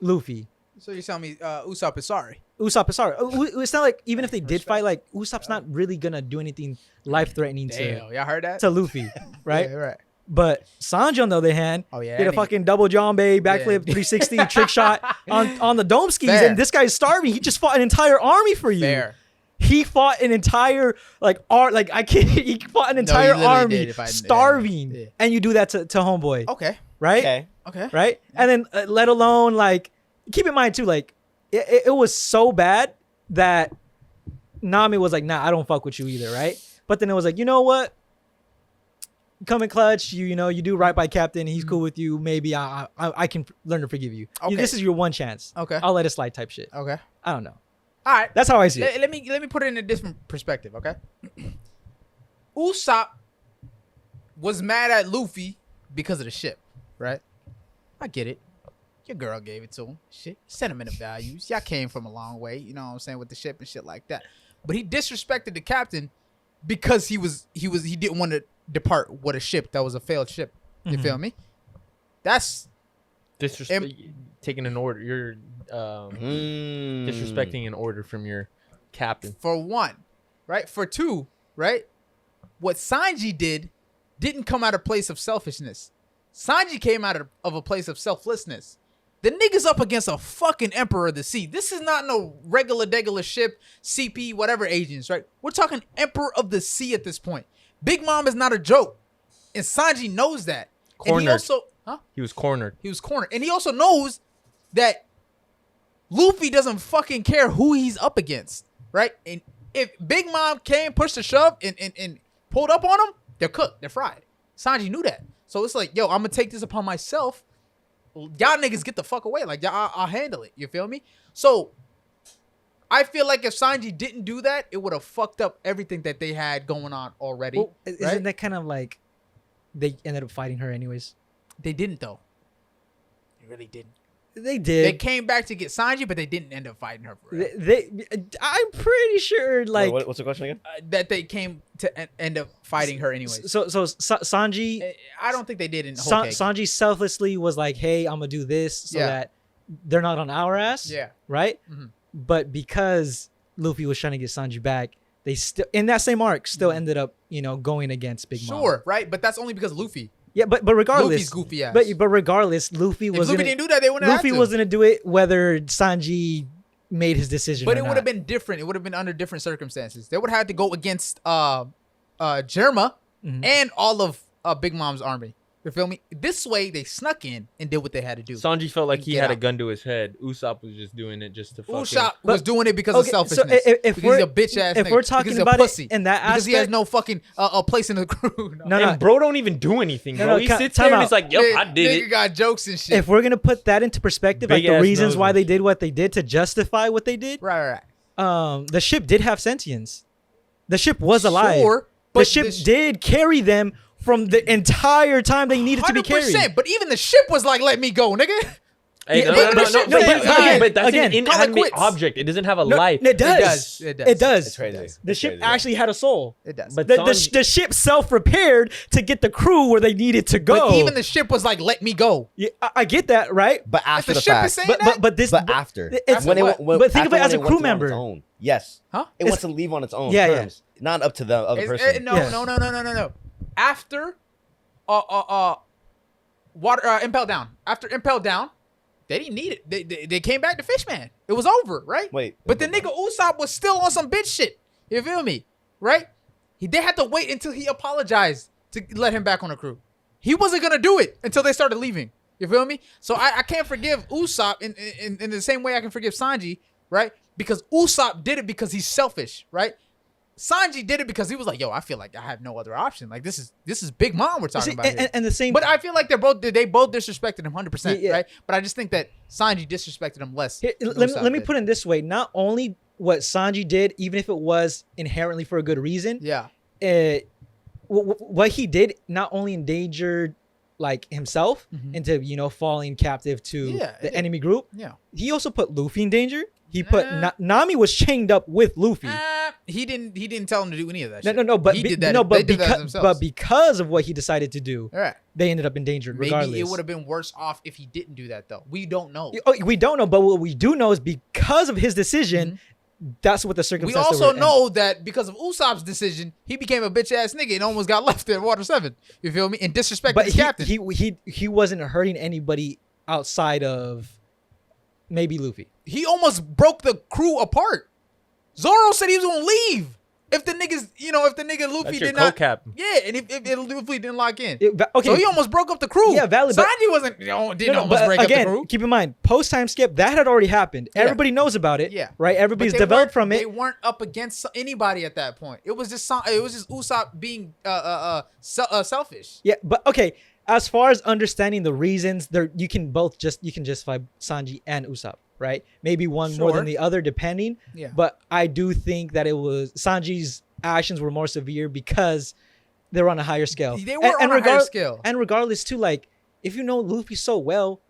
S3: Luffy.
S2: So you're telling me Usopp is sorry?
S3: Usopp is sorry. It's not like, even if they did
S2: Respect.
S3: fight, like, Usopp's not really gonna do anything life-threatening
S2: Damn, y'all heard that?
S3: to Luffy, right?
S2: Yeah, right.
S3: But Sanji, on the other hand,
S2: Oh yeah.
S3: did a
S2: that nigga-
S3: fucking double Jambe backflip 360 trick shot on the dome skis,
S2: Fair.
S3: and this guy's starving. He just fought an entire army for you.
S2: Fair.
S3: He fought an entire I can't. He fought an
S2: No, he
S3: entire
S2: literally
S3: army
S2: did, if I-
S3: starving,
S2: yeah.
S3: and you do that to homeboy,
S2: Okay.
S3: right?
S2: Okay.
S3: Right? And then let alone like, keep in mind too, like it was so bad that Nami was like, nah, I don't fuck with you either, right? But then it was like, you know what? Come in clutch, you do right by Captain. He's cool with you. Maybe I can learn to forgive you.
S2: Okay.
S3: This is your one chance.
S2: Okay.
S3: I'll let it slide type shit.
S2: Okay.
S3: I don't know.
S2: All right.
S3: That's how I see it.
S2: Let me put it in a different perspective, okay? Usopp was mad at Luffy because of the ship, right? I get it. Your girl gave it to him. Shit, sentimental values. Y'all came from a long way. You know what I'm saying, with the ship and shit like that. But he disrespected the captain because he didn't want to depart with a ship that was a failed ship. You feel me? That's
S1: Disrespect. Taking an order. You're disrespecting an order from your captain.
S2: for one, right? For two, right? What Sanji didn't come out of a place of selfishness. Sanji came out of a place of selflessness. The nigga's up against a fucking Emperor of the Sea. This is not no regular ship, CP, whatever agents, right? We're talking Emperor of the Sea at this point. Big Mom is not a joke. And Sanji knows that.
S1: Cornered.
S2: And he also,
S1: He was cornered.
S2: he was cornered. And he also knows that Luffy doesn't fucking care who he's up against, right? And if Big Mom came, pushed the shove, and pulled up on him, they're cooked. They're fried. Sanji knew that. So it's like, yo, I'm going to take this upon myself. Y'all niggas get the fuck away. Like, I'll handle it. You feel me? So I feel like if Sanji didn't do that, it would have fucked up everything that they had going on already.
S3: Well,
S2: right?
S3: isn't that kind of like they ended up fighting her anyways?
S2: They didn't, though. They really didn't.
S3: They
S2: They
S3: did.
S2: came back to get Sanji, but they didn't end up fighting her for real.
S3: I'm pretty sure like
S4: what's the question again?
S2: That they came to end up fighting her anyways.
S3: so Sanji
S2: I don't think they did in Whole Cake.
S3: Sanji selflessly was like, hey, I'm gonna do this so
S2: Yeah.
S3: that they're not on our ass.
S2: Yeah.
S3: Right.
S2: Mhm.
S3: But because Luffy was trying to get Sanji back, they still in that same arc still ended up going against Big Mom.
S2: Sure, right? But that's only because Luffy.
S3: Yeah, but regardless,
S2: Luffy's goofy ass.
S3: But regardless, Luffy
S2: if
S3: was
S2: Luffy didn't do that, they wouldn't have
S3: Luffy
S2: had to.
S3: was gonna do it whether Sanji made his decision.
S2: But
S3: or
S2: it would
S3: not.
S2: have been different. It would have been under different circumstances. They would have had to go against Germa
S3: Mhm.
S2: and all of Big Mom's army. You feel me? This way, they snuck in and did what they had to do.
S1: Sanji felt like he
S2: Get
S1: had a
S2: out.
S1: gun to his head. Usopp was just doing it just to fuck
S2: Usopp
S1: him.
S2: was doing it because of
S3: okay, so
S2: selfishness.
S3: if
S2: because
S3: we're-
S2: he's a bitch ass.
S3: if
S2: nigga.
S3: we're
S2: Because
S3: talking
S2: he's a
S3: about it
S2: pussy.
S3: in that
S2: because he has
S3: aspect-
S2: no fucking place in the crew.
S3: No,
S1: And bro don't even do anything,
S3: No,
S1: bro.
S3: no,
S1: He
S3: time
S1: sits there and
S3: out.
S1: he's like, "Yep, I did
S2: Nigga
S1: it."
S2: got jokes and shit.
S3: if we're gonna put that into perspective, like
S1: Big
S3: the
S1: ass
S3: reasons why
S1: noses.
S3: they did what they did to justify what they did,
S2: right.
S3: the ship did have sentience. The ship was alive.
S2: Sure,
S3: The
S2: but
S3: ship did carry them from the entire time they needed to be carried.
S2: 100%. But even the ship was like, "Let me go, nigga."
S1: Hey,
S3: Yeah,
S1: no,
S3: but-
S1: no, no,
S3: but-
S1: no,
S3: no,
S1: but
S3: but-
S1: again, but that's
S3: again,
S1: an
S2: call it
S1: inanimate
S2: quits.
S1: object. It doesn't have a
S3: No,
S1: life.
S3: It does.
S2: It does.
S3: It does.
S4: It's crazy.
S3: The
S4: It's
S3: ship
S4: crazy.
S3: actually had a soul.
S2: It does.
S1: But
S3: The ship self-repaired to get the crew where they needed to go.
S2: But even the ship was like, "Let me go."
S3: Yeah, I get that, right?
S4: But after
S2: the
S4: the,
S2: ship
S4: fact.
S2: is saying
S3: But
S2: that,
S3: but this
S4: But after.
S3: it's
S2: When it
S4: When
S2: what?
S3: But think
S4: after
S3: of it as
S4: when
S3: a
S4: went
S3: crew
S4: to on its
S3: member.
S4: own. Yes.
S2: Huh?
S4: It wants to leave on its own
S3: Yeah, yeah.
S4: terms. Not up to the other
S2: It's-
S4: person.
S2: no,
S3: Yeah.
S2: no. After, Impel Down. After Impel Down, they didn't need it. They came back to Fishman. It was over, right?
S4: Wait.
S2: But the nigga Usopp was still on some bitch shit. You feel me? Right? They had to wait until he apologized to let him back on the crew. He wasn't gonna do it until they started leaving. You feel me? So I can't forgive Usopp in the same way I can forgive Sanji, right? Because Usopp did it because he's selfish, right? Sanji did it because he was like, "Yo, I feel like I have no other option. Like this is Big Mom we're talking
S3: See,
S2: about here."
S3: and the same.
S2: But I feel like they both disrespected him 100%,
S3: Yeah.
S2: right? But I just think that Sanji disrespected him less.
S3: Here,
S2: than
S3: let
S2: Usopp
S3: me
S2: did.
S3: put it this way: not only what Sanji did, even if it was inherently for a good reason,
S2: Yeah.
S3: What he did not only endangered like himself
S2: Mhm.
S3: into falling captive to
S2: Yeah,
S3: the
S2: it-
S3: enemy group.
S2: Yeah.
S3: He also put Luffy in danger. He put
S2: Nah.
S3: Nami was chained up with Luffy.
S2: He didn't tell him to do any of that
S3: No,
S2: shit.
S3: no, no, but
S2: he
S3: be-
S2: did that.
S3: no, but
S2: they did that
S3: because
S2: themselves.
S3: because of what he decided to do,
S2: All right.
S3: they ended up endangered
S2: Maybe
S3: regardless.
S2: it would have been worse off if he didn't do that, though. We don't know.
S3: Oh, we don't know, but what we do know is because of his decision, that's what the
S2: We
S3: circumstances.
S2: also
S3: were.
S2: know that because of Usopp's decision, he became a bitch ass nigga and almost got left in Water 7. You feel me? And disrespected
S3: but
S2: his captain.
S3: he wasn't hurting anybody outside of maybe Luffy.
S2: He almost broke the crew apart. Zoro said he was gonna leave if the niggas, if the nigga Luffy
S1: That's your
S2: did not.
S1: co-cap.
S2: Yeah, and if Luffy didn't lock in.
S3: Okay,
S2: So he almost broke up the crew.
S3: Yeah, valid, but-
S2: Sanji wasn't, didn't
S3: no,
S2: almost
S3: but
S2: break
S3: again,
S2: up the crew.
S3: keep in mind, post time skip that had already happened.
S2: Yeah.
S3: Everybody knows about it.
S2: Yeah.
S3: right.
S2: But
S3: Everybody's
S2: they
S3: developed
S2: weren't-
S3: from it.
S2: They weren't up against anybody at that point. It was just Usopp being selfish.
S3: Yeah, but okay. As far as understanding the reasons, there you can justify Sanji and Usopp, right? Maybe one more
S2: Sure.
S3: than the other, depending.
S2: Yeah.
S3: But I do think that it was Sanji's actions were more severe because they were on a higher scale.
S2: They were on a higher scale.
S3: And regardless, too, like if you know Luffy so well,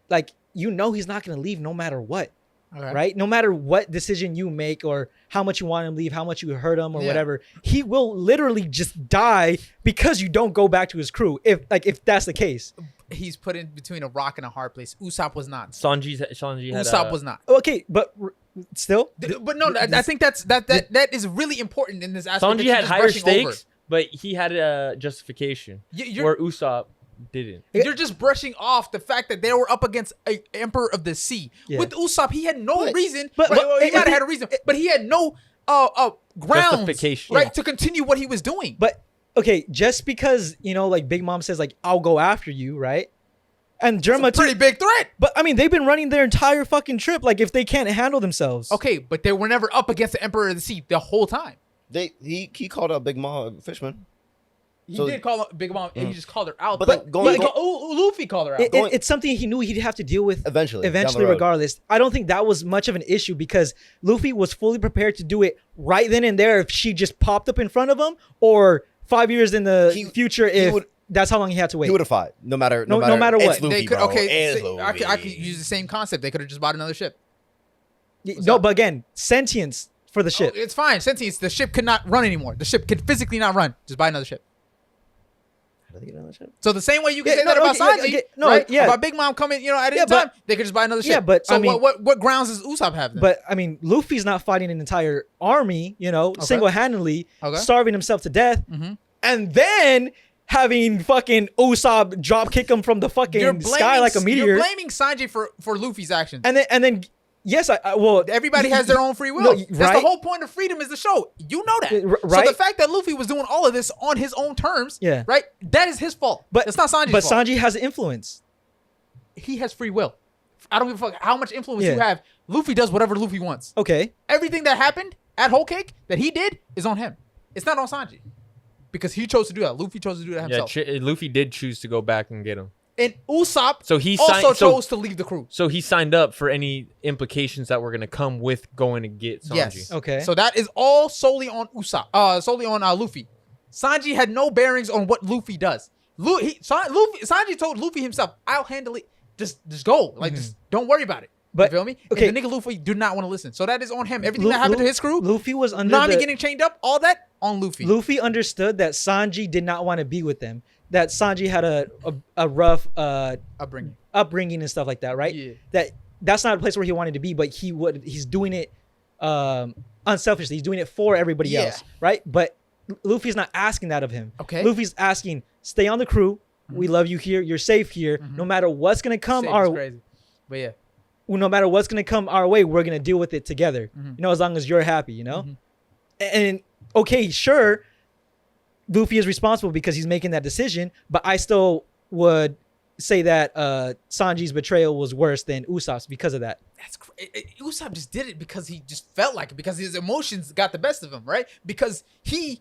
S3: like you know he's not gonna leave no matter what.
S2: Okay.
S3: Right? No matter what decision you make or how much you want him to leave, how much you hurt him or whatever, he will literally just die because you don't go back to his crew. If that's the case.
S2: He's put in between a rock and a hard place. Usopp was not.
S1: Sanji had
S2: Usopp was not.
S3: Okay, but still.
S2: But no, I think that is really important in this aspect.
S1: Sanji had higher stakes, but he had a justification where Usopp didn't.
S2: You're just brushing off the fact that they were up against an Emperor of the Sea.
S3: Yeah.
S2: With Usopp, he had no reason.
S3: But
S2: he might have had a reason, but he had no grounds,
S1: justification,
S2: right, to continue what he was doing.
S3: But okay, just because like Big Mom says like I'll go after you, right? And Germa
S2: it's a pretty big threat.
S3: But I mean, they've been running their entire fucking trip. Like if they can't handle themselves.
S2: Okay, but they were never up against the Emperor of the Sea the whole time.
S5: He called out Big Mom Fishman.
S2: He did call Big Mom, and he just called her out.
S5: But
S2: Luffy called her out.
S3: It's something he knew he'd have to deal with
S5: eventually,
S3: regardless. I don't think that was much of an issue because Luffy was fully prepared to do it right then and there if she just popped up in front of him, or 5 years in the future if that's how long he had to wait.
S5: He would have fought no matter
S3: what.
S5: Luffy,
S2: they could,
S5: bro.
S2: I could use the same concept. They could have just bought another ship.
S3: But again, sentience for the ship.
S2: It's fine. Sentience. The ship could not run anymore. The ship could physically not run. Just buy another ship.
S5: How did they get another ship?
S2: So the same way you can say that about Sanji, right? About Big Mom coming, at any time, they could just buy another ship.
S3: Yeah, but
S2: so
S3: I mean,
S2: what grounds does Usopp have then?
S3: But I mean, Luffy's not fighting an entire army, single-handedly, starving himself to death, and then having fucking Usopp drop kick him from the fucking sky like a meteor.
S2: You're blaming Sanji for Luffy's actions.
S3: And then yes, well,
S2: everybody has their own free will.
S3: No,
S2: That's the whole point of freedom is the show. You know that,
S3: right?
S2: So the fact that Luffy was doing all of this on his own terms, right? That is his fault. But it's not Sanji's fault.
S3: But Sanji has influence.
S2: He has free will. I don't give a fuck how much influence you have. Luffy does whatever Luffy wants.
S3: Okay.
S2: Everything that happened at Whole Cake that he did is on him. It's not on Sanji. Because he chose to do that. Luffy chose to do that himself.
S1: Yeah, Luffy did choose to go back and get him.
S2: And Usopp
S1: also
S2: chose to leave the crew.
S1: So he signed up for any implications that were going to come with going to get Sanji.
S2: Yes.
S3: Okay.
S2: So that is all solely on Usopp. Solely on Luffy. Sanji had no bearings on what Luffy does. Sanji told Luffy himself, "I'll handle it. Just go. Like, just don't worry about it." But you feel me? Okay. And the nigga Luffy do not want to listen. So that is on him. Everything that happened to his crew.
S3: Luffy was under
S2: Nami getting chained up. All that on Luffy.
S3: Luffy understood that Sanji did not want to be with them. That Sanji had a rough upbringing and stuff like that, right? Yeah. That's not a place where he wanted to be, but he's doing it unselfishly. He's doing it for everybody else, right? But Luffy's not asking that of him.
S2: Okay.
S3: Luffy's asking, stay on the crew. We love you here. You're safe here. No matter what's gonna come
S2: crazy. But yeah.
S3: No matter what's gonna come our way, we're gonna deal with it together. As long as you're happy, And okay, sure, Luffy is responsible because he's making that decision, but I still would say that Sanji's betrayal was worse than Usopp's because of that.
S2: That's Usopp just did it because he just felt like it, because his emotions got the best of him, right? Because he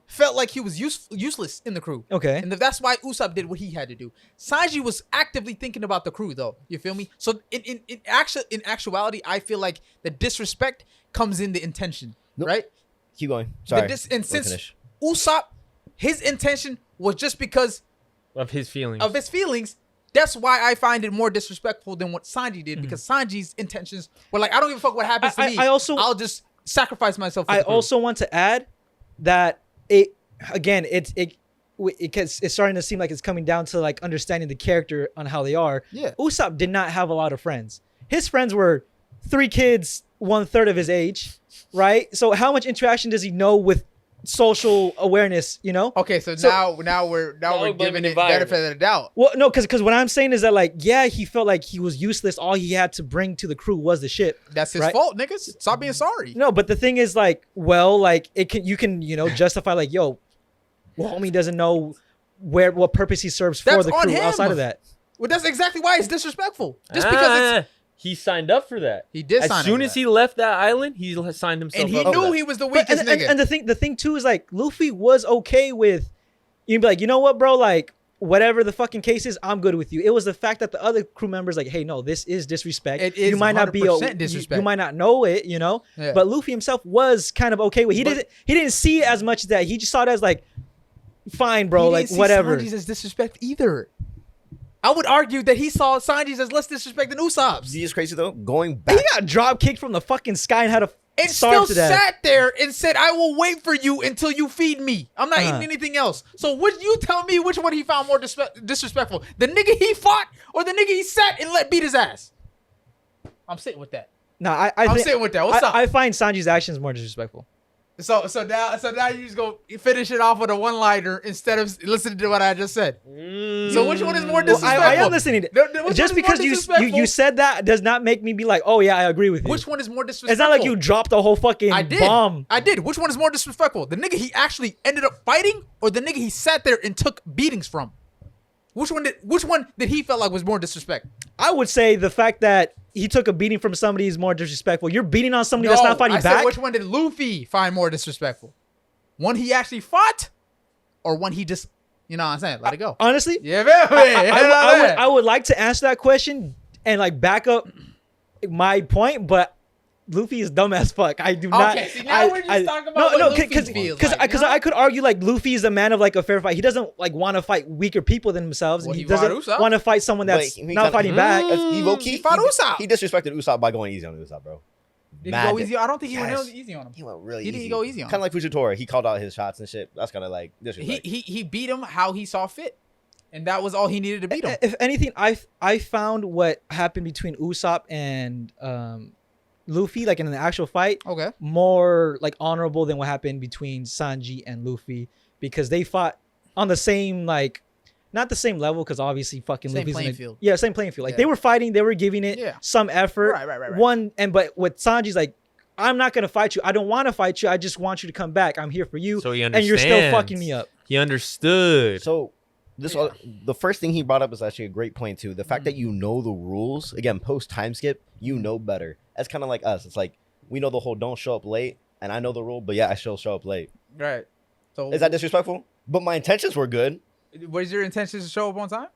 S2: felt like he was useless in the crew.
S3: Okay.
S2: And that's why Usopp did what he had to do. Sanji was actively thinking about the crew, though. You feel me? So in actuality, I feel like the disrespect comes in the intention, right?
S5: Keep going. Sorry.
S2: And since Usopp, his intention was just because
S1: of his feelings.
S2: That's why I find it more disrespectful than what Sanji did, because Sanji's intentions were like, I don't give a fuck what happens to me. I'll just sacrifice myself.
S3: I also want to add that it's starting to seem like it's coming down to like understanding the character on how they are.
S2: Yeah.
S3: Usopp did not have a lot of friends. His friends were 3 kids, 1/3 of his age, right? So how much interaction does he know with social awareness,
S2: Okay, so now we're giving it benefit of the doubt.
S3: Well, no, because what I'm saying is that like, yeah, he felt like he was useless. All he had to bring to the crew was the ship.
S2: That's his fault, niggas. Stop being sorry.
S3: No, but the thing is like, well, like you can justify like, yo, homie doesn't know what purpose he serves for the crew outside of that.
S2: Well, that's exactly why it's disrespectful. Just because
S1: he signed up for that.
S2: He did.
S1: As soon as he left that island, he signed himself up.
S2: And he knew he was the weakest nigga.
S3: And the thing too is like, Luffy was okay with you be like, you know what, bro? Like, whatever the fucking case is, I'm good with you. It was the fact that the other crew members like, hey, no, this is disrespect.
S2: It is.
S3: You might not be
S2: disrespect.
S3: You might not know it, Yeah. But Luffy himself was kind of okay with. He didn't see it as much as that. He just saw it as like, fine, bro, like whatever.
S2: He didn't see Sanji's as disrespect either. I would argue that he saw Sanji's as less disrespect than Usopp's.
S5: See, it's crazy though. Going back,
S3: He got drop kicked from the fucking sky and had to
S2: And
S3: starve
S2: still
S3: to death.
S2: sat there and said, I will wait for you until you feed me. I'm not eating anything else. So would you tell me which one he found more disrespectful? The nigga he fought or the nigga he sat and let beat his ass? I'm sitting with that.
S3: No,
S2: I'm
S3: think,
S2: sitting with that. What's up?
S3: I find Sanji's actions more disrespectful.
S2: So now you just go finish it off with a one-liner instead of listening to what I just said. So which one is more disrespectful?
S3: I am listening. Just because you said that does not make me be like, oh yeah, I agree with you.
S2: Which one is more disrespectful?
S3: It's not like you dropped a whole fucking bomb.
S2: I did. Which one is more disrespectful? The nigga he actually ended up fighting, or the nigga he sat there and took beatings from? Which one did he felt like was more disrespect?
S3: I would say the fact that he took a beating from somebody is more disrespectful. You're beating on somebody that's not fighting
S2: I said
S3: back.
S2: which one did Luffy find more disrespectful? One he actually fought, or one he just, you know what I'm saying, let it go.
S3: Honestly,
S2: Yeah, man.
S3: I would like to answer that question and like back up my point, but Luffy is dumb as fuck. I do not.
S2: Okay, see, now we're just talking about what Luffy feels like,
S3: because
S2: you know?
S3: I could argue like Luffy is a man of like a fair fight. He doesn't like want to fight weaker people than themselves.
S2: Well,
S3: he
S2: he fought
S3: doesn't
S2: Usopp.
S3: want to fight someone that's
S5: Wait, he
S3: not
S5: kinda-
S3: fighting back.
S5: He low-key-
S2: He fought Usopp.
S5: He disrespected Usopp by going easy on Usopp, bro.
S2: Did he
S5: Mad.
S2: go easy? I don't think he
S5: Yes.
S2: went easy on him.
S5: He went really
S2: He
S5: easy.
S2: didn't go easy on
S5: Kind of like Fujitora. He called out his shots and shit. That's kind of like disrespect.
S2: He beat him how he saw fit, and that was all he needed to beat him.
S3: If anything, I found what happened between Usopp and Luffy, like in an actual fight,
S2: Okay.
S3: more like honorable than what happened between Sanji and Luffy, because they fought on the same like, not the same level, because obviously fucking
S2: Same
S3: Luffy's
S2: playing
S3: in a,
S2: field.
S3: yeah, same playing field. Like
S2: Yeah.
S3: they were fighting, they were giving it
S2: Yeah.
S3: some effort.
S2: Right.
S3: But with Sanji's like, I'm not gonna fight you. I don't want to fight you. I just want you to come back. I'm here for you.
S1: So he
S3: and you're still
S1: understands.
S3: fucking me up.
S1: He understood.
S5: So the first thing he brought up is actually a great point too. The fact that you know the rules, again, post time skip, you know better. That's kind of like us. It's like we know the whole don't show up late, and I know the rule, but yeah, I still show up late.
S2: Right. So
S5: Is that disrespectful? But my intentions were good.
S2: was your intention to show up on time?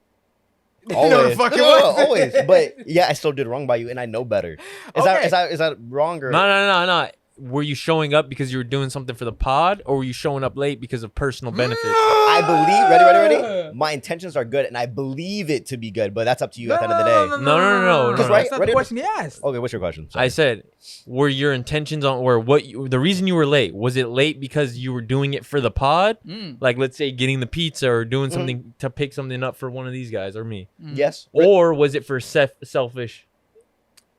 S5: Always,
S2: No, the fuck it
S5: No,
S2: wasn't.
S5: always. But yeah, I still did wrong by you, and I know better. Is
S2: Okay.
S5: that wrong or
S1: No. Were you showing up because you were doing something for the pod, or were you showing up late because of personal benefit?
S5: I believe ready. My intentions are good, and I believe it to be good. But that's up to you at the end of the day.
S1: No.
S2: That's
S5: Right-
S2: not
S5: right-
S2: the question he asked.
S5: Okay, what's your question?
S1: I said, were your intentions on, or the reason you were late, was it late because you were doing it for the pod? Like, let's say getting the pizza or doing something to pick something up for one of these guys or me.
S5: Yes.
S1: Or was it for selfish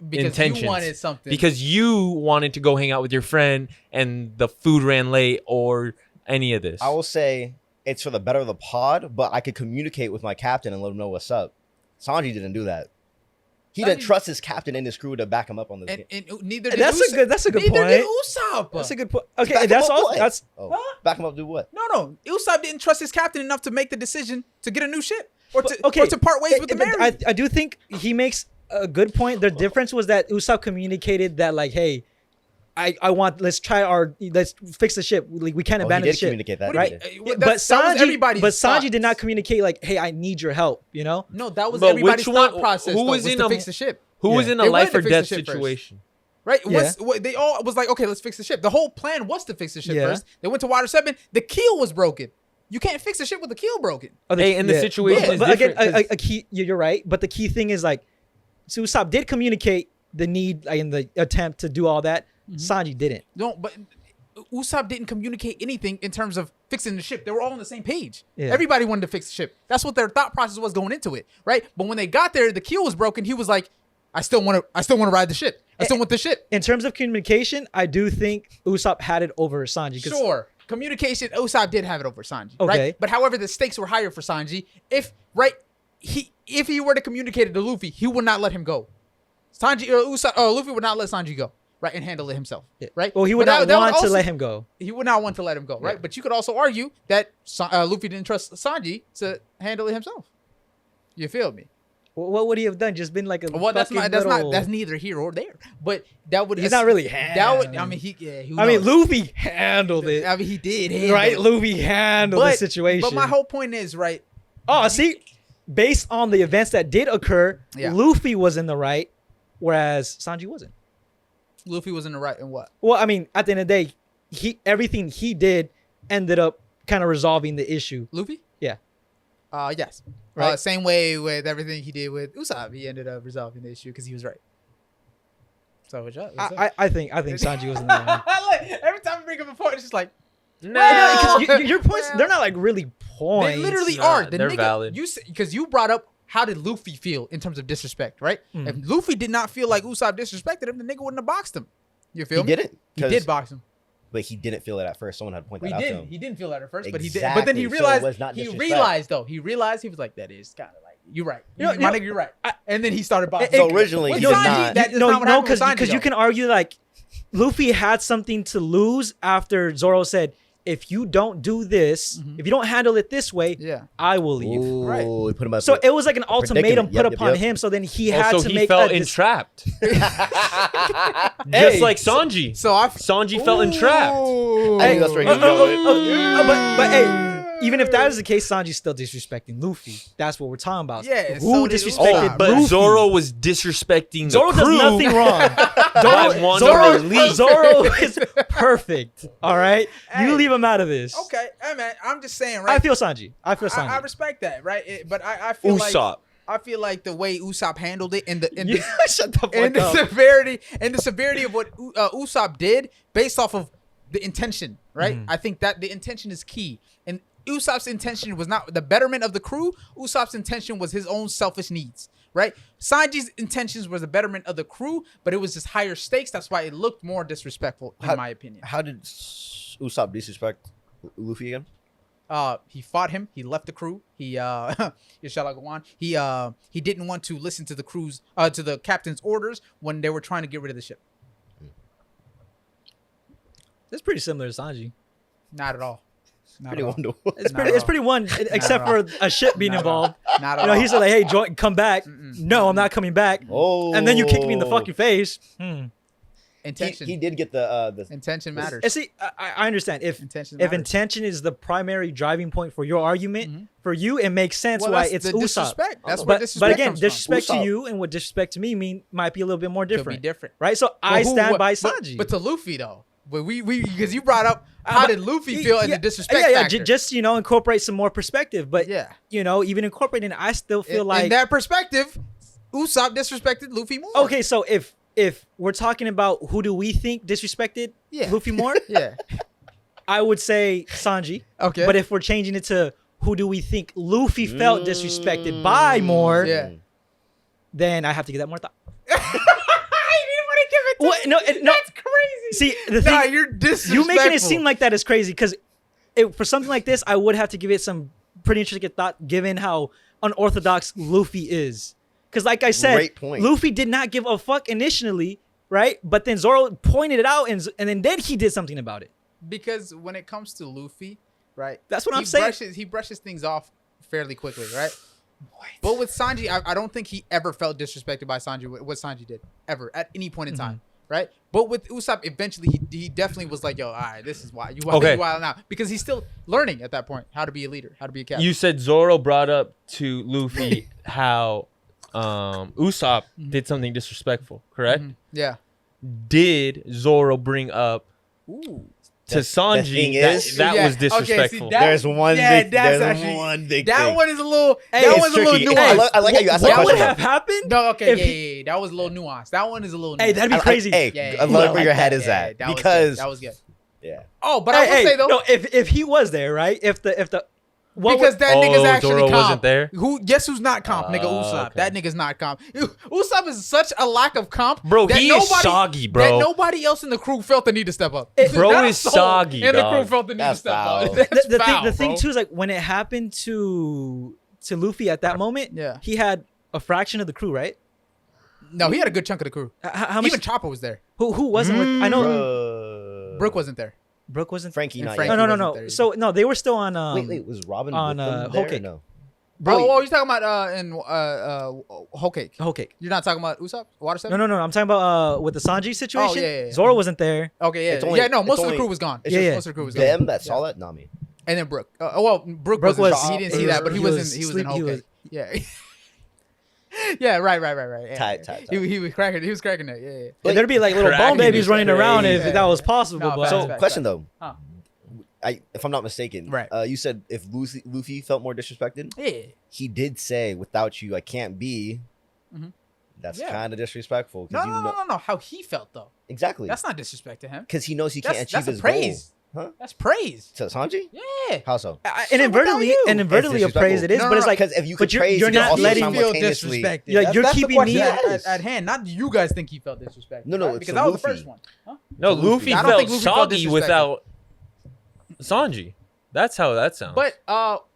S2: Because
S1: intentions?
S2: you wanted something.
S1: Because you wanted to go hang out with your friend and the food ran late or any of this?
S5: I will say it's for the better of the pod, but I could communicate with my captain and let him know what's up. Sanji didn't do that. He didn't
S2: Sanji-
S5: trust his captain and his crew to back him up on this.
S2: and neither did
S3: That's a good
S2: neither
S3: point.
S2: did Usopp.
S3: That's a good point. Okay,
S5: Back him
S3: that's
S5: up
S3: all.
S5: what?
S3: That's
S5: Back him up do what?
S2: No. Usopp didn't trust his captain enough to make the decision to get a new ship or to
S3: okay.
S2: or to part ways with the Mary.
S3: I do think he makes a good point. The difference was that Usopp communicated that like, hey, let's fix the ship. We can't
S5: Oh, he
S3: abandon
S5: did
S3: the ship.
S5: communicate that.
S2: What do you
S5: didn't he?
S2: mean?
S3: Yeah,
S2: That was everybody's
S3: but Sanji
S2: thought.
S3: did not communicate like, hey, I need your help. You know?
S2: No, that was
S1: But
S2: everybody's
S1: which one-
S2: thought process.
S1: who
S2: though,
S1: was
S2: was
S1: in
S2: to
S1: a-
S2: fix the ship,
S1: Who was in
S2: They
S1: a
S2: wanted
S1: life
S2: to
S1: or
S2: fix the
S1: death
S2: ship first.
S1: situation?
S2: right?
S3: Yeah.
S2: They all was like, okay, let's fix the ship. The whole plan was to fix the ship
S3: Yeah.
S2: first. They went to Water 7. The keel was broken. You can't fix a ship with the keel broken.
S1: Hey, and the situation
S3: But,
S1: is
S3: but again,
S1: different.
S3: a key. You're right. But the key thing is like, so Usopp did communicate the need in the attempt to do all that. Sanji didn't.
S2: No, but Usopp didn't communicate anything in terms of fixing the ship. They were all on the same page.
S3: Yeah.
S2: Everybody wanted to fix the ship. That's what their thought process was going into it, right? But when they got there, the keel was broken. He was like, I still want to ride the ship. I still want the ship.
S3: In terms of communication, I do think Usopp had it over Sanji. 'Cause-
S2: Sure. Communication, Usopp did have it over Sanji,
S3: Okay.
S2: right? But however, the stakes were higher for Sanji. If he were to communicate it to Luffy, he would not let him go. Luffy would not let Sanji go, right, and handle it himself, right?
S3: Well, he would
S2: But
S3: not want to
S2: also-
S3: let him go.
S2: He would not want to let him go, right?
S3: Yeah.
S2: But you could also argue that Luffy didn't trust Sanji to handle it himself. You feel me?
S3: What would he have done? Just been like a
S2: Well, that's
S3: fucking
S2: neither here or there. But that would
S3: He's not really
S2: that would. I mean,
S3: Luffy handled it.
S2: I mean, he did, handle
S3: Right?
S2: it.
S3: Luffy handled the situation.
S2: But my whole point is, right?
S3: Oh, see, based on the events that did occur,
S2: Yeah.
S3: Luffy was in the right, whereas Sanji wasn't.
S2: Luffy was in the right in what?
S3: Well, I mean, at the end of the day, everything he did ended up kind of resolving the issue.
S2: Luffy?
S3: Yeah.
S2: Yes.
S3: Right.
S2: Same way with everything he did with Usopp. He ended up resolving the issue because he was right. So what's up?
S3: I think Sanji was in the wrong.
S2: Every time I bring up a point, it's just like,
S3: No, because your points, they're not like really points.
S2: they literally
S1: Nah,
S2: are. The
S1: they're
S2: nigga,
S1: valid.
S2: Because you brought up how did Luffy feel in terms of disrespect, right? If Luffy did not feel like Usopp disrespected him, the nigga wouldn't have boxed him. You feel
S5: He
S2: me?
S5: didn't.
S2: He did box him.
S5: But he didn't feel it at first. Someone had to point that
S2: He
S5: out to
S2: didn't.
S5: him.
S2: He didn't feel that at first, but he did. But then he
S5: Exactly. So it
S2: realized.
S5: was not
S2: He
S5: disrespect.
S2: realized though. He realized he was like, that is kind of like you're right.
S3: You know-
S2: My nigga, you're right. And then he started boxing.
S5: So originally
S2: With
S5: he did
S2: Sanji,
S5: not.
S2: That is
S3: no,
S2: not what happened with Sanji,
S3: because you
S2: though.
S3: can argue like Luffy had something to lose after Zoro said, "If you don't do this, if you don't handle it this way,
S2: Yeah.
S3: I will leave."
S5: Ooh,
S2: Right.
S5: we put him up.
S3: So it was like an ultimatum
S5: predicament.
S3: put
S5: Yep,
S3: upon
S5: yep.
S3: him. So then he had
S1: Also,
S3: to
S1: he
S3: make
S1: felt
S3: a
S1: entrapped.
S3: Hey.
S1: Just like Sanji.
S2: So I.
S1: Sanji felt entrapped.
S5: I knew that's where he was going.
S3: But hey, even if that is the case, Sanji's still disrespecting Luffy. That's what we're talking about.
S2: Yeah,
S3: Who
S2: so did
S3: disrespected
S2: Usopp.
S1: But
S3: Luffy?
S1: Zoro was disrespecting the
S3: Zoro does
S1: crew.
S3: nothing wrong.
S1: By wanting to leave.
S3: Zoro is perfect. All right,
S2: Hey.
S3: you leave him out of this.
S2: Okay, hey man, I'm just saying, right?
S3: I feel Sanji. I
S2: I respect that, right? But I feel like
S1: Usopp.
S2: I feel like the way Usopp handled it and the
S3: Shut the fuck
S2: and the
S3: up.
S2: severity of what Usopp did based off of the intention, right? I think that the intention is key. And Usopp's intention was not the betterment of the crew. Usopp's intention was his own selfish needs, right? Sanji's intentions was the betterment of the crew, but it was just higher stakes. That's why it looked more disrespectful, in my opinion.
S5: How did Usopp disrespect Luffy again?
S2: He fought him. He left the crew. He shall I go on? He didn't want to listen to the crew's to the captain's orders when they were trying to get rid of the ship.
S3: That's pretty similar to Sanji.
S2: Not at all. Not
S5: Pretty
S2: at all.
S5: wonderful.
S3: It's
S2: Not
S3: pretty.
S2: at
S3: It's
S2: all.
S3: pretty one, except for a ship being
S2: Not at all.
S3: involved.
S2: Not at
S3: You know,
S2: all.
S3: he's like, "Hey, join, come back." No, I'm not coming back.
S5: Oh.
S3: And then you kick me in the fucking face.
S2: Intention.
S5: He did get the
S2: Intention matters.
S3: And see, I understand if
S2: Intention
S3: if
S2: matters.
S3: intention is the primary driving point for your argument, for you it makes sense
S2: Well,
S3: why
S2: that's
S3: it's
S2: the
S3: Usopp.
S2: disrespect. That's where
S3: But
S2: disrespect
S3: again,
S2: comes from.
S3: disrespect to
S5: Usopp.
S3: you and what disrespect to me might be a little bit more
S2: Could be
S3: different,
S2: different.
S3: right? So
S2: But
S3: I
S2: who-
S3: stand
S2: what-
S3: by
S2: but-
S3: Sanji.
S2: But to Luffy though, but we because you brought up how
S3: but-
S2: did Luffy feel and the disrespect
S3: yeah,
S2: factor.
S3: just incorporate some more perspective. But
S2: Yeah.
S3: even incorporating, it, I still feel like
S2: in that perspective, Usopp disrespected Luffy more.
S3: okay. So if we're talking about who do we think disrespected
S2: Yeah.
S3: Luffy more,
S2: Yeah.
S3: I would say Sanji.
S2: Okay.
S3: But if we're changing it to who do we think Luffy felt disrespected by more,
S2: Yeah.
S3: then I have to give that more thought.
S2: I didn't want to give it to
S3: What?
S2: you.
S3: No,
S2: That's crazy.
S3: See, the
S2: Nah,
S3: thing,
S2: you're disrespectful.
S3: you making it seem like that is crazy because for something like this, I would have to give it some pretty interesting thought given how unorthodox Luffy is. Because like I said,
S5: Great point.
S3: Luffy did not give a fuck initially, right? But then Zoro pointed it out and then he did something about it.
S2: Because when it comes to Luffy, right?
S3: That's what I'm saying.
S2: He brushes things off fairly quickly, right? But with Sanji, I don't think he ever felt disrespected by Sanji. What Sanji did ever at any point in time, right? But with Usopp, eventually he definitely was like, "Yo, all right, this is why you
S1: Okay.
S2: wild now," because he's still learning at that point how to be a leader, how to be a captain.
S1: You said Zoro brought up to Luffy how Usopp did something disrespectful, correct?
S2: Yeah.
S1: Did Zoro bring up
S2: Ooh.
S1: to
S5: The
S1: Sanji
S5: thing
S1: that,
S5: is-
S1: that
S2: Yeah,
S1: was
S2: okay, see,
S1: disrespectful?
S2: that-
S5: There's one
S2: yeah,
S5: big.
S2: that's
S5: There's
S2: actually-
S5: one big
S2: That
S5: thing.
S2: one is a little.
S3: Hey,
S2: that
S3: it's
S2: one's a little
S5: tricky.
S2: nuanced.
S5: I like how you asked that
S3: What would
S5: question.
S3: have happened?
S2: No, okay,
S3: if
S2: yeah. That was a little nuanced. That one is a little.
S3: Hey,
S2: nuanced.
S3: that'd be crazy.
S5: Hey,
S2: Yeah,
S5: I
S2: yeah,
S5: love
S2: yeah.
S5: where your head is
S2: Yeah,
S5: at
S2: that was good.
S5: because
S2: That was good.
S5: yeah.
S2: Oh, but I will
S3: Hey,
S2: say though,
S3: no, if he was there, right? If the what
S2: because
S3: would-
S2: that nigga's
S1: Oh,
S2: actually
S1: Zoro
S2: comp.
S1: wasn't there?
S2: Guess who's not comp? Nigga, Usopp.
S1: okay.
S2: That nigga's not comp. Usopp is such a lack of comp,
S1: Bro,
S2: that
S1: he is soggy, bro.
S2: That nobody else in the crew felt the need to step up.
S1: Bro
S2: Not a
S1: is
S2: soul
S1: soggy,
S2: and the
S1: dog.
S2: crew felt the need to
S5: That's
S2: step
S5: foul.
S2: up. That's
S3: the
S2: foul,
S3: thing
S2: bro.
S3: too is like when it happened to Luffy at that moment,
S2: Yeah.
S3: he had a fraction of the crew, right?
S2: No, he had a good chunk of the crew.
S3: How much?
S2: Even Chopper was there.
S3: Who wasn't with? I know
S2: Brooke wasn't there.
S3: Brooke wasn't.
S5: Frankie,
S2: And
S5: not
S2: Frankie
S5: yet.
S3: No.
S2: wasn't there.
S3: So no, they were still on.
S5: Wait, was Robin
S3: on,
S5: with them
S3: Whole
S5: there?
S3: Cake.
S5: No.
S2: Oh, you're talking about in Whole Cake.
S3: Whole Cake.
S2: You're not talking about Usopp? Water
S3: No. I'm talking about with the Sanji situation.
S2: Oh, yeah.
S3: Zoro wasn't there.
S2: Okay, yeah.
S5: It's only-
S2: yeah, no,
S5: it's
S2: most of the
S5: only-
S2: crew was gone.
S5: it's
S3: just-
S2: Most of the crew was gone.
S5: Them that saw that, not me.
S2: And then Brooke. Brooke
S3: Brooke
S2: wasn't.
S3: was-
S2: He didn't see
S3: he
S2: that,
S3: was-
S2: but he
S3: he
S2: was
S3: was
S2: in. He was
S3: sleep-
S2: in
S3: he
S2: Whole
S3: was-
S2: Cake. Yeah. Yeah. Right. Yeah.
S5: Tight.
S2: He was cracking. He was cracking it. Yeah.
S3: And there'd be like little bone
S1: cracking
S3: babies
S1: is
S3: running around
S2: crazy.
S3: if that was possible.
S2: No,
S3: but
S5: So,
S2: facts.
S5: question though,
S2: Huh.
S5: if I'm not mistaken,
S2: Right.
S5: You said if Luffy felt more disrespected.
S2: Yeah.
S5: He did say, "Without you, I can't be."
S2: Mhm.
S5: That's
S2: Yeah.
S5: kind of disrespectful. 'Cause
S2: No. How he felt though.
S5: Exactly.
S2: That's not disrespect to him.
S5: Because he knows he can't achieve
S2: That's a
S5: his
S2: praise.
S5: goal. Huh?
S2: That's praise.
S5: To Sanji?
S2: Yeah.
S5: How so?
S3: Inadvertently
S5: It's
S3: a praise it is,
S2: No,
S3: but it's like
S5: Because if you
S3: but
S5: could
S3: you're-
S5: praise,
S3: you're
S5: you can
S3: not
S5: also
S3: letting
S2: me feel
S5: simultaneously.
S2: disrespected.
S3: Yeah,
S2: That's
S3: you're
S2: the
S3: keeping
S2: question
S3: me-
S2: at hand. Not do you guys think he felt disrespected?
S5: No,
S2: right?
S5: it's
S2: because
S5: to
S2: that was the
S5: Luffy.
S2: first one. Huh?
S1: No,
S5: Luffy.
S1: Luffy
S2: I don't
S1: felt
S2: think Luffy felt
S1: soggy
S2: disrespected.
S1: without Sanji. That's how that sounds.
S2: But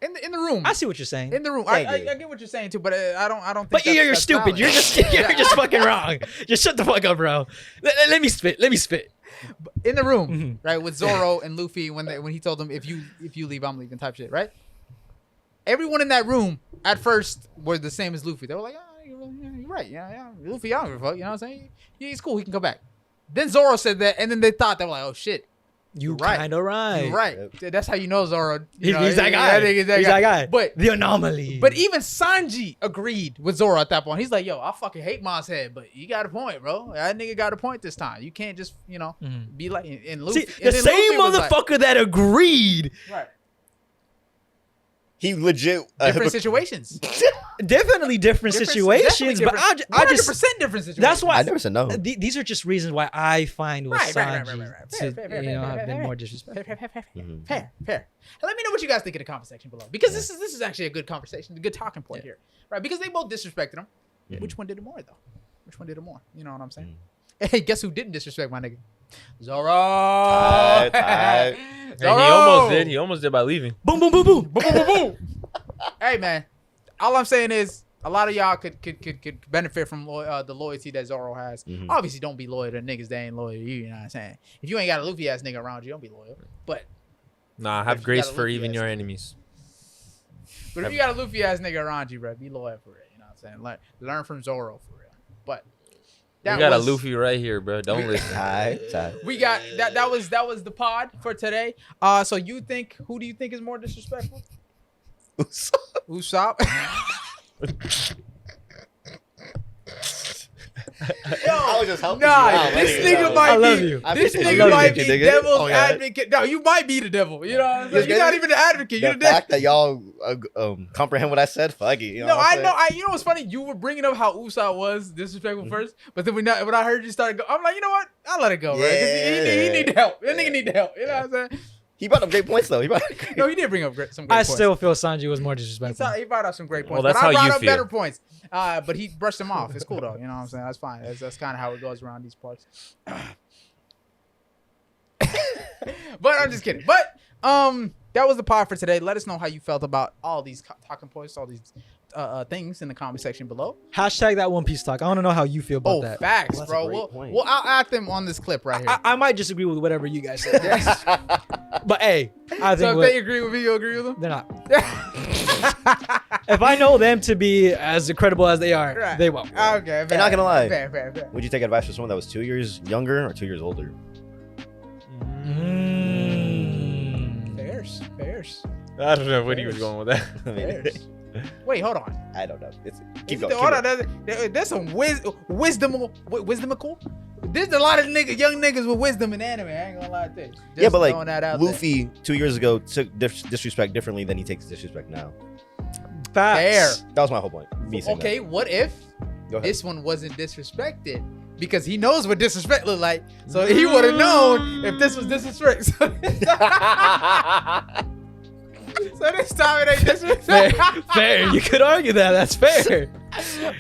S2: in the room,
S3: I see what you're saying.
S2: in the room,
S5: Thank
S2: I
S5: you.
S2: get what you're saying too, but I don't think.
S3: But you're
S2: that's
S3: stupid.
S2: valid.
S3: You're just fucking wrong. Just shut the fuck up, bro. Let me spit.
S2: in the room,
S3: Mhm.
S2: right, with Zoro and Luffy when he told them if you leave, I'm leaving type shit, right? Everyone in that room at first were the same as Luffy. They were like, oh, you're right, yeah, Luffy, I don't give a fuck, you know what I'm saying? Yeah, he's cool, he can come back. Then Zoro said that, and then they thought they were like, oh shit,
S3: You
S2: right.
S3: kind of right.
S2: you're right. That's how you know Zoro. You know,
S3: He's that guy.
S2: He's
S3: He's that guy.
S2: But
S3: The anomaly.
S2: even Sanji agreed with Zoro at that point. He's like, yo, I fucking hate Ma's head, but you got a point, bro. That nigga got a point this time. You can't just,
S3: Mhm.
S2: be like, and Luffy.
S3: See,
S2: and
S3: the
S2: then
S3: same
S2: Luffy was like-
S3: motherfucker that agreed.
S2: right.
S5: He legit
S2: Different situations.
S3: Definitely different situations, but I just
S2: 100% different situations.
S3: that's why
S5: I never said no.
S3: these are just reasons why I find with
S2: Right.
S3: Sanji
S2: Fair,
S3: have been more disrespectful.
S5: Mhm.
S2: Fair. And let me know what you guys think in the comment section below, because this is actually a good conversation, a good talking point here, right? Because they both disrespected him.
S5: Yeah.
S2: Which one did it more though? Which one did it more? You know what I'm saying? Hey, guess who didn't disrespect my nigga? Zoro.
S5: Tight.
S1: and he almost did. He almost did by leaving.
S3: Boom, boom, boom, boom.
S2: Boom, boom, boom, boom. Hey man, all I'm saying is a lot of y'all could benefit from the loyalty that Zoro has.
S5: Mhm.
S2: Obviously, don't be loyal to niggas that ain't loyal to you. You know what I'm saying? If you ain't got a Luffy ass nigga around you, don't be loyal. But
S1: Nah,
S2: If
S1: have
S2: you
S1: grace
S2: got a
S1: for
S2: Luffy
S1: even
S2: ass
S1: your
S2: nigga.
S1: enemies.
S2: if you got a Luffy ass nigga around you, bro, be loyal for it. You know what I'm saying? Learn from Zoro for real. But
S1: We got a Luffy right here, bro. Don't listen.
S5: Tight.
S2: We got that was the pod for today. So who do you think is more disrespectful? Usopp.
S5: I was just helping
S2: Nah,
S5: you out.
S2: this
S5: Let it
S2: nigga
S5: go.
S2: might
S3: I love
S2: be.
S3: you.
S2: This
S5: I
S2: nigga
S5: love
S2: might
S5: you,
S2: be
S5: nigga.
S2: devil's
S5: Oh, yeah.
S2: advocate. No, you might be the devil. You know what I'm saying?
S5: You
S2: You're not
S5: get it?
S2: even the advocate. You're
S5: The
S2: the devil.
S5: fact that y'all comprehend what I said, fuck it. You know
S2: No,
S5: what
S2: I
S5: I'm
S2: know.
S5: saying?
S2: You know what's funny? You were bringing up how Usopp was disrespectful first, but then when I heard you started, I'm like, you know what? I'll let it go, right? 'Cause he need help. That nigga need help. You know what I'm saying?
S5: He brought up great points though.
S2: No, he did bring up some great
S3: I
S2: points.
S3: still feel Sanji was more disrespectful.
S2: He brought up some great points.
S1: Well, that's
S2: but I
S1: how
S2: brought
S1: you
S2: up
S1: feel.
S2: better points. But he brushed them off. It's cool though. You know what I'm saying? That's fine. That's kind of how it goes around these parts. But I'm just kidding. But that was the pod for today. Let us know how you felt about all these talking points, all these things in the comment section below.
S3: Hashtag that One Piece talk. I want to know how you feel about
S2: Oh,
S3: that.
S2: facts,
S5: Well, that's
S2: bro.
S5: a great point.
S2: I'll add them on this clip right here.
S3: I might disagree with whatever you guys say. But hey, I
S2: So
S3: think
S2: if they agree with me, you agree with them?
S3: they're not. If I know them to be as credible as they are,
S2: Right.
S3: they won't.
S2: Okay, fair,
S5: not gonna lie.
S2: Fair.
S5: Would you take advice from someone that was 2 years younger or 2 years older?
S2: Fairs.
S1: I don't know what he was going with that.
S5: I mean,
S2: Fairs. Wait, hold on.
S5: I don't know. Keep
S2: Is
S5: going.
S2: it- hold on. There's some wisdomical. There's a lot of young niggas with wisdom in anime. I ain't gonna lie to you.
S5: Yeah,
S2: Just
S5: but like
S2: throwing that out there.
S5: Luffy 2 years ago took disrespect differently than he takes disrespect now.
S3: Facts.
S5: That was my whole point. Me saying
S2: Okay, what if
S5: that. Go ahead.
S2: this one wasn't disrespected? Because he knows what disrespect look like, so he would have known if this was disrespect. So this time it ain't disrespect.
S3: Fair. You could argue that. That's fair.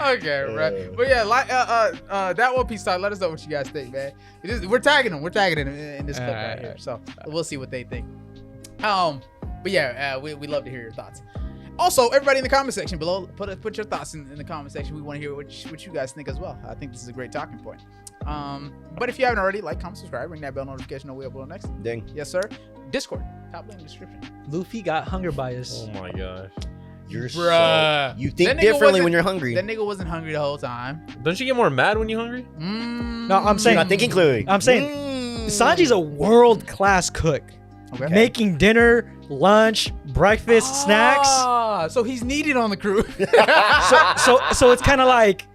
S2: Okay, right. But yeah, like that One Piece talk. Let us know what you guys think, man. We're tagging them. We're tagging them in this clip right here. So we'll see what they think. But yeah, we love to hear your thoughts. Also, everybody in the comment section below, put your thoughts in the comment section. We want to hear what you guys think as well. I think this is a great talking point. But if you haven't already, like, comment, subscribe, ring that bell notification. We upload next.
S5: Ding.
S2: Yes, sir. Discord, top link in the description.
S3: Luffy got hunger bias.
S1: Oh my gosh.
S5: You're
S2: Bruh.
S5: so. You think
S2: That nigga
S5: differently
S2: wasn't-
S5: when you're hungry.
S2: That nigga wasn't hungry the whole time.
S1: Don't you get more mad when you're hungry?
S3: No, I'm saying-
S5: You're not thinking clearly.
S3: I'm saying Sanji's a world-class cook.
S2: Okay.
S3: Making dinner, lunch, breakfast, snacks.
S2: So he's needed on the crew.
S3: So it's kind of like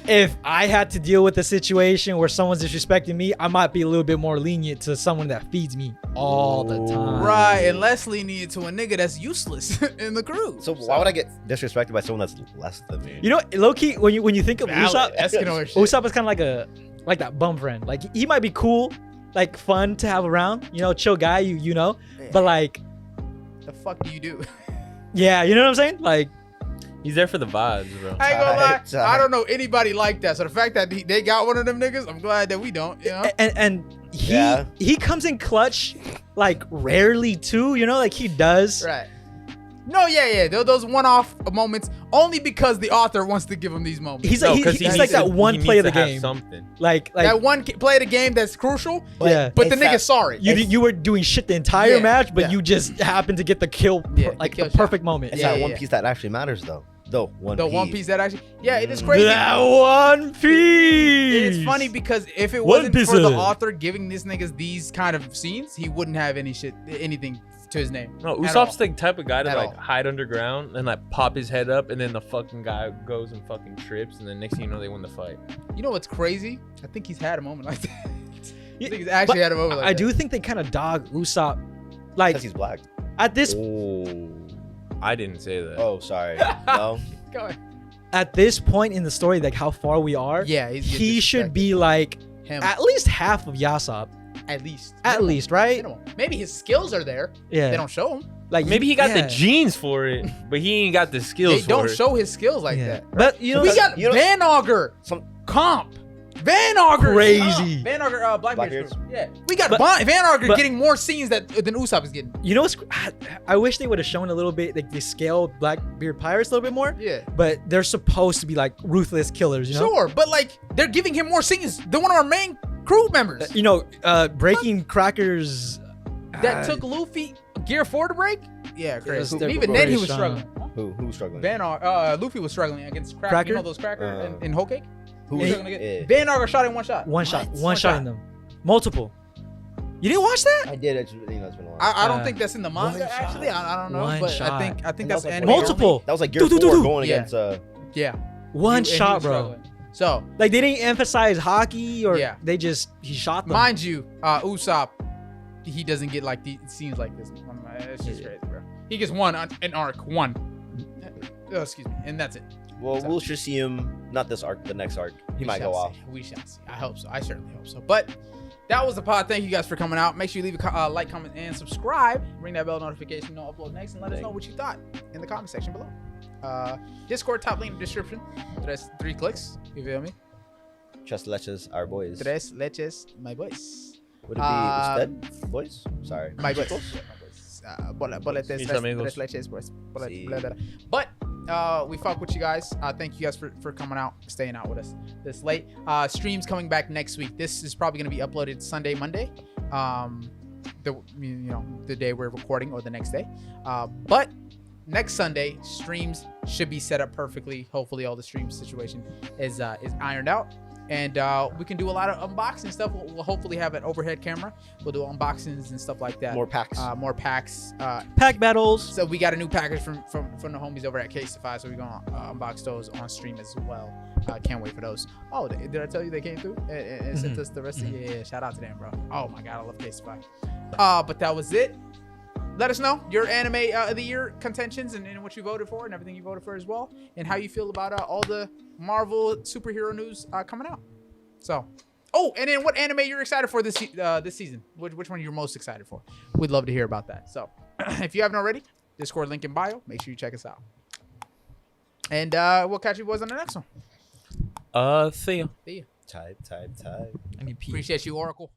S3: if I had to deal with a situation where someone's disrespecting me, I might be a little bit more lenient to someone that feeds me all the time.
S2: Right, and less lenient to a nigga that's useless in the crew.
S5: So why would I get disrespected by someone that's less than me?
S3: You know, low key, when you think of Usopp,
S2: Eskimo shit.
S3: Usopp is kind of like that bum friend. Like he might be cool, like fun to have around. You know, chill guy. You know, but like,
S2: the fuck do you do?
S3: yeah, you know what I'm saying? Like,
S1: He's there for the vibes, bro.
S2: I ain't gonna lie,
S5: Tight.
S2: I don't know anybody like that. So the fact that they got one of them niggas, I'm glad that we don't. You know?
S3: and
S5: Yeah.
S3: he comes in clutch, like rarely too. You know, like he does.
S2: Right. No, yeah. Those one-off moments only because the author wants to give him these moments.
S3: He's
S1: No,
S3: like
S1: 'cause he
S3: he's
S1: needs
S3: like that
S1: to-
S3: one
S1: he
S3: play
S1: needs
S3: of the
S1: to have
S3: game.
S1: Something.
S3: Like
S2: that one play of the game that's crucial.
S3: yeah.
S2: But the
S5: It's that-
S2: nigga sorry.
S3: You were doing shit the entire
S2: Yeah,
S3: match, but
S2: yeah.
S3: you just happened to get the kill,
S2: Yeah, the
S3: like
S2: kill
S3: the
S2: shot.
S3: perfect moment.
S5: It's
S2: Yeah,
S5: that
S2: yeah,
S5: one
S2: yeah.
S5: piece that actually matters, though. The
S2: One Piece that actually, yeah, it is crazy.
S3: That One Piece.
S2: It's funny because if it
S3: One
S2: wasn't
S3: Piece.
S2: for the author giving these niggas these kind of scenes, he wouldn't have anything to his name.
S1: No,
S2: at
S1: Usopp's
S2: all.
S1: the type of guy to
S2: At
S1: like
S2: all.
S1: hide underground and like pop his head up, and then the fucking guy goes and fucking trips, and then next thing you know they win the fight.
S2: You know what's crazy? I think he's had a moment like that. I
S3: Yeah,
S2: think he's actually
S3: but
S2: had a moment like
S3: I
S2: that.
S3: do think they kind of dog Usopp, like
S5: because he's black.
S3: at this
S5: Oh,
S1: I didn't say that.
S5: oh, sorry. No,
S2: Go ahead.
S3: at this point in the story, like how far we are.
S2: Yeah, he's getting
S3: he should
S2: disrespected.
S3: be like
S2: him
S3: at least half of Usopp,
S2: at least.
S3: at
S2: Minimum.
S3: least, right?
S2: Minimum. Maybe his skills are there.
S3: Yeah,
S2: They don't show him.
S3: like
S1: Maybe he got
S3: yeah.
S1: the genes for it, but he ain't got the skills
S2: They don't
S1: for it.
S2: show his skills like
S3: Yeah.
S2: that.
S3: But you know,
S2: We got
S5: you know-
S2: Van Auger
S5: some
S2: comp. Van Auger
S3: Crazy.
S2: Van Auger Blackbeard's
S5: Blackbeard's.
S2: crew. Yeah, we got
S3: But-
S2: Van Auger
S3: but-
S2: getting more scenes than Usopp is getting.
S3: you know what's? I wish they would have shown a little bit, like they scaled Blackbeard pirates a little bit more.
S2: Yeah.
S3: But they're supposed to be like ruthless killers, you know.
S2: Sure, but like they're giving him more scenes than one of our main crew members
S3: You know, breaking crackers.
S2: that took Luffy Gear 4 to break. Yeah, crazy.
S3: they're
S2: Even then he
S3: very
S2: was
S3: strong.
S2: struggling.
S5: who's struggling?
S2: Luffy was struggling against
S3: Cracker?
S2: You know those cracker in Whole Cake?
S5: Who
S2: He was
S3: Yeah.
S2: struggling
S5: Yeah.
S2: against- Van Auger shot in one shot.
S3: One shot,
S2: What?
S3: one shot in them, multiple. You didn't watch that?
S5: I did. It's been a while.
S2: I don't
S3: Uh,
S2: think that's in the manga
S3: one
S2: actually.
S3: shot.
S2: I don't know,
S3: One
S2: but
S3: shot.
S2: I think
S5: And
S2: that's
S5: that was like
S2: anime
S3: multiple.
S2: only.
S5: That was like Gear
S3: Do, do,
S5: 4
S3: do, do.
S5: going
S2: Yeah.
S5: against.
S2: Yeah,
S3: One
S2: and he
S3: shot,
S2: was
S3: bro.
S2: struggling. So
S3: Like they didn't emphasize hockey or
S2: Yeah.
S3: they just he shot them.
S2: mind you, Usopp, he doesn't get like the scenes like this. It's just crazy, bro. He gets an arc, one. Oh, excuse me, and that's it.
S5: Well, we'll just see him. Not this arc, the next arc. He might go off.
S2: We shall see. I hope so. I certainly hope so. But that was the pod. Thank you guys for coming out. Make sure you leave a like, comment, and subscribe. Ring that bell notification. No upload next, and let us know what you thought in the comment section below. Discord top link in the description. Tres 3 clicks. You feel me?
S5: Just leches, our boys.
S2: Tres leches, my boys.
S5: Would it be instead, boys? Sorry.
S2: My boys.
S5: Chicos?
S2: Yeah, my boys. Boletes,
S1: Mis
S2: tres
S1: amigos.
S2: leches, boys.
S5: Sí.
S2: Blah, blah, blah. But we fuck with you guys. Thank you guys for coming out, staying out with us this late. Streams coming back next week. This is probably gonna be uploaded Sunday, Monday. The day we're recording or the next day. But next Sunday, streams should be set up perfectly. Hopefully, all the stream situation is ironed out. And we can do a lot of unboxing stuff. We'll hopefully have an overhead camera. We'll do unboxings and stuff like that.
S5: More packs.
S2: More packs.
S3: Pack battles.
S2: So we got a new package from the homies over at Casetify. So we're gonna unbox those on stream as well. Can't wait for those. Oh, did I tell you they came through and sent us the rest of yeah. Shout out to them, bro. Oh my god, I love Casetify. But that was it. Let us know your anime of the year contentions and what you voted for and everything you voted for as well, and how you feel about all the Marvel superhero news coming out. So, and then what anime you're excited for this season? Which one you're most excited for? We'd love to hear about that. So, if you haven't already, Discord link in bio. Make sure you check us out. And we'll catch you boys on the next one.
S1: See ya.
S2: See you.
S5: Type.
S3: I need pee.
S2: Appreciate you, Oracle.